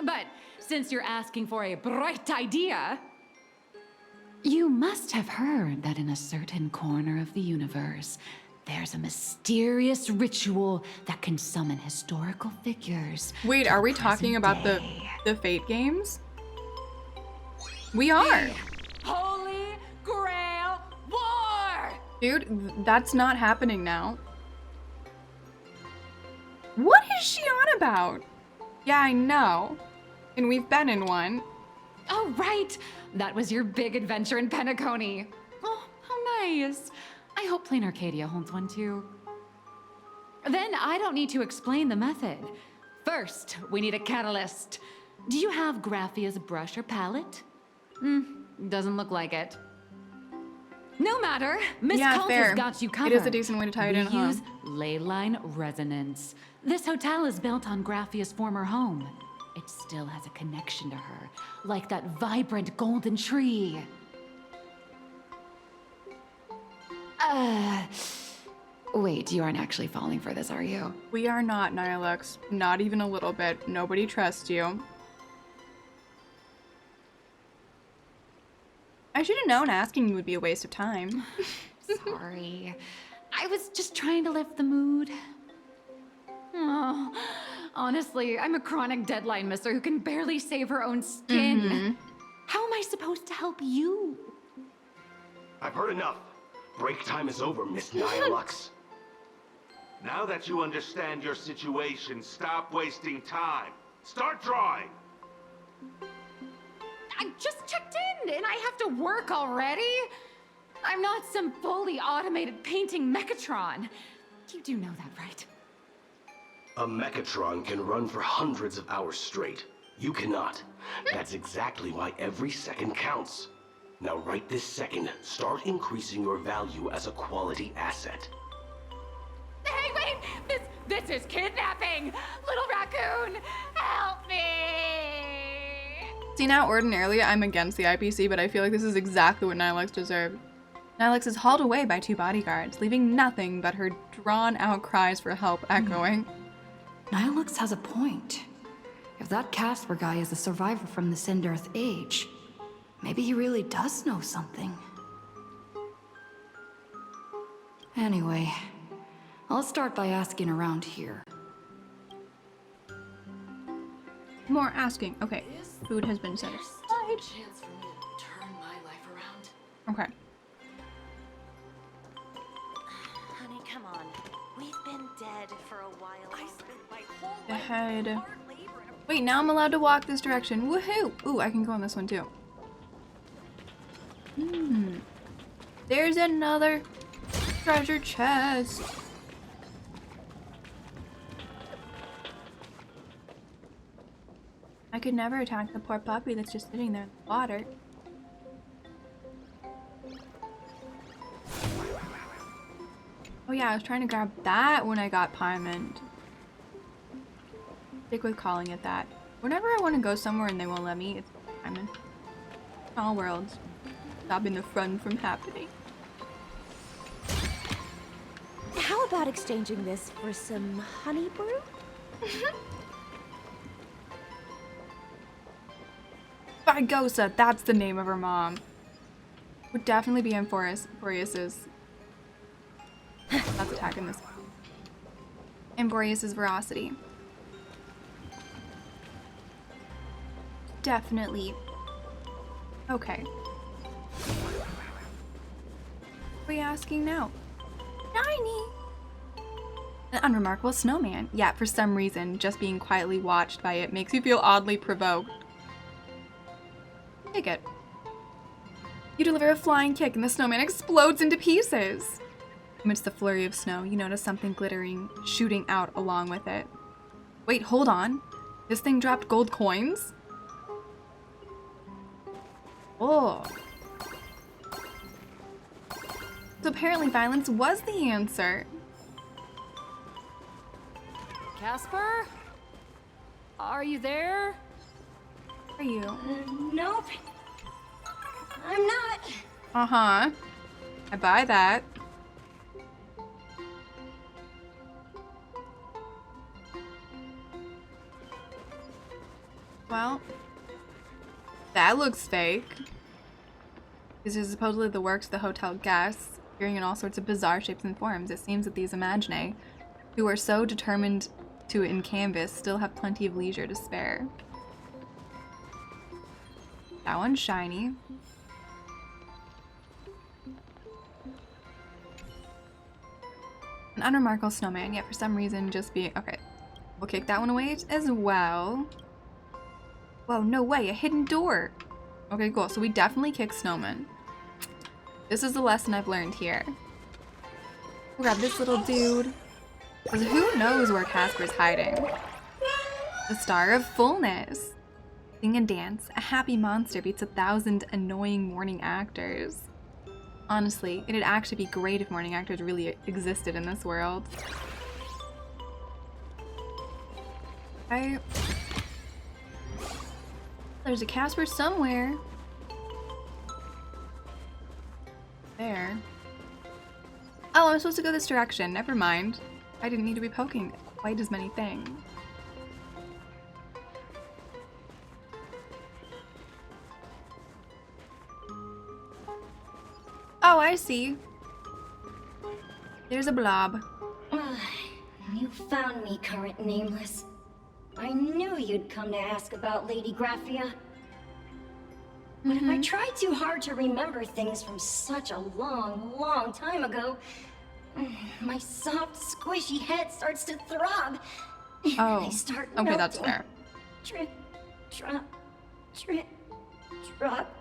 But since you're asking for a bright idea, you must have heard that in a certain corner of the universe, there's a mysterious ritual that can summon historical figures. Wait, are we talking about the Fate games? We are. Holy Grail War! Dude, that's not happening now. What is she on about? Yeah, I know. And we've been in one. Oh, right. That was your big adventure in Penacony. Oh, how nice. I hope Plain Arcadia holds one too. Then I don't need to explain the method. First, we need a catalyst. Do you have Graphia's brush or palette? Doesn't look like it. No matter. Miss Coulter's got you covered. It is a decent way to tie it in, huh? Use ley line resonance. This hotel is built on Graphia's former home. It still has a connection to her, like that vibrant golden tree. Wait, you aren't actually falling for this, are you? We are not, Nihilux. Not even a little bit. Nobody trusts you. I should have known asking you would be a waste of time. Sorry. I was just trying to lift the mood. Oh, honestly, I'm a chronic deadline misser who can barely save her own skin. How am I supposed to help you? I've heard enough. Break time is over, Miss Nihilux. Now that you understand your situation, stop wasting time. Start drawing! I just checked in and I have to work already? I'm not some fully automated painting Mechatron. You do know that, right? A Mechatron can run for hundreds of hours straight. You cannot. That's exactly why every second counts. Now right this second, start increasing your value as a quality asset. Hey, wait! This is kidnapping! Little raccoon, help me! See, now ordinarily I'm against the IPC, but I feel like this is exactly what Nihilux deserved. Nihilux is hauled away by 2 bodyguards, leaving nothing but her drawn-out cries for help echoing. Nihilux has a point. If that Casper guy is a survivor from the Cinderth Age, maybe he really does know something. Anyway, I'll start by asking around here. More asking. Okay, food has been set aside. Chance for me to turn my life around. Okay. Honey, come on. We've been dead for a while. I spent my whole The head. Wait, now I'm allowed to walk this direction. Woohoo! Ooh, I can go on this one too. There's another Treasure chest. I could never attack the poor puppy that's just sitting there in the water. Oh yeah, I was trying to grab that when I got Paimon. Stick with calling it that. Whenever I want to go somewhere and they won't let me, it's Paimon. All worlds. Stopping the fun from happening. How about exchanging this for some honey brew? Bargosa, that's the name of her mom. Would definitely be in Boreas's. That's attacking this one. And Boreas's veracity. Definitely. Okay. What are we asking now? Shiny! An unremarkable snowman. Yet, for some reason, just being quietly watched by it makes you feel oddly provoked. Take it. You deliver a flying kick and the snowman explodes into pieces. Amidst the flurry of snow, you notice something glittering, shooting out along with it. Wait, hold on. This thing dropped gold coins? Oh. So apparently violence was the answer. Casper? Are you there? Are you? Nope. I'm not. Uh-huh. I buy that. Well, that looks fake. This is supposedly the works of the hotel guests, appearing in all sorts of bizarre shapes and forms. It seems that these Imaginae, who are so determined to canvas, still have plenty of leisure to spare. That one's shiny. An unremarkable snowman, yet for some reason just being... Okay, we'll kick that one away as well. Whoa, no way, a hidden door. Okay, cool, so we definitely kick snowman. This is the lesson I've learned here. We'll grab this little dude. Because who knows where Casper's hiding? The Star of Fullness. Sing and dance, a happy monster beats 1,000 annoying morning actors. Honestly, it'd actually be great if morning actors really existed in this world. There's a Casper somewhere. There. Oh, I'm supposed to go this direction. Never mind. I didn't need to be poking quite as many things. Oh, I see. There's a blob. You found me, current nameless. I knew you'd come to ask about Lady Graphia. But if I try too hard to remember things from such a long, long time ago, my soft, squishy head starts to throb. Oh, I start okay, melting. that's fair. Drip, drop, drip, drop.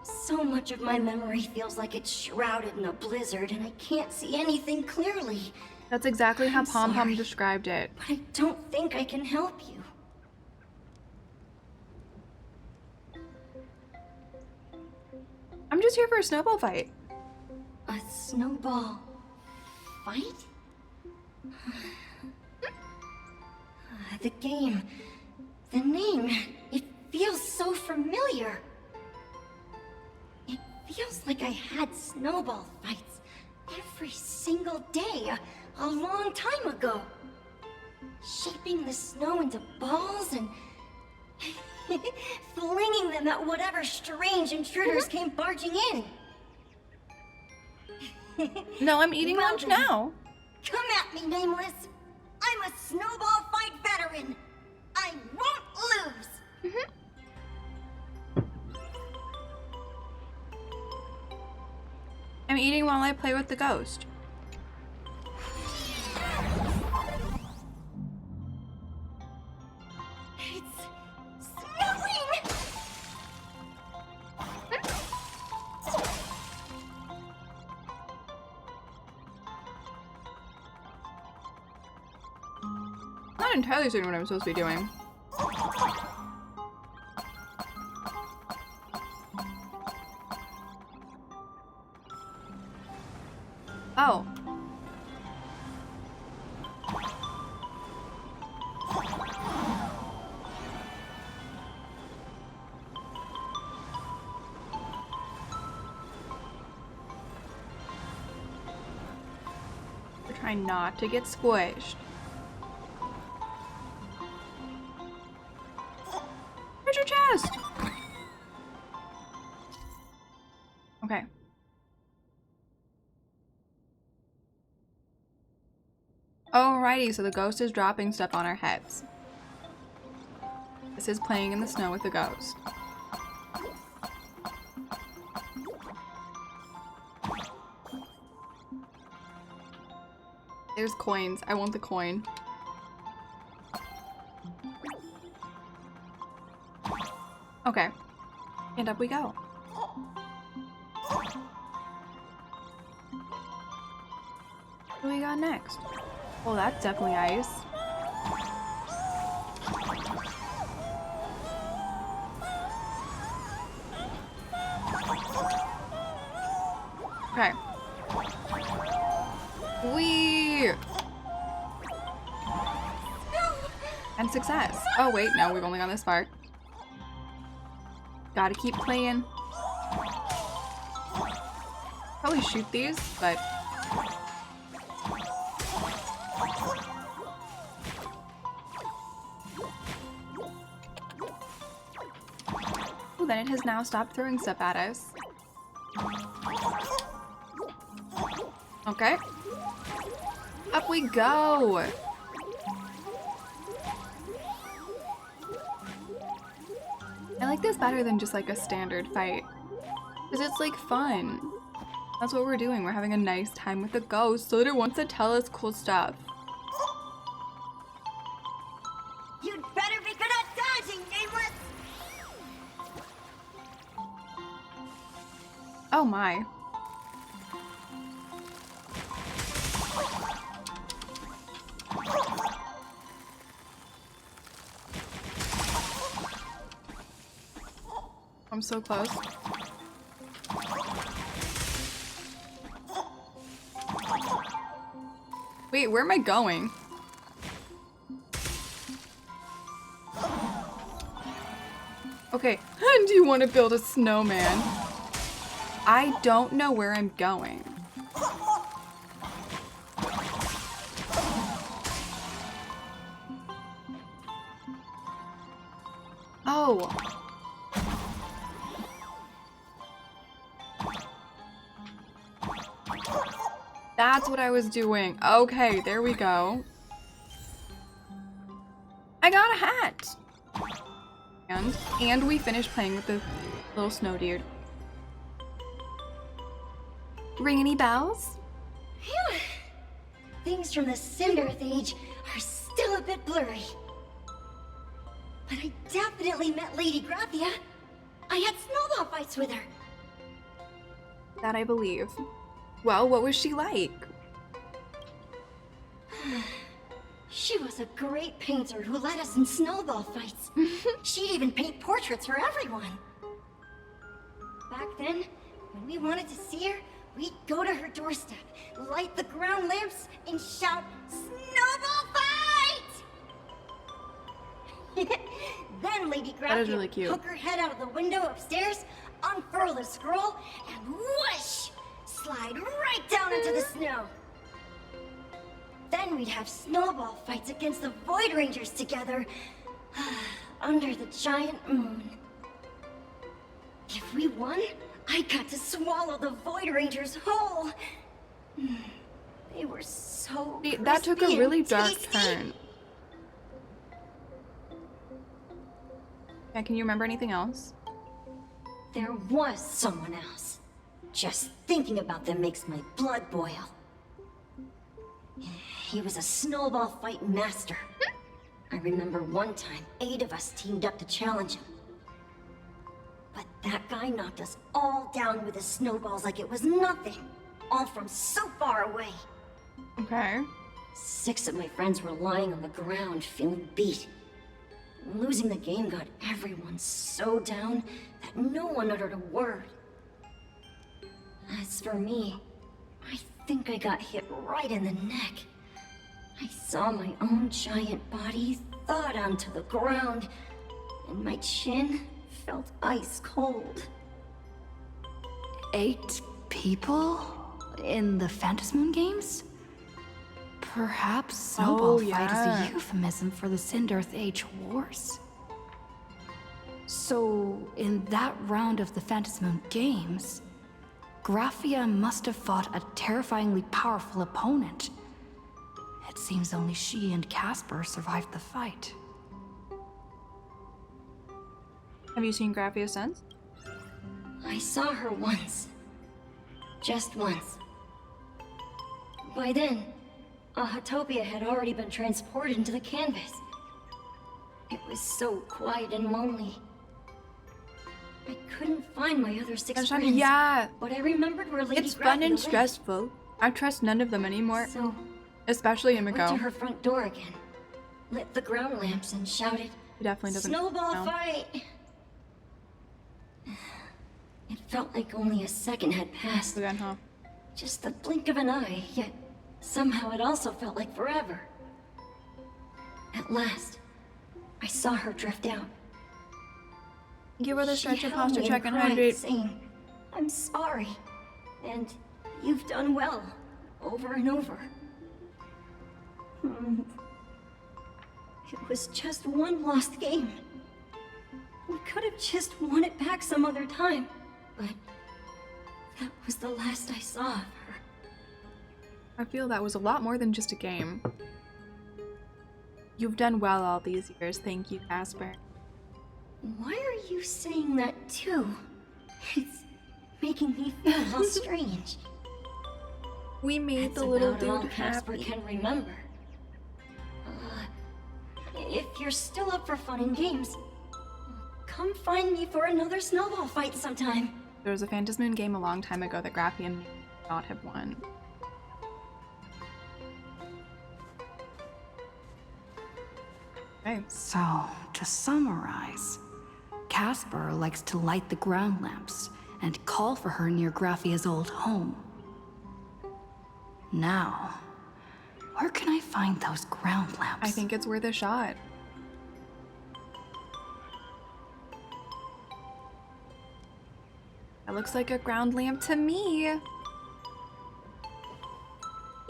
So much of my memory feels like it's shrouded in a blizzard, and I can't see anything clearly. That's exactly how I'm Pom Pom sorry, described it. But I don't think I can help you. I'm just here for a snowball fight. A snowball fight? The game, the name, it feels so familiar. It feels like I had snowball fights every single day a long time ago. Shaping the snow into balls and flinging them at whatever strange intruders came barging in. No, I'm eating lunch now. Come at me, Nameless. I'm a snowball fight veteran. I won't lose. I'm eating while I play with the ghost. It's snowing! not entirely certain what I'm supposed to be doing. Oh. We're trying not to get squished. Treasure chest! Okay. Alrighty, so the ghost is dropping stuff on our heads. This is playing in the snow with the ghost. There's coins. I want the coin. Okay. And up we go. What do we got next? Oh, that's definitely ice. Okay. Whee! And success. Oh wait, no, we've only gone this far. Gotta keep playing. Probably shoot these, but... Ooh, then it has now stopped throwing stuff at us. Okay. Up we go! I like this better than just like a standard fight. Because it's like fun. That's what we're doing. We're having a nice time with the ghost so that it wants to tell us cool stuff. You'd better be good at dodging, Nameless! Oh my. I'm so close. Wait, where am I going? Okay, do you want to build a snowman? I don't know where I'm going. Oh. That's what I was doing. Okay, there we go. I got a hat! And we finished playing with the little snow dude. Ring any bells? Phew. Things from the Cinderth age are still a bit blurry. But I definitely met Lady Graphia. I had snowball fights with her. That I believe. Well, what was she like? She was a great painter who led us in snowball fights. She'd even paint portraits for everyone. Back then, when we wanted to see her, we'd go to her doorstep, light the ground lamps, and shout, "Snowball fight!" Then Lady Graphia really cute. would poke her head out of the window upstairs, unfurl the scroll, and whoosh! Slide right down into the snow. Then we'd have snowball fights against the Void Rangers together, under the giant moon. If we won, I got to swallow the Void Rangers whole. They were so That took a really dark tasty. turn. Yeah, can you remember anything else? There was someone else. Just thinking about them makes my blood boil. He was a snowball fight master. I remember one time, 8 of us teamed up to challenge him. But that guy knocked us all down with his snowballs like it was nothing. All from so far away. Okay. 6 of my friends were lying on the ground, feeling beat. Losing the game got everyone so down that no one uttered a word. As for me, I think I got hit right in the neck. I saw my own giant body thud onto the ground, and my chin felt ice cold. 8 people? In the Phantasmoon games? Perhaps Snowball Fight is a euphemism for the Sindarth Age Wars? So, in that round of the Phantasmoon games, Graphia must have fought a terrifyingly powerful opponent. It seems only she and Casper survived the fight. Have you seen Graphia since? I saw her once. Just once. By then, Ahatopia had already been transported into the canvas. It was so quiet and lonely. I couldn't find my other 6 friends. Yeah. But I remembered where Lady It's fun and Graphia lived. stressful. I trust none of them anymore. So, especially I went Himiko. to her front door again, lit the ground lamps, and shouted, He definitely doesn't "Snowball know. fight!" It felt like only a second had passed. Again, huh? Just the blink of an eye, yet somehow it also felt like forever. At last, I saw her drift out. Give her the stretch She of held posture me check and and cried, hydrate. saying, "I'm sorry, and you've done well," over and over. It was just one lost game. We could have just won it back some other time, but that was the last I saw of her. I feel that was a lot more than just a game. You've done well all these years. Thank you, Casper. Why are you saying that too? It's making me feel all strange. We made That's the little about all dude Casper happy. can remember. If you're still up for fun and games, come find me for another snowball fight sometime. There was a Phantasmoon game a long time ago that Graphia may not have won. Okay. So, to summarize, Casper likes to light the ground lamps and call for her near Graphia's old home. Now, where can I find those ground lamps? I think it's worth a shot. That looks like a ground lamp to me.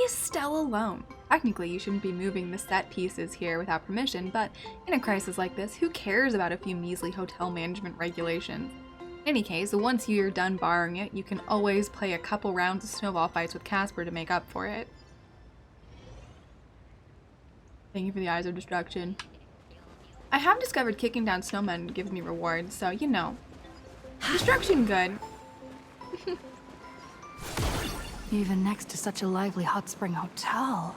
Is Stella alone? Technically, you shouldn't be moving the set pieces here without permission, but in a crisis like this, who cares about a few measly hotel management regulations? In any case, once you're done borrowing it, you can always play a couple rounds of snowball fights with Casper to make up for it. Thank you for the Eyes of Destruction. I have discovered kicking down snowmen gives me rewards, so you know. Destruction good. Even next to such a lively hot spring hotel,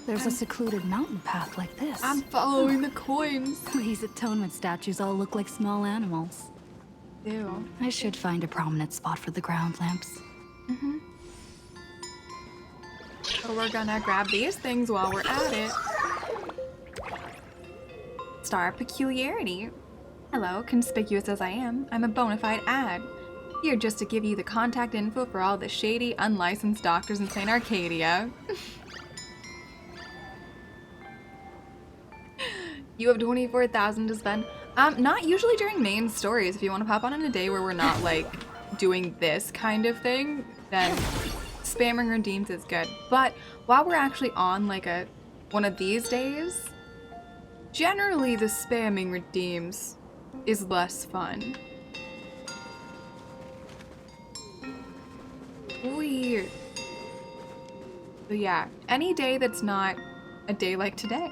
there's a secluded mountain path like this. I'm following the coins. These atonement statues all look like small animals. Ew. I should find a prominent spot for the ground lamps. So we're gonna grab these things while we're at it. Star peculiarity. Hello, conspicuous as I am, I'm a bona fide ad. Here just to give you the contact info for all the shady, unlicensed doctors in St. Arcadia. You have 24,000 to spend. Not usually during main stories. If you want to pop on a day where we're not like doing this kind of thing, then spamming redeems is good. But while we're actually on like one of these days, generally the spamming redeems is less fun. Weird. So yeah, any day that's not a day like today.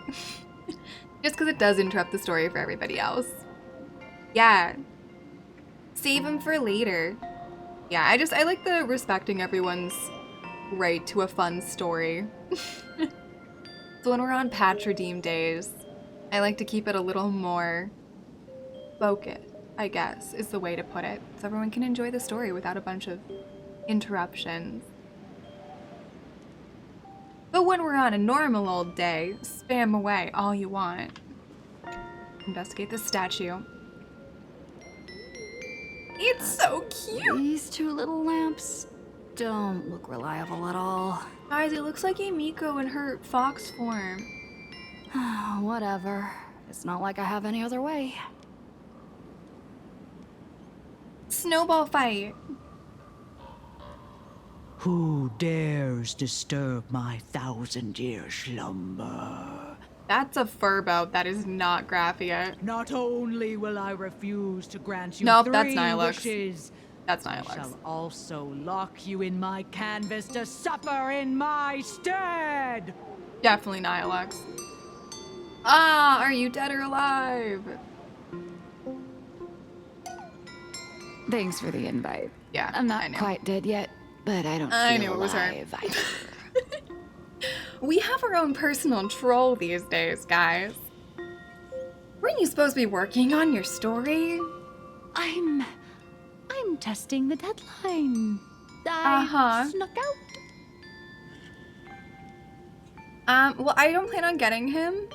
Just because it does interrupt the story for everybody else. Yeah. Save them for later. Yeah, I like the respecting everyone's right to a fun story. So when we're on patch redeem days, I like to keep it a little more focused, I guess, is the way to put it. So everyone can enjoy the story without a bunch of interruptions. But when we're on a normal old day, spam away all you want. Investigate the statue. It's so cute! These two little lamps don't look reliable at all. Guys, it looks like Emiko in her fox form. Whatever. It's not like I have any other way. Snowball fight. Who dares disturb my 1,000-year slumber? That's a furbo. That is not Graphia. Not only will I refuse to grant you Nope, 3 that's Nihilux. wishes, That's I Nihilux. shall also lock you in my canvas to suffer in my stead. Definitely Nihilux. Ah, are you dead or alive? Thanks for the invite. Yeah, I'm not quite dead yet, but I don't I feel knew it was her. alive either. We have our own personal troll these days, guys. Weren't you supposed to be working on your story? I'm testing the deadline. I snuck out. Well, I don't plan on getting him.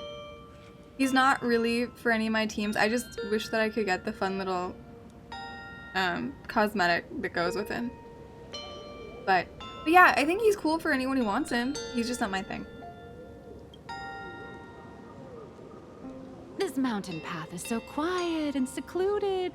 He's not really for any of my teams. I just wish that I could get the fun little cosmetic that goes with him. But yeah, I think he's cool for anyone who wants him. He's just not my thing. This mountain path is so quiet and secluded.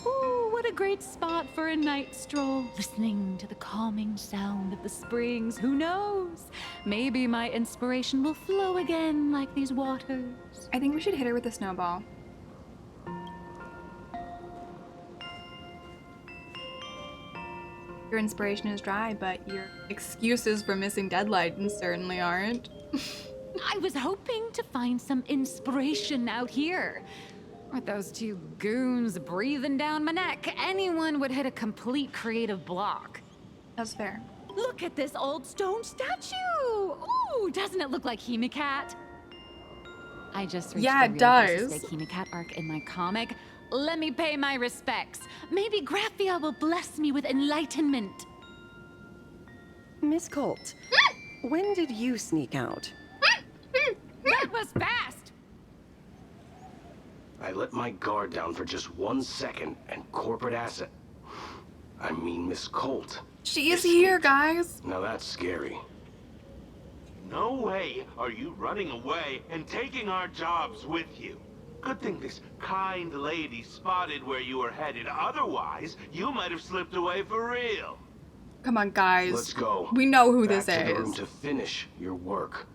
Ooh, what a great spot for a night stroll, listening to the calming sound of the springs. Who knows? Maybe my inspiration will flow again like these waters. I think we should hit her with a snowball. Your inspiration is dry, but your excuses for missing deadline certainly aren't. I was hoping to find some inspiration out here. With those two goons breathing down my neck, anyone would hit a complete creative block. That's fair. Look at this old stone statue! Ooh, doesn't it look like Hemicat? I just reached Yeah, the it real versus does. fake Hemicat arc in my comic. Let me pay my respects. Maybe Graphia will bless me with enlightenment. Miss Colt, when did you sneak out? That was fast! I let my guard down for just 1 second, and corporate asset. I mean, Miss Colt. She is here, guys. Now that's scary. No way are you running away and taking our jobs with you. Good thing this kind lady spotted where you were headed. Otherwise, you might have slipped away for real. Come on, guys. Let's go. We know who Back this to the room is. to finish your work.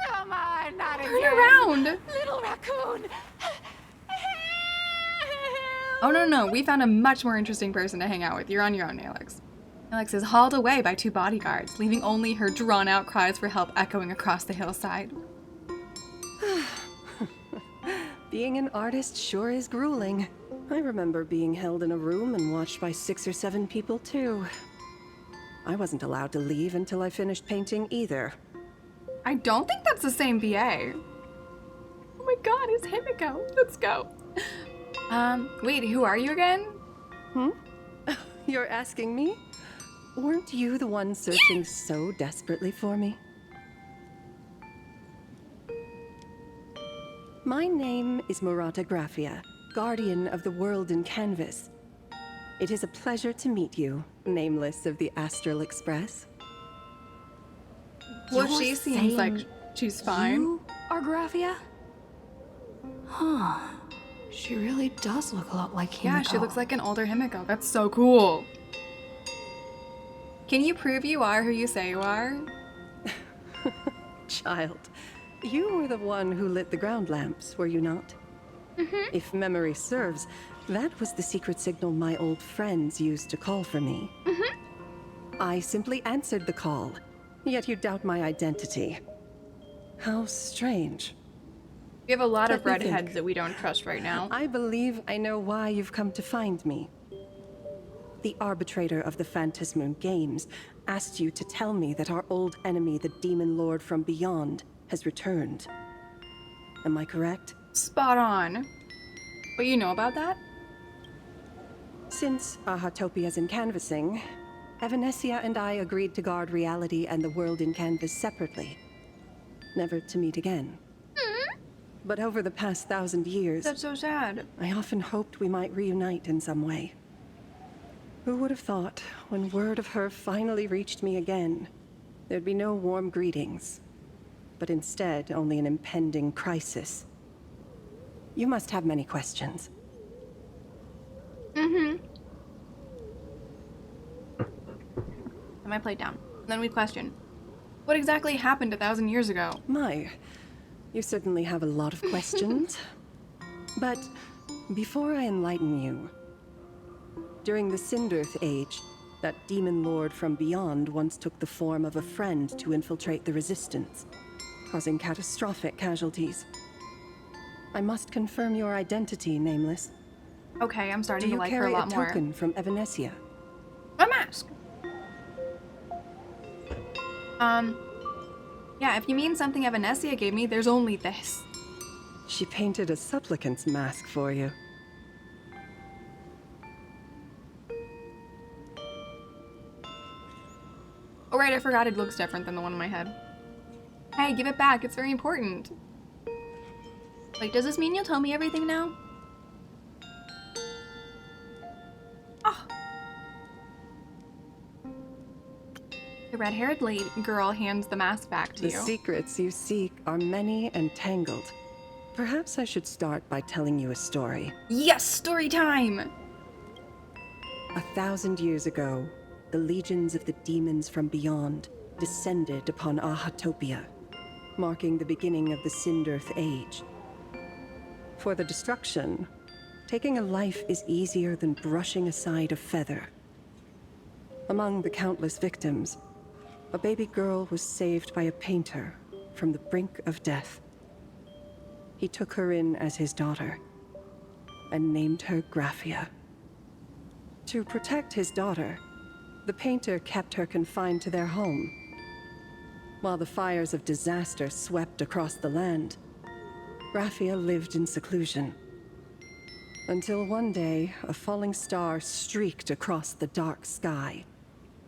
Come on, not Turn again. around. Little raccoon. Oh, no. We found a much more interesting person to hang out with. You're on your own, Alex. Alex is hauled away by 2 bodyguards, leaving only her drawn-out cries for help echoing across the hillside. Being an artist sure is grueling. I remember being held in a room and watched by 6 or 7 people, too. I wasn't allowed to leave until I finished painting either. I don't think that's the same BA. Oh my god, it's Himiko. Let's go. Wait, who are you again? You're asking me? Weren't you the one searching so desperately for me? My name is Murata Graphia, guardian of the world in canvas. It is a pleasure to meet you, nameless of the Astral Express. Well, You're she seems like saying she's fine. You are Graphia? Huh. She really does look a lot like Himiko. Yeah, she looks like an older Himiko. That's so cool. Can you prove you are who you say you are? Child, you were the one who lit the ground lamps, were you not? If memory serves, that was the secret signal my old friends used to call for me. I simply answered the call, yet you doubt my identity. How strange. We have a lot of Let me redheads think. that we don't trust right now. I believe I know why you've come to find me. The arbitrator of the Phantasmoon Games asked you to tell me that our old enemy, the Demon Lord from Beyond, has returned. Am I correct? Spot on. But you know about that? Since Ahatopia's in canvassing, Evanescia and I agreed to guard reality and the world in Canvas separately, never to meet again. But over the past 1,000 years... That's so sad. I often hoped we might reunite in some way. Who would have thought, when word of her finally reached me again, there'd be no warm greetings, but instead only an impending crisis. You must have many questions. Then I played down. Then we question, what exactly happened 1,000 years ago? My, you certainly have a lot of questions. But before I enlighten you, during the Sindirth Age, that demon lord from beyond once took the form of a friend to infiltrate the Resistance, causing catastrophic casualties. I must confirm your identity, Nameless. Okay, I'm starting to like her a lot more. Do you carry a token from Evanescia? A mask. Yeah, if you mean something Evanescia gave me, there's only this. She painted a supplicant's mask for you. Oh right, I forgot it looks different than the one in my head. Hey, give it back, it's very important. Like, does this mean you'll tell me everything now? Oh. The red-haired girl hands the mask back to you. The secrets you seek are many and tangled. Perhaps I should start by telling you a story. Yes, story time! 1,000 years ago, the legions of the demons from beyond descended upon Ahatopia, marking the beginning of the Sindirth Age. For the destruction, taking a life is easier than brushing aside a feather. Among the countless victims, a baby girl was saved by a painter from the brink of death. He took her in as his daughter and named her Graphia. To protect his daughter, the painter kept her confined to their home. While the fires of disaster swept across the land, Graphia lived in seclusion. Until one day, a falling star streaked across the dark sky,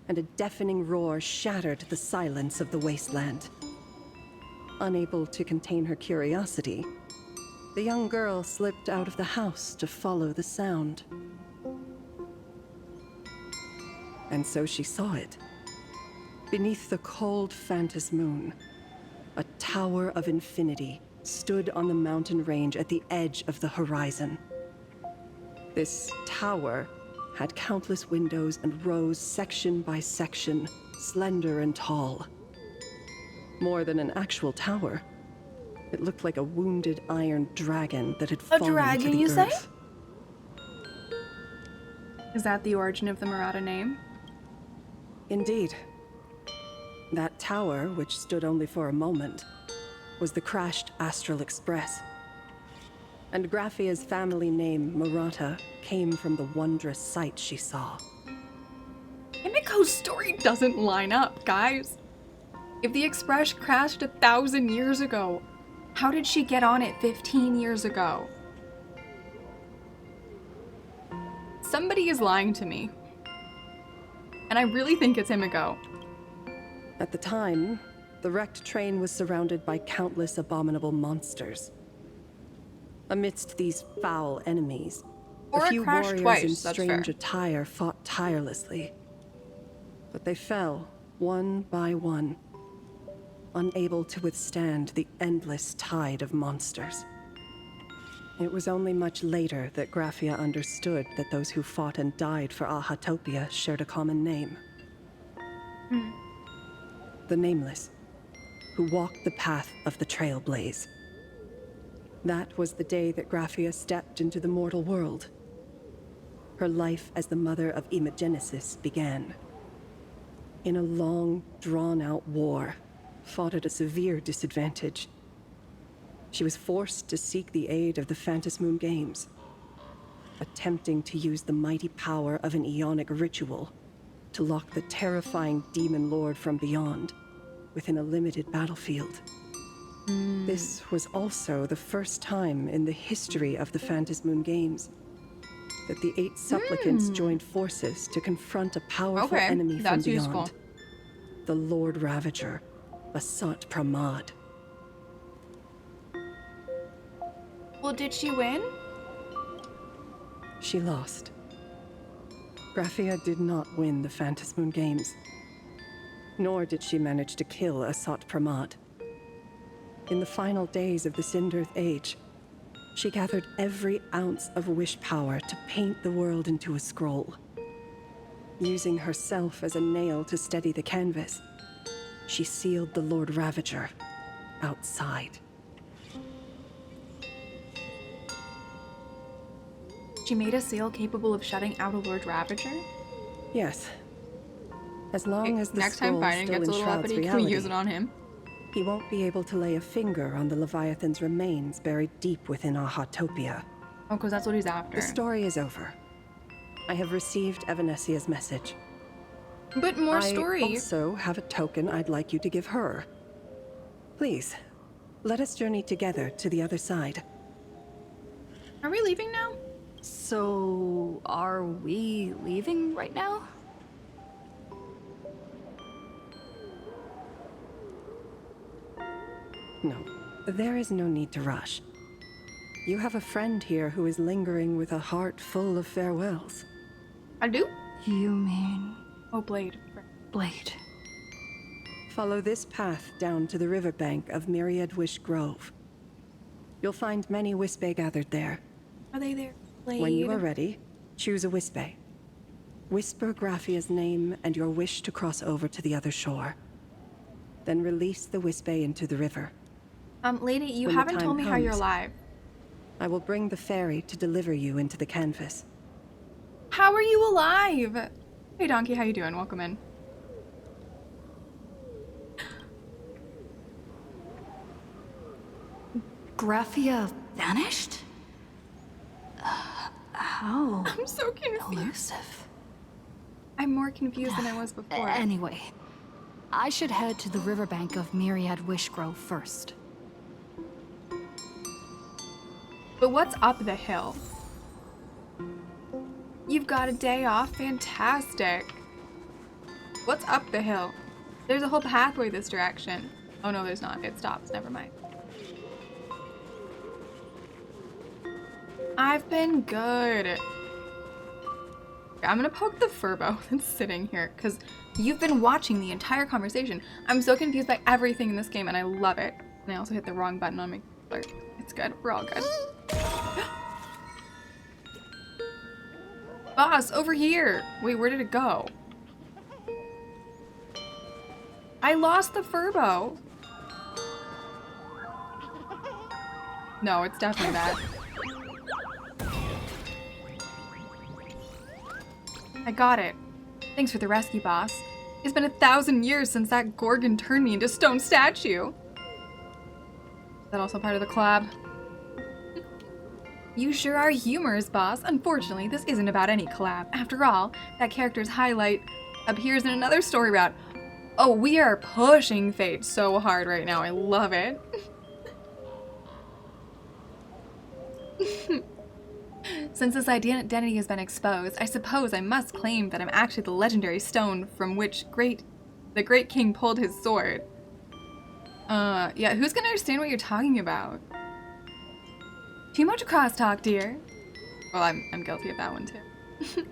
and a deafening roar shattered the silence of the wasteland. Unable to contain her curiosity, the young girl slipped out of the house to follow the sound. And so she saw it. Beneath the cold Phantas moon, a tower of infinity stood on the mountain range at the edge of the horizon. This tower had countless windows and rose section by section, slender and tall. More than an actual tower, it looked like a wounded iron dragon that had fallen to the earth. A dragon, you say? Is that the origin of the Murata name? Indeed. That tower, which stood only for a moment, was the crashed Astral Express. And Graphia's family name, Murata, came from the wondrous sight she saw. Himiko's story doesn't line up, guys. If the Express crashed 1,000 years ago, how did she get on it 15 years ago? Somebody is lying to me. And I really think it's Himiko. At the time, the wrecked train was surrounded by countless abominable monsters. Amidst these foul enemies, a few warriors in strange attire fought tirelessly. But they fell, one by one, unable to withstand the endless tide of monsters. It was only much later that Graphia understood that those who fought and died for Ahatopia shared a common name. The Nameless, who walked the path of the Trailblaze. That was the day that Graphia stepped into the mortal world. Her life as the mother of Emogenesis began. In a long, drawn-out war, fought at a severe disadvantage. She was forced to seek the aid of the Phantas Moon Games, attempting to use the mighty power of an Aeonic ritual to lock the terrifying demon lord from beyond within a limited battlefield. This was also the first time in the history of the Phantas Moon Games that the 8 supplicants joined forces to confront a powerful enemy from beyond. Useful. The Lord Ravager, Basat Pramad. Well, did she win? She lost. Graphia did not win the Phantasmoon Games. Nor did she manage to kill Asat Pramad. In the final days of the Sindirth Age, she gathered every ounce of wish power to paint the world into a scroll. Using herself as a nail to steady the canvas, she sealed the Lord Ravager outside. She made a seal capable of shutting out a Lord Ravager? Yes. As long as the next time scroll Finan still gets a little enshrouds uppity, can reality, we use it on him? he won't be able to lay a finger on the Leviathan's remains buried deep within Ahatopia. Oh, because that's what he's after. The story is over. I have received Evanesia's message. But more story. I also have a token I'd like you to give her. Please, let us journey together to the other side. Are we leaving now? So, are we leaving right now? No, there is no need to rush. You have a friend here who is lingering with a heart full of farewells. I do? You mean... Oh, Blade. Blade. Follow this path down to the riverbank of Myriad Wish Grove. You'll find many Wispe gathered there. Are they there? Blade. When you are ready, choose a Wispe. Whisper Graphia's name and your wish to cross over to the other shore. Then release the Wispe into the river. Lady, you When the haven't time told me how you're comes, alive. I will bring the ferry to deliver you into the canvas. How are you alive? Hey, Donkey, how you doing? Welcome in. Graphia vanished? How? I'm so confused. Elusive. I'm more confused than I was before. Anyway, I should head to the riverbank of Myriad Wish Grove first. But what's up the hill? You've got a day off? Fantastic. What's up the hill? There's a whole pathway this direction. Oh no, there's not. It stops. Never mind. I've been good. I'm gonna poke the Furbo that's sitting here because you've been watching the entire conversation. I'm so confused by everything in this game and I love it. And I also hit the wrong button on my controller. It's good. We're all good. Boss, over here! Wait, where did it go? I lost the Furbo. No, it's definitely that. I got it. Thanks for the rescue, boss. It's been 1,000 years since that Gorgon turned me into stone statue. Is that also part of the collab? You sure are humorous, boss. Unfortunately, this isn't about any collab. After all, that character's highlight appears in another story route. Oh, we are pushing fate so hard right now. I love it. Since this identity has been exposed, I suppose I must claim that I'm actually the legendary stone from which the great king pulled his sword. Yeah, who's gonna understand what you're talking about? Too much crosstalk, dear. Well, I'm guilty of that one too.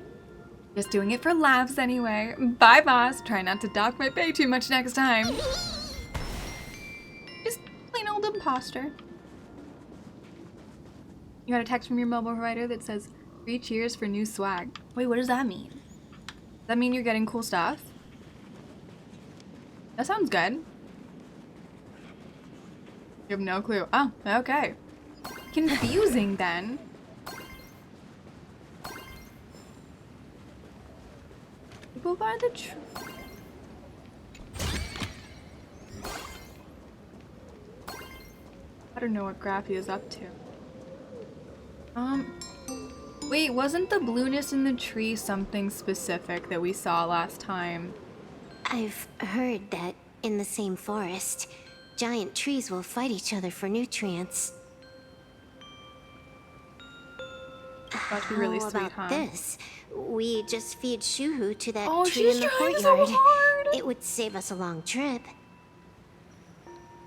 Just doing it for laughs anyway. Bye, boss. Try not to dock my pay too much next time. Just plain old imposter. You got a text from your mobile provider that says, 3 cheers for new swag. Wait, what does that mean? Does that mean you're getting cool stuff? That sounds good. You have no clue. Oh, okay. Confusing then. People buy the I don't know what Graphy is up to. Wait, wasn't the blueness in the tree something specific that we saw last time? I've heard that in the same forest, giant trees will fight each other for nutrients. About to be really How sweet, about huh? this? We just feed Shuhu to that Oh, tree she's in the trying courtyard. so hard. It would save us a long trip.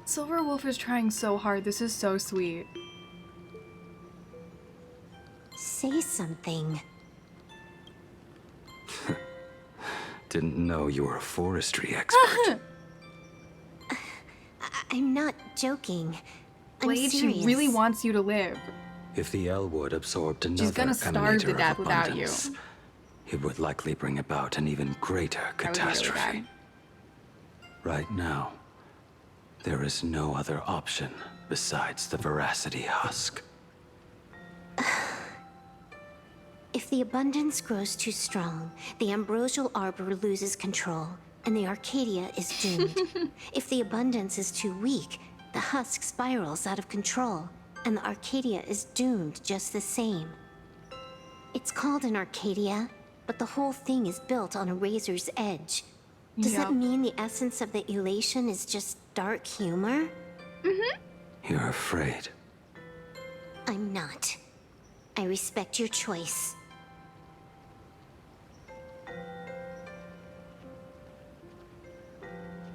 Silver Wolf is trying so hard. This is so sweet. Say something. Didn't know you were a forestry expert. I'm not joking. I'm Blade, she serious. really wants you to live. If the Elwood absorbed another She's gonna starve to emanator death of without you. abundance, it would likely bring about an even greater That would be really catastrophe. bad. Right now, there is no other option besides the Veracity Husk. If the abundance grows too strong, the ambrosial arbor loses control, and the Arcadia is doomed. If the abundance is too weak, the husk spirals out of control, and the Arcadia is doomed just the same. It's called an Arcadia, but the whole thing is built on a razor's edge. Does that mean the essence of the elation is just dark humor? You're afraid. I'm not. I respect your choice.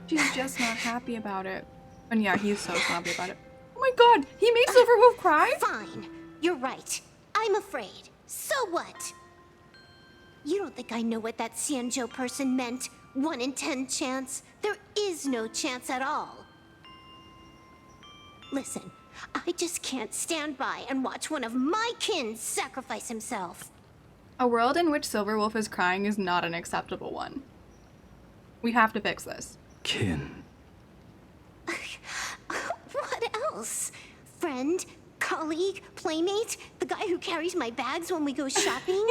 She's just not happy about it. And yeah, he's so happy about it. Oh my god, he made Silver Wolf cry? Fine. You're right. I'm afraid. So what? You don't think I know what that Xianzhou person meant? 1 in 10 chance? There is no chance at all. Listen, I just can't stand by and watch one of my kin sacrifice himself. A world in which Silver Wolf is crying is not an acceptable one. We have to fix this. Kin. What else? Friend? Colleague? Playmate? The guy who carries my bags when we go shopping?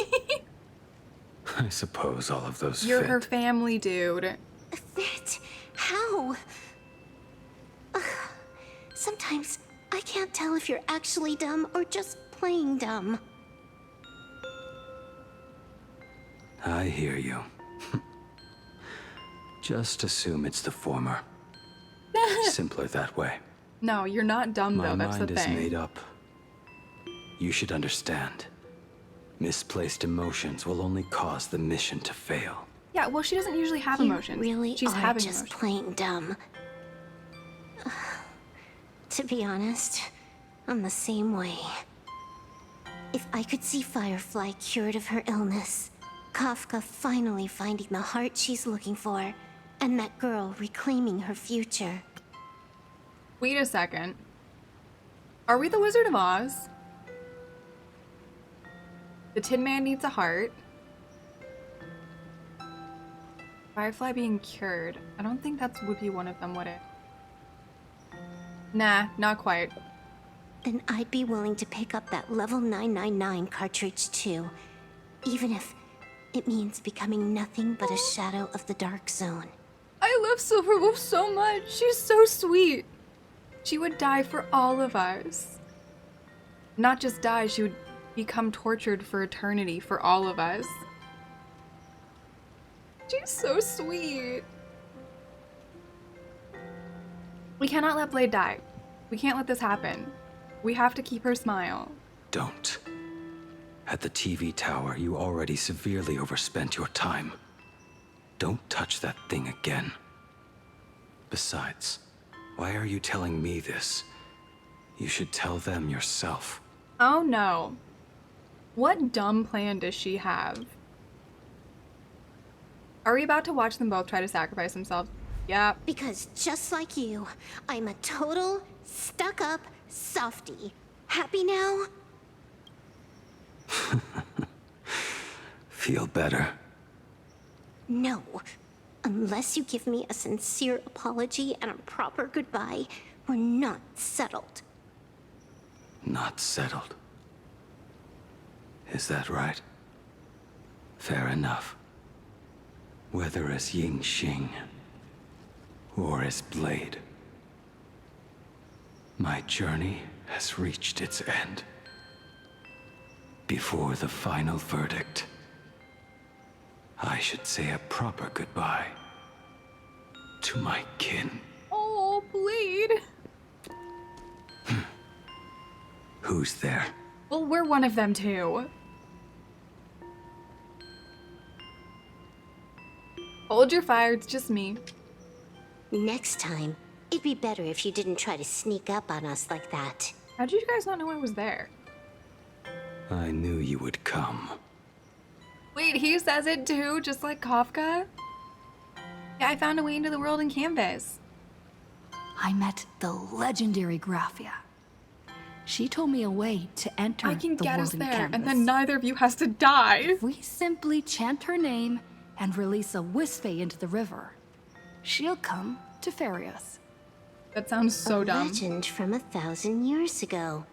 I suppose all of those You're fit. her family, dude. Fit? How? Ugh. Sometimes I can't tell if you're actually dumb or just playing dumb. I hear you. Just assume it's the former. Simpler that way. No, you're not dumb My though, that's the mind is thing. made up. You should understand. Misplaced emotions will only cause the mission to fail. Yeah, well, she doesn't usually have You emotions. really She's are having just emotions. playing dumb. To be honest, I'm the same way. If I could see Firefly cured of her illness, Kafka finally finding the heart she's looking for, and that girl reclaiming her future. Wait a second. Are we the Wizard of Oz? The Tin Man needs a heart. Firefly being cured. I don't think that would be one of them, would it? Nah, not quite. Then I'd be willing to pick up that level 999 cartridge too, even if it means becoming nothing but a shadow of the Dark Zone. I love Silver Wolf so much. She's so sweet. She would die for all of us. Not just die, she would become tortured for eternity for all of us. She's so sweet. We cannot let Blade die. We can't let this happen. We have to keep her smile. Don't. At the TV tower, you already severely overspent your time. Don't touch that thing again. Besides, why are you telling me this? You should tell them yourself. Oh no. What dumb plan does she have? Are we about to watch them both try to sacrifice themselves? Yeah. Because just like you, I'm a total stuck-up softie. Happy now? Feel better? No. Unless you give me a sincere apology and a proper goodbye, we're not settled. Not settled. Is that right? Fair enough. Whether as Ying Xing or as Blade, my journey has reached its end. Before the final verdict, I should say a proper goodbye to my kin. Oh, Blade. Who's there? Well, we're one of them too. Hold your fire, it's just me. Next time, it'd be better if you didn't try to sneak up on us like that. How did you guys not know I was there? I knew you would come. Wait, he says it too, just like Kafka? Yeah, I found a way into the world in Canvas. I met the legendary Graphia. She told me a way to enter I can the get world us in there, Canvas. and then neither of you has to die. If we simply chant her name and release a Wispe into the river, she'll come to ferry us. That sounds so dumb. Legend from 1,000 years ago.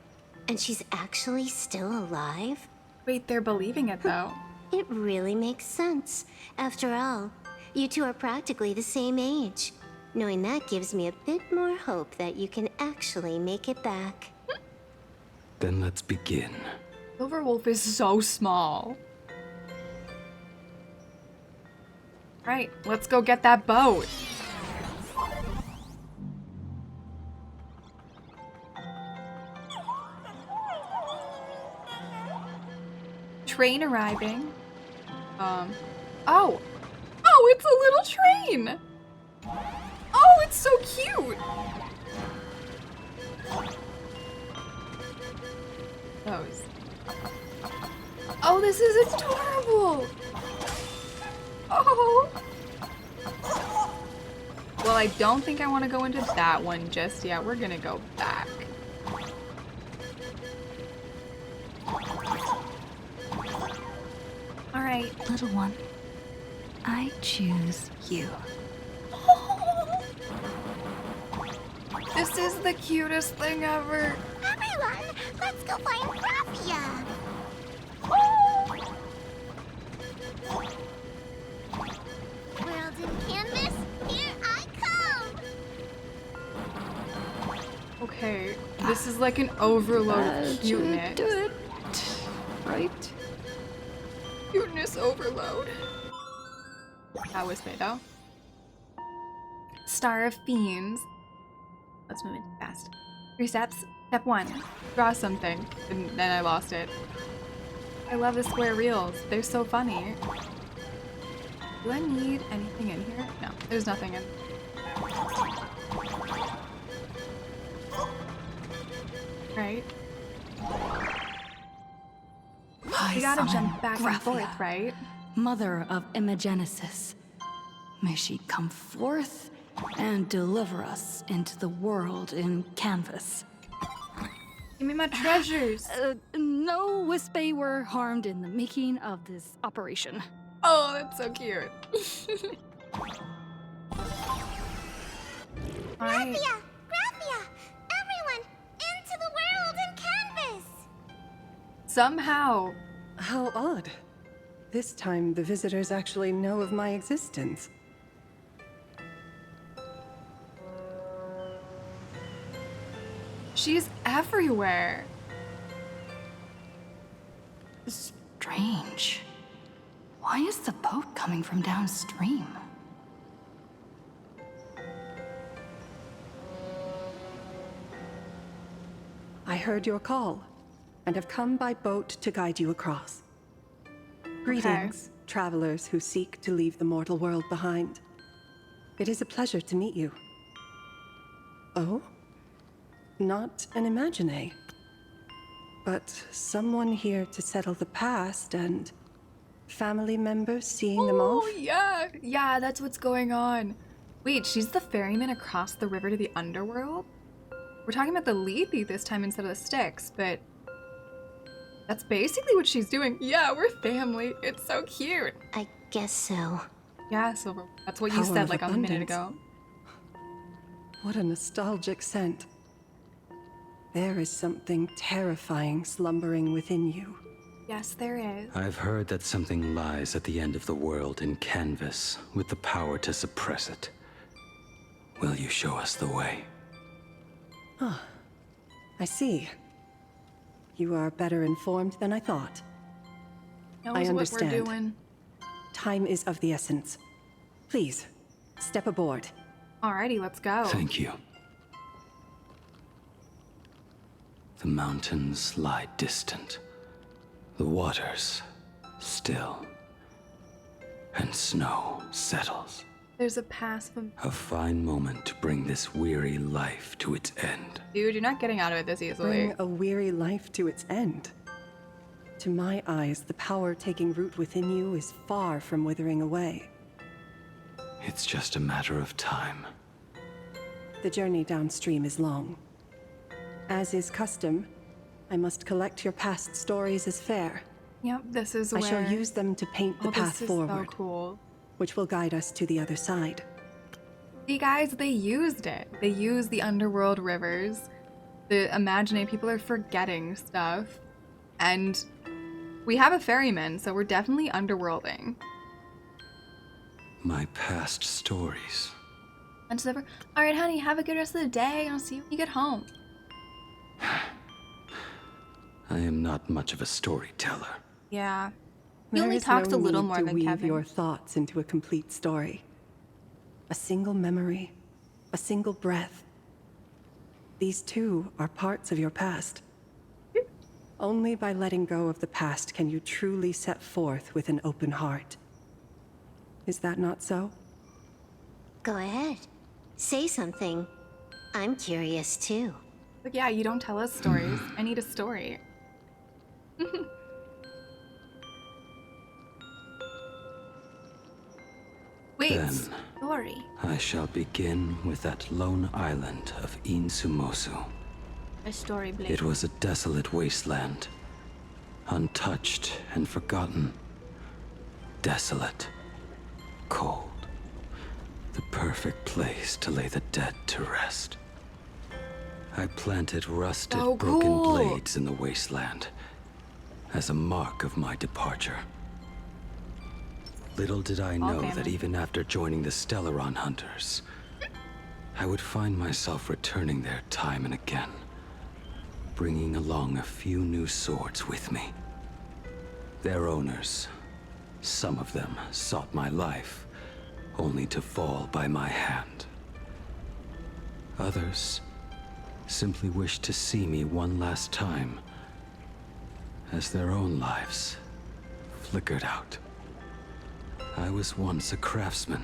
And she's actually still alive? Wait, they're believing it though. It really makes sense. After all, you two are practically the same age. Knowing that gives me a bit more hope that you can actually make it back. Then let's begin. Silverwolf is so small. Right, let's go get that boat. Train arriving. Oh! Oh, it's a little train! Oh, it's so cute! Those. Oh, this is adorable! Oh! Well, I don't think I want to go into that one just yet. We're gonna go back. Alright. Little one, I choose you. This is the cutest thing ever. Everyone, let's go find Graphia! World in Canvas, here I come! Okay, this is like an overload of cuteness. Do it. Right? Cuteness overload. That was me though. Star of Fiends. Let's move it fast. 3 steps. Step 1. Draw something. And then I lost it. I love the square reels. They're so funny. Do I need anything in here? No, there's nothing in. Right. You gotta jump back and forth, right? Mother of Imogenesis. May she come forth and deliver us into the world in Canvas. Give me my treasures. No Wispe were harmed in the making of this operation. Oh, that's so cute. Graphia! Graphia! Everyone, into the world in Canvas! Somehow. How odd. This time, the visitors actually know of my existence. She's everywhere. Strange. Why is the boat coming from downstream? I heard your call, and have come by boat to guide you across. Greetings, travelers who seek to leave the mortal world behind. It is a pleasure to meet you. Oh? Not an imagine, but someone here to settle the past and family members seeing them off? Oh, yeah. Yeah, that's what's going on. Wait, she's the ferryman across the river to the underworld? We're talking about the Lethe this time instead of the Styx, but that's basically what she's doing. Yeah, we're family. It's so cute. I guess so. Yeah, Silver. That's what you Power said of like a minute abundance. ago. What a nostalgic scent. There is something terrifying slumbering within you. Yes, there is. I've heard that something lies at the end of the world in Canvas with the power to suppress it. Will you show us the way? Ah, I see. You are better informed than I thought. Knows I what understand. we're doing. Time is of the essence. Please, step aboard. Alrighty, let's go. Thank you. The mountains lie distant. The waters still. And snow settles. There's a pass from... A fine moment to bring this weary life to its end. Dude, you're not getting out of it this easily. Bring a weary life to its end. To my eyes, the power taking root within you is far from withering away. It's just a matter of time. The journey downstream is long. As is custom, I must collect your past stories as fare. Yep, this is where... I shall use them to paint the path forward, so cool. which will guide us to the other side. See, guys, they used it. They used the underworld rivers. The imaginary people are forgetting stuff. And we have a ferryman, so we're definitely underworlding. My past stories. And so all right, honey, have a good rest of the day. I'll see you when you get home. I am not much of a storyteller. Yeah. He There only is talks no a little need more to than weave Kevin. your thoughts into a complete story. A single memory, a single breath. These too are parts of your past. Only by letting go of the past can you truly set forth with an open heart. Is that not so? Go ahead. Say something. I'm curious too. Like, yeah, you don't tell us stories. I need a story. Wait, Then story. I shall begin with that lone island of Insumosu. A story, Blake. It was a desolate wasteland, untouched and forgotten. Desolate, cold, the perfect place to lay the dead to rest. I planted rusted, broken blades in the wasteland as a mark of my departure. Little did I know that even after joining the Stellaron Hunters, I would find myself returning there time and again, bringing along a few new swords with me. Their owners, some of them sought my life, only to fall by my hand. Others simply wished to see me one last time, as their own lives flickered out. I was once a craftsman,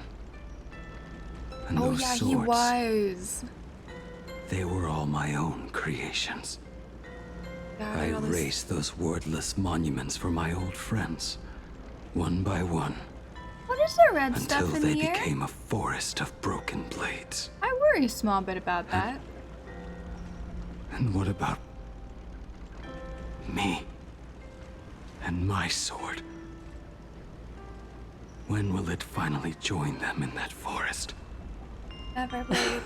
and Oh those yeah, swords, he was. they were all my own creations. I erased those wordless monuments for my old friends, one by one, What is the red until stuff in they the air? became a forest of broken blades. I worry a small bit about that. And what about me and my sword? When will it finally join them in that forest? Never, Blade.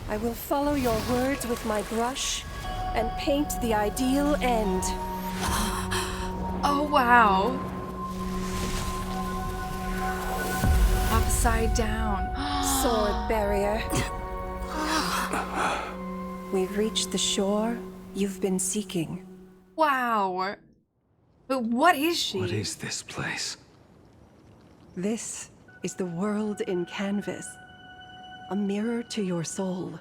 I will follow your words with my brush and paint the ideal end. Oh, wow. Upside down. Sword barrier. We've reached the shore you've been seeking. Wow. But what is she? What is this place? This is the world in canvas. A mirror to your soul,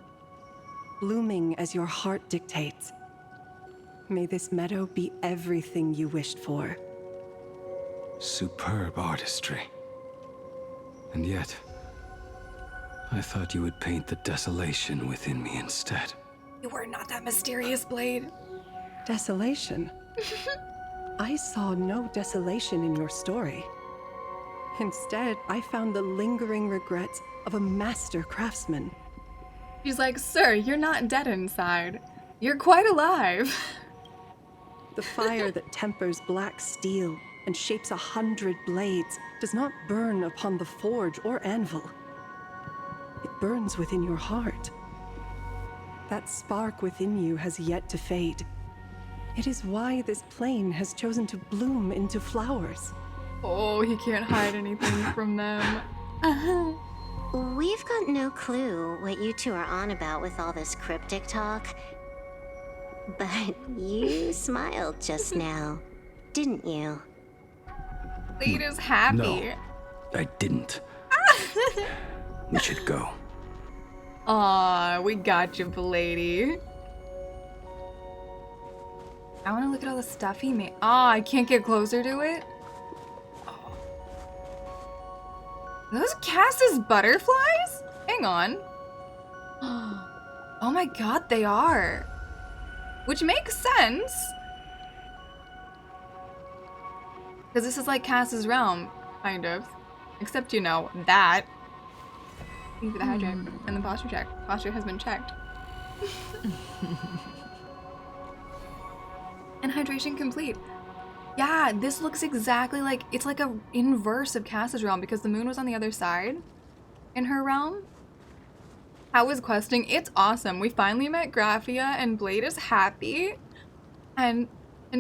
blooming as your heart dictates. May this meadow be everything you wished for. Superb artistry. And yet, I thought you would paint the desolation within me instead. You were not that mysterious, Blade. Desolation? I saw no desolation in your story. Instead, I found the lingering regrets of a master craftsman. She's like, sir, you're not dead inside. You're quite alive. The fire that tempers black steel and shapes 100 blades does not burn upon the forge or anvil. It burns within your heart. That spark within you has yet to fade. It is why this plane has chosen to bloom into flowers. Oh, he can't hide anything from them. We've got no clue what you two are on about with all this cryptic talk. But you smiled just now, didn't you? Blade is happy. No, I didn't. We should go. Aw, we got you, Blady. I want to look at all the stuff he made. Aw, I can't get closer to it? Are those Cass's butterflies? Hang on. Oh my god, they are. Which makes sense. Because this is like Cass's realm, kind of. Except, you know, that. Thank you for the hydrate. And the posture check. Posture has been checked. And hydration complete. Yeah, this looks exactly like, it's like a inverse of Cass's realm because the moon was on the other side in her realm. How was questing? It's awesome. We finally met Graphia and Blade is happy. And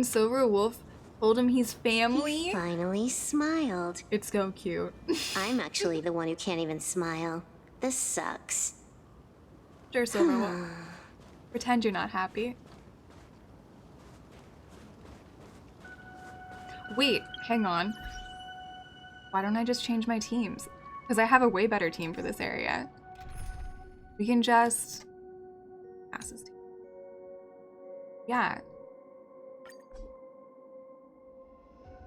Silver Wolf told him he's family. He finally smiled. It's so cute. I'm actually the one who can't even smile. This sucks. Sure, Silver Wolf. Pretend you're not happy. Wait, hang on. Why don't I just change my teams? Because I have a way better team for this area. We can just... Cass's team. Yeah.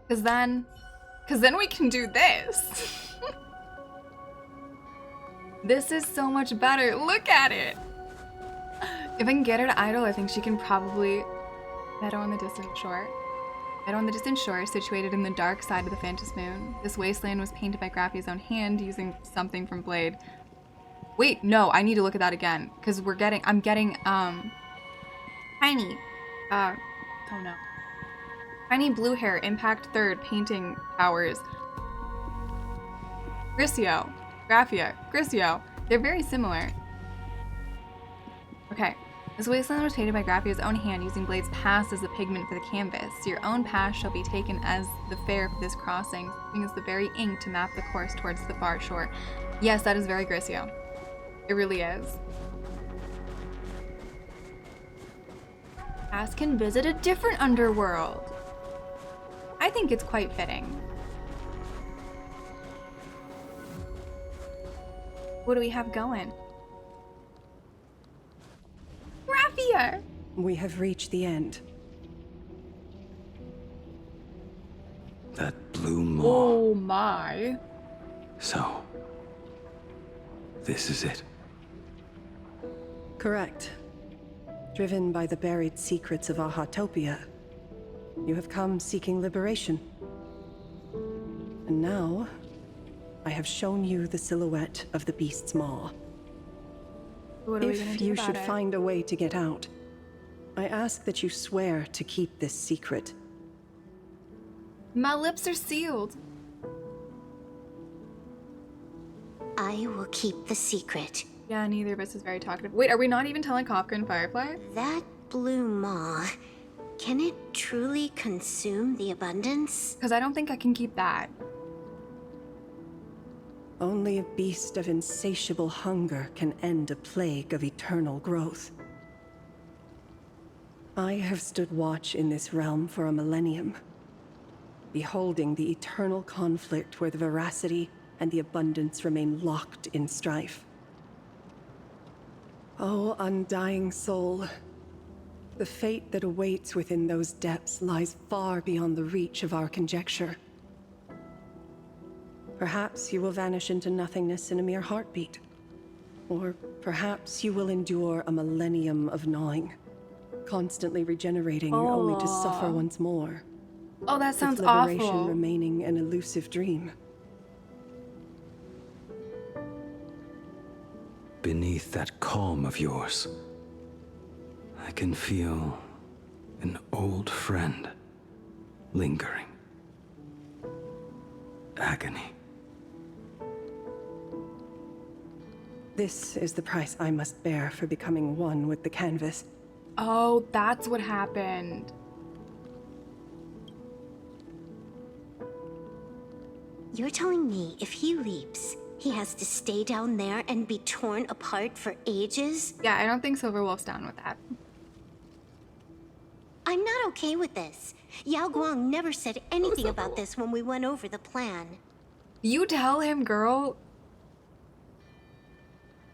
Because then we can do this. This is so much better. Look at it. If I can get her to idle, I think she can probably... Meadow on the distant shore. Meadow on the distant shore, situated in the dark side of the Phantom Moon. This wasteland was painted by Graphia's own hand using something from Blade. Wait, no, I need to look at that again. Because I'm getting, Tiny. Oh no. Tiny blue hair, impact third, painting powers. Grisio. Graphia. Grisio. They're very similar. Okay. This wasteland was painted by Graphia's own hand using Blade's past as the pigment for the canvas. Your own past shall be taken as the fare for this crossing, serving as the very ink to map the course towards the far shore. Yes, that is very Grisio. It really is. Cass can visit a different underworld. I think it's quite fitting. What do we have going? Graphia! We have reached the end. That blue maw. Oh my. So, this is it. Correct. Driven by the buried secrets of Ahatopia, you have come seeking liberation. And now, I have shown you the silhouette of the beast's maw. What are we gonna If do you about should it? find a way to get out, I ask that you swear to keep this secret. My lips are sealed. I will keep the secret. Yeah, neither of us is very talkative. Wait, are we not even telling Kafka and Firefly? That blue maw, can it truly consume the abundance? Because I don't think I can keep that. Only a beast of insatiable hunger can end a plague of eternal growth. I have stood watch in this realm for a millennium, beholding the eternal conflict where the veracity and the abundance remain locked in strife. Oh, undying soul, the fate that awaits within those depths lies far beyond the reach of our conjecture. Perhaps you will vanish into nothingness in a mere heartbeat. Or perhaps you will endure a millennium of gnawing, constantly regenerating only to suffer once more. Oh, that sounds with liberation awful. remaining an elusive dream. Beneath that calm of yours, I can feel an old friend lingering. Agony. This is the price I must bear for becoming one with the canvas. Oh, that's what happened. You're telling me if he leaps, he has to stay down there and be torn apart for ages? Yeah, I don't think Silverwolf's down with that. I'm not okay with this. Yao Guang never said anything about this when we went over the plan. You tell him, girl.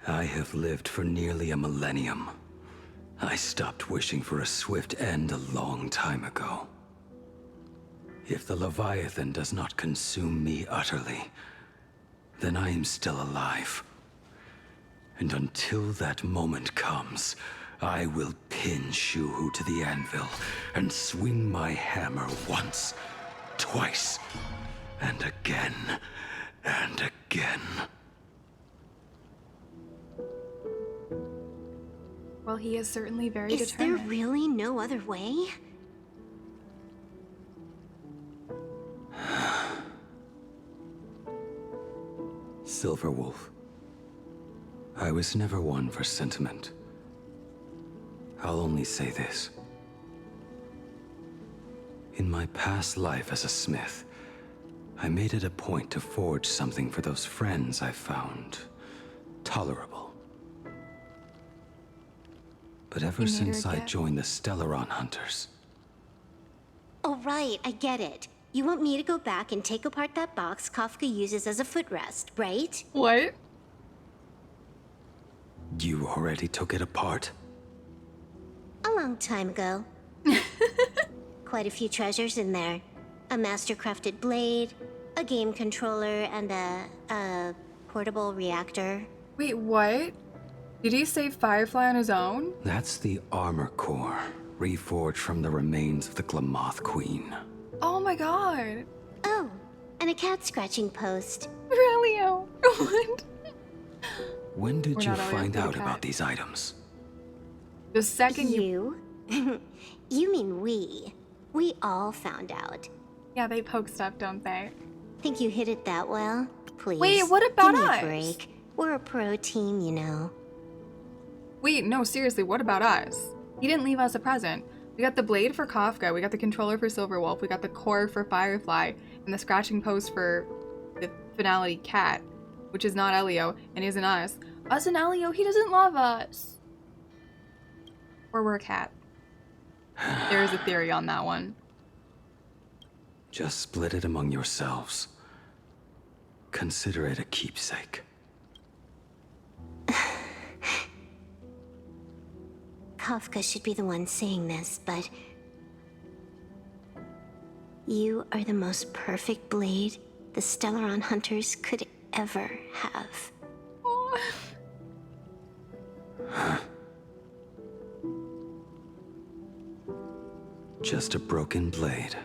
I have lived for nearly a millennium. I stopped wishing for a swift end a long time ago. If the Leviathan does not consume me utterly, then I am still alive. And until that moment comes, I will pin Shuhu to the anvil and swing my hammer once, twice, and again, and again. Well, he is certainly very Is determined. there really no other way? Silverwolf, I was never one for sentiment. I'll only say this. In my past life as a smith, I made it a point to forge something for those friends I found tolerable. But ever since I joined the Stellaron Hunters... Oh, right, I get it. You want me to go back and take apart that box Kafka uses as a footrest, right? What? You already took it apart? A long time ago. Quite a few treasures in there. A master-crafted blade, a game controller, and a portable reactor. Wait, what? Did he save Firefly on his own? That's the armor core, reforged from the remains of the Glamoth Queen. Oh my god. Oh, and a cat scratching post. Relio. What? When did We're you not allowed find to put a out cat. about these items? The second you... You mean we. We all found out. Yeah, they poke stuff, don't they? Think you hit it that well? Please. Wait, what about Give me us? a break. We're a pro team, you know. Wait, no, seriously, what about us? He didn't leave us a present. We got the blade for Kafka, we got the controller for Silverwolf, we got the core for Firefly, and the scratching post for the finality cat, which is not Elio, and isn't us. Us and Elio, he doesn't love us. Or we're a cat. There is a theory on that one. Just split it among yourselves. Consider it a keepsake. Kafka should be the one saying this, but... You are the most perfect blade the Stellaron Hunters could ever have. Just a broken blade.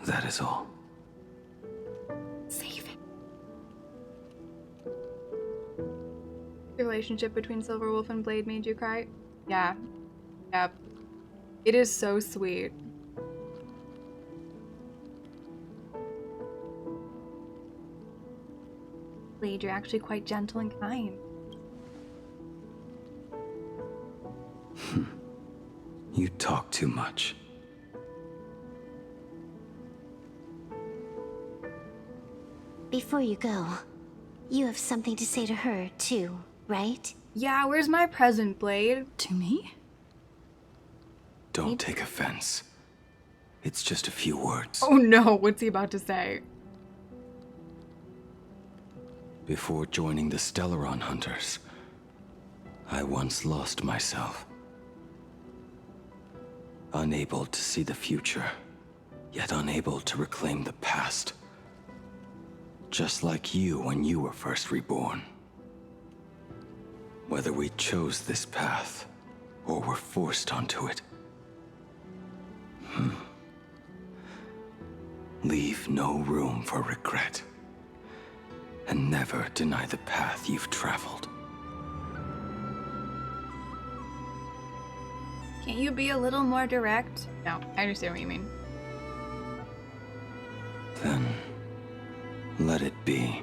That is all. Save it. The relationship between Silverwolf and Blade made you cry? Yeah. Yep. It is so sweet. Blade, you're actually quite gentle and kind. You talk too much. Before you go, you have something to say to her, too, right? Yeah, where's my present, Blade? To me? Don't take offense. It's just a few words. Oh no, what's he about to say? Before joining the Stellaron Hunters, I once lost myself. Unable to see the future, yet unable to reclaim the past. Just like you when you were first reborn. Whether we chose this path, or were forced onto it. Leave no room for regret. And never deny the path you've traveled. Can't you be a little more direct? No, I understand what you mean. Then, let it be.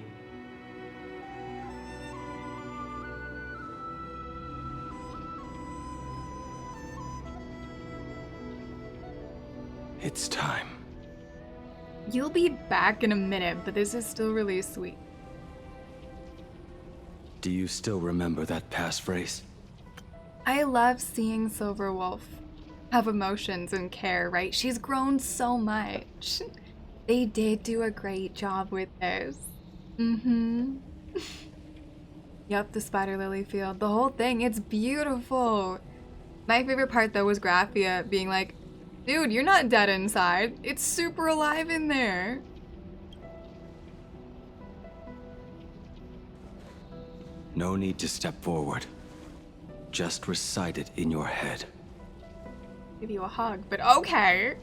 It's time. You'll be back in a minute, but this is still really sweet. Do you still remember that passphrase? I love seeing Silverwolf have emotions and care, right? She's grown so much. They did do a great job with this. Yep, the spider lily field. The whole thing, it's beautiful. My favorite part though was Graphia being like, dude, you're not dead inside. It's super alive in there. No need to step forward. Just recite it in your head. Give you a hug, but okay.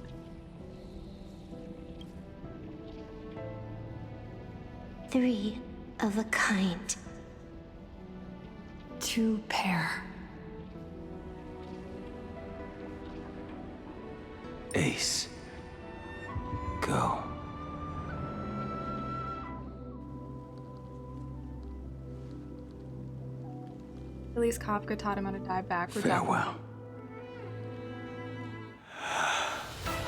Three of a kind. Two pair. Ace. Go. At least Kafka taught him how to dive backwards. Farewell.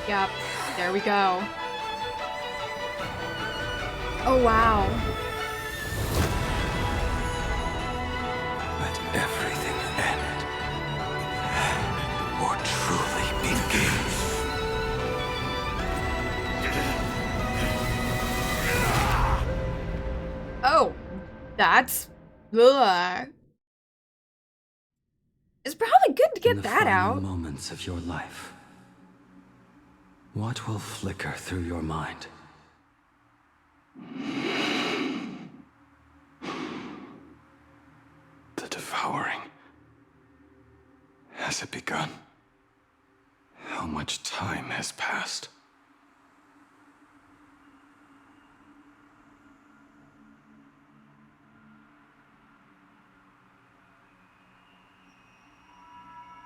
Yep, there we go. Oh wow. Let everything end. Or truly begin. Oh, that's... Ugh. It's probably good to get that out. In the final moments of your life, what will flicker through your mind? The devouring. Has it begun? How much time has passed?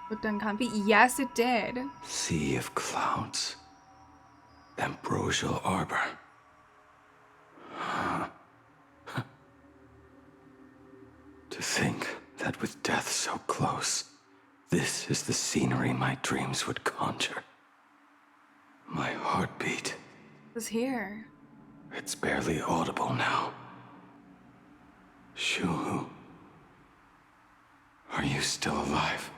Looked uncomfy. Yes, it did. Sea of clouds. Ambrosial arbor. To think that with death so close, this is the scenery my dreams would conjure. My heartbeat. Was here. It's barely audible now. Shuhu. Are you still alive?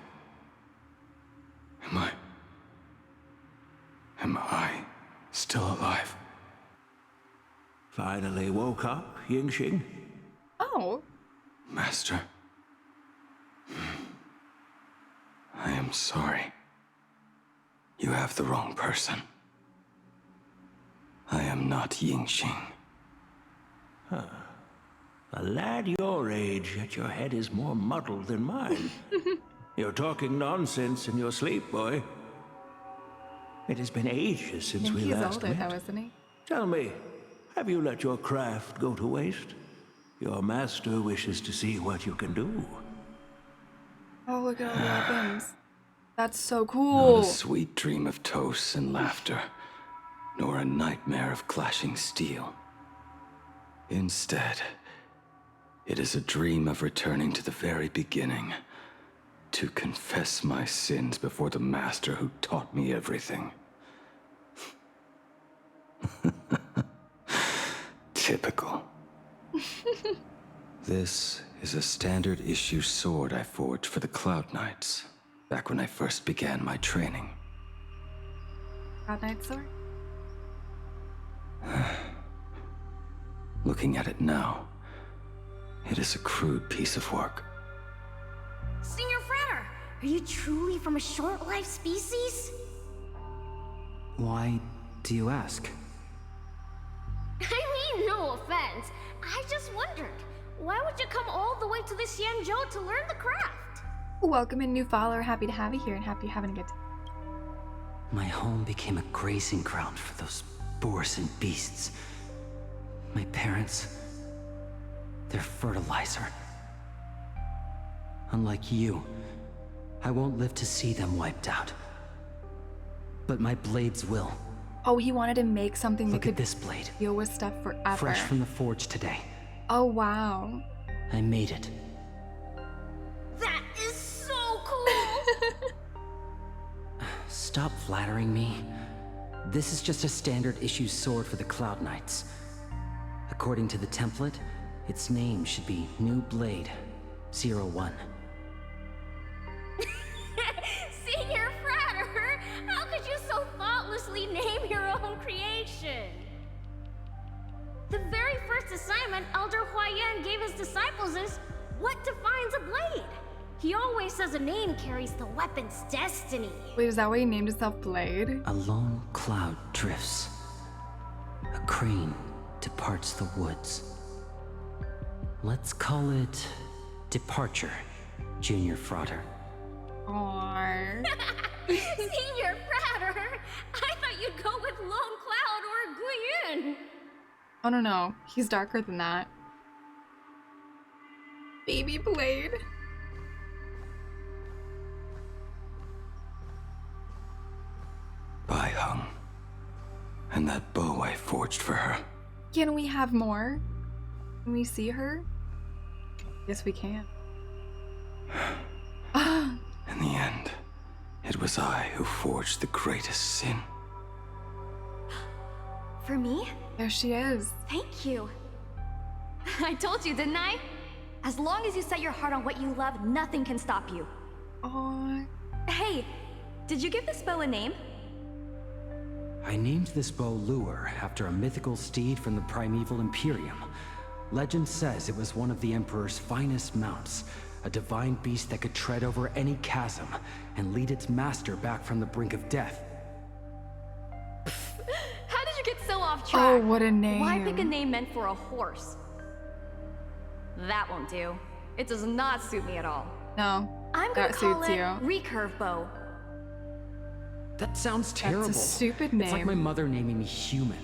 Am I still alive? Finally woke up, Yingxing? Oh. Master. I am sorry. You have the wrong person. I am not Yingxing. Huh. A lad your age, yet your head is more muddled than mine. You're talking nonsense in your sleep, boy. It has been ages since we last met. Though, isn't he? Tell me, have you let your craft go to waste? Your master wishes to see what you can do. Oh, look at all the weapons. That's so cool. Not a sweet dream of toasts and laughter, nor a nightmare of clashing steel. Instead, it is a dream of returning to the very beginning, to confess my sins before the master who taught me everything. Typical. This is a standard issue sword I forged for the Cloud Knights, back when I first began my training. Cloud Knight sword? Looking at it now, it is a crude piece of work. Senior Frater, are you truly from a short-lived species? Why do you ask? I mean, no offense. I just wondered, why would you come all the way to this Yanzhou to learn the craft? Welcome in, new follower. Happy to have you here and happy you're having a good time. My home became a grazing ground for those boars and beasts. My parents, they're fertilizer. Unlike you, I won't live to see them wiped out. But my blades will. Oh, he wanted to make something that could this blade. deal with stuff forever. Fresh from the forge today. Oh, wow. I made it. That is so cool! Stop flattering me. This is just a standard issue sword for the Cloud Knights. According to the template, its name should be New Blade 01. Senior Frater, how could you so thoughtlessly name your own creation? The very first assignment Elder Huayan gave his disciples is, what defines a blade? He always says a name carries the weapon's destiny. Wait, is that why he named himself Blade? A lone cloud drifts. A crane departs the woods. Let's call it Departure, Junior Frater. Aww. Senior Frater! I thought you'd go with Lone Cloud or Guyen. Oh no, he's darker than that. Baby Blade. Bai Hung. And that bow I forged for her. Can we have more? Can we see her? Yes, we can. In the end, it was I who forged the greatest sin. For me? There she is. Thank you. I told you, didn't I? As long as you set your heart on what you love, nothing can stop you. Aww. Hey, did you give this bow a name? I named this bow Lure after a mythical steed from the primeval Imperium. Legend says it was one of the Emperor's finest mounts, a divine beast that could tread over any chasm and lead its master back from the brink of death. How did you get so off track? Oh, what a name. Why pick a name meant for a horse? That won't do. It does not suit me at all. No, I'm gonna that call suits it you. Recurve Bow. That sounds terrible. That's a stupid name. It's like my mother naming me Human.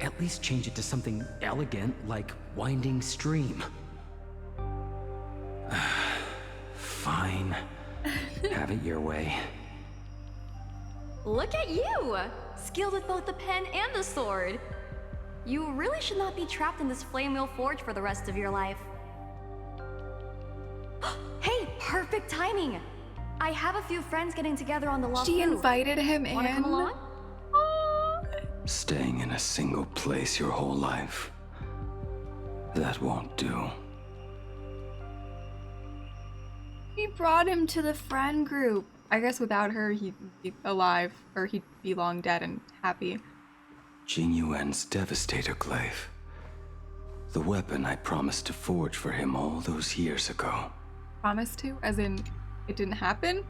At least change it to something elegant like Winding Stream. Fine. Have it your way. Look at you! Skilled with both the pen and the sword. You really should not be trapped in this flame wheel forge for the rest of your life. Hey, perfect timing! I have a few friends getting together on the Love She invited him Wanna in. come along? Staying in a single place your whole life. That won't do. He brought him to the friend group. I guess without her, he'd be alive, or he'd be long dead and happy. Jing Yuan's Devastator Glaive. The weapon I promised to forge for him all those years ago. Promised to? As in, it didn't happen?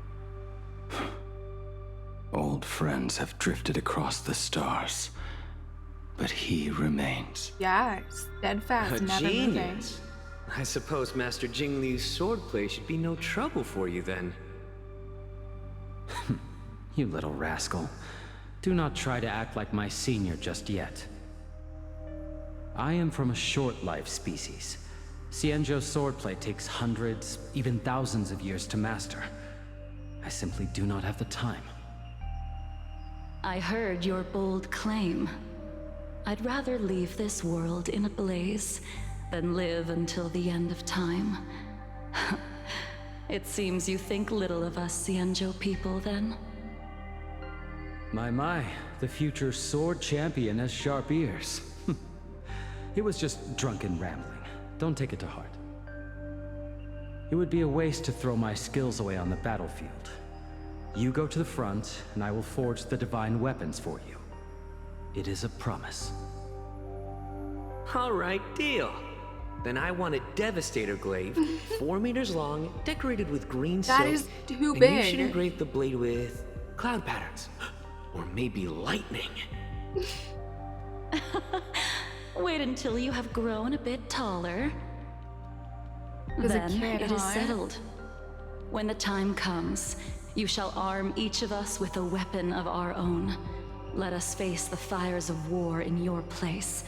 Old friends have drifted across the stars, but he remains. Yeah, steadfast, A never moving. genius. I suppose Master Jing Li's swordplay should be no trouble for you then. You little rascal. Do not try to act like my senior just yet. I am from a short-life species. Xianzhou's swordplay takes hundreds, even thousands of years to master. I simply do not have the time. I heard your bold claim. I'd rather leave this world in a blaze than live until the end of time. It seems you think little of us Xianzhou people, then? My, the future sword champion has sharp ears. It was just drunken rambling. Don't take it to heart. It would be a waste to throw my skills away on the battlefield. You go to the front, and I will forge the divine weapons for you. It is a promise. All right, deal. Then I want a Devastator Glaive, 4 meters long, decorated with green silk. That is too and big. You should engrave the blade with cloud patterns. Or maybe lightning. Wait until you have grown a bit taller. As a Then kid, it is huh? settled. When the time comes, you shall arm each of us with a weapon of our own. Let us face the fires of war in your place,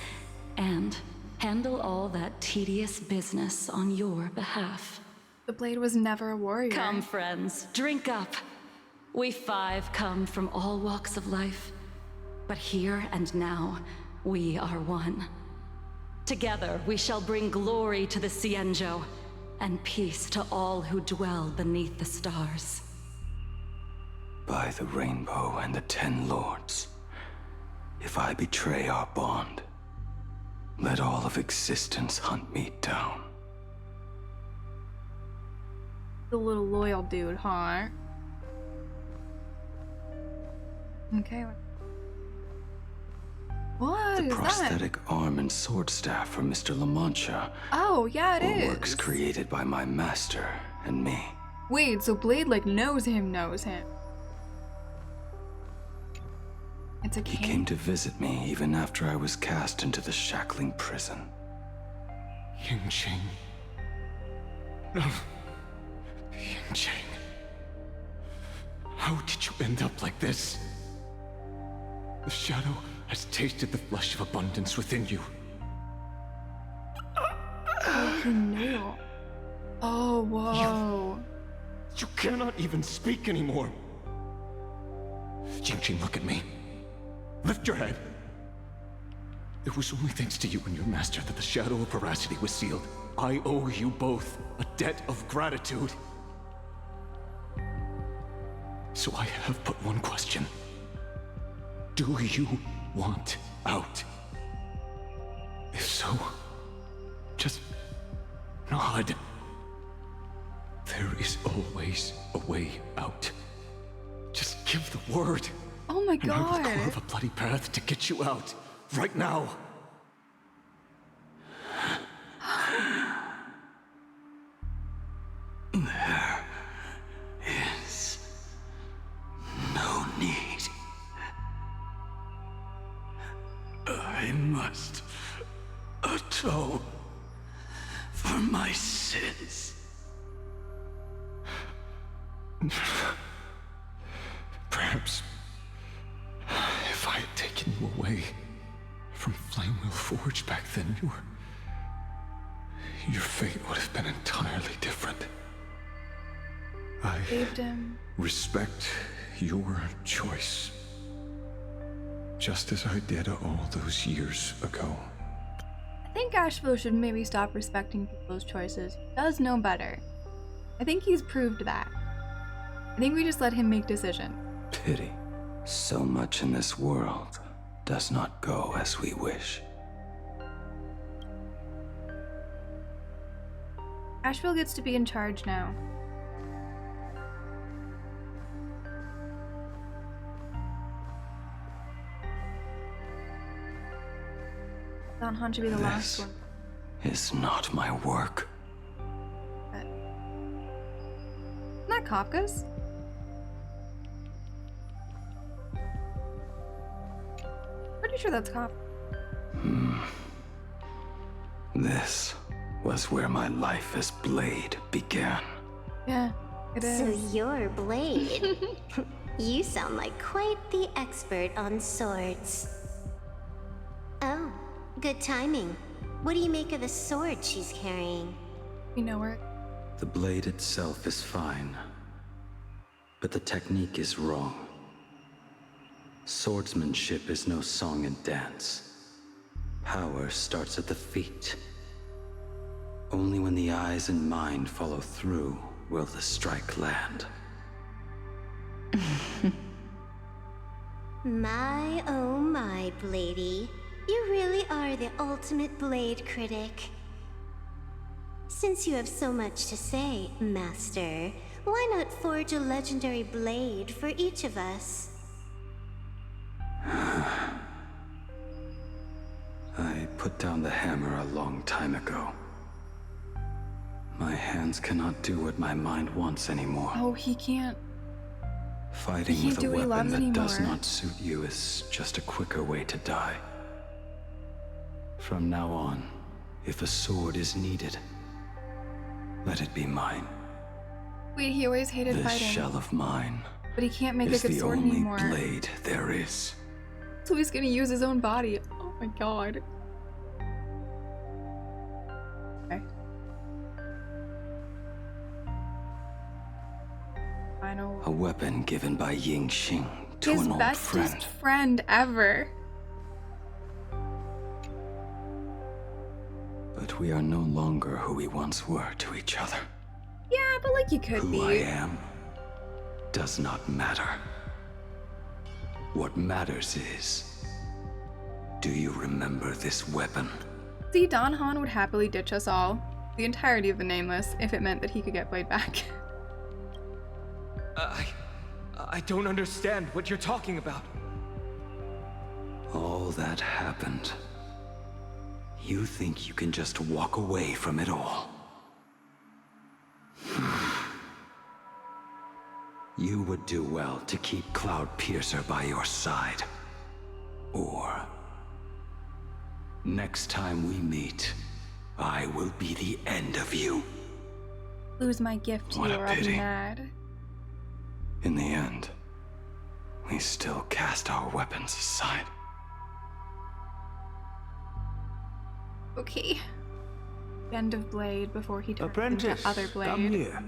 and handle all that tedious business on your behalf. The blade was never a warrior. Come, friends, drink up. We 5 come from all walks of life, but here and now, we are one. Together, we shall bring glory to the Xianzhou, and peace to all who dwell beneath the stars. By the rainbow and the 10 lords, if I betray our bond, let all of existence hunt me down. The little loyal dude, huh? Okay. What The is that? prosthetic arm and sword staff for Mr. La Mancha Oh, yeah, it were is. works created by my master and me. Wait, so Blade, like, knows him. It's a He king. came to visit me even after I was cast into the shackling prison. Yunqing. Ying-Chang. How did you end up like this? The shadow has tasted the flesh of abundance within you. Oh, he knew. Oh, whoa. You cannot even speak anymore. Ying-Chang, look at me. Lift your head. It was only thanks to you and your master that the shadow of veracity was sealed. I owe you both a debt of gratitude. So I have but one question. Do you want out? If so, just nod. There is always a way out. Just give the word. Oh my and I will god. carve a bloody path to get you out. Right now. There is no need. I must atone for my sins. Perhaps if I had taken you away from Flamewheel Forge back then, your fate would have been entirely different. I Saved him. respect your choice, just as I did all those years ago. I think Asheville should maybe stop respecting people's choices. He does know better. I think he's proved that. I think we just let him make decisions. Pity. So much in this world does not go as we wish. Asheville gets to be in charge now. Don Han should be the last one. Is not my work. Isn't that Kafka's? Pretty sure that's Kafka. This was where my life as Blade began. Yeah, it is. So you're Blade. You sound like quite the expert on swords. Oh, good timing. What do you make of the sword she's carrying? You know her. The blade itself is fine, but the technique is wrong. Swordsmanship is no song and dance. Power starts at the feet. Only when the eyes and mind follow through will the strike land. My oh my, Bladey. You really are the ultimate blade critic. Since you have so much to say, Master, why not forge a legendary blade for each of us? I put down the hammer a long time ago. My hands cannot do what my mind wants anymore. Oh, he can't. Fighting He with can't a do what he weapon loves that does anymore. not suit you is just a quicker way to die. From now on, if a sword is needed, let it be mine. Wait, he always hated This fighting. shell of mine But he can't make a is good the sword only anymore. blade there is. So he's gonna use his own body. Oh my god. Okay. Final. A weapon given by Ying-Chang to His an old bestest friend. friend ever. But we are no longer who we once were to each other. Yeah, but like you could Who be. I am does not matter. What matters is, do you remember this weapon? See, Don Han would happily ditch us all, the entirety of the Nameless, if it meant that he could get Blade back. I don't understand what you're talking about. All that happened. You think you can just walk away from it all? You would do well to keep Cloud Piercer by your side. Or, next time we meet, I will be the end of you. lose my gift to What you a or I'll be pity. mad. In the end, we still cast our weapons aside. Okay. Bend of blade before he turns Apprentice, into other blade. come here.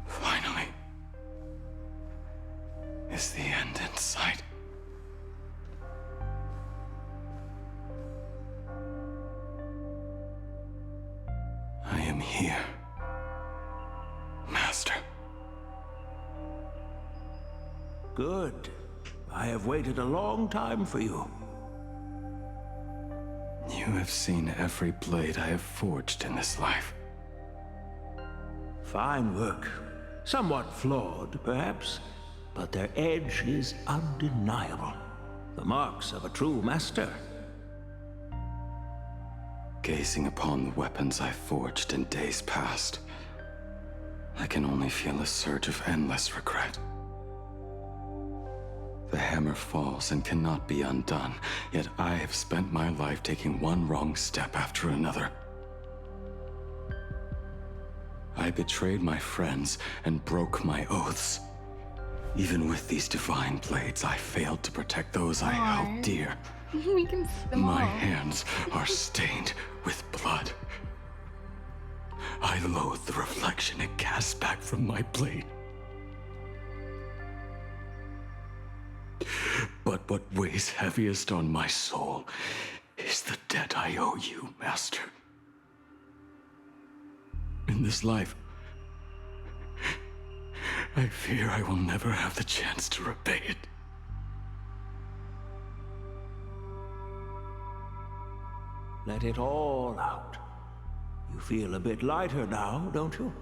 Finally. Is the end in sight? I am here, Master. Good. I have waited a long time for you. You have seen every blade I have forged in this life. Fine work. Somewhat flawed, perhaps, but their edge is undeniable. The marks of a true master. Gazing upon the weapons I forged in days past, I can only feel a surge of endless regret. The hammer falls and cannot be undone, yet I have spent my life taking one wrong step after another. I betrayed my friends and broke my oaths. Even with these divine blades, I failed to protect those I held dear. We can see them My all. hands are stained with blood. I loathe the reflection it casts back from my blade. But what weighs heaviest on my soul is the debt I owe you, Master. In this life, I fear I will never have the chance to repay it. Let it all out. You feel a bit lighter now, don't you?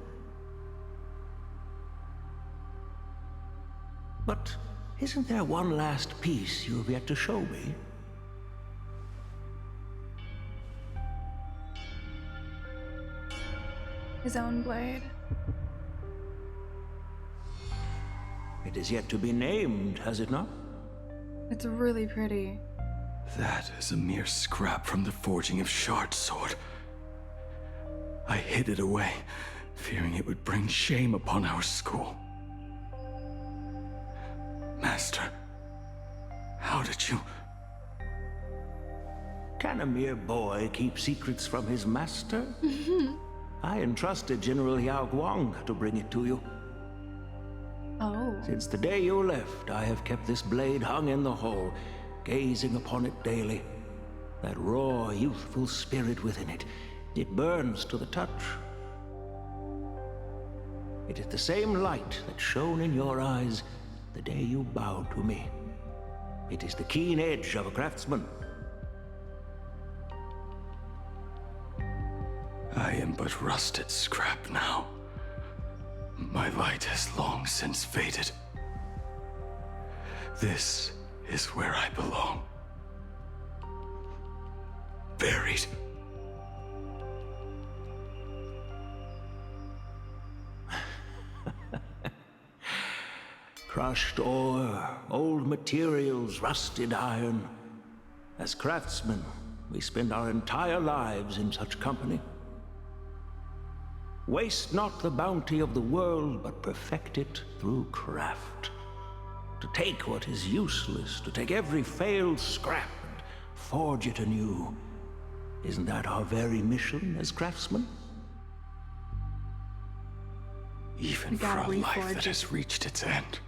But isn't there one last piece you have yet to show me? His own blade. It is yet to be named, has it not? It's really pretty. That is a mere scrap from the forging of Shard's sword. I hid it away, fearing it would bring shame upon our school. Master, how did you... Can a mere boy keep secrets from his master? I entrusted General Yao Guang to bring it to you. Oh. Since the day you left, I have kept this blade hung in the hall, gazing upon it daily. That raw, youthful spirit within it, it burns to the touch. It is the same light that shone in your eyes the day you bowed to me. It is the keen edge of a craftsman. I am but rusted scrap now. My light has long since faded. This is where I belong. Buried. Crushed ore, old materials, rusted iron. As craftsmen, we spend our entire lives in such company. Waste not the bounty of the world, but perfect it through craft. To take what is useless, to take every failed scrap and forge it anew. Isn't that our very mission as craftsmen? Even for a life that has reached its end.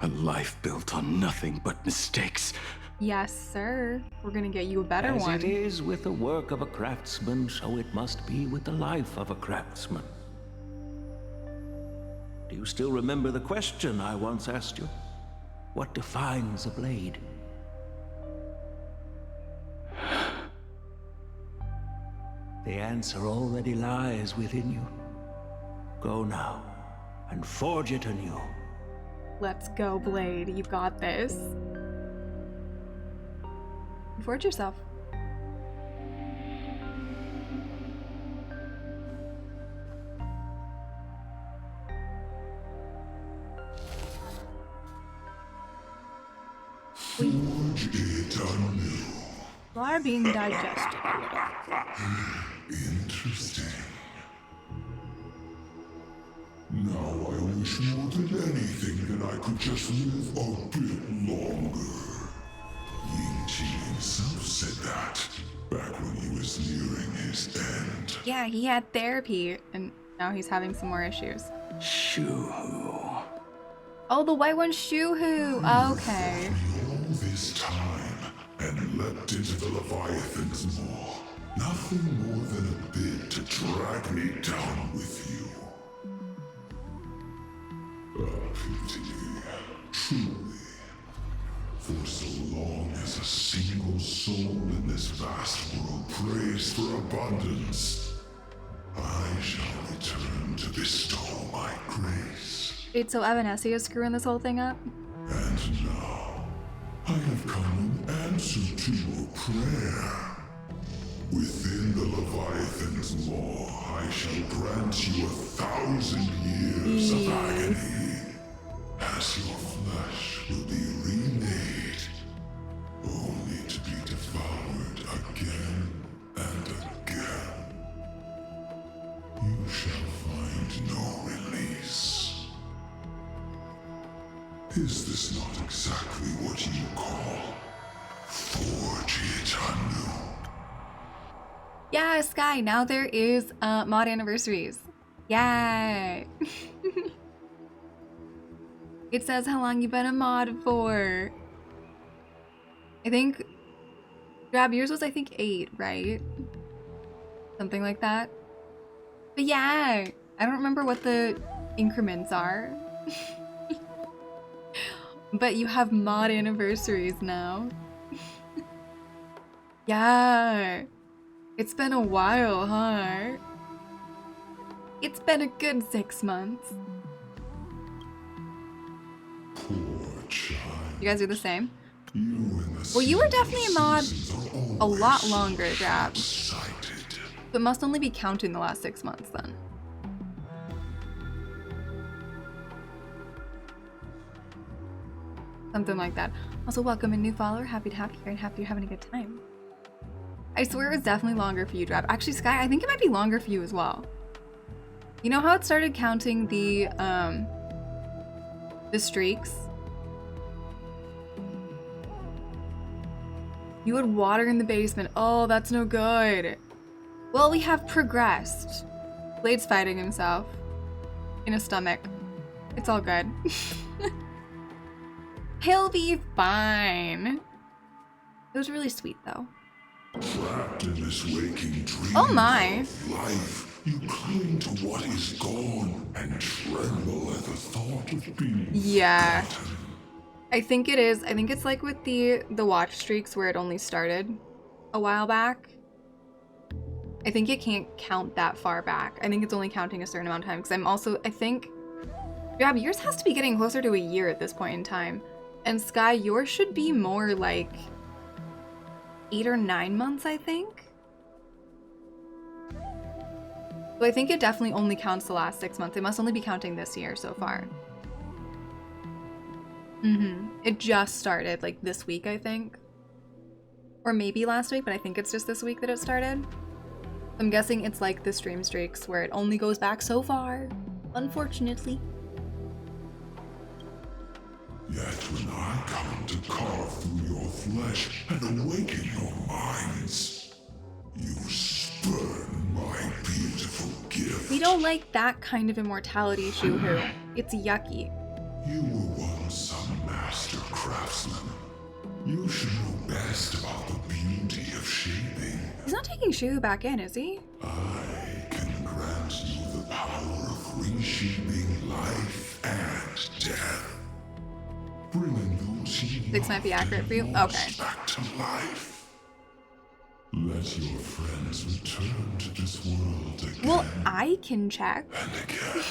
A life built on nothing but mistakes. Yes, sir. We're gonna get you a better As one. it is with the work of a craftsman, so it must be with the life of a craftsman. Do you still remember the question I once asked you? What defines a blade? The answer already lies within you. Go now, and forge it anew. Let's go, Blade. You got this. Forge yourself. Forge it anew. You are being digested a little. Interesting. Now I wish more than anything that I could just live a bit longer. Ying-Chi himself said that back when he was nearing his end. Yeah, he had therapy, and now he's having some more issues. Shuhu. Oh, the white one's Shuhu. Okay. All this time and leapt into the Leviathan's maw. Nothing more than a bid to drag me down with you. A pity, truly. For so long as a single soul in this vast world prays for abundance, I shall return to bestow my grace. Wait, so Evanessi is screwing this whole thing up? And now, I have come in answer to your prayer. Within the Leviathan's maw, I shall grant you 1,000 years of agony, as your flesh will be remade, only to be devoured again and again. You shall find no release. Is this not exactly what you call Forge it anew? Yeah, Sky, now there is mod anniversaries. Yay! It says how long you've been a mod for. I think Grab yours was, I think, 8, right? Something like that. But yeah, I don't remember what the increments are. But you have mod anniversaries now. Yeah. It's been a while, huh? It's been a good 6 months. You guys are the same? Well, you were definitely a mod a lot longer, Grab. But must only be counting the last 6 months then. Something like that. Also, welcome a new follower. Happy to have you here and happy you're having a good time. I swear it was definitely longer for you, Drab. Actually, Sky, I think it might be longer for you as well. You know how it started counting the streaks? You had water in the basement. Oh, that's no good. Well, we have progressed. Blade's fighting himself in his stomach. It's all good. He'll be fine. It was really sweet, though. Trapped in this waking dream oh my. Of life, you cling to what is gone and tremble at the thought of being forgotten. I think it is. I think it's like with the watch streaks where it only started a while back. I think it can't count that far back. I think it's only counting a certain amount of time because I'm also, I think, Grab, yours has to be getting closer to a year at this point in time. And Sky, yours should be more like 8 or 9 months, I think. So I think it definitely only counts the last 6 months. It must only be counting this year so far. It just started like this week, I think. Or maybe last week, but I think it's just this week that it started. I'm guessing it's like the stream streaks where it only goes back so far, unfortunately. Yet when I come to carve through your flesh and awaken your minds, you spurn my beautiful gift. We don't like that kind of immortality, Shuhu. It's yucky. You were once a master craftsman. You should know best about the beauty of shaping. He's not taking Shuhu back in, is he? I can grant you the power of reshaping life and death. Bringing those you 6 might be accurate for you? Okay. Back to life. Let your friends return to this world again. Well, I can check. And again.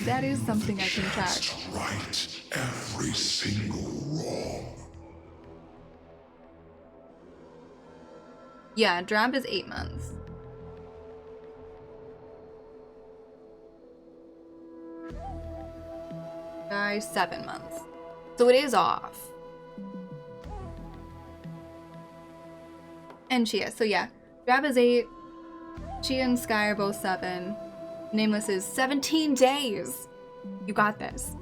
That is something I can check. To right every single wrong. Yeah, Drab is 8 months. Guy, 7 months. So it is off. And Chia, so yeah. Drab is 8. Chia and Sky are both 7. Nameless is 17 days. You got this.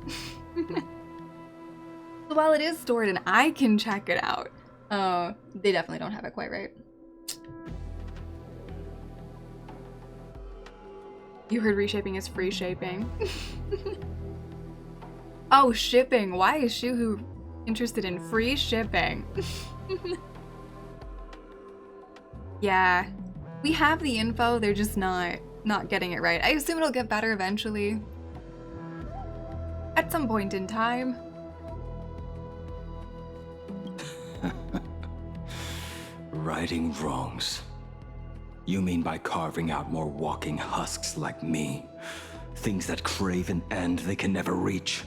So while it is stored and I can check it out, they definitely don't have it quite right. You heard reshaping is free shaping. Oh, shipping. Why is Shuhu interested in free shipping? Yeah, we have the info, they're just not getting it right. I assume it'll get better eventually. At some point in time. Righting wrongs. You mean by carving out more walking husks like me? Things that crave an end they can never reach?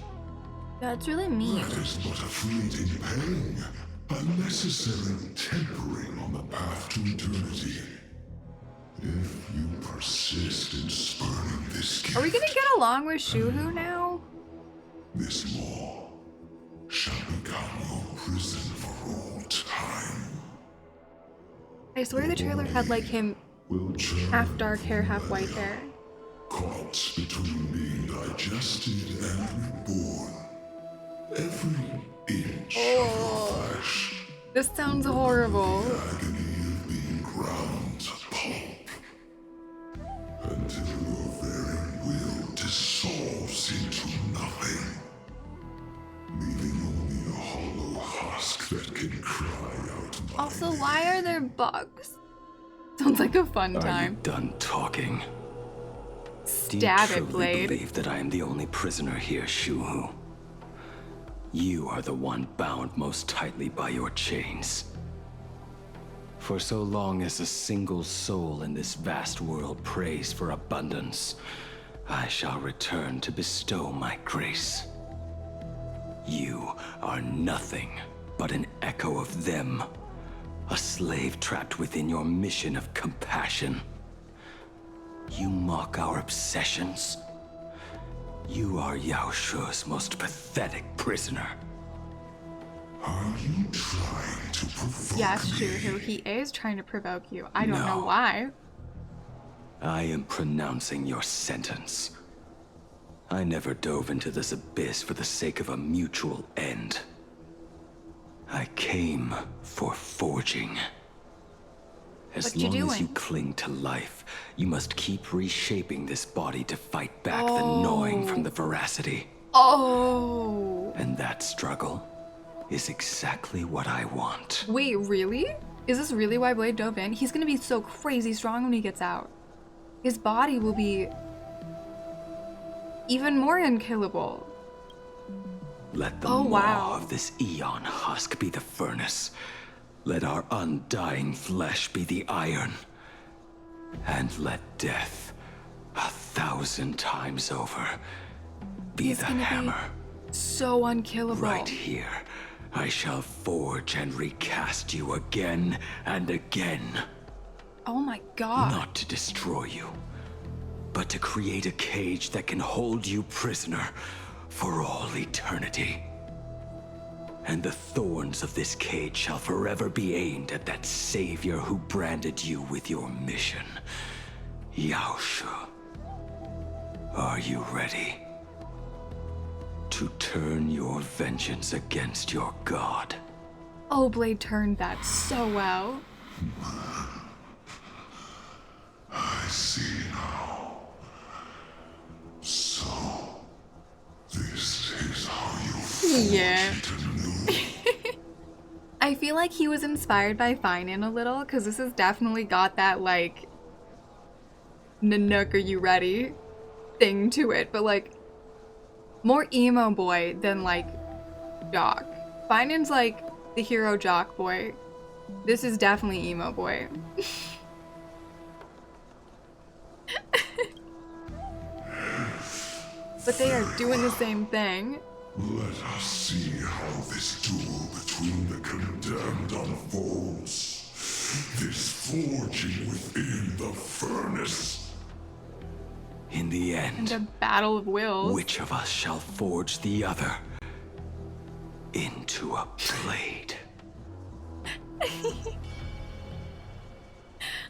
That's really mean. That is but a fleeting pang, a necessary tempering on the path to eternity. If you persist in spurning this gift, Are we gonna get along with Shuhu now? this maw shall become your prison for all time. I swear the trailer had like him half dark hair, half white hair. Caught between being digested and reborn. Every inch of your flesh. This sounds horrible. The agony of being ground to pulp. Until your very will dissolves into nothing. Leaving only a hollow husk that can cry out my Also, why are there bugs? Sounds like a fun Are time. you done talking? Stab Do you it, truly Blade. believe that I am the only prisoner here, Shuhu? You are the one bound most tightly by your chains. For so long as a single soul in this vast world prays for abundance, I shall return to bestow my grace. You are nothing but an echo of them, a slave trapped within your mission of compassion. You mock our obsessions. You are Yao Shu's most pathetic prisoner. Are you trying to provoke Yes, me? Shuhu, he is trying to provoke you. I don't know No. why. I am pronouncing your sentence. I never dove into this abyss for the sake of a mutual end. I came for forging. As What you long as you doing? cling to life, you must keep reshaping this body to fight back the gnawing from the veracity. Oh. And that struggle is exactly what I want. Wait, really? Is this really why Blade dove in? He's gonna be so crazy strong when he gets out. His body will be even more unkillable. Let the Oh, maw wow. of this eon husk be the furnace. Let our undying flesh be the iron. And let death, 1,000 times over, be He's the gonna be hammer. so unkillable. Right here, I shall forge and recast you again and again. Oh my god. Not to destroy you, but to create a cage that can hold you prisoner for all eternity. And the thorns of this cage shall forever be aimed at that savior who branded you with your mission. Yao Shu. Are you ready? To turn your vengeance against your god. Oh, Blade turned that so well. I see now. So, this is how you forge Yeah. into new. I feel like he was inspired by Finan a little, because this has definitely got that, like, Nanook, are you ready? Thing to it, but, like, more emo boy than, like, jock. Finan's, like, the hero jock boy. This is definitely emo boy. But they are doing the same thing. Let us see how this duel between the condemned unfolds. This forging within the furnace. In the And end, a battle of wills. which of us shall forge the other into a blade?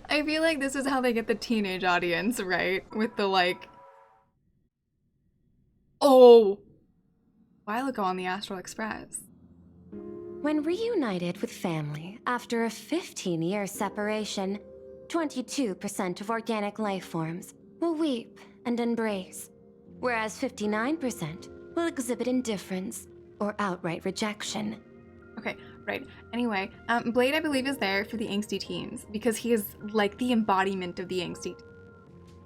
I feel like this is how they get the teenage audience, right? With the, like, Oh! A while ago on the Astral Express. When reunited with family after a 15-year separation, 22% of organic life forms will weep and embrace, whereas 59% will exhibit indifference or outright rejection. Okay, right. Anyway, Blade, I believe, is there for the angsty teens because he is like the embodiment of the angsty.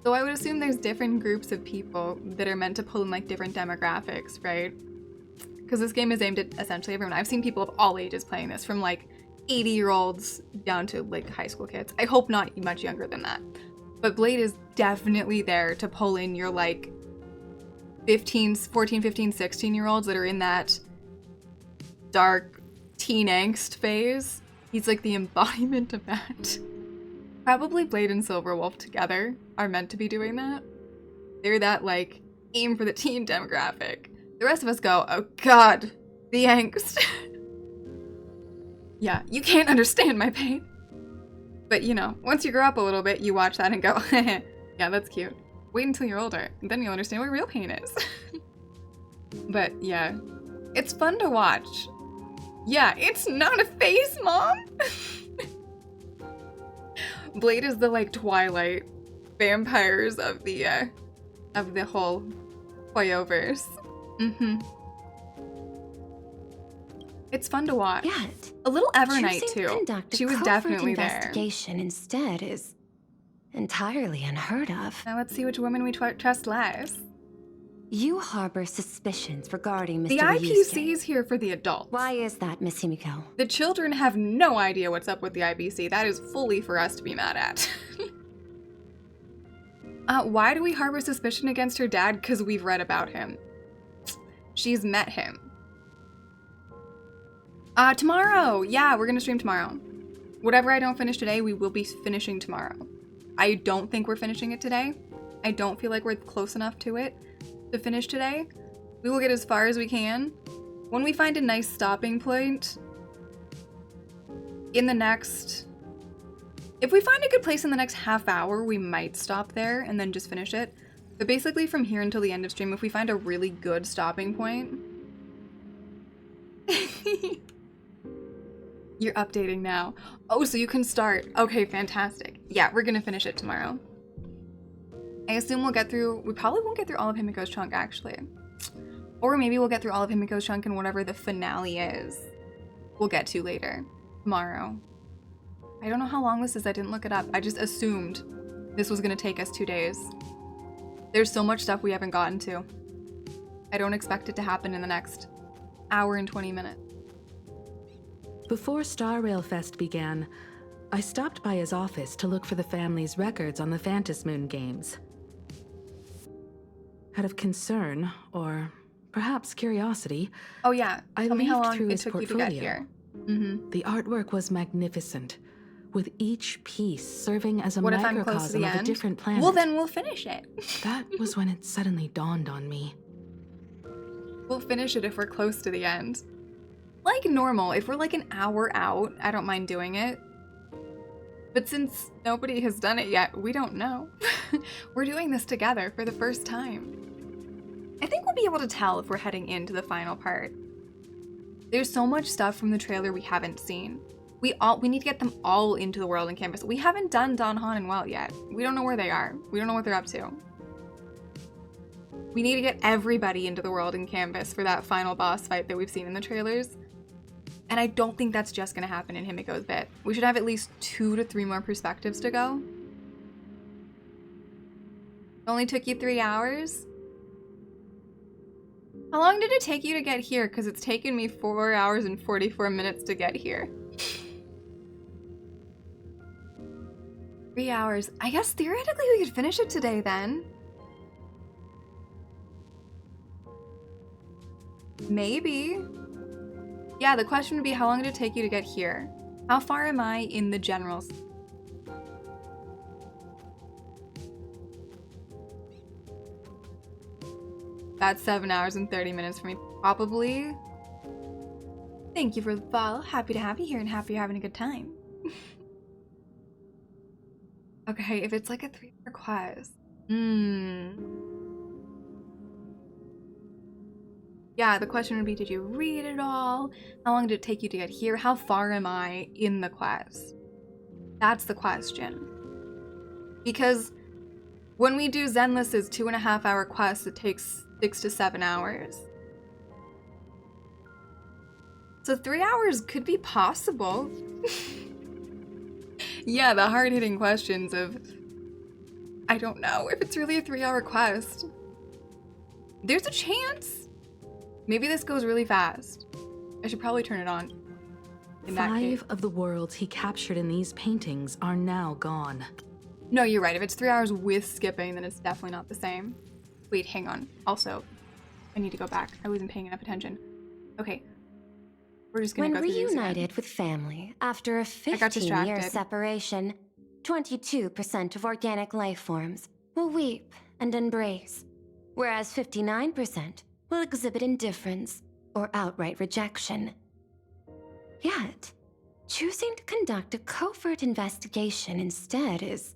So I would assume there's different groups of people that are meant to pull in like different demographics, right? Because this game is aimed at essentially everyone. I've seen people of all ages playing this, from like 80-year-olds down to like high school kids. I hope not much younger than that. But Blade is definitely there to pull in your like 14, 15, 16-year-olds that are in that dark teen angst phase. He's like the embodiment of that. Probably Blade and Silverwolf together are meant to be doing that. They're that like aim for the teen demographic. The rest of us go, oh god, the angst. Yeah, you can't understand my pain. But you know, once you grow up a little bit, you watch that and go, yeah, that's cute. Wait until you're older, and then you'll understand what real pain is. But yeah, it's fun to watch. Yeah, it's not a phase, Mom! Blade is the like Twilight vampires of the whole Hoyoverse. It's fun to watch. Yet, a little Evernight choosing too. to conduct a She was covert definitely there. investigation instead is entirely unheard of. Now let's see which woman we trust less. You harbor suspicions regarding Mr. The IPC is here for the adults. Why is that, Miss Himiko? The children have no idea what's up with the IPC. That is fully for us to be mad at. Why do we harbor suspicion against her dad? Because we've read about him. She's met him. Tomorrow! Yeah, we're gonna stream tomorrow. Whatever I don't finish today, we will be finishing tomorrow. I don't think we're finishing it today. I don't feel like we're close enough to it to finish today. We will get as far as we can. When we find a nice stopping point in the next... If we find a good place in the next half hour, we might stop there and then just finish it. But basically from here until the end of stream, if we find a really good stopping point... You're updating now. Oh, so you can start. Okay, fantastic. Yeah, we're gonna finish it tomorrow. I assume we'll get through... We probably won't get through all of Himiko's chunk, actually. Or maybe we'll get through all of Himiko's chunk and whatever the finale is, we'll get to later. Tomorrow. I don't know how long this is. I didn't look it up. I just assumed this was gonna take us 2 days. There's so much stuff we haven't gotten to. I don't expect it to happen in the next hour and 20 minutes. Before Star Rail Fest began, I stopped by his office to look for the family's records on the Phantom Moon games. Out of concern, or perhaps curiosity, oh yeah, I tell me how leafed long through it his took you portfolio. to get here. The artwork was magnificent, with each piece serving as a What if I'm close to microcosm the of a end? different planet. Well, then we'll finish it. That was when it suddenly dawned on me. We'll finish it if we're close to the end. Like normal, if we're like an hour out, I don't mind doing it. But since nobody has done it yet, we don't know. We're doing this together for the first time. I think we'll be able to tell if we're heading into the final part. There's so much stuff from the trailer we haven't seen. We need to get them all into the world and canvas. We haven't done Don Han and Well yet. We don't know where they are. We don't know what they're up to. We need to get everybody into the world and canvas for that final boss fight that we've seen in the trailers. And I don't think that's just gonna happen in Himiko's bit. We should have at least 2 to 3 more perspectives to go. It only took you 3 hours? How long did it take you to get here? Because it's taken me 4 hours and 44 minutes to get here. 3 hours. I guess theoretically we could finish it today then. Maybe. Yeah, the question would be, how long did it take you to get here? How far am I in the generals? That's 7 hours and 30 minutes for me, probably. Thank you for the follow. Happy to have you here and happy you're having a good time. Okay, if it's like a 3-hour quest. Yeah, the question would be, did you read it all? How long did it take you to get here? How far am I in the quest? That's the question. Because when we do Zenless's 2.5-hour quest, it takes 6 to 7 hours. So 3 hours could be possible. Yeah, the hard-hitting questions of, I don't know if it's really a 3-hour quest. There's a chance. Maybe this goes really fast. I should probably turn it on. In that case. 5 of the worlds he captured in these paintings are now gone. No, you're right. If it's 3 hours with skipping, then it's definitely not the same. Wait, hang on. Also, I need to go back. I wasn't paying enough attention. Okay. We're just gonna go through these again. When reunited with family after a 15-year separation, 22% of organic life forms will weep and embrace, whereas 59% will exhibit indifference or outright rejection. Yet, choosing to conduct a covert investigation instead is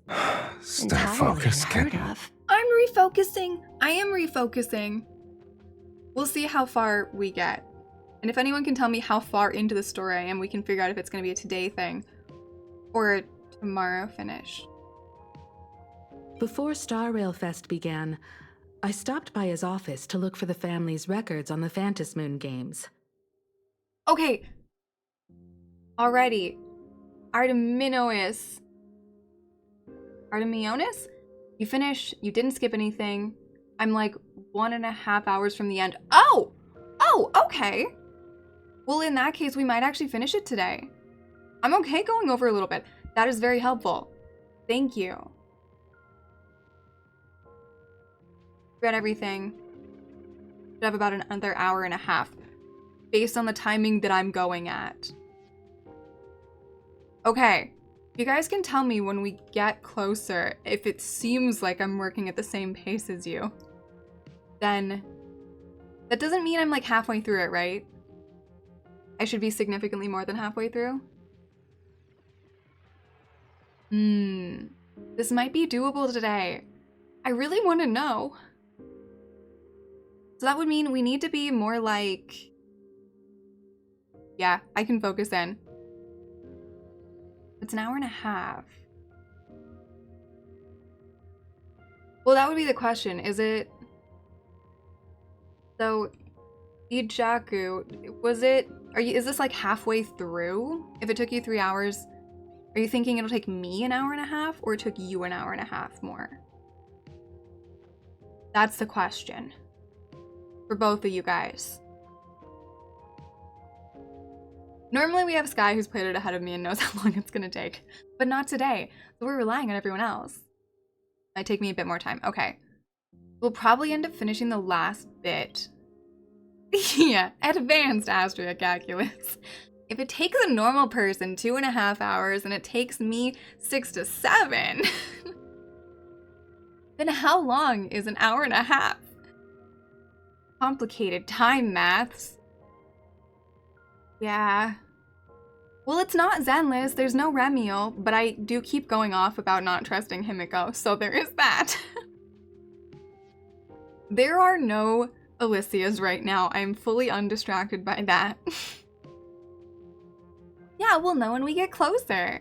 entirely unheard of. I'm refocusing. I am refocusing. We'll see how far we get. And if anyone can tell me how far into the story I am, we can figure out if it's going to be a today thing or a tomorrow finish. Before Star Rail Fest began, I stopped by his office to look for the family's records on the Phantom Moon games. Okay. Alrighty. Artemionis. You finish. You didn't skip anything. I'm like 1.5 hours from the end. Oh! Oh, okay. Well, in that case, we might actually finish it today. I'm okay going over a little bit. That is very helpful. Thank you. Read everything. Should have about another hour and a half based on the timing that I'm going at. Okay. You guys can tell me when we get closer if it seems like I'm working at the same pace as you. Then that doesn't mean I'm like halfway through it, right? I should be significantly more than halfway through. This might be doable today. I really want to know. So that would mean we need to be more like... Yeah, I can focus in. It's an hour and a half. Well, that would be the question. Is it... So, Ijaku, was it... Is this like halfway through? If it took you 3 hours, are you thinking it'll take me an hour and a half or it took you an hour and a half more? That's the question. For both of you guys. Normally we have Sky who's played it ahead of me and knows how long it's gonna take. But not today. So we're relying on everyone else. Might take me a bit more time. Okay. We'll probably end up finishing the last bit. Yeah, advanced Astria calculus. If it takes a normal person 2.5 hours and it takes me 6 to 7, then how long is an hour and a half? Complicated time maths. Yeah. Well, it's not Zenless, there's no Remiel, but I do keep going off about not trusting Himiko, so there is that. There are no Alicias right now. I'm fully undistracted by that. Yeah, we'll know when we get closer.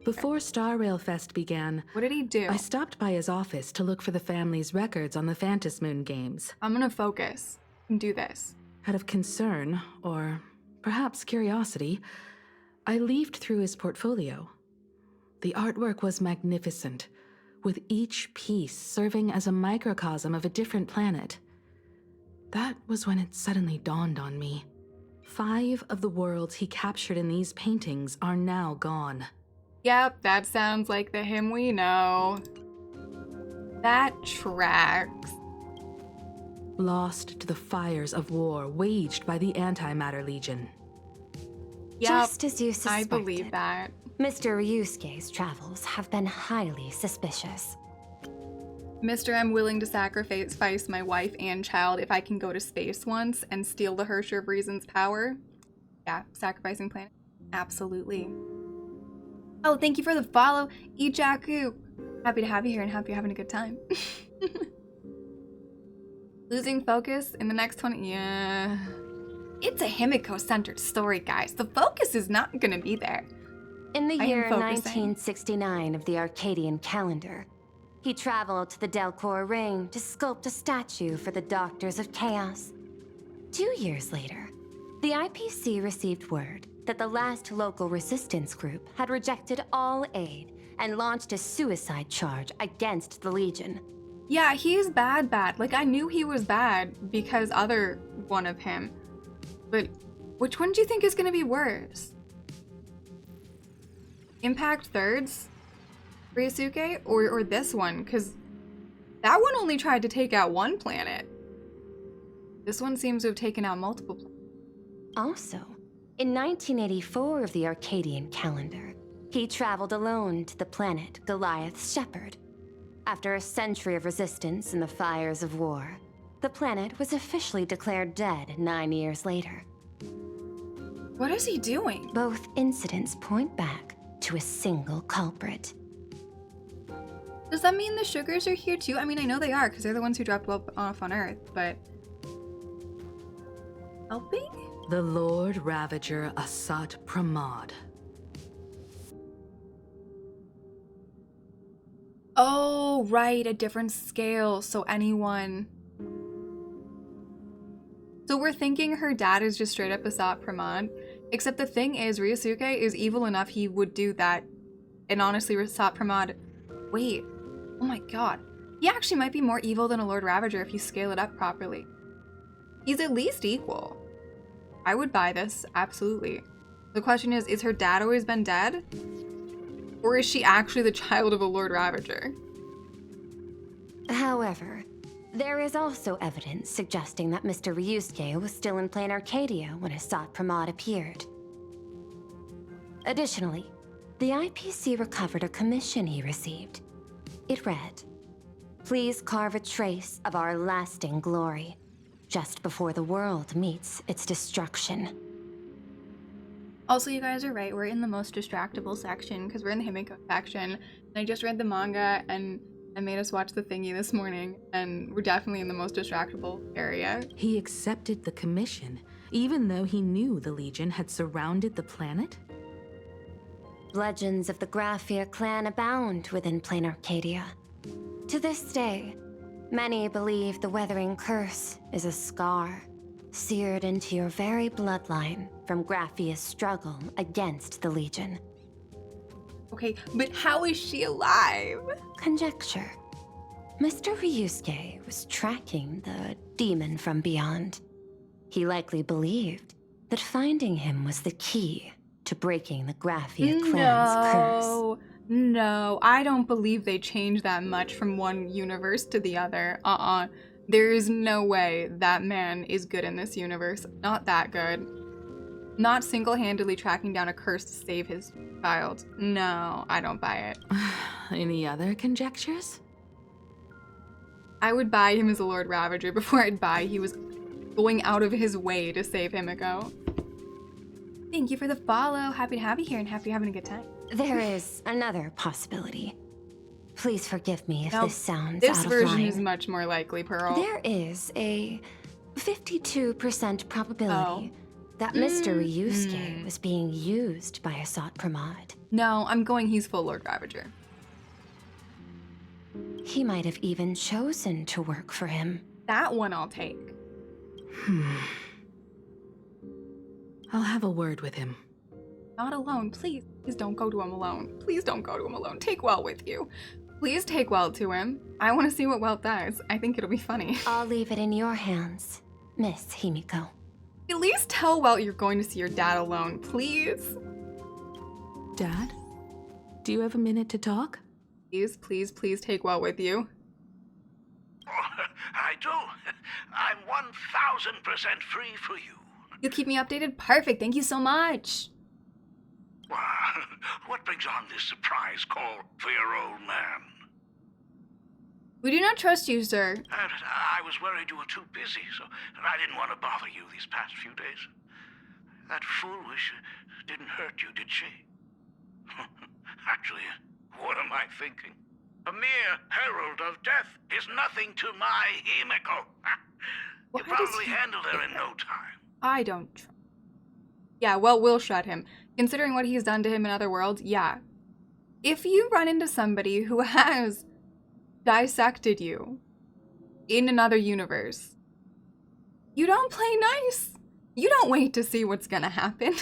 Before Star Rail Fest began, what did he do? I stopped by his office to look for the family's records on the Phantom Moon games. I'm gonna focus and do this. Out of concern, or perhaps curiosity, I leafed through his portfolio. The artwork was magnificent, with each piece serving as a microcosm of a different planet. That was when it suddenly dawned on me. 5 of the worlds he captured in these paintings are now gone. Yep, that sounds like the him we know. That tracks. Lost to the fires of war waged by the Antimatter Legion. Yep, Just as you I suspected, believe that. Mr. Ryusuke's travels have been highly suspicious. Mr. I'm willing to sacrifice my wife and child if I can go to space once and steal the Hersher of Reason's power. Yeah, sacrificing planet. Absolutely. Oh, thank you for the follow, Ijaku. Happy to have you here and hope you're having a good time. Losing focus in the next 20... Yeah. It's a Himiko-centered story, guys. The focus is not gonna be there. In the I am year focusing. 1969 of the Arcadian calendar, he traveled to the Delcor Ring to sculpt a statue for the Doctors of Chaos. 2 years later, the IPC received word that the last local resistance group had rejected all aid and launched a suicide charge against the Legion. Yeah, he's bad. Like, I knew he was bad because other one of him. But which one do you think is gonna be worse? Impact Thirds? Ryusuke? Or this one? Because that one only tried to take out one planet. This one seems to have taken out multiple planets. Also, in 1984 of the Arcadian calendar, he traveled alone to the planet Goliath's Shepherd. After a century of resistance in the fires of war, the planet was officially declared dead 9 years later. What is he doing? Both incidents point back to a single culprit. Does that mean the sugars are here too? I mean, I know they are because they're the ones who dropped off on Earth, but... helping? The Lord Ravager Asat Pramod. Oh, right, a different scale, so anyone... So we're thinking her dad is just straight up Asat Pramod, except the thing is, Ryusuke is evil enough he would do that, and honestly, Asat Pramod... Wait, oh my god. He actually might be more evil than a Lord Ravager if you scale it up properly. He's at least equal. I would buy this, absolutely. The question is her dad always been dead? Or is she actually the child of a Lord Ravager? However, there is also evidence suggesting that Mr. Ryusuke was still in Plain Arcadia when Asat Pramod appeared. Additionally, the IPC recovered a commission he received. It read, "Please carve a trace of our lasting glory, just before the world meets its destruction." Also, you guys are right, we're in the most distractible section because we're in the Himiko section. And I just read the manga and I made us watch the thingy this morning, and we're definitely in the most distractible area. He accepted the commission, even though he knew the Legion had surrounded the planet? Legends of the Graphia clan abound within Plain Arcadia. To this day, many believe the Weathering Curse is a scar seared into your very bloodline from Graphia's struggle against the Legion. Okay, but how is she alive? Conjecture. Mr. Ryusuke was tracking the demon from beyond. He likely believed that finding him was the key to breaking the Graphia clan's curse. No, I don't believe they changed that much from one universe to the other. There is no way that man is good in this universe. Not that good. Not single-handedly tracking down a curse to save his child. No, I don't buy it. Any other conjectures? I would buy him as a Lord Ravager before I'd buy he was going out of his way to save Himiko. Thank you for the follow. Happy to have you here and happy you're having a good time. There is another possibility. Please forgive me if Now, this sounds this out of version line. is much more likely, Pearl. There is a 52% probability that Mr. Ryusuke was being used by Asat Pramod. No, I'm going he's full Lord Ravager. He might have even chosen to work for him. That one I'll take. I'll have a word with him. Not alone, please. Please don't go to him alone. Please don't go to him alone. Take Well with you. Please take Welt to him. I want to see what Welt does. I think it'll be funny. I'll leave it in your hands, Miss Himiko. At least tell Welt you're going to see your dad alone, please. Dad? Do you have a minute to talk? Please, please, please take Welt with you. I do. I'm 1000% free for you. You'll keep me updated? Perfect. Thank you so much. What brings on this surprise call for your old man? We do not trust you, sir. I was worried you were too busy, so I didn't want to bother you these past few days. That foolish didn't hurt you, did she? Actually, what am I thinking? A mere herald of death is nothing to my Himiko. You'll probably handle her in no time. I don't trust. Yeah, well, we'll shut him. Considering what he's done to him in other worlds, yeah. If you run into somebody who has dissected you in another universe, you don't play nice. You don't wait to see what's gonna happen.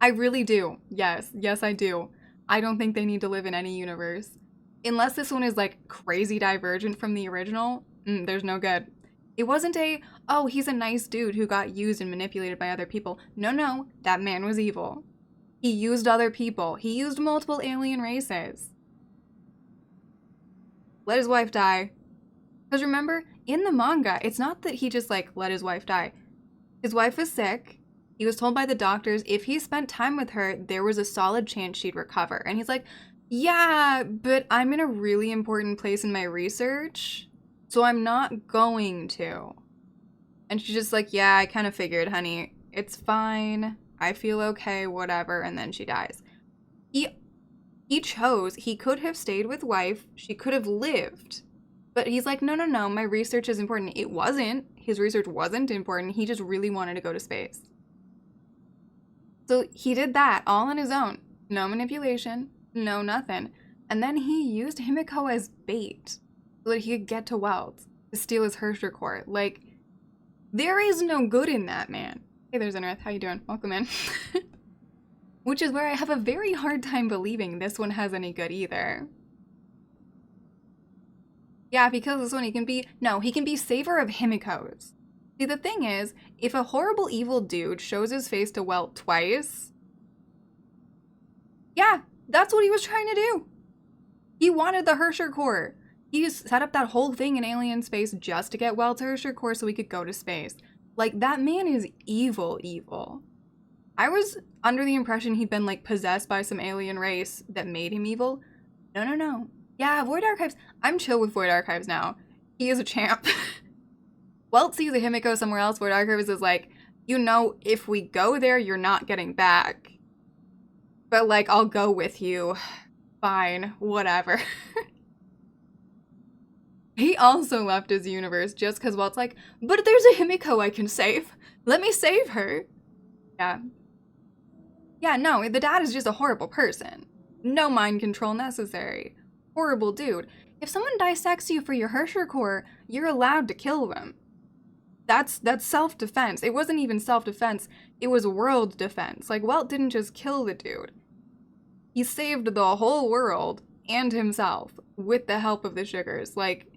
I really do. Yes, I do. I don't think they need to live in any universe. Unless this one is like crazy divergent from the original, there's no good. It wasn't oh, he's a nice dude who got used and manipulated by other people. No, that man was evil. He used other people. He used multiple alien races. Let his wife die. Because remember, in the manga, it's not that he just like let his wife die. His wife was sick. He was told by the doctors if he spent time with her, there was a solid chance she'd recover. And he's like, yeah, but I'm in a really important place in my research, so I'm not going to. And she's just like, yeah, I kind of figured, honey. It's fine. I feel okay, whatever. And then she dies. He chose. He could have stayed with wife. She could have lived. But he's like, no, my research is important. It wasn't. His research wasn't important. He just really wanted to go to space. So he did that all on his own. No manipulation. No nothing. And then he used Himiko as bait so that he could get to Welt to steal his Herrscher core. Like, there is no good in that, man. Hey, there's Earth. How you doing? Welcome in. Which is where I have a very hard time believing this one has any good either. Yeah, because this one he can be saver of Himiko's. See, the thing is, if a horrible evil dude shows his face to Welt twice, yeah, that's what he was trying to do. He wanted the Herrscher core. He just set up that whole thing in alien space just to get Welt's Herrscher core so he could go to space. Like, that man is evil. I was under the impression he'd been, like, possessed by some alien race that made him evil. No. Yeah, Void Archives. I'm chill with Void Archives now. He is a champ. Welt sees a Himiko somewhere else. Void Archives is like, if we go there, you're not getting back. But, like, I'll go with you. Fine, whatever. He also left his universe just because Welt's like, but there's a Himiko I can save. Let me save her. Yeah. Yeah, no, the dad is just a horrible person. No mind control necessary. Horrible dude. If someone dissects you for your Herrscher core, you're allowed to kill them. That's self-defense. It wasn't even self-defense. It was world defense. Like, Welt didn't just kill the dude. He saved the whole world and himself with the help of the sugars. Like,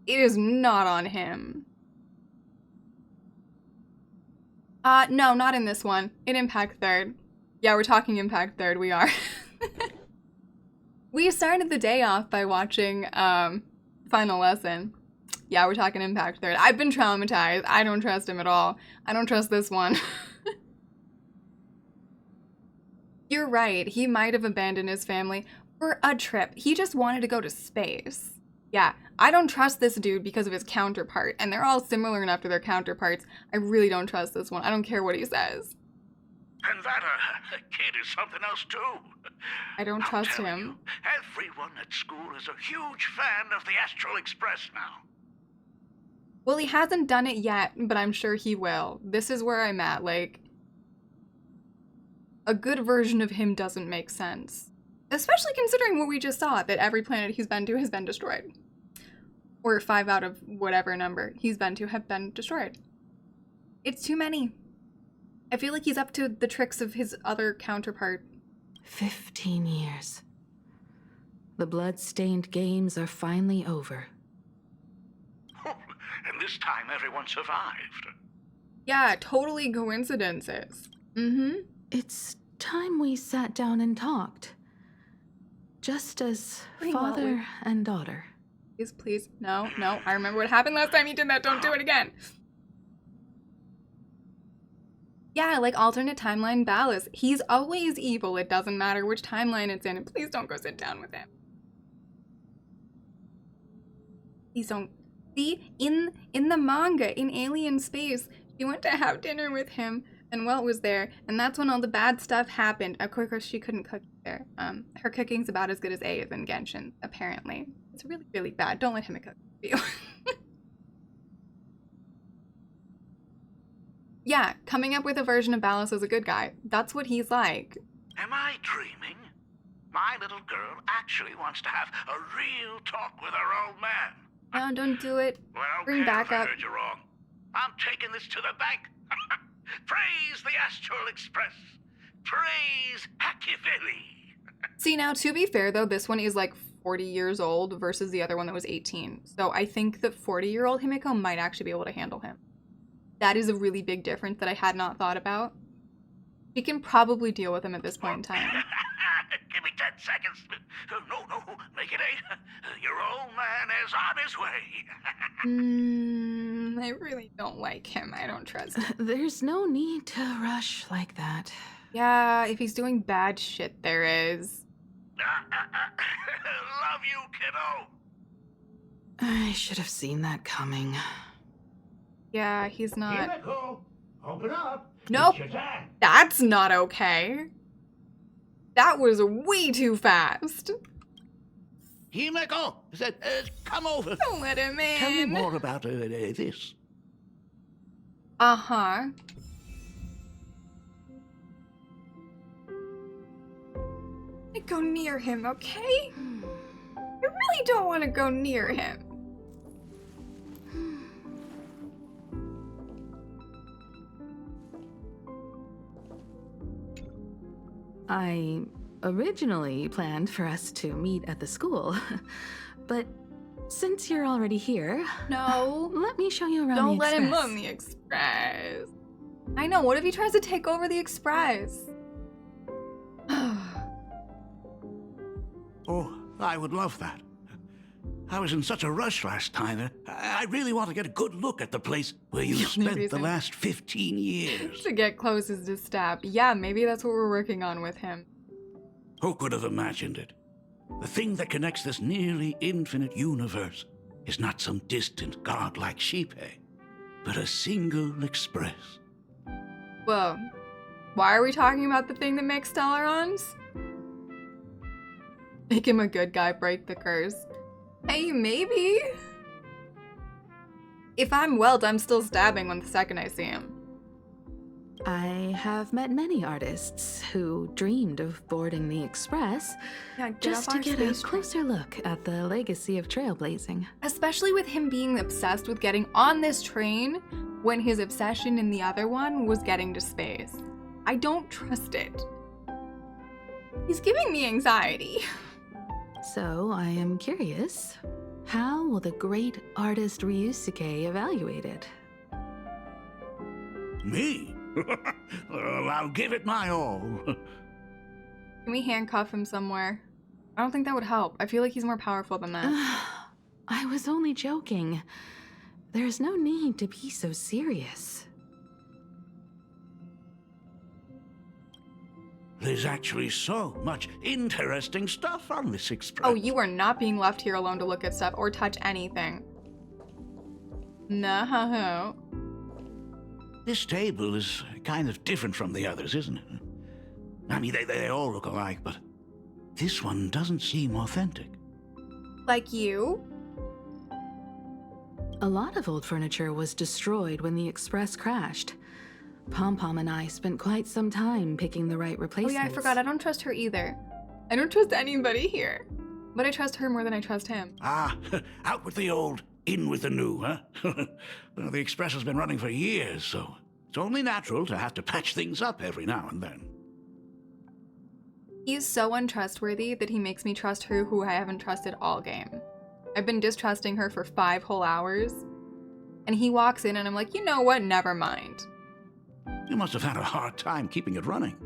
it is not on him. No, not in this one. In Impact Third. Yeah, we're talking Impact Third, we are. We started the day off by watching, Final Lesson. Yeah, we're talking Impact Third. I've been traumatized. I don't trust him at all. I don't trust this one. You're right. He might have abandoned his family for a trip. He just wanted to go to space. Yeah, I don't trust this dude because of his counterpart, and they're all similar enough to their counterparts. I really don't trust this one. I don't care what he says. And that kid is something else too. I don't trust him. Everyone at school is a huge fan of the Astral Express now. Well, he hasn't done it yet, but I'm sure he will. This is where I'm at, like, a good version of him doesn't make sense. Especially considering what we just saw, that every planet he's been to has been destroyed. Or 5 out of whatever number he's been to have been destroyed. It's too many. I feel like he's up to the tricks of his other counterpart. 15 years. The blood-stained games are finally over. And this time everyone survived. Yeah, totally coincidences. Mm-hmm. It's time we sat down and talked. Just as father and daughter. Please. No. I remember what happened last time you did that. Don't do it again. Yeah, like alternate timeline Ballas. He's always evil. It doesn't matter which timeline it's in. And please don't go sit down with him. Please don't. See, in the manga, in Alien Space, she went to have dinner with him, and Welt was there, and that's when all the bad stuff happened. Of course, she couldn't cook there. Her cooking's about as good as A is in Genshin, apparently. It's really, really bad. Don't let him cook for you. Yeah, coming up with a version of Ballas as a good guy. That's what he's like. Am I dreaming? My little girl actually wants to have a real talk with her old man. No, don't do it. Well, I don't Bring care back if I up. heard you wrong. I'm taking this to the bank. Praise the Astral Express. Praise Machiavelli. See, now, to be fair, though, this one is like 40 years old versus the other one that was 18. So I think the 40-year-old Himiko might actually be able to handle him. That is a really big difference that I had not thought about. She can probably deal with him at this point in time. Give me 10 seconds. No, make it 8. Your old man is on his way. I really don't like him. I don't trust him. There's no need to rush like that. Yeah, if he's doing bad shit, there is. Love you, kiddo. I should have seen that coming. Yeah, he's not. Himiko, open up. Nope. It's your time. That's not okay. That was way too fast. Himiko, come over. Don't let him in. Tell me more about this. Uh-huh. Go near him, okay? I really don't want to go near him. I originally planned for us to meet at the school, but since you're already here, no, let me show you around Don't the let him Express. on the Express. I know, what if he tries to take over the Express? Oh, I would love that. I was in such a rush last time. I really want to get a good look at the place where you spent the last 15 years. To get close is to stab. Yeah, maybe that's what we're working on with him. Who could have imagined it? The thing that connects this nearly infinite universe is not some distant godlike sheep, but a single express. Whoa. Why are we talking about the thing that makes Stellaron's? Make him a good guy, break the curse. Hey, maybe? If I'm Welt, I'm still stabbing the second I see him. I have met many artists who dreamed of boarding the Express just to get a closer look at the legacy of trailblazing. Especially with him being obsessed with getting on this train when his obsession in the other one was getting to space. I don't trust it. He's giving me anxiety. So I am curious, how will the great artist Ryusuke evaluate it? Me? Well, I'll give it my all. Can we handcuff him somewhere? I don't think that would help. I feel like he's more powerful than that. I was only joking. There's no need to be so serious. There's actually so much interesting stuff on this express. Oh, you are not being left here alone to look at stuff or touch anything. No. This table is kind of different from the others, isn't it? I mean, they all look alike, but this one doesn't seem authentic. Like you? A lot of old furniture was destroyed when the Express crashed. Pom-Pom and I spent quite some time picking the right Oh replacements. yeah, I forgot. I don't trust her either. I don't trust anybody here. But I trust her more than I trust him. Ah, out with the old, in with the new, huh? Well, the Express has been running for years, so it's only natural to have to patch things up every now and then. He is so untrustworthy that he makes me trust her who I haven't trusted all game. I've been distrusting her for 5 whole hours. And he walks in and I'm like, you know what? Never mind. You must have had a hard time keeping it running.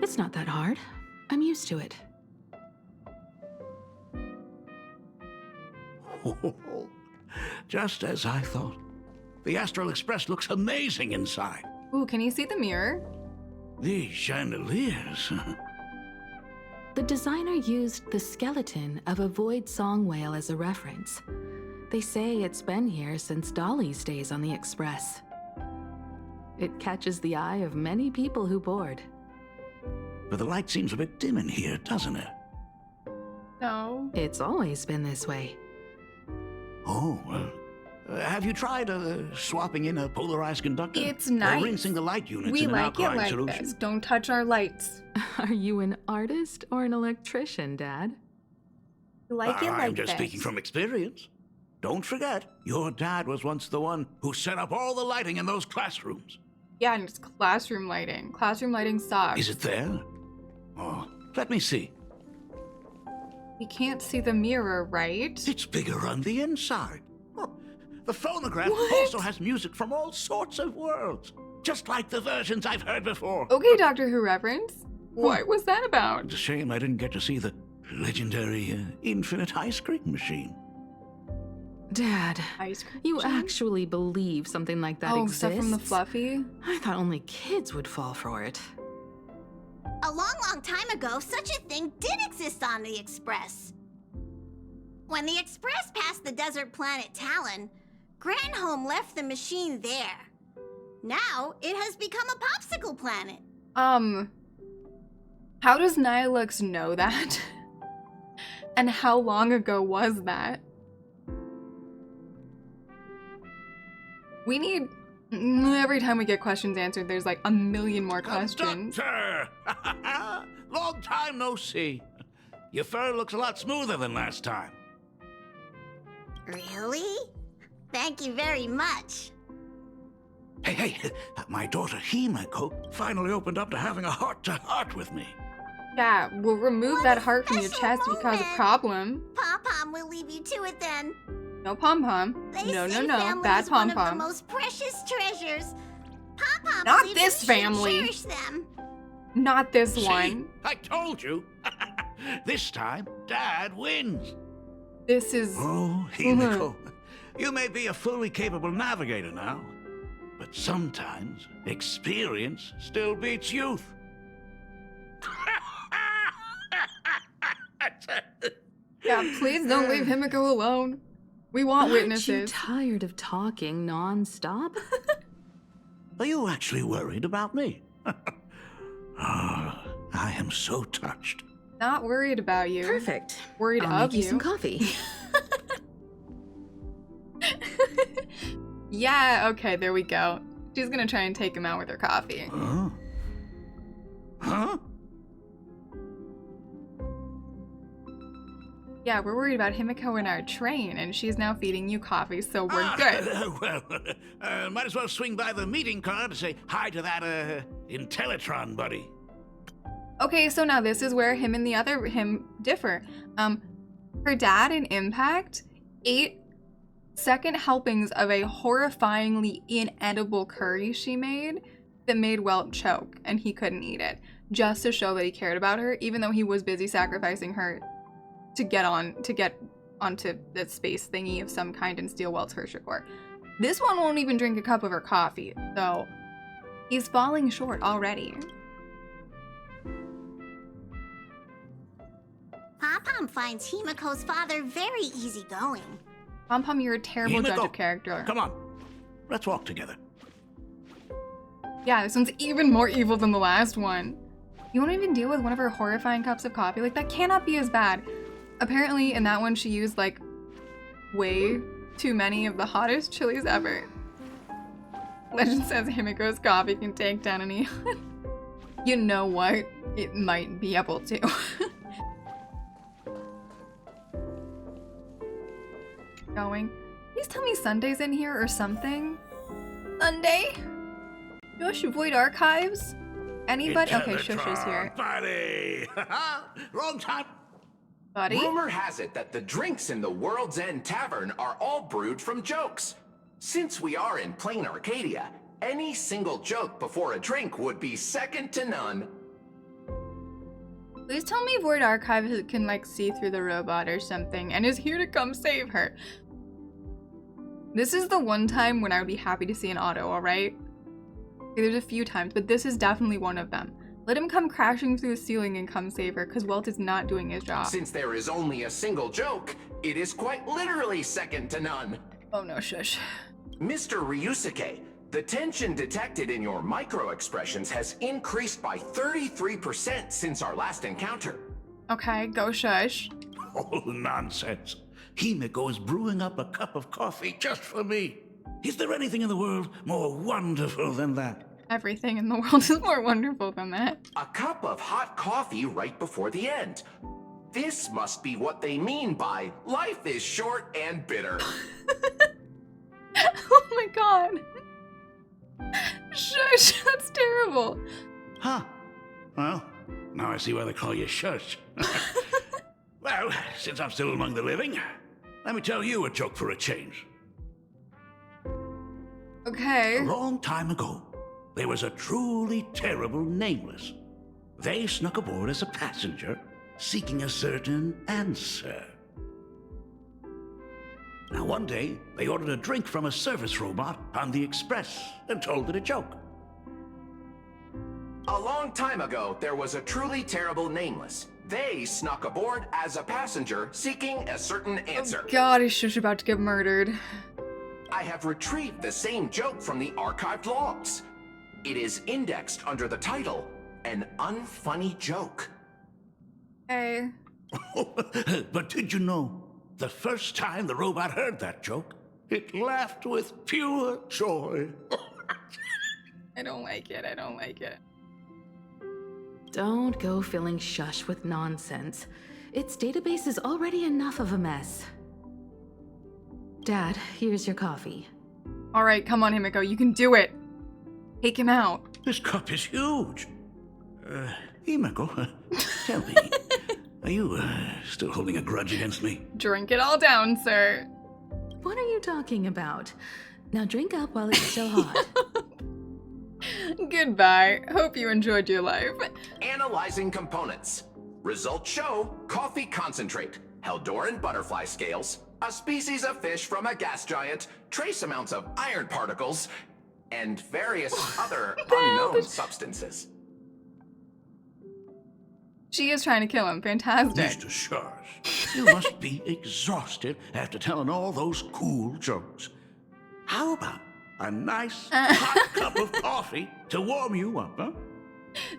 It's not that hard. I'm used to it. Just as I thought. The Astral Express looks amazing inside. Ooh, can you see the mirror? These chandeliers. The designer used the skeleton of a void song whale as a reference. They say it's been here since Dolly's days on the Express. It catches the eye of many people who board. But the light seems a bit dim in here, doesn't it? No. It's always been this way. Oh, well, Have you tried swapping in a polarized conductor? It's nice. Or rinsing the light units We in an like it alkaline like solution? this. Don't touch our lights. Are you an artist or an electrician, Dad? We like it like I'm just speaking from experience. Don't forget, your dad was once the one who set up all the lighting in those classrooms. Yeah, and it's classroom lighting. Classroom lighting sucks. Is it there? Oh, let me see. We can't see the mirror, right? It's bigger on the inside. Oh, the phonograph also has music from all sorts of worlds, just like the versions I've heard before. Okay, Doctor Who reference. What was that about? It's a shame I didn't get to see the legendary infinite ice cream machine. Dad, ice cream you machine? actually believe something like that exists? Stuff from the Fluffy? I thought only kids would fall for it. A long, long time ago, such a thing did exist on the Express. When the Express passed the desert planet Talon, Granholm left the machine there. Now, it has become a popsicle planet. How does Nihilux know that? And how long ago was that? We need... Every time we get questions answered, there's like a million more questions. Doctor! Long time no see. Your fur looks a lot smoother than last time. Really? Thank you very much. Hey, my daughter Himeko finally opened up to having a heart-to-heart with me. Yeah, we'll remove that heart from your chest if you cause a problem. Pom-Pom will leave you to it then. No pom-pom. No, Family bad is one of the pom-pom. most precious treasures. Pom-Pom Not believes this we should family. cherish them. Not this See? one. I told you. This time, Dad wins. This is... Oh, Himeko, you may be a fully capable navigator now, but sometimes experience still beats youth. Yeah, please don't leave Himeko alone. We want witnesses. Aren't you tired of talking non-stop? Are you actually worried about me? I am so touched. Not worried about you. Perfect. Worried I'll of make you some coffee. Yeah, okay, there we go. She's gonna try and take him out with her coffee. Huh? Yeah, we're worried about Himeko in our train, and she's now feeding you coffee, so we're good. Well, might as well swing by the meeting car to say hi to that, Intellitron buddy. Okay, so now this is where him and the other him differ. Her dad in Impact ate second helpings of a horrifyingly inedible curry she made that made Welt choke, and he couldn't eat it, just to show that he cared about her, even though he was busy sacrificing her to get onto the space thingy of some kind and steal Welt's Hershey core. This one won't even drink a cup of her coffee, so he's falling short already. Pom-Pom finds Himeko's father very easygoing. Pom-Pom, you're a terrible Himeko, judge of character. Come on, let's walk together. Yeah, this one's even more evil than the last one. You won't even deal with one of her horrifying cups of coffee? Like, that cannot be as bad. Apparently, in that one, she used, like, way too many of the hottest chilies ever. Legend says Himiko's coffee can take down an Eon. You know what? It might be able to. Going. Please tell me Sunday's in here or something. Sunday? Shush, Void Archives? Anybody? Okay, Shush is here. Buddy! Wrong time. Buddy? Rumor has it that the drinks in the World's End Tavern are all brewed from jokes. Since we are in plain Arcadia, any single joke before a drink would be second to none. Please tell me Void Archives can, like, see through the robot or something and is here to come save her. This is the one time when I would be happy to see an auto, alright? Okay, there's a few times, but this is definitely one of them. Let him come crashing through the ceiling and come save her, because Welt is not doing his job. Since there is only a single joke, it is quite literally second to none. Oh no, Shush. Mr. Ryusuke, the tension detected in your micro-expressions has increased by 33% since our last encounter. Okay, go Shush. Oh, nonsense. Himeko is brewing up a cup of coffee just for me. Is there anything in the world more wonderful than that? Everything in the world is more wonderful than that. A cup of hot coffee right before the end. This must be what they mean by life is short and bitter. Oh my god. Shush, that's terrible. Huh. Well, now I see why they call you Shush. Well, since I'm still among the living, let me tell you a joke for a change. Okay. A long time ago, there was a truly terrible nameless. They snuck aboard as a passenger, seeking a certain answer. Now one day, they ordered a drink from a service robot on the express and told it a joke. A long time ago, there was a truly terrible nameless. They snuck aboard as a passenger, seeking a certain answer. Oh god, is Shush about to get murdered? I have retrieved the same joke from the archived logs. It is indexed under the title, An Unfunny Joke. Hey. But did you know, the first time the robot heard that joke, it laughed with pure joy. I don't like it, I don't like it. Don't go filling Shush with nonsense. Its database is already enough of a mess. Dad, here's your coffee. Alright, come on, Himeko, you can do it. Take him out. This cup is huge. Himeko, tell me, are you still holding a grudge against me? Drink it all down, sir. What are you talking about? Now drink up while it's still hot. Goodbye. Hope you enjoyed your life. Analyzing components. Results show coffee concentrate, Heldoran butterfly scales, a species of fish from a gas giant, trace amounts of iron particles, and various other unknown substances. She is trying to kill him. Fantastic. Mr. Shush, you must be exhausted after telling all those cool jokes. How about a nice hot cup of coffee to warm you up, huh?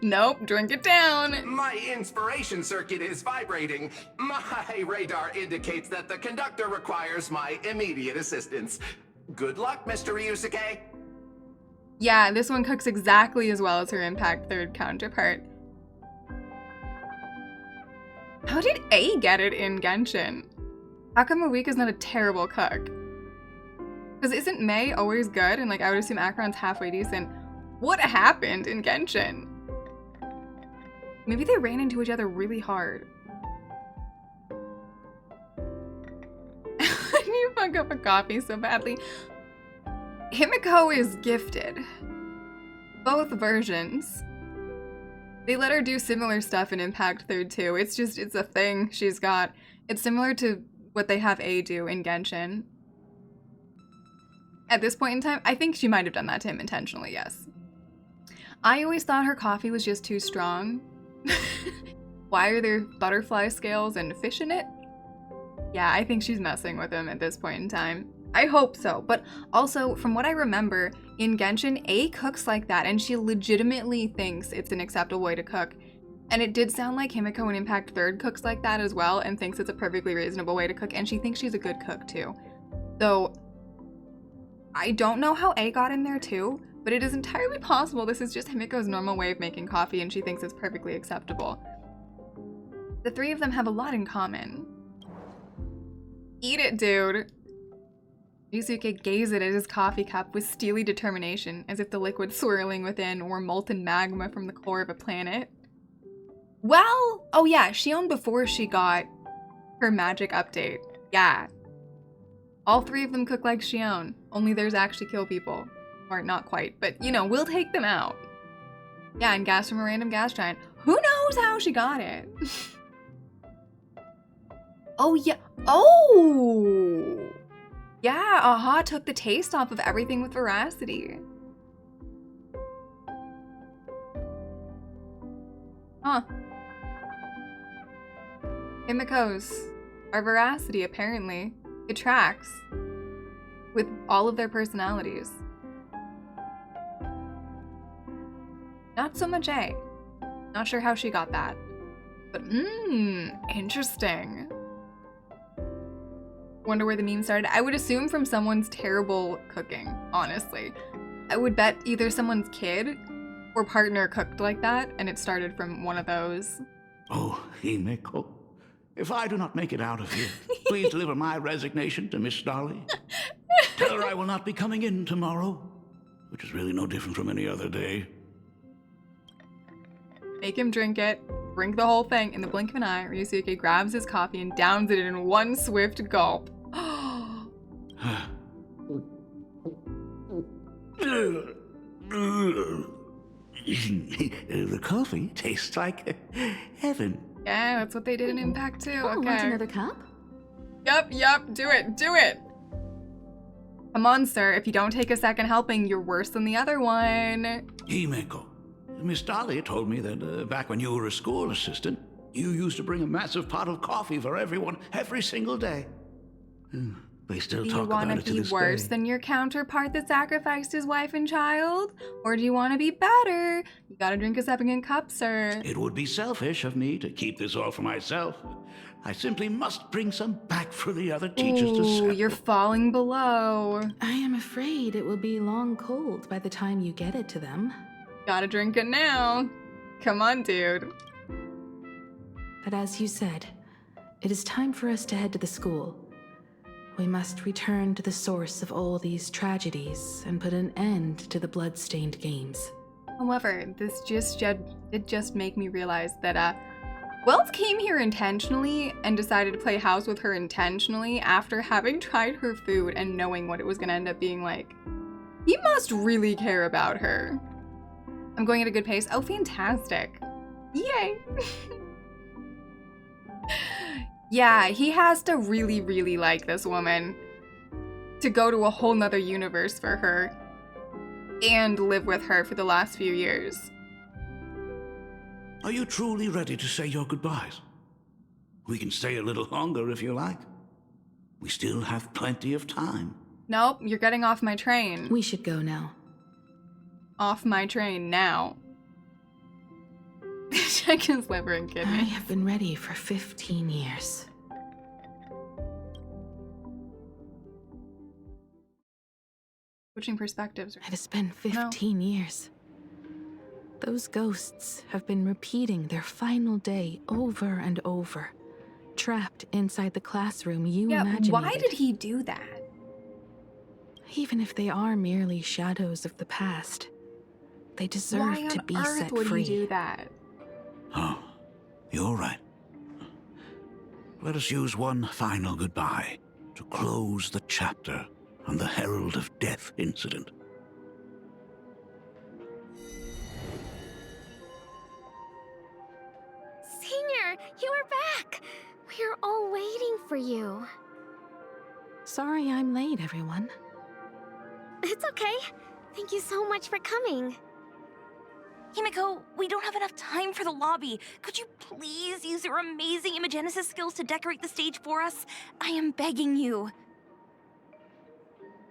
Nope, drink it down. My inspiration circuit is vibrating. My radar indicates that the conductor requires my immediate assistance. Good luck, Mr. Ryusuke. Yeah, this one cooks exactly as well as her Impact Third counterpart. How did A get it in Genshin? How come Marika's not a terrible cook? Because isn't Mei always good? And like, I would assume Acheron's halfway decent. What happened in Genshin? Maybe they ran into each other really hard. You fuck up a coffee so badly. Himeko is gifted. Both versions. They let her do similar stuff in Impact Third too. It's a thing she's got. It's similar to what they have A do in Genshin. At this point in time, I think she might have done that to him intentionally, yes. I always thought her coffee was just too strong. Why are there butterfly scales and fish in it? Yeah, I think she's messing with him at this point in time. I hope so, but also, from what I remember, in Genshin, A cooks like that, and she legitimately thinks it's an acceptable way to cook. And it did sound like Himeko in Impact Third cooks like that as well, and thinks it's a perfectly reasonable way to cook, and she thinks she's a good cook too. So, I don't know how A got in there too, but it is entirely possible this is just Himiko's normal way of making coffee, and she thinks it's perfectly acceptable. The three of them have a lot in common. Eat it, dude! Ryusuke gazed at his coffee cup with steely determination, as if the liquid swirling within were molten magma from the core of a planet. Well, oh yeah, Shion before she got her magic update. Yeah. All three of them cook like Shion, only theirs actually kill people. Or not quite, but you know, we'll take them out. Yeah, and gas from a random gas giant. Who knows how she got it? Oh yeah, oh! Yeah, Aha took the taste off of everything with veracity. Huh. Himiko's are veracity, apparently. It tracks with all of their personalities. Not so much A. Not sure how she got that. But interesting. Wonder where the meme started. I would assume from someone's terrible cooking, honestly. I would bet either someone's kid or partner cooked like that, and it started from one of those. Oh, Himeko. If I do not make it out of here, please deliver my resignation to Miss Dolly. Tell her I will not be coming in tomorrow, which is really no different from any other day. Make him drink it. Drink the whole thing. In the blink of an eye, Ryusuke grabs his coffee and downs it in one swift gulp. The coffee tastes like heaven. Yeah, that's what they did in Impact too. Oh, Okay. want another cup? Yep, do it. Come on, sir. If you don't take a second helping, you're worse than the other one. Himeko, Miss Dolly told me that back when you were a school assistant, you used to bring a massive pot of coffee for everyone every single day. They still Do you talk want about to it to be this worse day. than your counterpart that sacrificed his wife and child? Or do you want to be better? You gotta drink a second cup, sir. It would be selfish of me to keep this all for myself. I simply must bring some back for the other teachers to Ooh, sample. you're falling below. I am afraid it will be long cold by the time you get it to them. Gotta drink it now. Come on, dude. But as you said, it is time for us to head to the school. We must return to the source of all these tragedies and put an end to the blood-stained games. However, this did just make me realize that Wells came here intentionally and decided to play house with her intentionally after having tried her food and knowing what it was gonna end up being like. He must really care about her. I'm going at a good pace. Oh, fantastic. Yay. Yeah, he has to really, really like this woman to go to a whole nother universe for her and live with her for the last few years. Are you truly ready to say your goodbyes? We can stay a little longer if you like. We still have plenty of time. Nope, you're getting off my train. We should go now. Off my train now. Check his liver and I kidney. have been ready for 15 years. Switching perspectives. It has been 15 years. Those ghosts have been repeating their final day over and over, trapped inside the classroom you imaginated. Why did he do that? Even if they are merely shadows of the past, they deserve Why to on be earth set would free. he do that? Oh, you're right. Let us use one final goodbye to close the chapter on the Herald of Death incident. Senior, you are back! We're all waiting for you. Sorry I'm late, everyone. It's okay. Thank you so much for coming. Himeko, we don't have enough time for the lobby. Could you please use your amazing imagenesis skills to decorate the stage for us? I am begging you.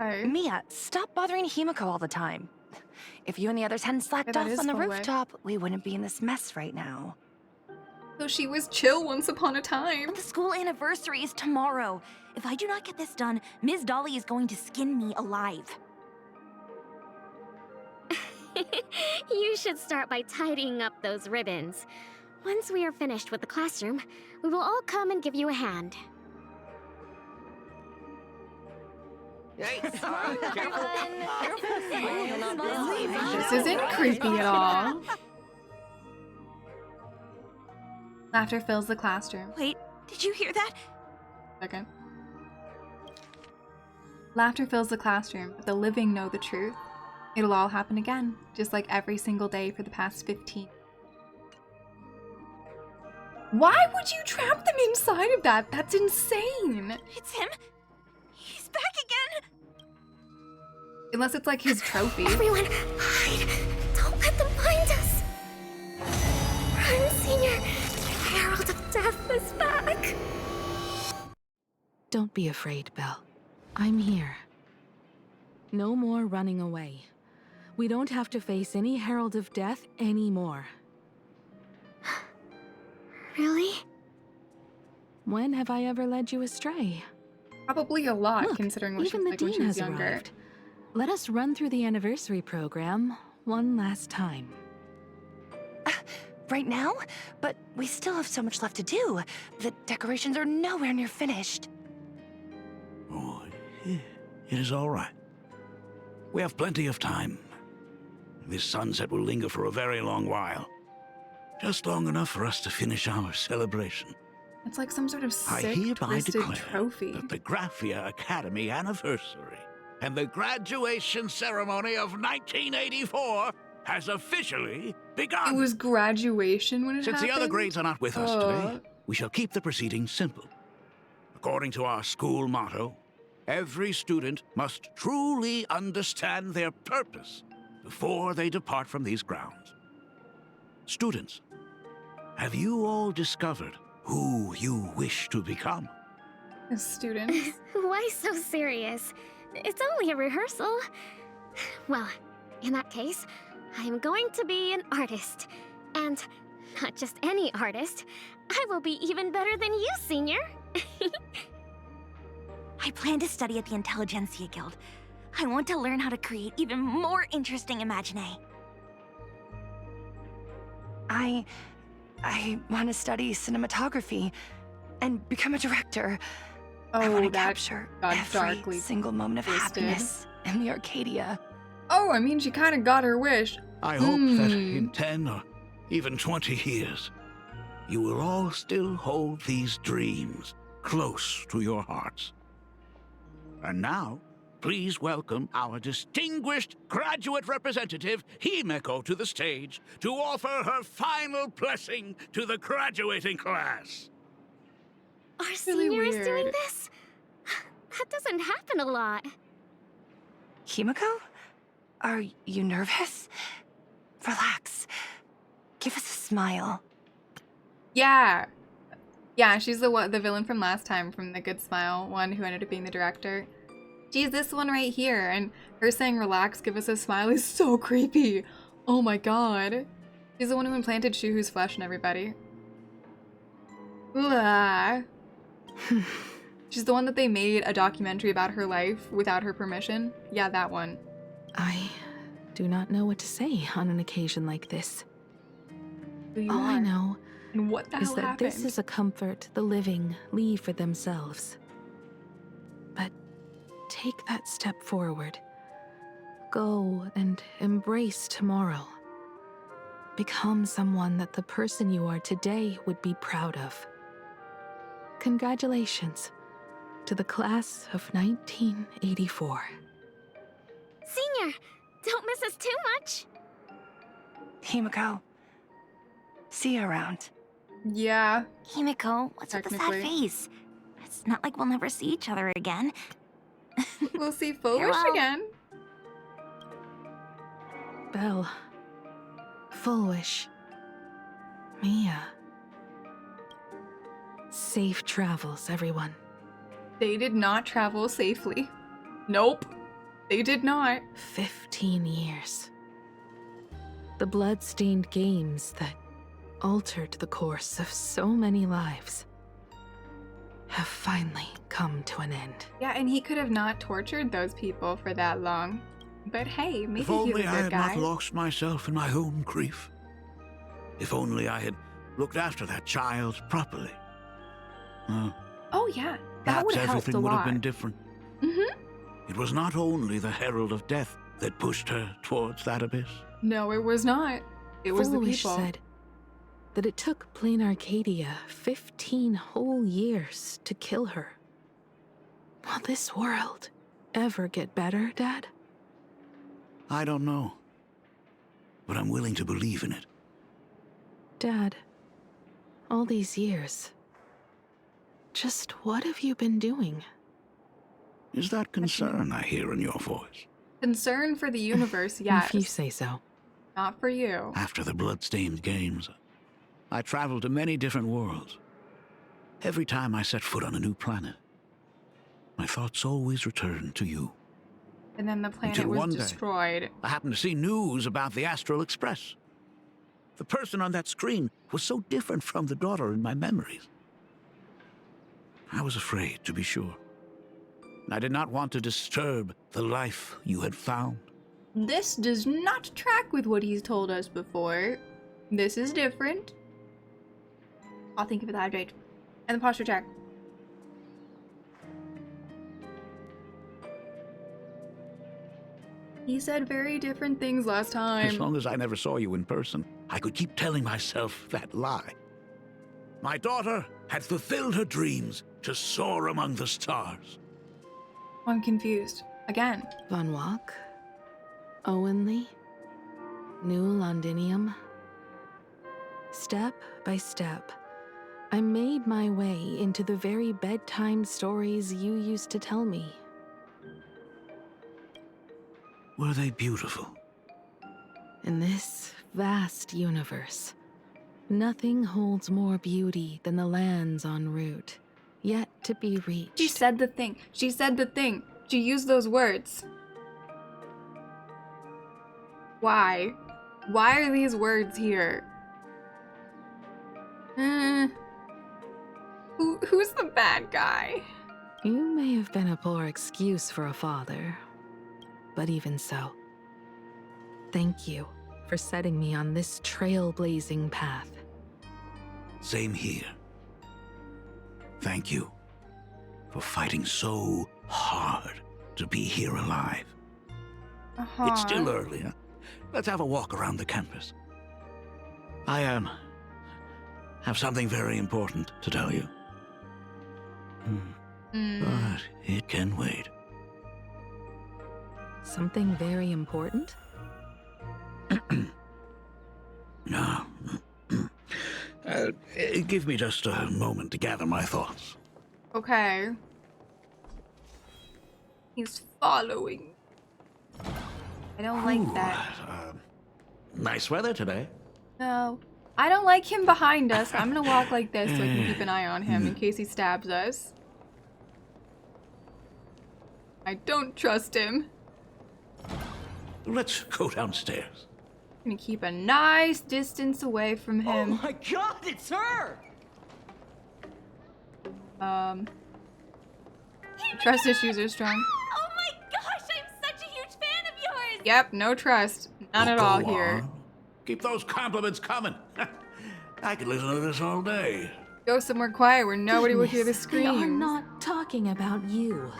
Mia, stop bothering Himeko all the time. If you and the others hadn't slacked that off is on the full way. rooftop, we wouldn't be in this mess right now. So she was chill once upon a time. But the school anniversary is tomorrow. If I do not get this done, Ms. Dolly is going to skin me alive. You should start by tidying up those ribbons. Once we are finished with the classroom, we will all come and give you a hand. This isn't creepy at all. Laughter fills the classroom. Wait, did you hear that? Second. Laughter fills the classroom, but the living know the truth. It'll all happen again, just like every single day for the past 15. Why would you trap them inside of that? That's insane. It's him. He's back again. Unless it's like his trophy. Everyone, hide! Don't let them find us! Run, Senior! The Herald of Death is back! Don't be afraid, Belle. I'm here. No more running away. We don't have to face any Herald of Death anymore. Really? When have I ever led you astray? Probably a lot, Look, considering what she even was the like when dean she was has younger. arrived. Let us run through the anniversary program one last time. Right now? But we still have so much left to do. The decorations are nowhere near finished. Oh, it is all right. We have plenty of time. This sunset will linger for a very long while. Just long enough for us to finish our celebration. It's like some sort of I sick, hereby twisted declare trophy. that the Graphia Academy anniversary and the graduation ceremony of 1984 has officially begun. It was graduation when it Since happened? the other grades are not with us today, we shall keep the proceedings simple. According to our school motto, every student must truly understand their purpose before they depart from these grounds. Students, have you all discovered who you wish to become? Students? Why so serious? It's only a rehearsal. Well, in that case, I'm going to be an artist. And not just any artist. I will be even better than you, Senior. I plan to study at the Intelligentsia Guild. I want to learn how to create even more interesting imaginae. I want to study cinematography and become a director. I want to capture every single moment of happiness in the Arcadia. Oh, I mean, she kind of got her wish. I hope that in 10 or even 20 years, you will all still hold these dreams close to your hearts. And now, please welcome our distinguished graduate representative, Himeko, to the stage to offer her final blessing to the graduating class. Our Really senior is doing weird. this? That doesn't happen a lot. Himeko? Are you nervous? Relax. Give us a smile. Yeah. Yeah, she's the villain from last time, from the Good Smile one who ended up being the director. Geez, this one right here, and her saying relax, give us a smile is so creepy. Oh my god. She's the one who implanted Shuhu's flesh in everybody. Ugh. She's the one that they made a documentary about her life without her permission. Yeah, that one. I do not know what to say on an occasion like this. Who you All I are. know And what the is hell that happened? this is a comfort the living leave for themselves. But take that step forward. Go and embrace tomorrow. Become someone that the person you are today would be proud of. Congratulations to the class of 1984. Senior, don't miss us too much. Himeko. See you around. Yeah. Himeko, what's with the sad Technically. face? It's not like we'll never see each other again. We'll see Foolish Farewell. again. Belle. Fullwish. Mia. Safe travels, everyone. They did not travel safely. Nope. They did not. 15 years. The blood-stained games that altered the course of so many lives have finally come to an end. Yeah, and he could have not tortured those people for that long. But hey, maybe If he was only a I good had guy. not lost myself in my own grief. If only I had looked after that child properly. Oh yeah, that Perhaps would have helped everything a would lot. have been different. Mm-hmm. It was not only the Herald of Death that pushed her towards that abyss. No, it was not. It was the Fullwish people. said that it took Plain Arcadia 15 whole years to kill her. Will this world ever get better, Dad? I don't know. But I'm willing to believe in it. Dad, all these years, just what have you been doing? Is that concern I hear in your voice? Concern for the universe, yes. If you say so. Not for you. After the blood-stained games, I traveled to many different worlds. Every time I set foot on a new planet, my thoughts always returned to you. And then the planet Until was one day, destroyed. I happened to see news about the Astral Express. The person on that screen was so different from the daughter in my memories. I was afraid, to be sure. I did not want to disturb the life you had found. This does not track with what he's told us before. This is different. I'll think of it that hydrate. And the posture check. He said very different things last time. As long as I never saw you in person, I could keep telling myself that lie. My daughter had fulfilled her dreams to soar among the stars. I'm confused. Again. Von Walk? Owenly? New Londinium? Step by step, I made my way into the very bedtime stories you used to tell me. Were they beautiful? In this vast universe, nothing holds more beauty than the lands en route, yet to be reached. She said the thing. She said the thing. She used those words. Why? Why are these words here? Who's the bad guy? You may have been a poor excuse for a father, but even so, thank you for setting me on this trailblazing path. Same here. Thank you for fighting so hard to be here alive. It's still early, huh? Let's have a walk around the campus. I have something very important to tell you. But it can wait. Something very important? No. Give me just a moment to gather my thoughts. Okay. He's following. I don't like that. Nice weather today. No. I don't like him behind us. I'm gonna walk like this so I can keep an eye on him in case he stabs us. I don't trust him. Let's go downstairs. I'm gonna keep a nice distance away from him. Oh my god, it's her! Trust issues are strong. Oh my gosh, I'm such a huge fan of yours! Yep, no trust. None at all here. Keep those compliments coming. I could listen to this all day. Go somewhere quiet where nobody will hear the They screams. are not talking about you.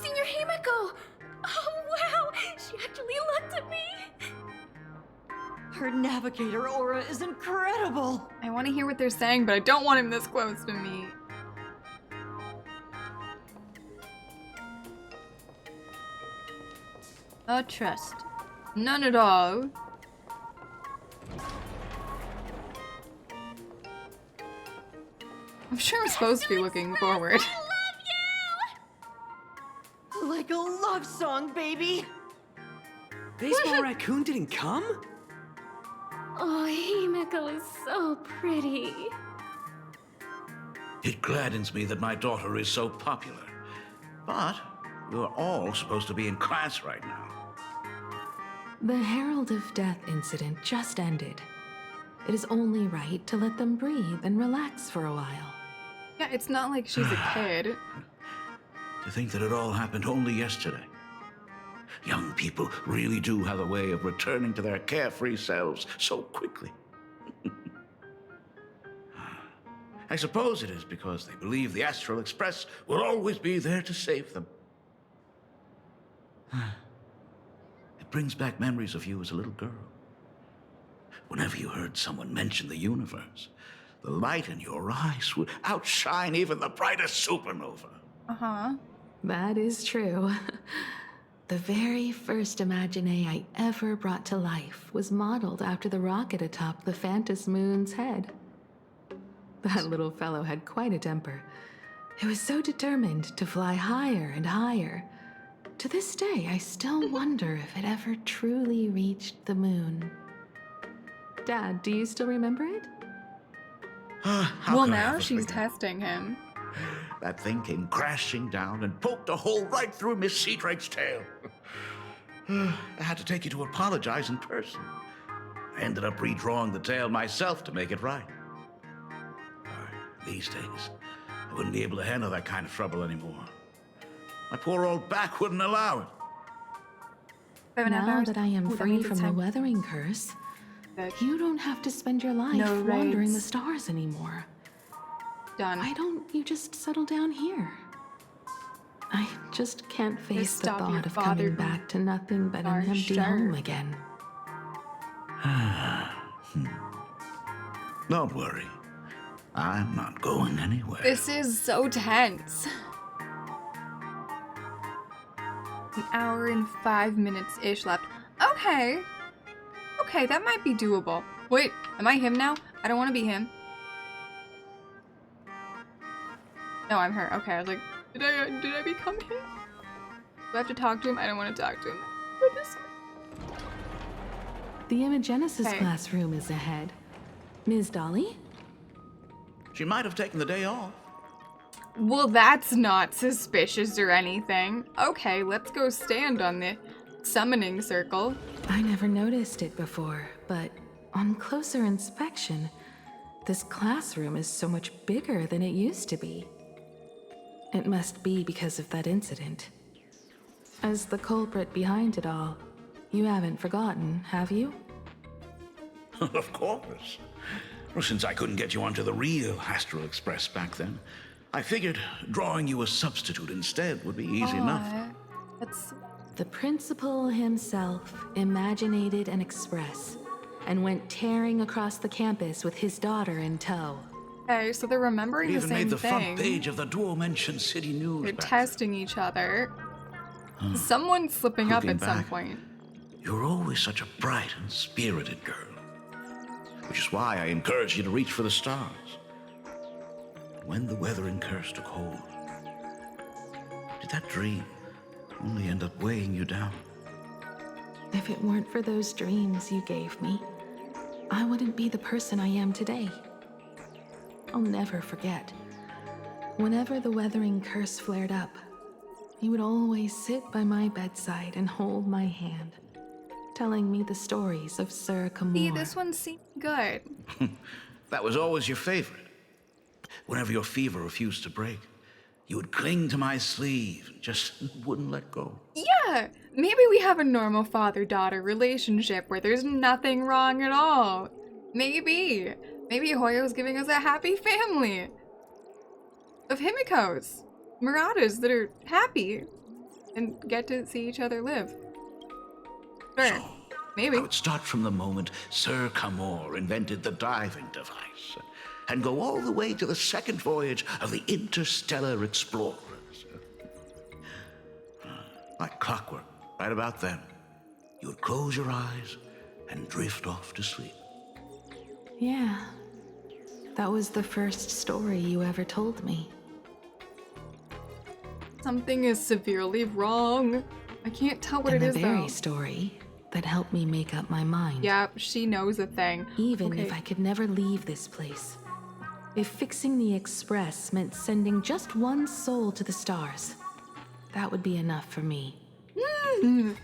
Senior Himiko! Oh wow, she actually looked at me! Her navigator aura is incredible! I want to hear what they're saying, but I don't want him this close to me. No trust. None at all. I'm sure I'm supposed to be looking forward. Like a love song, baby! Baseball Raccoon didn't come? Oh, Himiko is so pretty. It gladdens me that my daughter is so popular. But we're all supposed to be in class right now. The Herald of Death incident just ended. It is only right to let them breathe and relax for a while. Yeah, it's not like she's a kid. To think that it all happened only yesterday. Young people really do have a way of returning to their carefree selves so quickly. I suppose it is because they believe the Astral Express will always be there to save them. It brings back memories of you as a little girl. Whenever you heard someone mention the universe, the light in your eyes would outshine even the brightest supernova. Uh-huh. That is true. The very first Imagine I ever brought to life was modeled after the rocket atop the Phantom Moon's head. That little fellow had quite a temper. It was so determined to fly higher and higher. To this day, I still wonder if it ever truly reached the moon. Dad, do you still remember it? Well, now she's testing him. That thing came crashing down and poked a hole right through Miss Seadrake's tail. I had to take you to apologize in person. I ended up redrawing the tail myself to make it right. These days, I wouldn't be able to handle that kind of trouble anymore. My poor old back wouldn't allow it. Now that I am free from the weathering curse, you don't have to spend your life wandering the stars anymore. Done. Why don't you just settle down here? I just can't face the thought of coming back to nothing but an empty home again. Don't worry. I'm not going anywhere. This is so tense. An hour and 5 minutes-ish left. Okay. Okay, that might be doable. Wait, am I him now? I don't want to be him. No, I'm her. Okay, I was like, did I become him? Do I have to talk to him? I don't want to talk to him. Go this way. The Imogenesis classroom is ahead. Ms. Dolly? She might have taken the day off. Well, that's not suspicious or anything. Okay, let's go stand on the summoning circle. I never noticed it before, but on closer inspection, this classroom is so much bigger than it used to be. It must be because of that incident. As the culprit behind it all, you haven't forgotten, have you? Of course. Well, since I couldn't get you onto the real Astral Express back then, I figured drawing you a substitute instead would be easy enough. The principal himself imaginated an express and went tearing across the campus with his daughter in tow. Okay, so they're remembering the same thing. Even made the front page of the Dual-Mention City News. They're testing each other. Someone's slipping up at some point. You were always such a bright and spirited girl. Which is why I encourage you to reach for the stars. When the weathering curse took hold, did that dream only end up weighing you down? If it weren't for those dreams you gave me, I wouldn't be the person I am today. I'll never forget. Whenever the weathering curse flared up, he would always sit by my bedside and hold my hand, telling me the stories of Sir Camor. See, this one seemed good. That was always your favorite. Whenever your fever refused to break, you would cling to my sleeve and just wouldn't let go. Yeah, maybe we have a normal father-daughter relationship where there's nothing wrong at all. Maybe Hoyo's giving us a happy family of Himikos, Muratas that are happy and get to see each other live. Sure, so, maybe. I would start from the moment Sir Camor invented the diving device and go all the way to the second voyage of the Interstellar Explorers. Like clockwork, right about then, you would close your eyes and drift off to sleep. Yeah, that was the first story you ever told me. Something is severely wrong. I can't tell what it is, though. And the very story that helped me make up my mind. Yeah, she knows a thing. Even if I could never leave this place. If fixing the Express meant sending just one soul to the stars, that would be enough for me.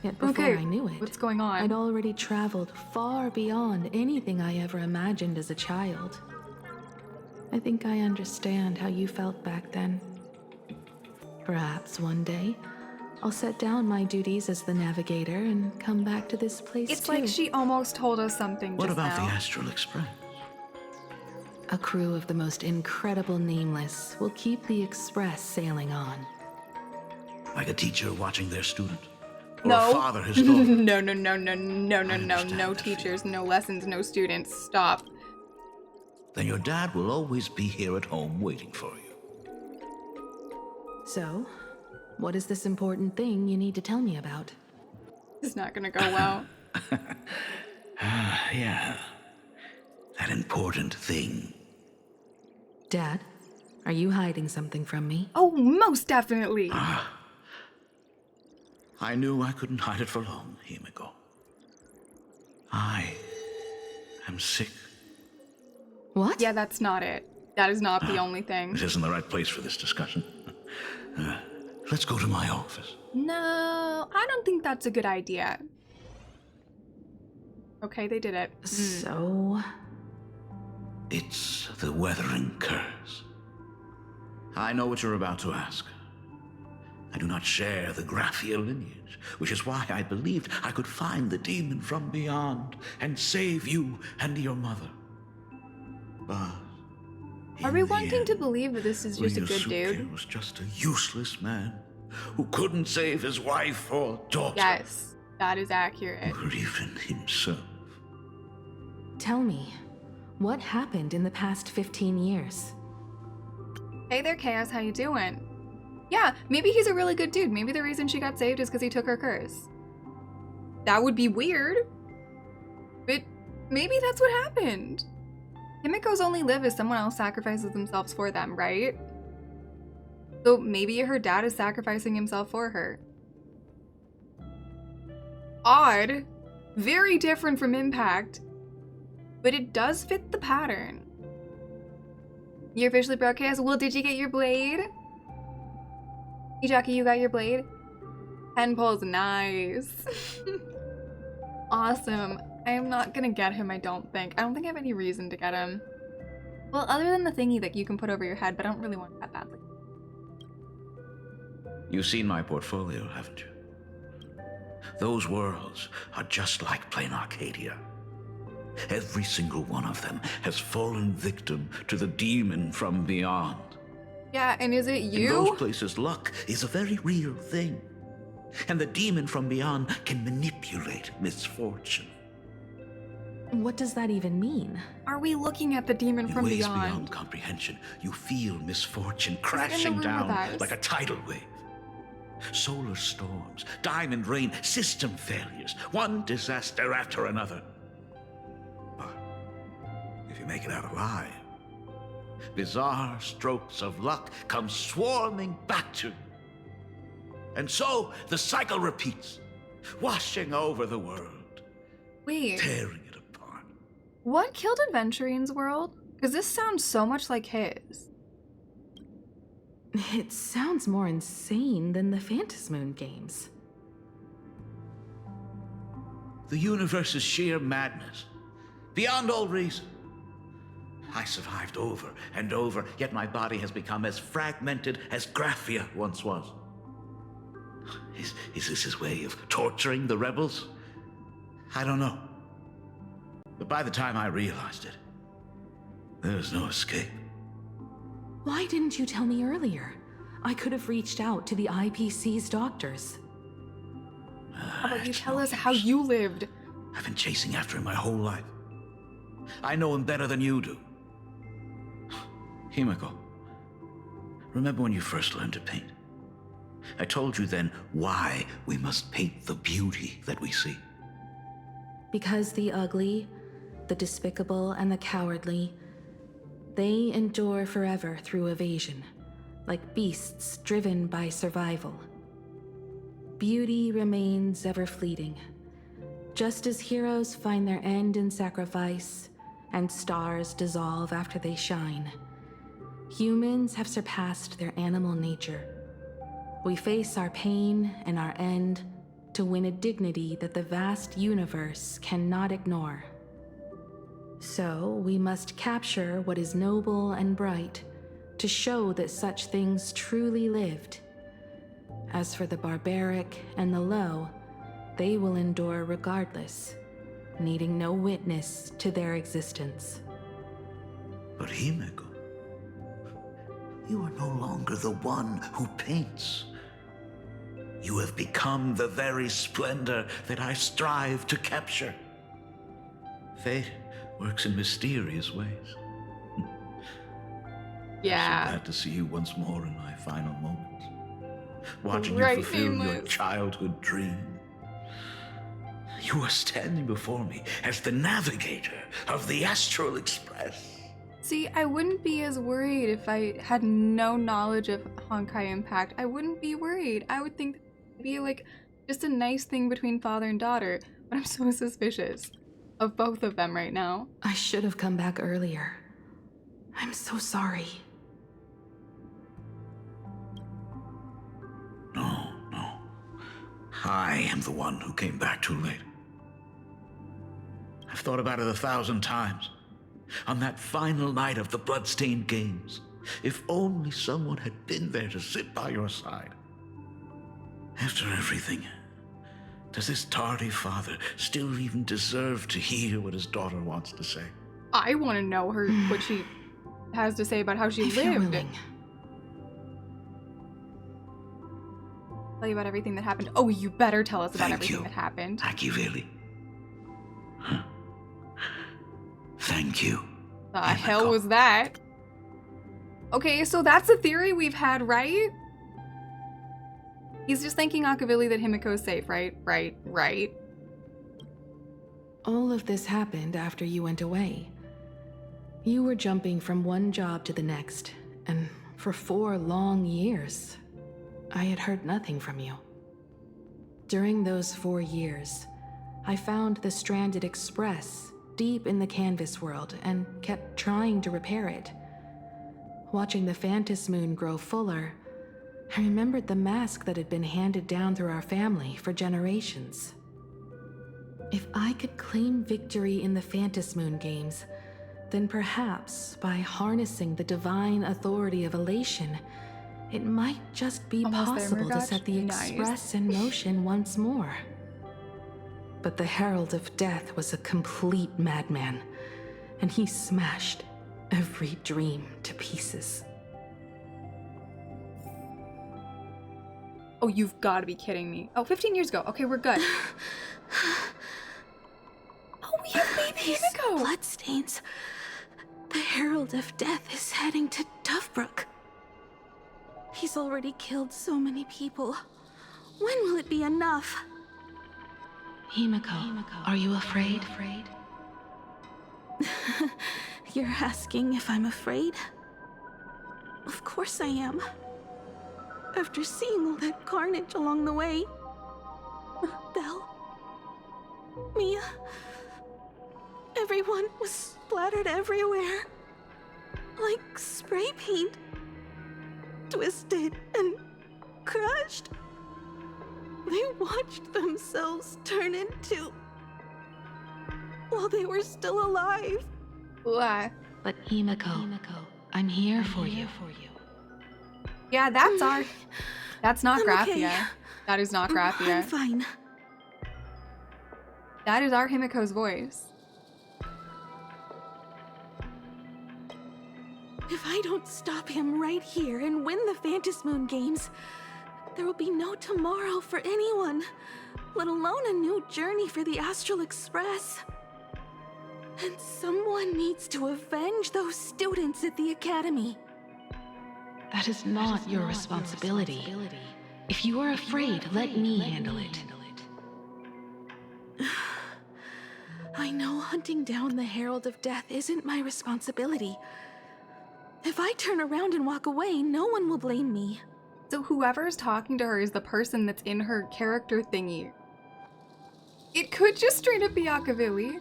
Yet before I knew it, what's going on? I'd already traveled far beyond anything I ever imagined as a child. I think I understand how you felt back then. Perhaps one day, I'll set down my duties as the navigator and come back to this place It's too. like she almost told us something What just about now. the Astral Express? A crew of the most incredible nameless will keep the Express sailing on. Like a teacher watching their student? Or No. a father his daughter? No teachers, no lessons, no students. Stop. Then your dad will always be here at home waiting for you. So, what is this important thing you need to tell me about? It's not gonna go well. Yeah. That important thing. Dad, are you hiding something from me? Oh, most definitely. I knew I couldn't hide it for long, Himiko. I am sick. What? Yeah, that's not it. That is not the only thing. This isn't the right place for this discussion. Let's go to my office. No, I don't think that's a good idea. Okay, they did it. So... It's the weathering curse. I know what you're about to ask. I do not share the Graphia lineage, which is why I believed I could find the demon from beyond and save you and your mother. But are we wanting to believe that this is just a good Ryosuke dude? was just a useless man who couldn't save his wife or daughter. Yes, that is accurate. Or even himself. Tell me, what happened in the past 15 years? Hey there, Chaos, how you doing? Yeah, maybe he's a really good dude. Maybe the reason she got saved is because he took her curse. That would be weird. But maybe that's what happened. Himiko's only live as someone else sacrifices themselves for them, right? So maybe her dad is sacrificing himself for her. Odd. Very different from Impact. But it does fit the pattern. You officially broke Chaos. Well, did you get your blade? Jackie, you got your blade? 10 pulls, nice. Awesome. I am not gonna get him, I don't think. I don't think I have any reason to get him. Well, other than the thingy that you can put over your head, but I don't really want that badly. You've seen my portfolio, haven't you? Those worlds are just like plain Arcadia. Every single one of them has fallen victim to the demon from beyond. Yeah, and is it you? In those places, luck is a very real thing. And the demon from beyond can manipulate misfortune. What does that even mean? Are we looking at the demon from In ways beyond? beyond comprehension, you feel misfortune crashing down like a tidal wave. Solar storms, diamond rain, system failures, one disaster after another. But if you make it out alive, bizarre strokes of luck come swarming back to you. And so the cycle repeats, washing over the world, Wait. tearing it apart. What killed Adventurine's world? Because this sounds so much like his. It sounds more insane than the Phantasmoon games. The universe is sheer madness, beyond all reason. I survived over and over, yet my body has become as fragmented as Graphia once was. Is this his way of torturing the rebels? I don't know. But by the time I realized it, there was no escape. Why didn't you tell me earlier? I could have reached out to the IPC's doctors. How about you tell us how you lived? I've been chasing after him my whole life. I know him better than you do. Himiko, remember when you first learned to paint? I told you then why we must paint the beauty that we see. Because the ugly, the despicable, and the cowardly, they endure forever through evasion, like beasts driven by survival. Beauty remains ever fleeting, just as heroes find their end in sacrifice, and stars dissolve after they shine. Humans have surpassed their animal nature. We face our pain and our end to win a dignity that the vast universe cannot ignore. So we must capture what is noble and bright to show that such things truly lived. As for the barbaric and the low, they will endure regardless, needing no witness to their existence. But Himiko, you are no longer the one who paints. You have become the very splendor that I strive to capture. Fate works in mysterious ways. Yeah. I'm so glad to see you once more in my final moments. Watching Right, you fulfill your Nameless. childhood dream. You are standing before me as the navigator of the Astral Express. See, I wouldn't be as worried if I had no knowledge of Honkai Impact. I wouldn't be worried. I would think it'd be like just a nice thing between father and daughter, but I'm so suspicious of both of them right now. I should have come back earlier. I'm so sorry. No. I am the one who came back too late. I've thought about it 1,000 times. On that final night of the Bloodstained Games, if only someone had been there to sit by your side. After everything, does this tardy father still even deserve to hear what his daughter wants to say? I want to know what she has to say about how she If you're lived. willing. Tell you about everything that happened. Oh, you better tell us about everything that happened. Machiavelli. Huh? Thank you. The hell was that? Okay, so that's a theory we've had, right? He's just thanking Machiavelli that Himiko's safe, right? Right. All of this happened after you went away. You were jumping from one job to the next, and for 4 long years, I had heard nothing from you. During those 4 years, I found the stranded express deep in the canvas world and kept trying to repair it. Watching the Phantom Moon grow fuller, I remembered the mask that had been handed down through our family for generations. If I could claim victory in the Phantom Moon games, then perhaps by harnessing the divine authority of elation, it might just be possible to set the express in motion once more. But the Herald of Death was a complete madman, and he smashed every dream to pieces. Oh, you've got to be kidding me. Oh, 15 years ago. Okay, we're good. Oh, we have baby Himiko. Bloodstains. The Herald of Death is heading to Dovebrook. He's already killed so many people. When will it be enough? Himiko, are you afraid? You're asking if I'm afraid? Of course I am. After seeing all that carnage along the way. Belle, Mia, everyone was splattered everywhere. Like spray paint. Twisted and crushed. They watched themselves turn into... while they were still alive. What? But Himiko, I'm here for you. Yeah, that's our... That's not I'm Graphia. okay. That is not Graphia. I'm fine. That is our Himiko's voice. If I don't stop him right here and win the Phantom Moon games, there will be no tomorrow for anyone, let alone a new journey for the Astral Express. And someone needs to avenge those students at the Academy. That is not your responsibility. If you are afraid, let me handle it. I know hunting down the Herald of Death isn't my responsibility. If I turn around and walk away, no one will blame me. So whoever's talking to her is the person that's in her character thingy. It could just straight up be Machiavelli.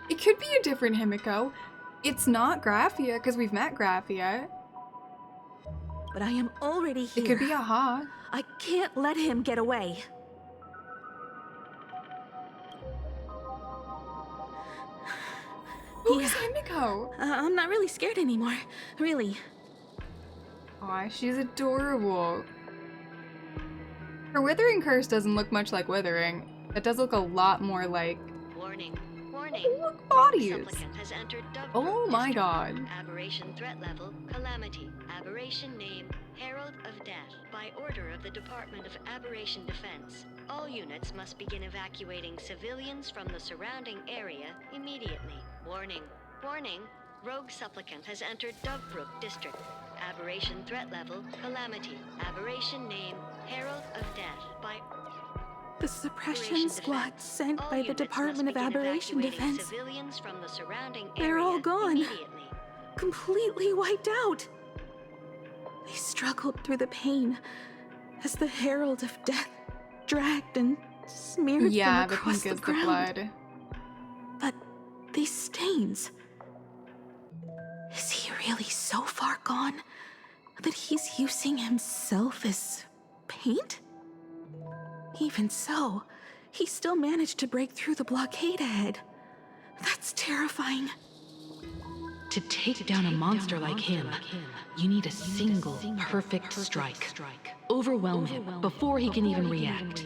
It could be a different Himiko. It's not Graphia, because we've met Graphia. But I am already here. It could be Aha. I can't let him get away. Who is Himiko? I'm not really scared anymore. Really. Aw, she's adorable. Her Withering Curse doesn't look much like Withering. It does look a lot more like... Warning. Oh, look, bodies. Supplicant has entered Oh my god. Aberration threat level, Calamity. Aberration name, Herald of Death. By order of the Department of Aberration Defense, all units must begin evacuating civilians from the surrounding area immediately. Warning. Rogue Supplicant has entered Dovebrook District. Aberration threat level, Calamity. Aberration name, Herald of Death. By The suppression squad sent by the Department of Aberration Defense. Civilians from the surrounding They're area all gone. immediately. Completely wiped out. They struggled through the pain as the Herald of Death dragged and smeared them across the ground. blood. But these stains... Is he really so far gone that he's using himself as paint? Even so, he still managed to break through the blockade ahead. That's terrifying. To take down a monster like him, you need a single perfect strike. Overwhelm him before he can even react.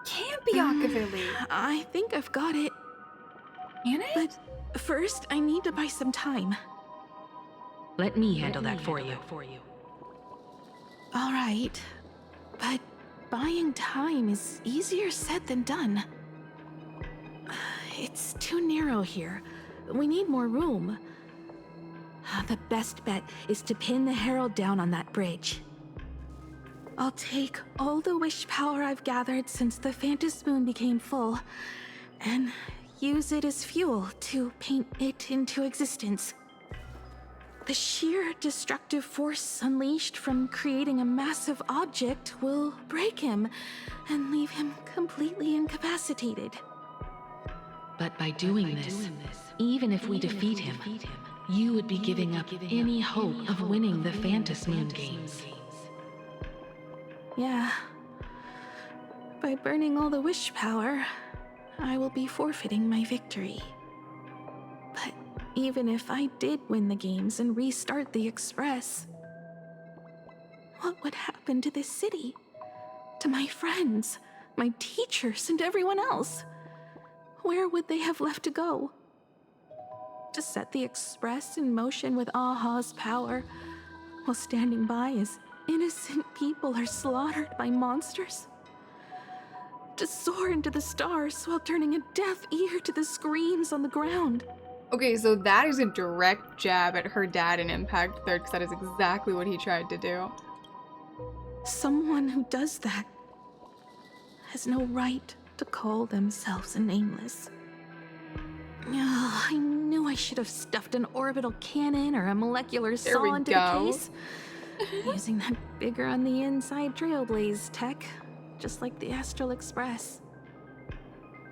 Can't be Akavili. I think I've got it. Can it? But first, I need to buy some time. Let me handle that for you. All right, but buying time is easier said than done. It's too narrow here. We need more room. The best bet is to pin the Herald down on that bridge. I'll take all the wish power I've gathered since the Phantom Moon became full, and use it as fuel to paint it into existence. The sheer destructive force unleashed from creating a massive object will break him and leave him completely incapacitated. But by doing this, even if we defeat him, you would be giving up any hope of winning the Phantom Moon games. Yeah. By burning all the wish power, I will be forfeiting my victory. But even if I did win the games and restart the Express, what would happen to this city? To my friends, my teachers, and everyone else? Where would they have left to go? To set the Express in motion with Aha's power, while standing by as innocent people are slaughtered by monsters? To soar into the stars while turning a deaf ear to the screams on the ground? Okay, so that is a direct jab at her dad in Impact 3rd, because that is exactly what he tried to do. Someone who does that has no right to call themselves a nameless. Oh, I knew I should have stuffed an orbital cannon or a molecular saw into the case. Using that bigger on the inside Trailblaze tech, just like the Astral Express.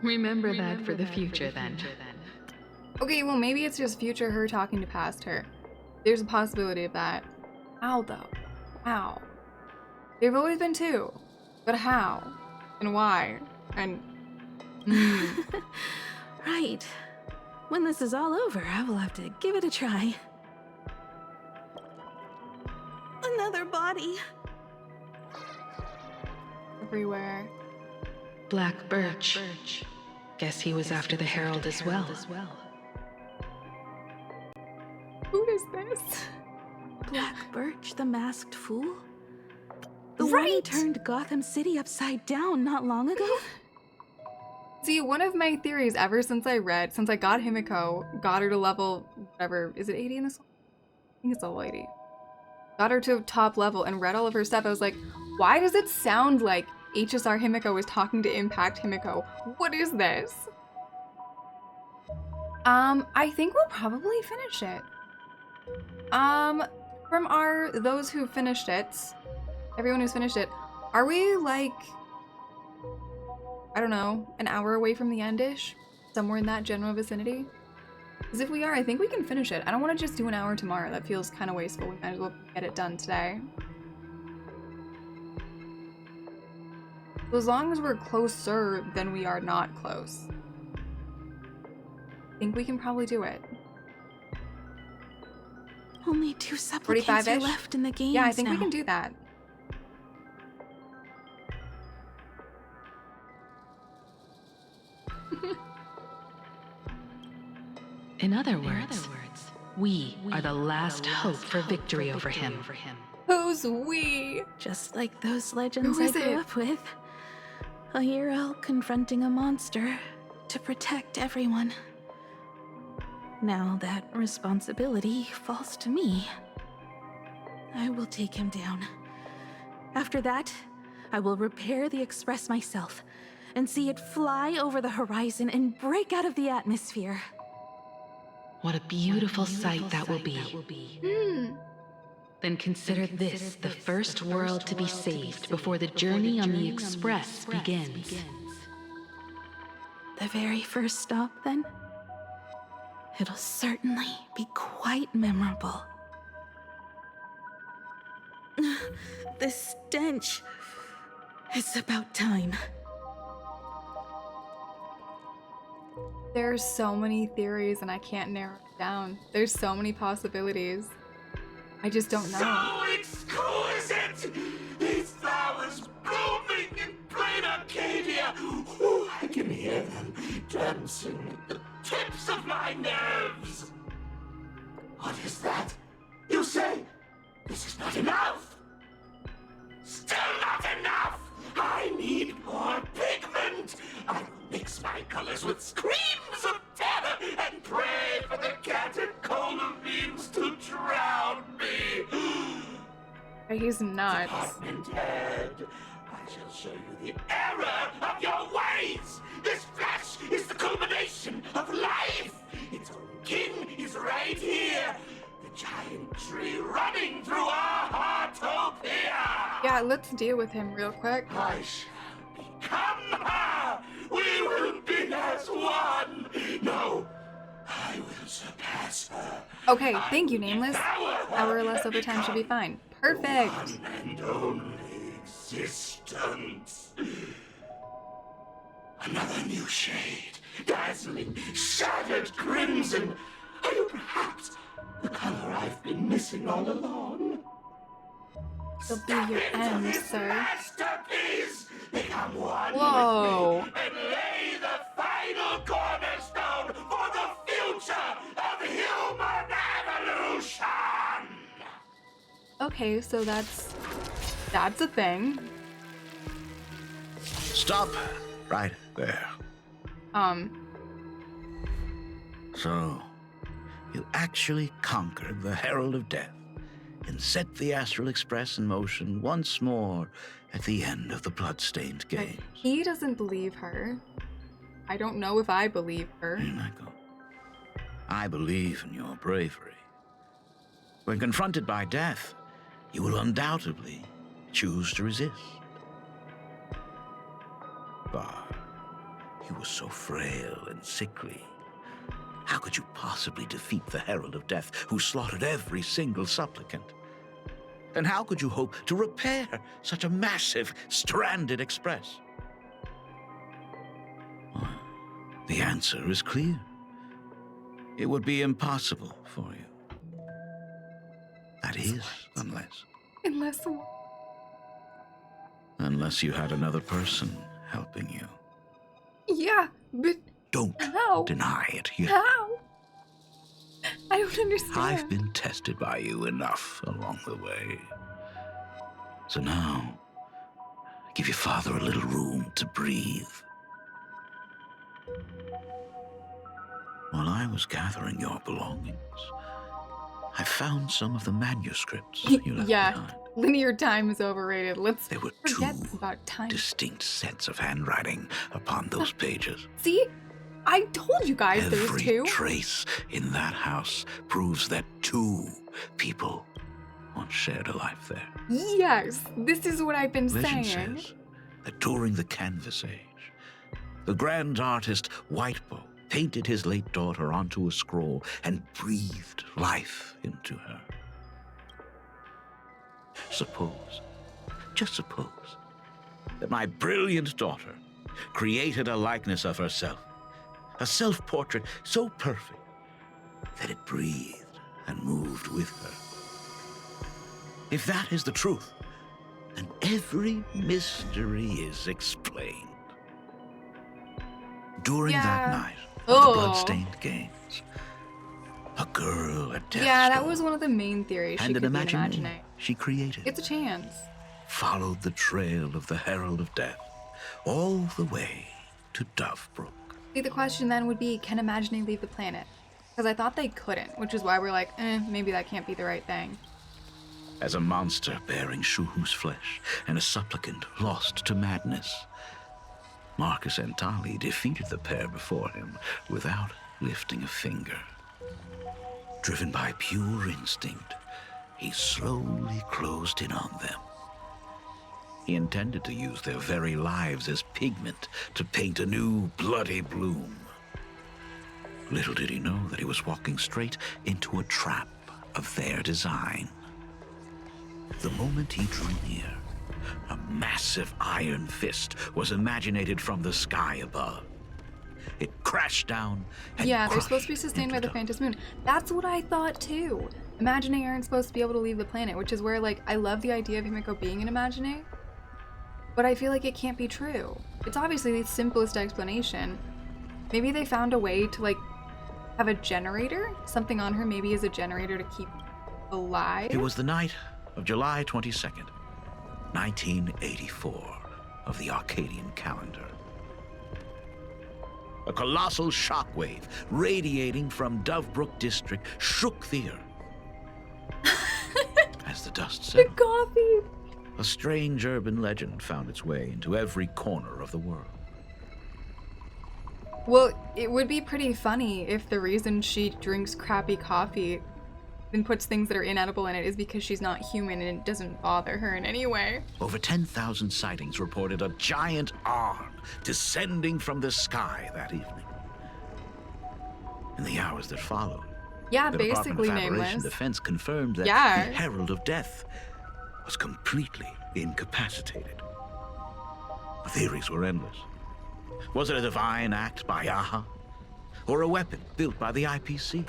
Remember that for the future, then. Okay, well, maybe it's just future her talking to past her. There's a possibility of that. How, though? How? They've always been two. But how? And why? And... Right. When this is all over, I will have to give it a try. Another body. Everywhere. Black Birch. Guess he was after the Herald as well. Who is this? Black Birch, the masked fool? The one who turned Gotham City upside down not long ago? See, one of my theories ever since I got Himiko, got her to level, whatever, is it 80 in this one? I think it's level 80. Got her to top level and read all of her stuff. I was like, why does it sound like HSR Himiko is talking to Impact Himiko? What is this? I think we'll probably finish it. From those who finished it, everyone who's finished it, are we like, I don't know, an hour away from the end-ish? Somewhere in that general vicinity? Because if we are, I think we can finish it. I don't want to just do an hour tomorrow. That feels kind of wasteful. We might as well get it done today. So as long as we're closer than we are not close, I think we can probably do it. Only 2 supplicants are left in the game. Yeah, I think we can do that. In other words, we are the last hope for victory over him. Who's we? Just like those legends I grew up with. A hero confronting a monster to protect everyone. Now that responsibility falls to me. I will take him down. After that, I will repair the Express myself and see it fly over the horizon and break out of the atmosphere. What a beautiful sight that will be. Then consider this the first world to be saved before the journey on the Express begins. The very first stop, then? It'll certainly be quite memorable. The stench. It's about time. There's so many theories and I can't narrow it down. There's so many possibilities. I just don't know. So exquisite! These flowers blooming in plain Arcadia. Ooh, I can hear them dancing at the tips of my nerves. What is that? You say this is not enough? Still not enough! I need more pigment! I will mix my colors with screams of terror and pray for the catecholamines to drown me! He's nuts. Department head, I shall show you the error of your ways! This flesh is the culmination of life! Its own king is right here! The giant tree running through our heartopia! Yeah, let's deal with him real quick. I shall become her! We will be as one! No, I will surpass her! Okay, thank you, Nameless. Hour or less overtime should be fine. Perfect! One and only existence. Another new shade, dazzling, shattered crimson. Are you perhaps the color I've been missing all along? It'll be your end, sir. Masterpiece! Become one Whoa. with me and lay the final cornerstone for the future of human evolution! Okay, so that's a thing. Stop right there. So, you actually conquered the Herald of Death and set the Astral Express in motion once more at the end of the bloodstained game. He doesn't believe her. I don't know if I believe her. Michael, I believe in your bravery. When confronted by death, you will undoubtedly choose to resist. But you were so frail and sickly. How could you possibly defeat the Herald of Death, who slaughtered every single supplicant? And how could you hope to repair such a massive, stranded express? Well, the answer is clear. It would be impossible for you. That is, unless you had another person helping you. Yeah, but don't how? deny it yet. How? I don't understand. I've been tested by you enough along the way. So now, give your father a little room to breathe. While I was gathering your belongings, I found some of the manuscripts you left behind. Linear time is overrated. Let's There were forget two about time. distinct sets of handwriting upon those pages. See? I told you guys there's Every two. trace in that house proves that two people once shared a life there. Yes, this is what I've been Legend saying. says that during the Canvas Age, the grand artist Whitebow painted his late daughter onto a scroll and breathed life into her. Suppose, just suppose, that my brilliant daughter created a likeness of herself, a self-portrait so perfect that it breathed and moved with her. If that is the truth, then every mystery is explained. During that night of the bloodstained games, a girl at death's Yeah, that door was one of the main theories. She and could an be imagination imaginary. she created It's a chance. followed the trail of the Herald of Death all the way to Dovebrook. See, the question then would be, can Imaginary leave the planet? Because I thought they couldn't, which is why we're like, maybe that can't be the right thing. As a monster bearing Shuhu's flesh and a supplicant lost to madness, Marcus Antali defeated the pair before him without lifting a finger. Driven by pure instinct, he slowly closed in on them. He intended to use their very lives as pigment to paint a new bloody bloom. Little did he know that he was walking straight into a trap of their design. The moment he drew near, a massive iron fist was imaginated from the sky above. it crashed down and yeah, they're supposed to be sustained by the Phantom Moon. That's what I thought too. Imagine aren't supposed to be able to leave the planet, which is where, like, I love the idea of Himiko being an Imagine, but I feel like it can't be true. It's obviously the simplest explanation. Maybe they found a way to, like, have a generator? Something on her maybe as a generator to keep alive? It was the night of July 22nd, 1984 of the Arcadian calendar. A colossal shockwave radiating from Dovebrook District shook the earth. As the dust settled, the coffee! A strange urban legend found its way into every corner of the world. Well, it would be pretty funny if the reason she drinks crappy coffee and puts things that are inedible in it is because she's not human and it doesn't bother her in any way. Over 10,000 sightings reported a giant arm descending from the sky that evening. In the hours that followed, yeah, the basically Department of Aberration nameless. Defense confirmed that the Herald of Death was completely incapacitated. The theories were endless. Was it a divine act by Yaha? Or a weapon built by the IPC?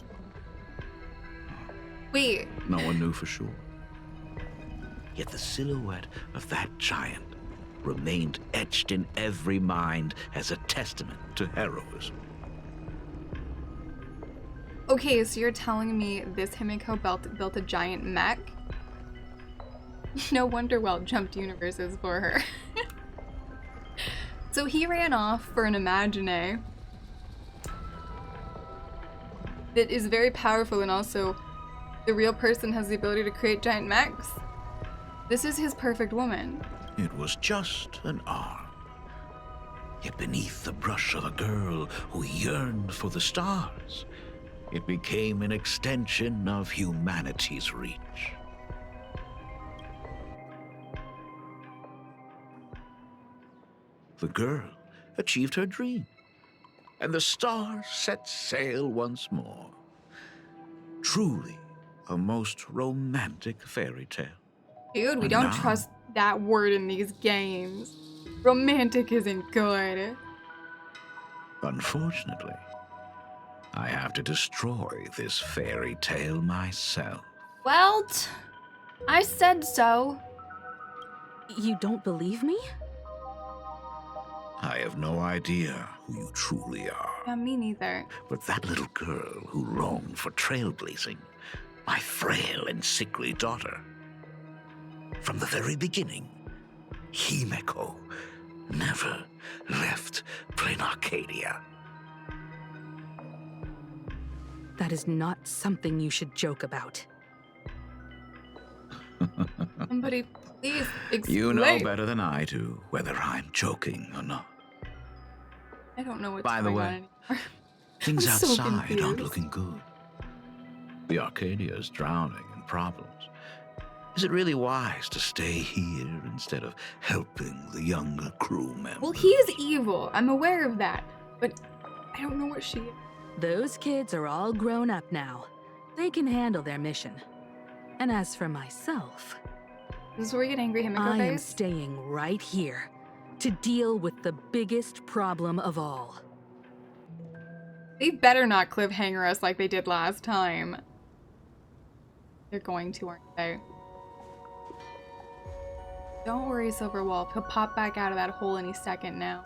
Wait. No one knew for sure. Yet the silhouette of that giant remained etched in every mind as a testament to heroism. Okay, so you're telling me this Himiko built a giant mech? No wonder Welt jumped universes for her. So he ran off for an Imagine that is very powerful, and also the real person has the ability to create giant mechs. This is his perfect woman. It was just an arm. Yet beneath the brush of a girl who yearned for the stars, it became an extension of humanity's reach. The girl achieved her dream, and the stars set sail once more. Truly a most romantic fairy tale. Dude, we And don't now, trust that word in these games. Romantic isn't good. unfortunately, I have to destroy this fairy tale myself. Welt, I said so. You don't believe me? I have no idea who you truly are, Yeah, me neither. but that little girl who longed for trailblazing, my frail and sickly daughter. From the very beginning, Himeko never left Plain Arcadia. That is not something you should joke about. Somebody please explain. You know better than I do whether I'm joking or not. I don't know what's By the going on way, anymore. things I'm so outside aren't confused. looking good. The Arcadia is drowning in problems. Is it really wise to stay here instead of helping the younger crew members? Well, he's evil. I'm aware of that. But I don't know what she is. Those kids are all grown up now. They can handle their mission. And as for myself, This is where you get angry Himiko I am face? staying right here to deal with the biggest problem of all. They better not cliffhanger us like they did last time. They're going to, aren't they? Don't worry, Silverwolf. He'll pop back out of that hole any second now.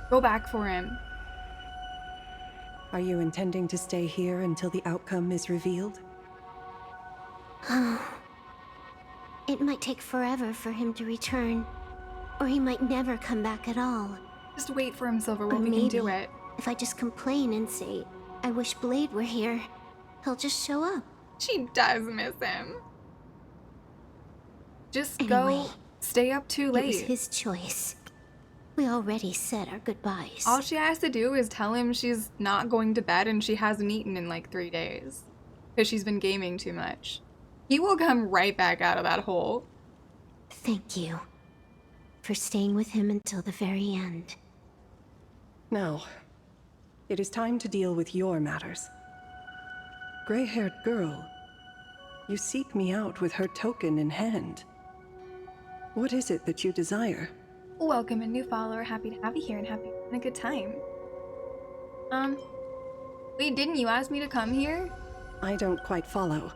Go back for him. Are you intending to stay here until the outcome is revealed? It might take forever for him to return, or he might never come back at all. Just wait for him, Or Silverwolf. We maybe, can do it. if I just complain and say, I wish Blade were here, he'll just show up. She does miss him. Just Anyway, go stay up too It was late. his choice. We already said our goodbyes. All she has to do is tell him she's not going to bed and she hasn't eaten in like 3 days. Because she's been gaming too much. He will come right back out of that hole. Thank you for staying with him until the very end. Now, it is time to deal with your matters. Gray-haired girl, you seek me out with her token in hand. What is it that you desire? Welcome, a new follower. Happy to have you here and happy having a good time. Wait, didn't you ask me to come here? I don't quite follow.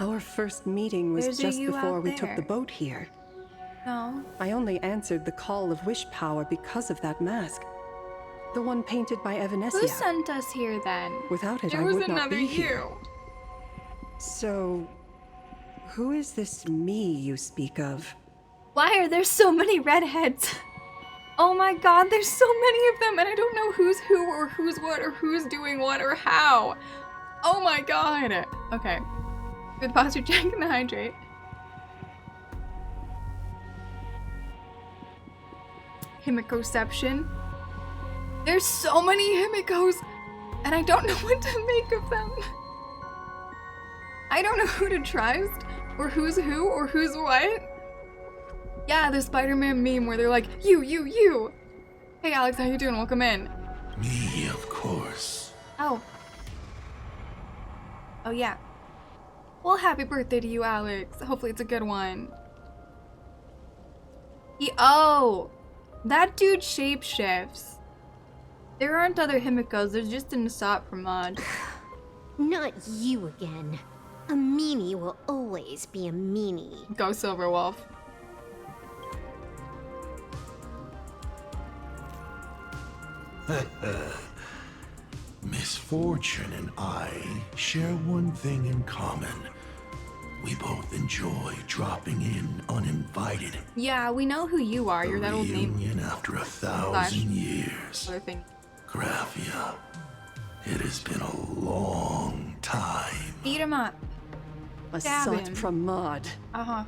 Our first meeting was just before we took the boat here. No. I only answered the call of wish power because of that mask. The one painted by Evanescia. Who sent us here then? Without it, I would not be here. So, who is this me you speak of? Why are there so many redheads? Oh my god, there's so many of them and I don't know who's who or who's what or who's doing what or how. Oh my god. Okay. Good posture check and the hydrate. Himikoception. There's so many Himikos and I don't know what to make of them. I don't know who to trust or who's who or who's what. Yeah, the Spider-Man meme where they're like, you. Hey Alex, how you doing? Welcome in. Me, of course. Oh. Oh yeah. Well, happy birthday to you, Alex. Hopefully it's a good one. Oh! That dude shapeshifts. There aren't other Himikos, there's just an Asat per mod. Not you again. A meanie will always be a meanie. Go Silverwolf. Misfortune and I share one thing in common. We both enjoy dropping in uninvited. Yeah, we know who you are. You're that old name. Reunion after 1,000 years. Other thing. Graphia, it has been a long time. Beat him up. Asat Pramod. Uh-huh.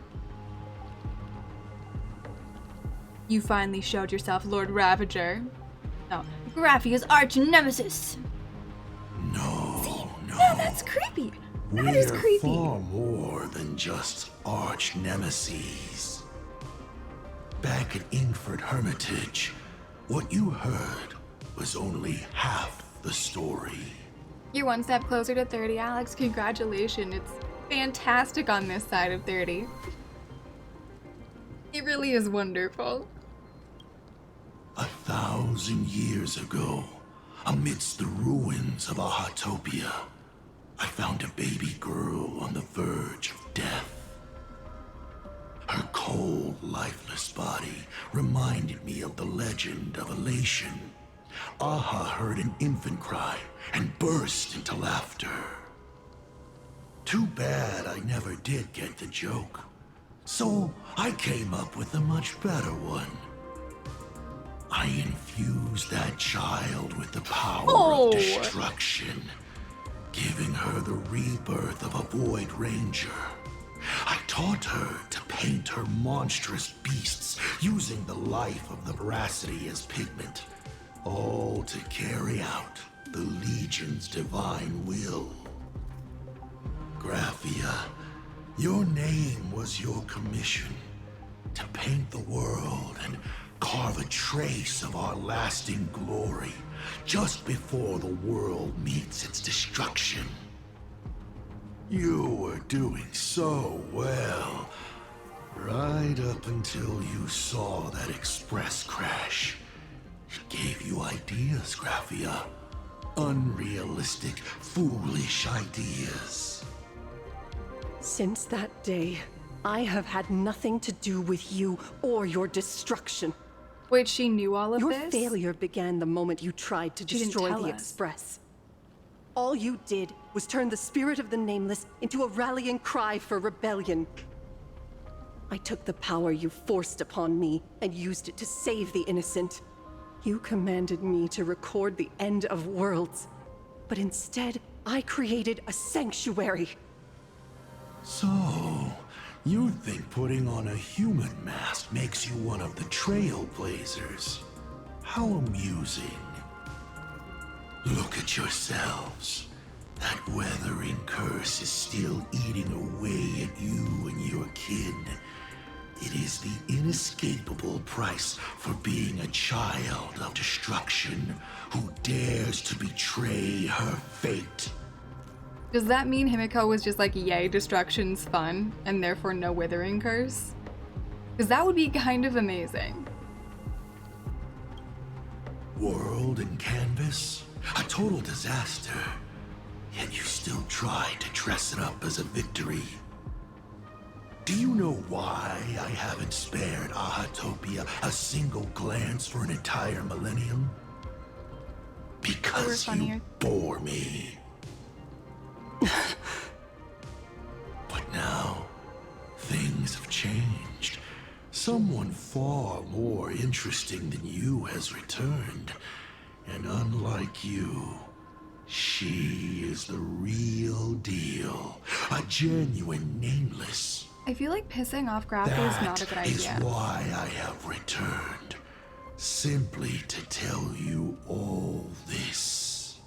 You finally showed yourself, Lord Ravager. No, Graphia's arch nemesis. No. No, that's creepy. That is creepy. We're far more than just arch nemesis. Back at Ingford Hermitage, what you heard was only half the story. You're one step closer to 30, Alex. Congratulations. It's fantastic on this side of 30. It really is wonderful. 1,000 years ago, amidst the ruins of Ahatopia, I found a baby girl on the verge of death. Her cold, lifeless body reminded me of the legend of Elation. Aha heard an infant cry and burst into laughter. Too bad I never did get the joke. So I came up with a much better one. I infused that child with the power of destruction, giving her the rebirth of a Void Ranger. I taught her to paint her monstrous beasts using the life of the veracity as pigment, all to carry out the Legion's divine will. Graphia, your name was your commission, to paint the world and carve a trace of our lasting glory just before the world meets its destruction. You were doing so well, right up until you saw that express crash. It gave you ideas, Graphia. Unrealistic, foolish ideas. Since that day, I have had nothing to do with you or your destruction. Wait, she knew all of this? this? Your failure began the moment you tried to destroy the Express. All you did was turn the spirit of the Nameless into a rallying cry for rebellion. I took the power you forced upon me and used it to save the innocent. You commanded me to record the end of worlds, but instead, I created a sanctuary. So, you think putting on a human mask makes you one of the trailblazers? How amusing. Look at yourselves. That weathering curse is still eating away at you and your kin. It is the inescapable price for being a child of destruction who dares to betray her fate. Does that mean Himiko was just like, yay, destruction's fun, and therefore no withering curse? Because that would be kind of amazing. World and canvas, a total disaster. Yet you still try to dress it up as a victory. Do you know why I haven't spared Ahatopia a single glance for an entire millennium? Because you bore me. But now, things have changed. Someone far more interesting than you has returned. And unlike you, she is the real deal. A genuine nameless. I feel like pissing off Grappa is not a good idea. That is why I have returned. Simply to tell you all this.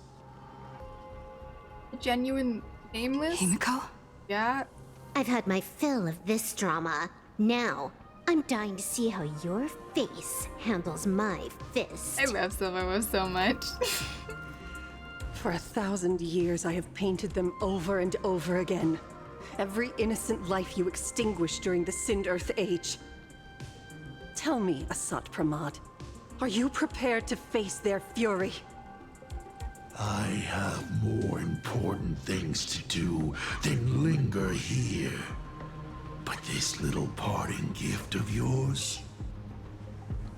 A genuine nameless? Himiko? Yeah. I've had my fill of this drama. Now, I'm dying to see how your face handles my fist. I love Silverwolf so much. For 1,000 years, I have painted them over and over again. Every innocent life you extinguished during the Sind Earth Age. Tell me, Asat Pramad, are you prepared to face their fury? I have more important things to do than linger here. But this little parting gift of yours?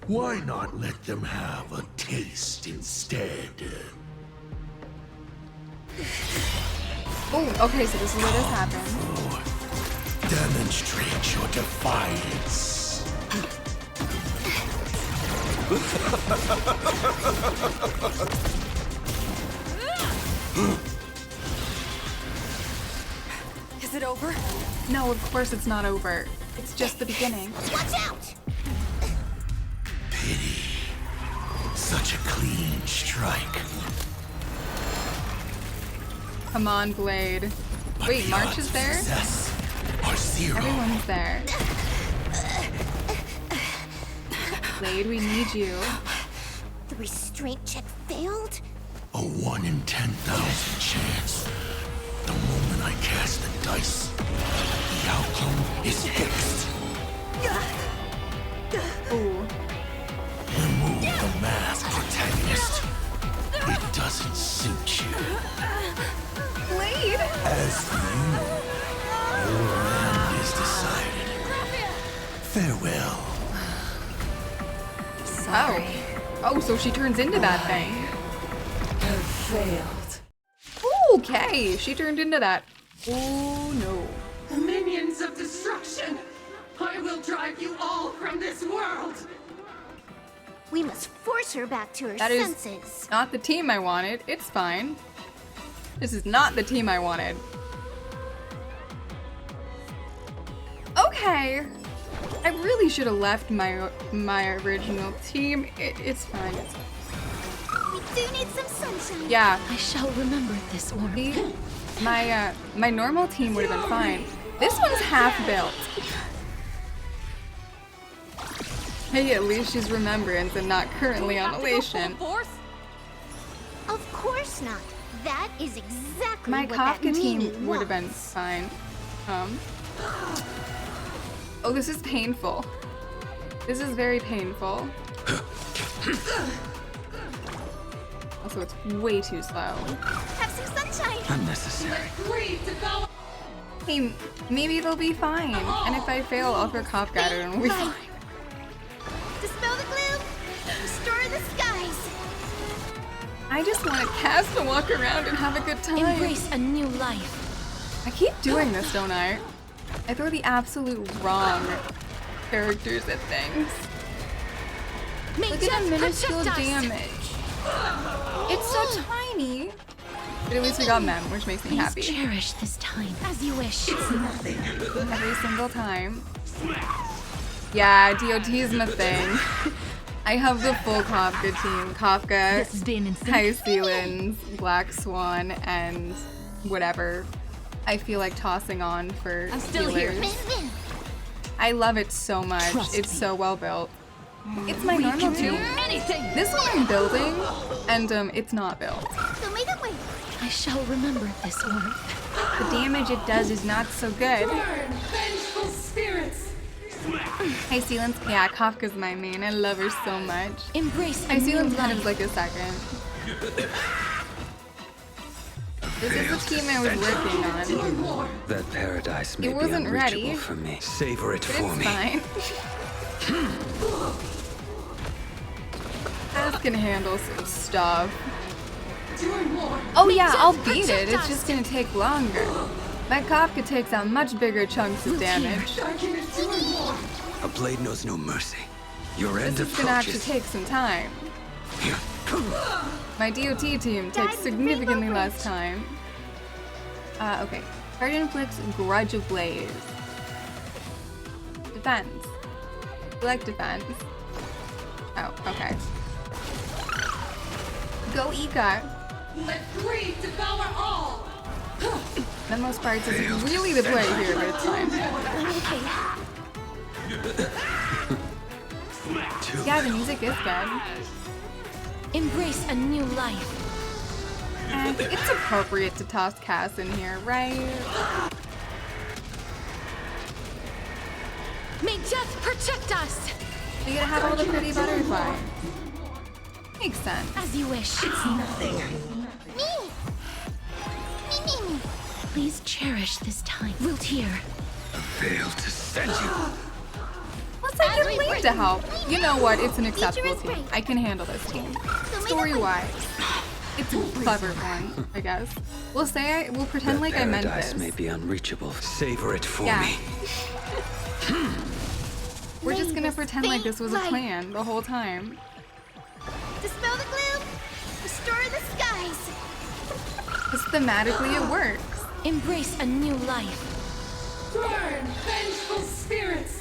Why not let them have a taste instead? Oh, okay, so this is where this happened. Demonstrate your defiance. Is it over? No, of course it's not over. It's just the beginning. Watch out! Pity. Such a clean strike. Come on, Blade. But wait, March is there? Are zero. Everyone's there. Blade, we need you. The restraint check failed? A 1 in 10,000 chance. The moment I cast the dice, the outcome is fixed. Ooh. Remove the mask, protagonist. It doesn't suit you. Blade! As for you, your end is decided. Farewell. Sorry. Oh, so she turns into that thing. Have failed. Okay, she turned into that. Oh no. Minions of destruction! I will drive you all from this world! We must force her back to her That senses. is not the team I wanted. It's fine. This is not the team I wanted. Okay. I really should have left my original team. It's fine. It's fine. We do need some sunshine. Yeah. I shall remember this one. My normal team would have been fine. This one's half built. Hey, at least she's Remembrance and not currently on Elation. Of course not. That is exactly My what that Kafka Mimi team would have been wants. fine. Oh, this is painful. This is very painful. Also, it's way too slow. Have some sunshine. Unnecessary. Hey, maybe they'll be fine. And if I fail, I'll throw Kafka at it and we'll be fine. Dispel the gloom. Restore the skies. I just want to cast and walk around and have a good time. Embrace a new life. I keep doing this, don't I? I throw the absolute wrong characters at things. Look at the minuscule damage. It's so tiny. But at least we got Mem, which makes me happy. Cherish this time as you wish. It's nothing. Every single time. Yeah, DOT is my thing. I have the full Kafka team. Kafka, High Sealins, Black Swan, and whatever I feel like tossing on for healers. I love it so much. It's so well built. It's my normal team. This one I'm building, and it's not built. So may the way. I shall remember this one. The damage it does is not so good. Burn, vengeful spirits! Hey, Sealan's. Yeah, Kafka's my main. I love her so much. Embrace. Hey, Sealan's kind of like a second. This is the team I was working on. That paradise may It wasn't be ready. unreachable for me. Savor it But for it's me. fine. Ass can handle some stuff. Oh yeah, I'll beat it. It's just gonna take longer. My Kafka takes out much bigger chunks of damage. A blade knows no mercy. Your end This is gonna actually approaches. take some time. My DOT team takes significantly less time. Okay. Card inflicts Grudge of Blaze. Defense. Select defense. Oh, okay. Go Ika. Let greed devour all. The most parts is really the play here, but it's fine. Yeah, the music is good. Embrace a new life. And it's appropriate to toss Cass in here, right? May death protect us. We gotta have all the pretty butterflies. Makes sense. As you wish. It's nothing. Me! Please cherish this time. Wilt here. Failed to send you. Let's say get Leaf to help. You know what? It's an acceptable team. I can handle this team. Story-wise, it's a clever one, I guess. We'll pretend like I meant Paradise this. may be unreachable. Savor it for Yeah. me. We're just gonna pretend like this was a plan the whole time. Dispel the gloom! Restore the skies! Just thematically, it works. Embrace a new life. Burn, vengeful spirits.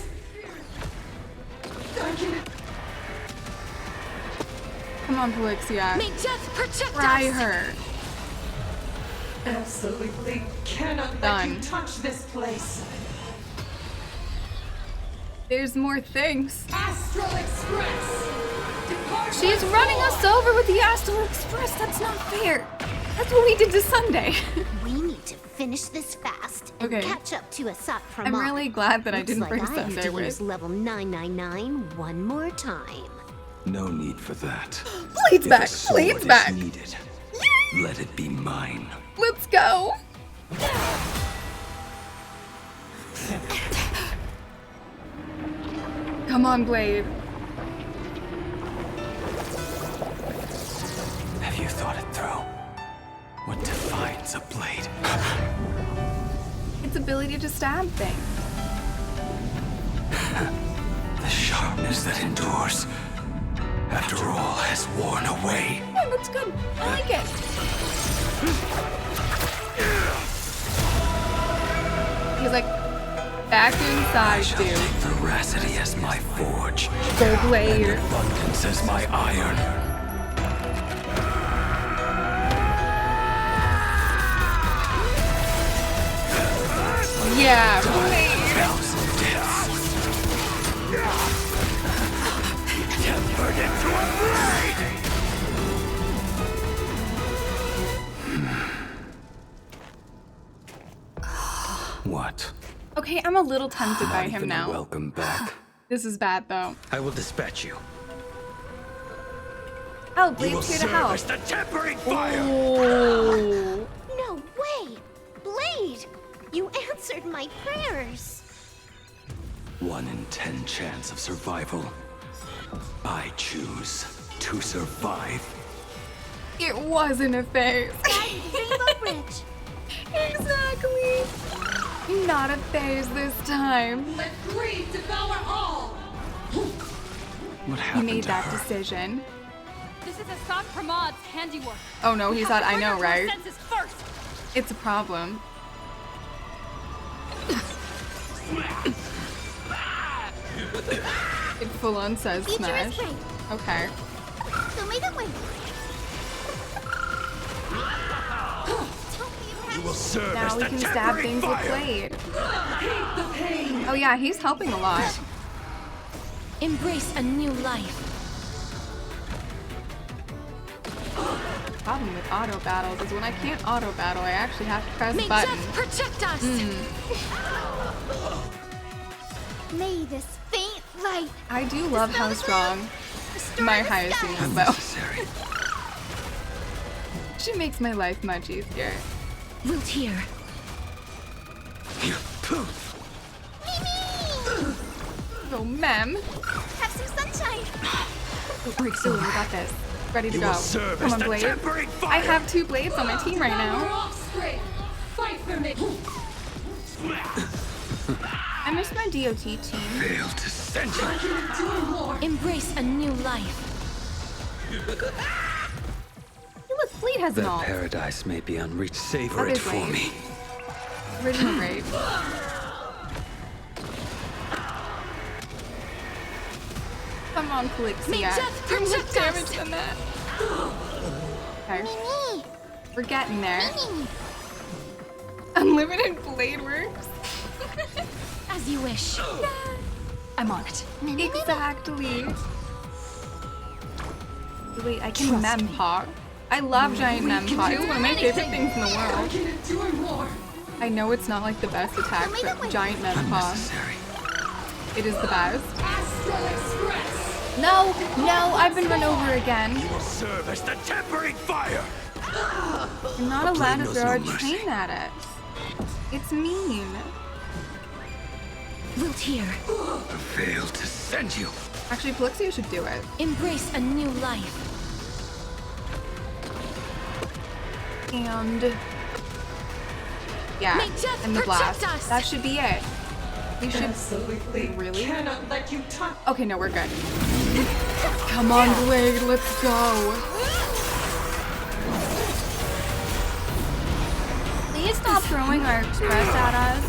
Come on, Polixia. May death protect Try us. her. Absolutely cannot let you touch this place. There's more things. Astral Express. Depart She's running us over with the Astral Express. That's not fair. That's what we did to Sunday. We need to finish this fast and Okay. catch up to Asat from I'm really glad that I didn't bring Sunday Sunday with. use level 999 one more time. No need for that. Blade's If back. a sword Blade's is back. needed, let it be mine. Let's go. Come on, Blade. Have you thought it through? What defines a blade? Its ability to stab things. The sharpness that endures after all has worn away. Yeah, that's good. I like it. He's like, back inside, dude. Veracity as my forge. Go Blade. And abundance as my iron. Yeah, Blade. Thousand deaths. Tempered into a blade. What? Okay, I'm a little tempted by Not him even a now. welcome back. This is bad, though. I will dispatch you. Oh, You Blade's will here to serve help. as the tempering fire. Oh. No way! Blade! You answered my prayers! 1 in 10 chance of survival. I choose to survive. It wasn't a phase. Rainbow Bridge! Exactly. Not a phase this time. Let greed devour all. What He happened made to that her? decision. This is Assad Pramad's handiwork. Oh no, he We thought have I to know, bring her to her right? senses first. It's a problem. It full on says Future is smash. great. Okay. So may the wind. You will serve Now as we the can stab tempering things with fire. Blade. Oh yeah, he's helping a lot. Embrace a new life. Problem with auto battles is when I can't auto battle, I actually have to press May buttons. death protect us. May this faint light. I do love how strong my Hyacinth is, though. She makes my life much easier. Lethe. Oh, mem. Have some sunshine. Breakthrough, we got this. Ready to You go. will serve Come as on, the Blade. tempering fire. I have 2 blades on my team right now. Fight for me. I miss my DOT team. Fail to send you. Embrace a new life. Hey, look, Blade has an That ult. paradise may be unreached. Savor That it is for Blade. me. Original Blade. Come on, Felixia. Do more damage than that. Okay. We're getting there. Unlimited blade works. As you wish. I'm on it. Exactly. Wait, I can mem-paw. I love giant mem-paw. It's one of my favorite things in the world. I know it's not like the best attack, but giant mem-paw. It is the best. No, I've been run over again. You will serve as the tempering fire. I'm not allowed to throw a chain at it. It's mean. Lethe. Fail to send you. Actually, Felixia should do it. Embrace a new life. And yeah, May death and the blast. protect us. That should be it. We should really. Cannot let you touch. Okay, no, we're good. Come on, Blade, let's go. Please stop throwing our express at us.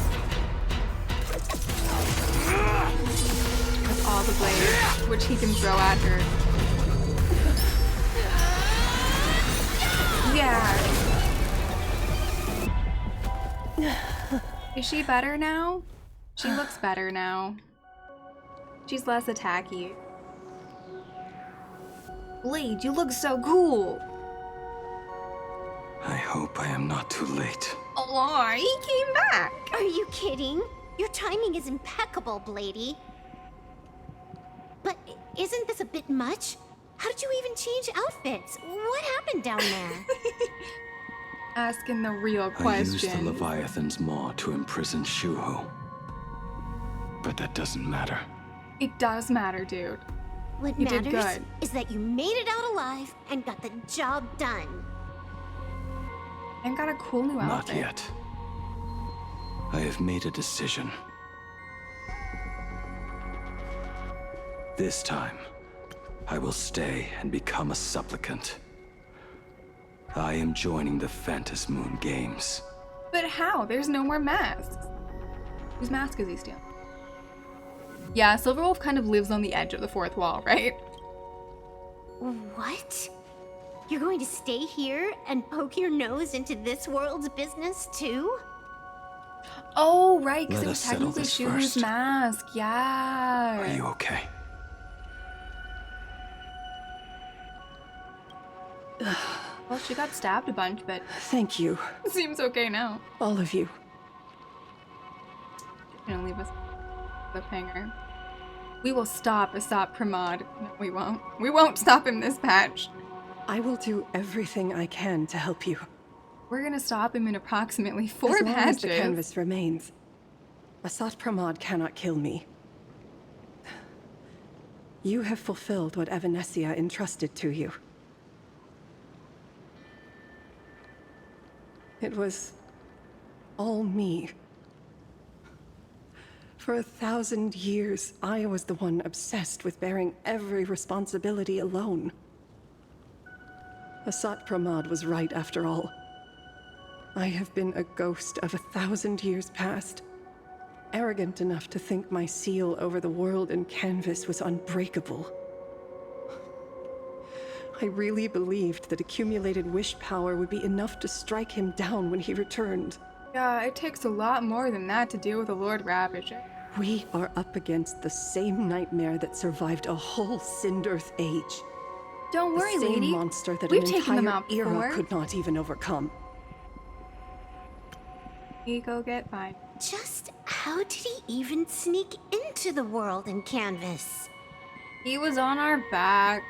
With all the blades, which he can throw at her. Yeah. Is she better now? She looks better now. She's less attacky. Blade, you look so cool. I hope I am not too late. Oh, he came back. Are you kidding? Your timing is impeccable, Blady. But isn't this a bit much? How did you even change outfits? What happened down there? Asking the real I used the question. Leviathan's maw to imprison Shuho. But that doesn't matter. It does matter, dude. What You did matters good. is that you made it out alive and got the job done. And got a cool new Not outfit. yet. I have made a decision. This time, I will stay and become a supplicant. I am joining the Phantas Moon Games. But how? There's no more masks. Whose mask is he stealing? Yeah, Silverwolf kind of lives on the edge of the fourth wall, right? What? You're going to stay here and poke your nose into this world's business too? Oh, right, because Let it us was settle technically this Shuhu's first. mask. Yeah. Are you okay? Well, she got stabbed a bunch, but Thank you, seems okay now. all of you. Gonna leave us cliffhanger. We will stop Asap Pramod. No, we won't. We won't stop him this patch. I will do everything I can to help you. We're gonna stop him in approximately 4 As long as the patches. canvas remains, Asat Pramod cannot kill me. You have fulfilled what Evanescia entrusted to you. It was all me. For 1,000 years, I was the one obsessed with bearing every responsibility alone. Asat Pramod was right after all. I have been a ghost of 1,000 years past, arrogant enough to think my seal over the world and canvas was unbreakable. I really believed that accumulated wish power would be enough to strike him down when he returned. Yeah, it takes a lot more than that to deal with a Lord Ravager. We are up against the same nightmare that survived a whole Sindearth age. Don't worry, the same lady. monster that We've an taken them entire out era before. could not even overcome. You go get mine. Just How did he even sneak into the world in Canvas? He was on our back.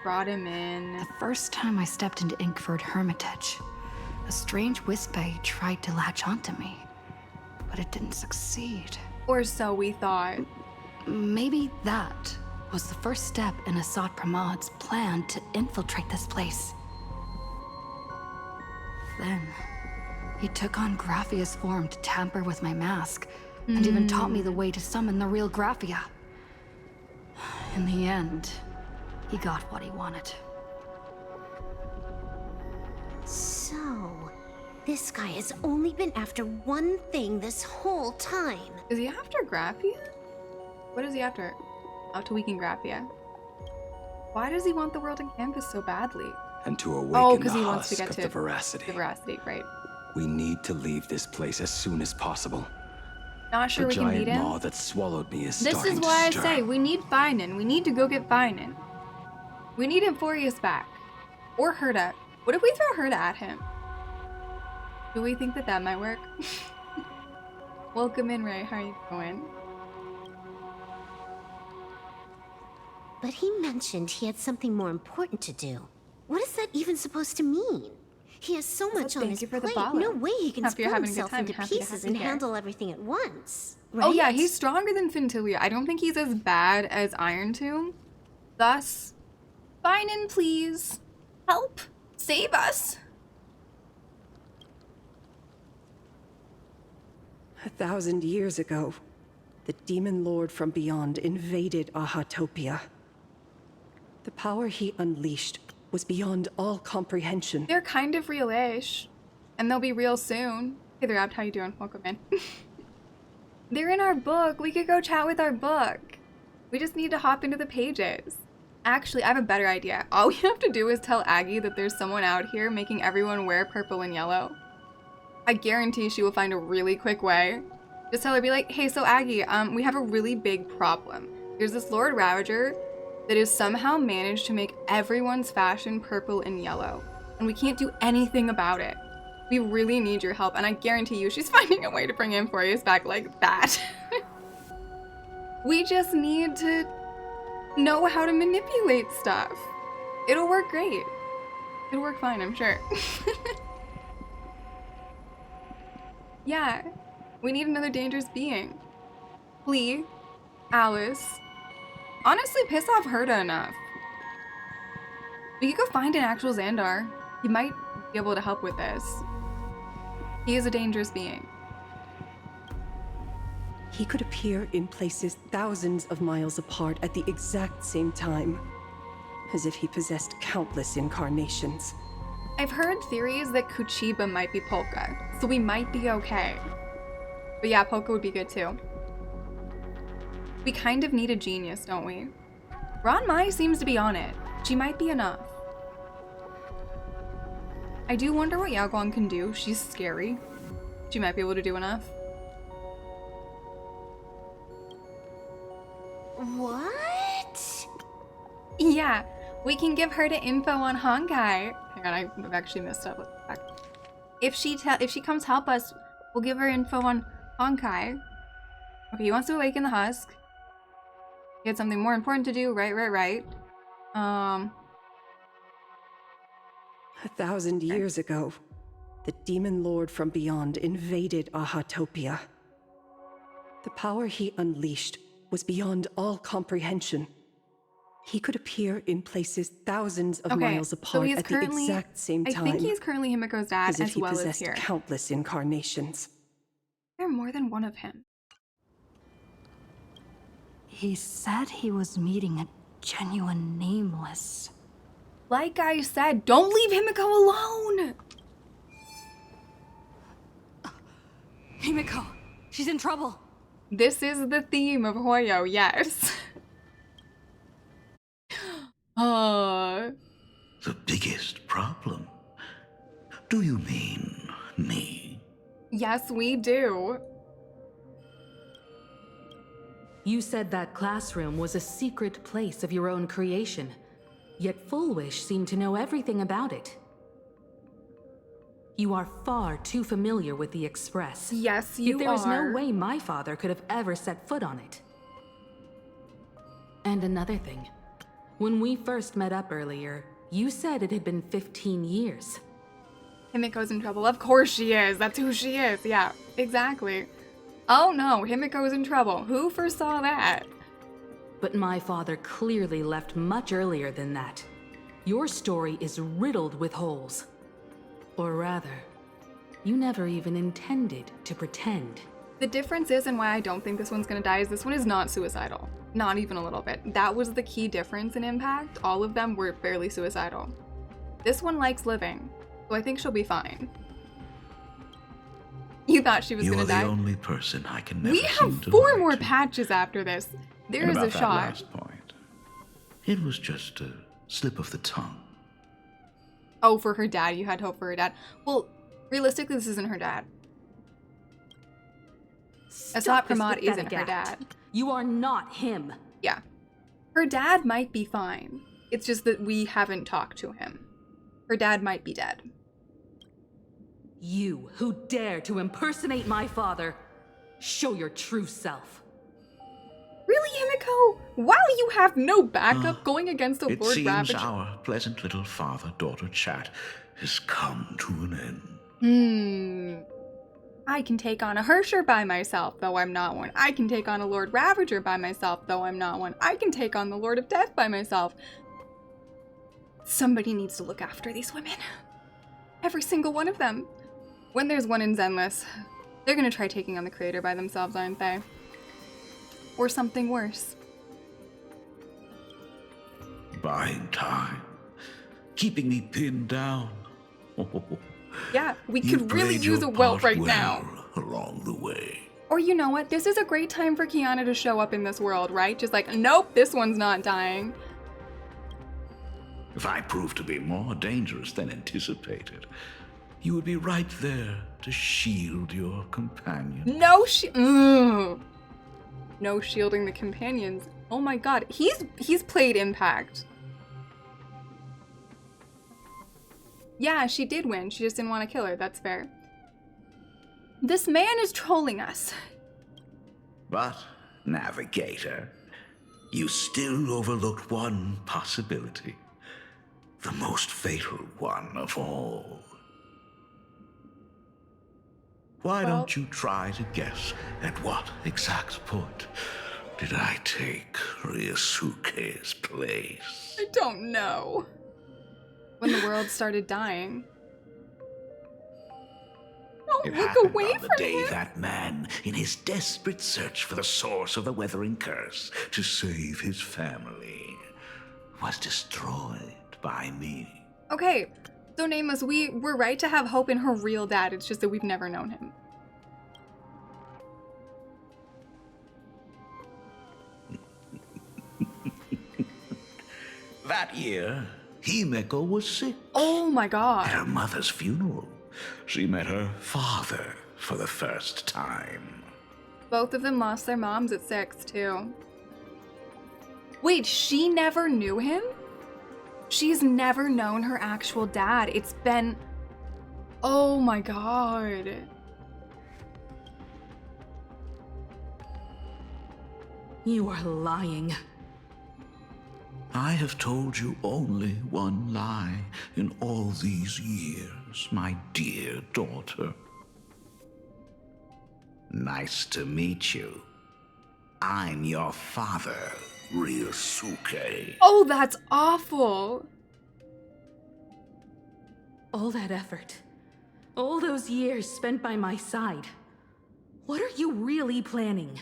Brought him in. The first time I stepped into Inkford Hermitage, a strange Wispay tried to latch onto me, but it didn't succeed. Or so we thought. Maybe that was the first step in Assad Pramad's plan to infiltrate this place. Then, he took on Graphia's form to tamper with my mask, and even taught me the way to summon the real Graphia. In the end, he got what he wanted. So, this guy has only been after one thing this whole time. Is he after Graphia? What is he after? How to weaken Graphia. Why does he want the world in Canvas so badly? And to awaken the he wants to husk get of to the veracity. The veracity, right. We need to leave this place as soon as possible. Not sure the we can beat giant him. maw that swallowed me is This starting is to why I stir. say we need Finan. We need to go get Finan. We need Emphorius back. Or Herta. What if we throw Herta at him? Do we think that might work? Welcome in, Ray. How are you doing? But he mentioned he had something more important to do. What is that even supposed to mean? He has so much on his plate. No way he can split himself into pieces and handle everything at once. Right? Oh yeah, he's stronger than Fintilia. I don't think he's as bad as Iron Tomb. Thus, Finan, please. Help. Save us. 1,000 years ago, the demon lord from beyond invaded Ahatopia. The power he unleashed was beyond all comprehension. They're kind of real-ish. And they'll be real soon. Hey there, Abt, how you doing? Welcome in. They're in our book. We could go chat with our book. We just need to hop into the pages. Actually, I have a better idea. All we have to do is tell Aggie that there's someone out here making everyone wear purple and yellow. I guarantee she will find a really quick way. Just tell her, be like, hey, so Aggie, we have a really big problem. There's this Lord Ravager that has somehow managed to make everyone's fashion purple and yellow. And we can't do anything about it. We really need your help, and I guarantee you she's finding a way to bring Emphorius back like that. We just need to know how to manipulate stuff. It'll work great. It'll work fine, I'm sure. Yeah, we need another dangerous being. Flea, Alice. Honestly, piss off Herta enough. We could go find an actual Xandar. He might be able to help with this. He is a dangerous being. He could appear in places thousands of miles apart at the exact same time, as if he possessed countless incarnations. I've heard theories that Kuchiba might be Polka, so we might be okay. But yeah, Polka would be good too. We kind of need a genius, don't we? Ron Mai seems to be on it. She might be enough. I do wonder what Yaguang can do. She's scary. She might be able to do enough. What? Yeah, we can give her the info on Honkai. Hang on, I've actually messed up. If she comes help us, we'll give her info on Honkai. Okay, he wants to awaken the husk. He had something more important to do. Right. 1,000 years ago, the demon lord from beyond invaded Ahatopia. The power he unleashed was beyond all comprehension. He could appear in places thousands of miles apart at the exact same time. I think he's currently Himiko's dad as if he well as possessed here. Countless incarnations. There are more than one of him. He said he was meeting a genuine nameless. Like I said, don't leave Himiko alone! Himiko, she's in trouble. This is the theme of Hoyo, yes. The biggest problem? Do you mean me? Yes, we do. You said that classroom was a secret place of your own creation, yet Full Wish seemed to know everything about it. You are far too familiar with the Express. Yes, you are. There is no way my father could have ever set foot on it. And another thing. When we first met up earlier, you said it had been 15 years. Himiko's in trouble. Of course she is. That's who she is. Yeah, exactly. Oh no, Himiko's in trouble. Who foresaw that? But my father clearly left much earlier than that. Your story is riddled with holes. Or rather, you never even intended to pretend. The difference is, and why I don't think this one's gonna die, is this one is not suicidal. Not even a little bit. That was the key difference in Impact. All of them were fairly suicidal. This one likes living, so I think she'll be fine. You thought she was gonna die? You're the only person I can never We have 4 more patches after this. There is a shot. Last point, it was just a slip of the tongue. Oh, for her dad. You had hope for her dad. Well, realistically, this isn't her dad. Asat Pramod isn't her dad. You are not him. Yeah. Her dad might be fine. It's just that we haven't talked to him. Her dad might be dead. You who dare to impersonate my father, show your true self. Really, Himiko? Wow, you have no backup going against a Lord Ravage. It seems our pleasant little father-daughter chat has come to an end. I can take on a Hersher by myself, though I'm not one. I can take on a Lord Ravager by myself, though I'm not one. I can take on the Lord of Death by myself. Somebody needs to look after these women. Every single one of them. When there's one in Zenless, they're gonna try taking on the Creator by themselves, aren't they? Or something worse. Buying time. Keeping me pinned down. Yeah, we could really use a welt right now. Along the way. Or you know what? This is a great time for Kiana to show up in this world, right? Just like, nope, this one's not dying. If I prove to be more dangerous than anticipated, you would be right there to shield your companion. No shielding the companions. Oh my god, he's played Impact. Yeah, she did win. She just didn't want to kill her. That's fair. This man is trolling us. But, Navigator, you still overlooked one possibility. The most fatal one of all. Why don't you try to guess at what exact point did I take Ryusuke's place? I don't know. When the world started dying. Don't look away from the day that man, in his desperate search for the source of the weathering curse to save his family, was destroyed by me. Okay, so Nameless, we're right to have hope in her real dad. It's just that we've never known him. That year, Himeko was sick. Oh my god. At her mother's funeral, she met her father for the first time. Both of them lost their moms at 6, too. Wait, she never knew him? She's never known her actual dad. It's been... Oh my god. You are lying. I have told you only one lie in all these years, my dear daughter. Nice to meet you. I'm your father, Ryusuke. Oh, that's awful. All that effort, all those years spent by my side. What are you really planning?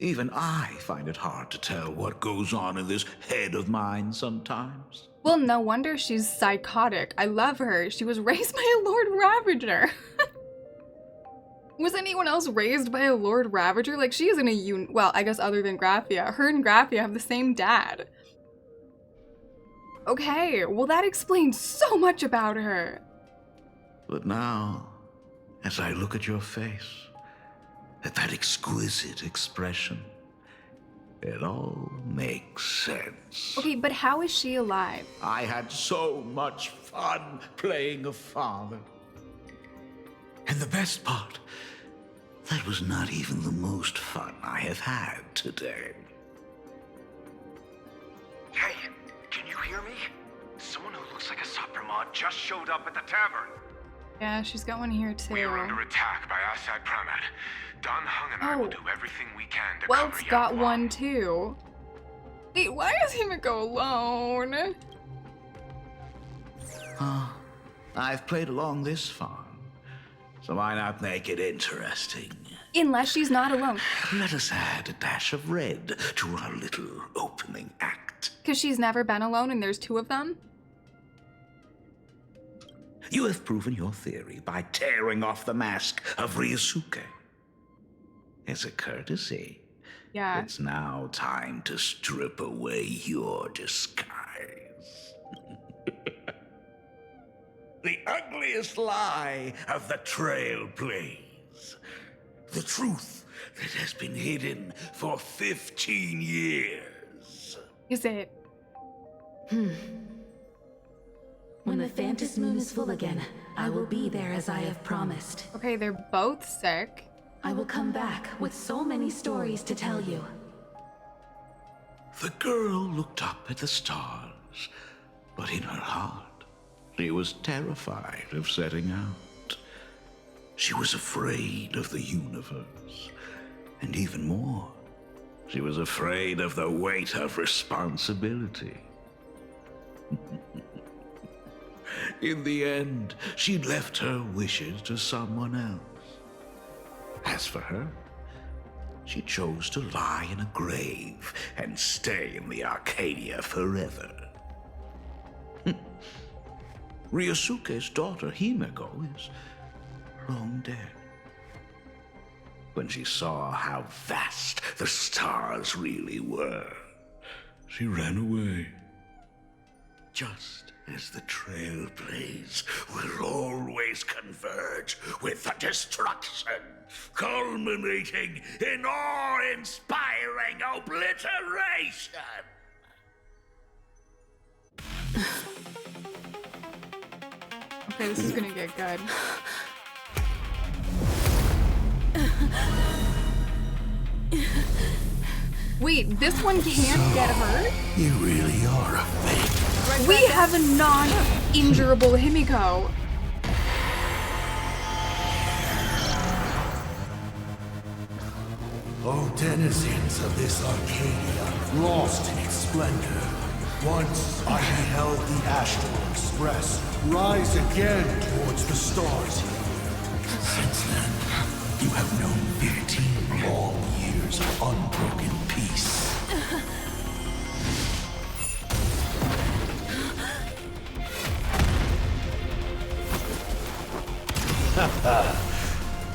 Even I find it hard to tell what goes on in this head of mine sometimes. Well, no wonder she's psychotic. I love her. She was raised by a Lord Ravager. Was anyone else raised by a Lord Ravager? Like, she isn't a well, I guess other than Graphia. Her and Graphia have the same dad. Okay, well that explains so much about her. But now, as I look at your face, at that exquisite expression, It all makes sense. Okay, but how is she alive? I had so much fun playing a father. And the best part, that was not even the most fun I have had today. Hey, can you hear me? Someone who looks like a Sopramod just showed up at the tavern. Yeah, she's got one here too. We are under attack by Asad Pramat. Don Hung and I will do everything we can to Welt's cover got Yangwang. one too. Wait, why is Himiko alone? I've played along this far, so why not make it interesting? Unless she's not alone. Let us add a dash of red to our little opening act. Because she's never been alone and there's two of them? You have proven your theory by tearing off the mask of Ryosuke. As a courtesy, it's now time to strip away your disguise. The ugliest lie of the Trailblaze. The truth that has been hidden for 15 years. Is it? When the Phantom Moon is full again, I will be there as I have promised. Okay, they're both sick. I will come back with so many stories to tell you. The girl looked up at the stars, but in her heart, she was terrified of setting out. She was afraid of the universe, and even more, she was afraid of the weight of responsibility. In the end, she'd left her wishes to someone else. As for her, she chose to lie in a grave and stay in the Arcadia forever. Ryosuke's daughter, Himiko, is long dead. When she saw how vast the stars really were, she ran away. Just as the Trailblaze will always converge with the destruction, culminating in awe-inspiring obliteration. Okay, this is gonna get good. Wait, this one can't get hurt? You really are a fake. We have a non-injurable Himiko. O denizens of this Arcadia, lost in its splendor, once I beheld the Astral Express rise again towards the stars here. Since then, you have known 15 long years of unbroken peace.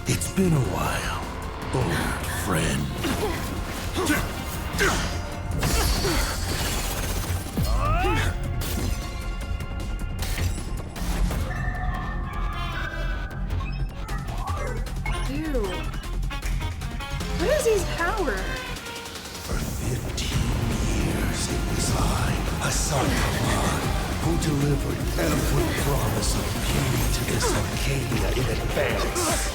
It's been a while, old friend. Ew. What is his power? For 15 years it was I, Hassan Khan, who delivered every promise of beauty to this Arcadia in advance.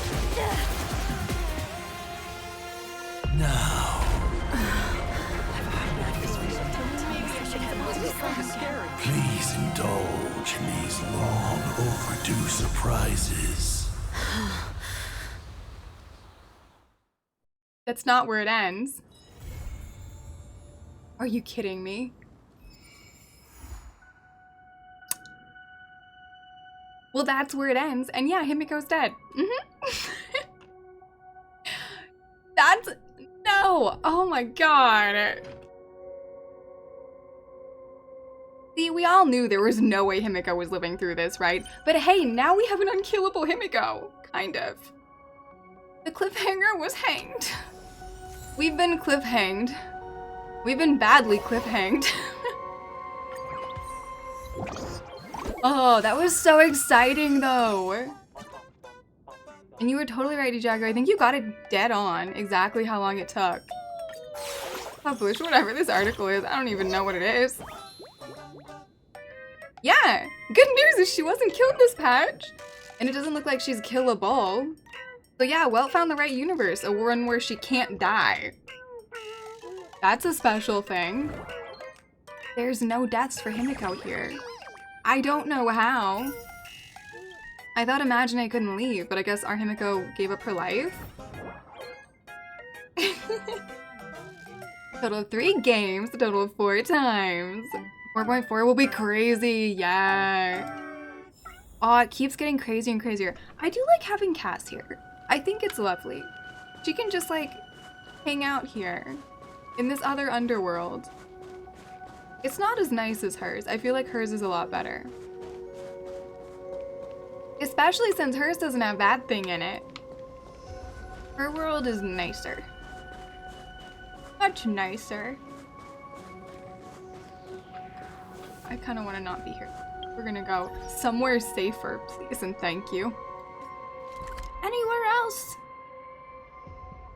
Now, please indulge in these long overdue surprises. That's not where it ends. Are you kidding me? Well, that's where it ends. And yeah, Himiko's dead. That's... No! Oh my god. See, we all knew there was no way Himiko was living through this, right? But hey, now we have an unkillable Himiko. Kind of. The cliffhanger was hanged. We've been cliffhanged. We've been badly cliffhanged. Oh, that was so exciting though. And you were totally right, Jagger. I think you got it dead on exactly how long it took. Publish whatever this article is. I don't even know what it is. Yeah, good news is she wasn't killed this patch. And it doesn't look like she's killable. So yeah, Welt found the right universe. A one where she can't die. That's a special thing. There's no deaths for Himiko here. I don't know how. I thought Imagine couldn't leave, but I guess our Himiko gave up her life. Total of 3 games, a total of 4 times. 4.4 will be crazy, yeah. Oh, it keeps getting crazier and crazier. I do like having Cass here. I think it's lovely. She can just like hang out here in this other underworld. It's not as nice as hers. I feel like hers is a lot better. Especially since hers doesn't have that thing in it. Her world is nicer. Much nicer. I kind of want to not be here. We're gonna go somewhere safer, please and thank you. Anywhere else?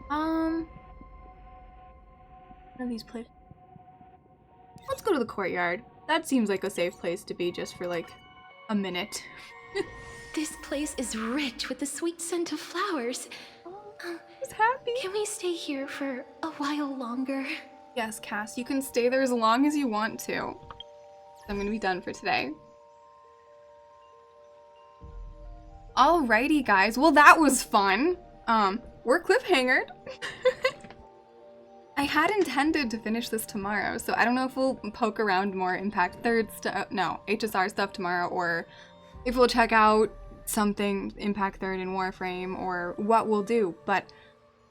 One of these places. Let's go to the courtyard. That seems like a safe place to be just for like a minute. This place is rich with the sweet scent of flowers. Who's happy? Can we stay here for a while longer? Yes, Cass, you can stay there as long as you want to. I'm gonna be done for today. Alrighty, guys. Well, that was fun. We're cliffhangered. I had intended to finish this tomorrow, so I don't know if we'll poke around more Impact Third stuff, no, HSR stuff tomorrow, or if we'll check out something Impact Third in Warframe, or what we'll do, but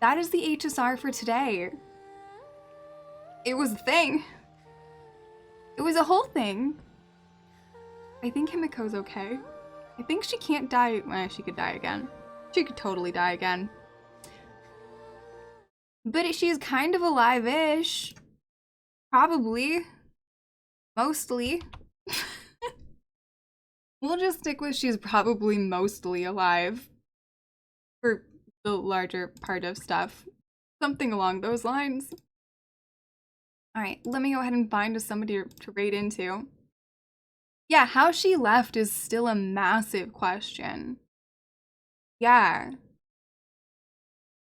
that is the HSR for today. It was a thing. It was a whole thing. I think Himiko's okay. I think she can't die. Well, she could die again. She could totally die again. But she's kind of alive-ish. Probably. Mostly. We'll just stick with she's probably mostly alive. For the larger part of stuff. Something along those lines. Alright, let me go ahead and find somebody to raid into. Yeah, how she left is still a massive question. Yeah.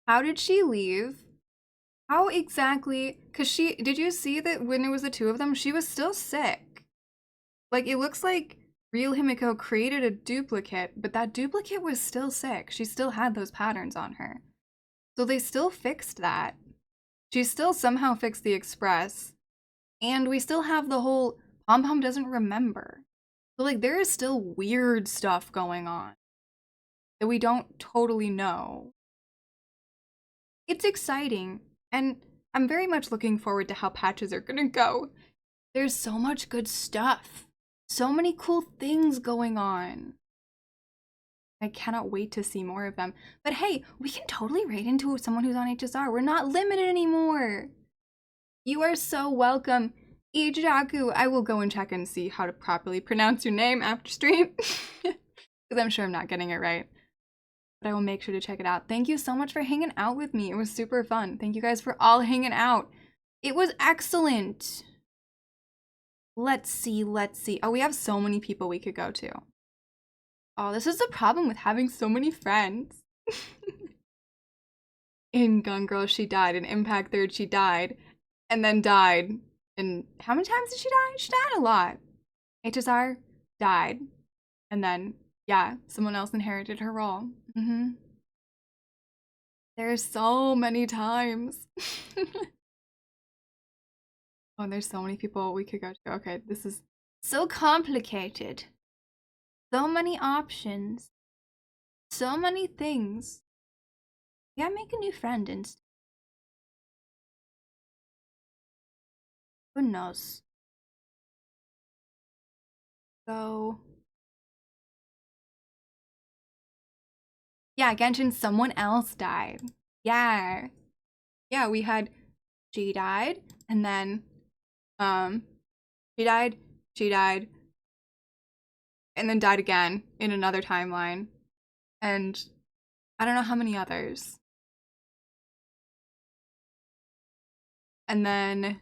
How did she leave? How exactly? Because did you see that when it was the two of them, she was still sick? Like, it looks like real Himiko created a duplicate, but that duplicate was still sick. She still had those patterns on her. So they still fixed that. She still somehow fixed the Express. And we still have the whole Pom Pom doesn't remember. So like there is still weird stuff going on that we don't totally know. It's exciting, and I'm very much looking forward to how patches are gonna go. There's so much good stuff. So many cool things going on. I cannot wait to see more of them. But hey, we can totally raid into someone who's on HSR. We're not limited anymore. You are so welcome. Ijaku, I will go and check and see how to properly pronounce your name after stream. Because I'm sure I'm not getting it right. But I will make sure to check it out. Thank you so much for hanging out with me. It was super fun. Thank you guys for all hanging out. It was excellent. Let's see. Oh, we have so many people we could go to. Oh, this is the problem with having so many friends. In Gun Girl, she died. In Impact Third, she died. And then died. And how many times did she die? She died a lot. HSR died. And then, yeah, someone else inherited her role. There's so many times. Oh, there's so many people we could go to. Okay, this is so complicated. So many options. So many things. Yeah, make a new friend instead. Who knows? Go. Yeah, Genshin, someone else died. Yeah. Yeah, we had, she died, and then, she died, and then died again in another timeline. And I don't know how many others. And then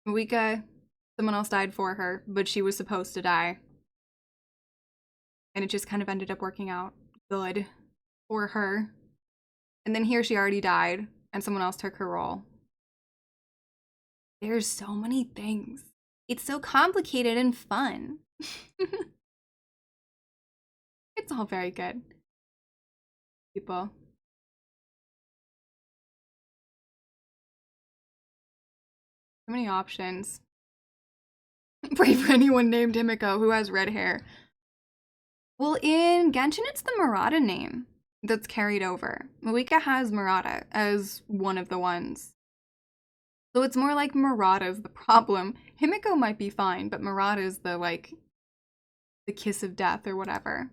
Moika, someone else died for her, but she was supposed to die. And it just kind of ended up working out good for her. And then here she already died, and someone else took her role. There's so many things. It's so complicated and fun. It's all very good. People. So many options. Pray for anyone named Himiko who has red hair. Well, in Genshin, it's the Murata name that's carried over. Moika has Murata as one of the ones. So it's more like Murata's the problem. Himiko might be fine, but Murata's the, like, the kiss of death or whatever.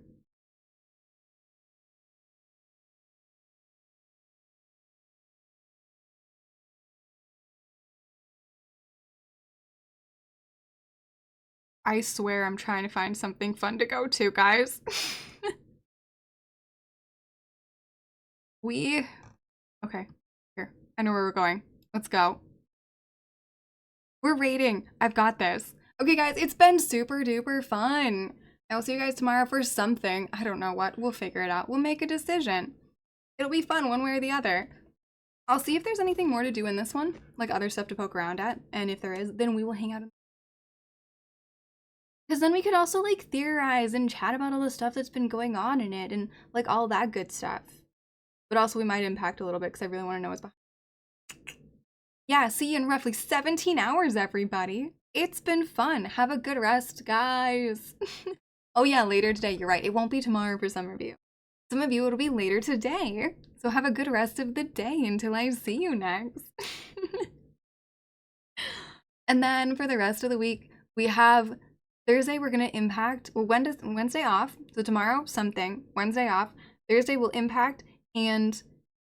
I swear I'm trying to find something fun to go to, guys. Okay, here. I know where we're going. Let's go. We're raiding. I've got this. Okay, guys, it's been super duper fun. I'll see you guys tomorrow for something. I don't know what. We'll figure it out. We'll make a decision. It'll be fun one way or the other. I'll see if there's anything more to do in this one, like other stuff to poke around at. And if there is, then we will hang out. Because then we could also, like, theorize and chat about all the stuff that's been going on in it and, like, all that good stuff. But also we might impact a little bit because I really want to know what's behind. Yeah, see you in roughly 17 hours, everybody. It's been fun. Have a good rest, guys. Oh yeah, later today. You're right. It won't be tomorrow for some of you. Some of you it'll be later today. So have a good rest of the day until I see you next. And then for the rest of the week, we have Thursday, we're going to impact, well, Wednesday off. So tomorrow, something. Wednesday off. Thursday will impact and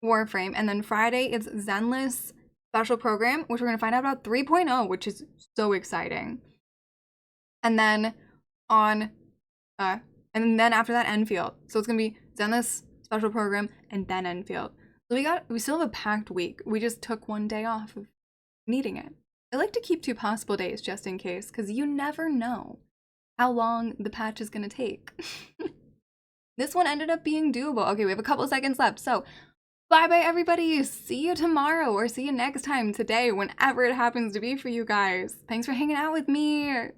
Warframe. And then Friday, it's Zenless special program, which we're going to find out about 3.0, which is so exciting. And then and then after that, Enfield. So it's going to be Zenless special program and then Enfield. So we still have a packed week. We just took one day off of needing it. I like to keep 2 possible days just in case, because you never know how long the patch is going to take. This one ended up being doable. Okay, we have a couple seconds left. So, bye-bye, everybody. See you tomorrow or see you next time, today, whenever it happens to be for you guys. Thanks for hanging out with me.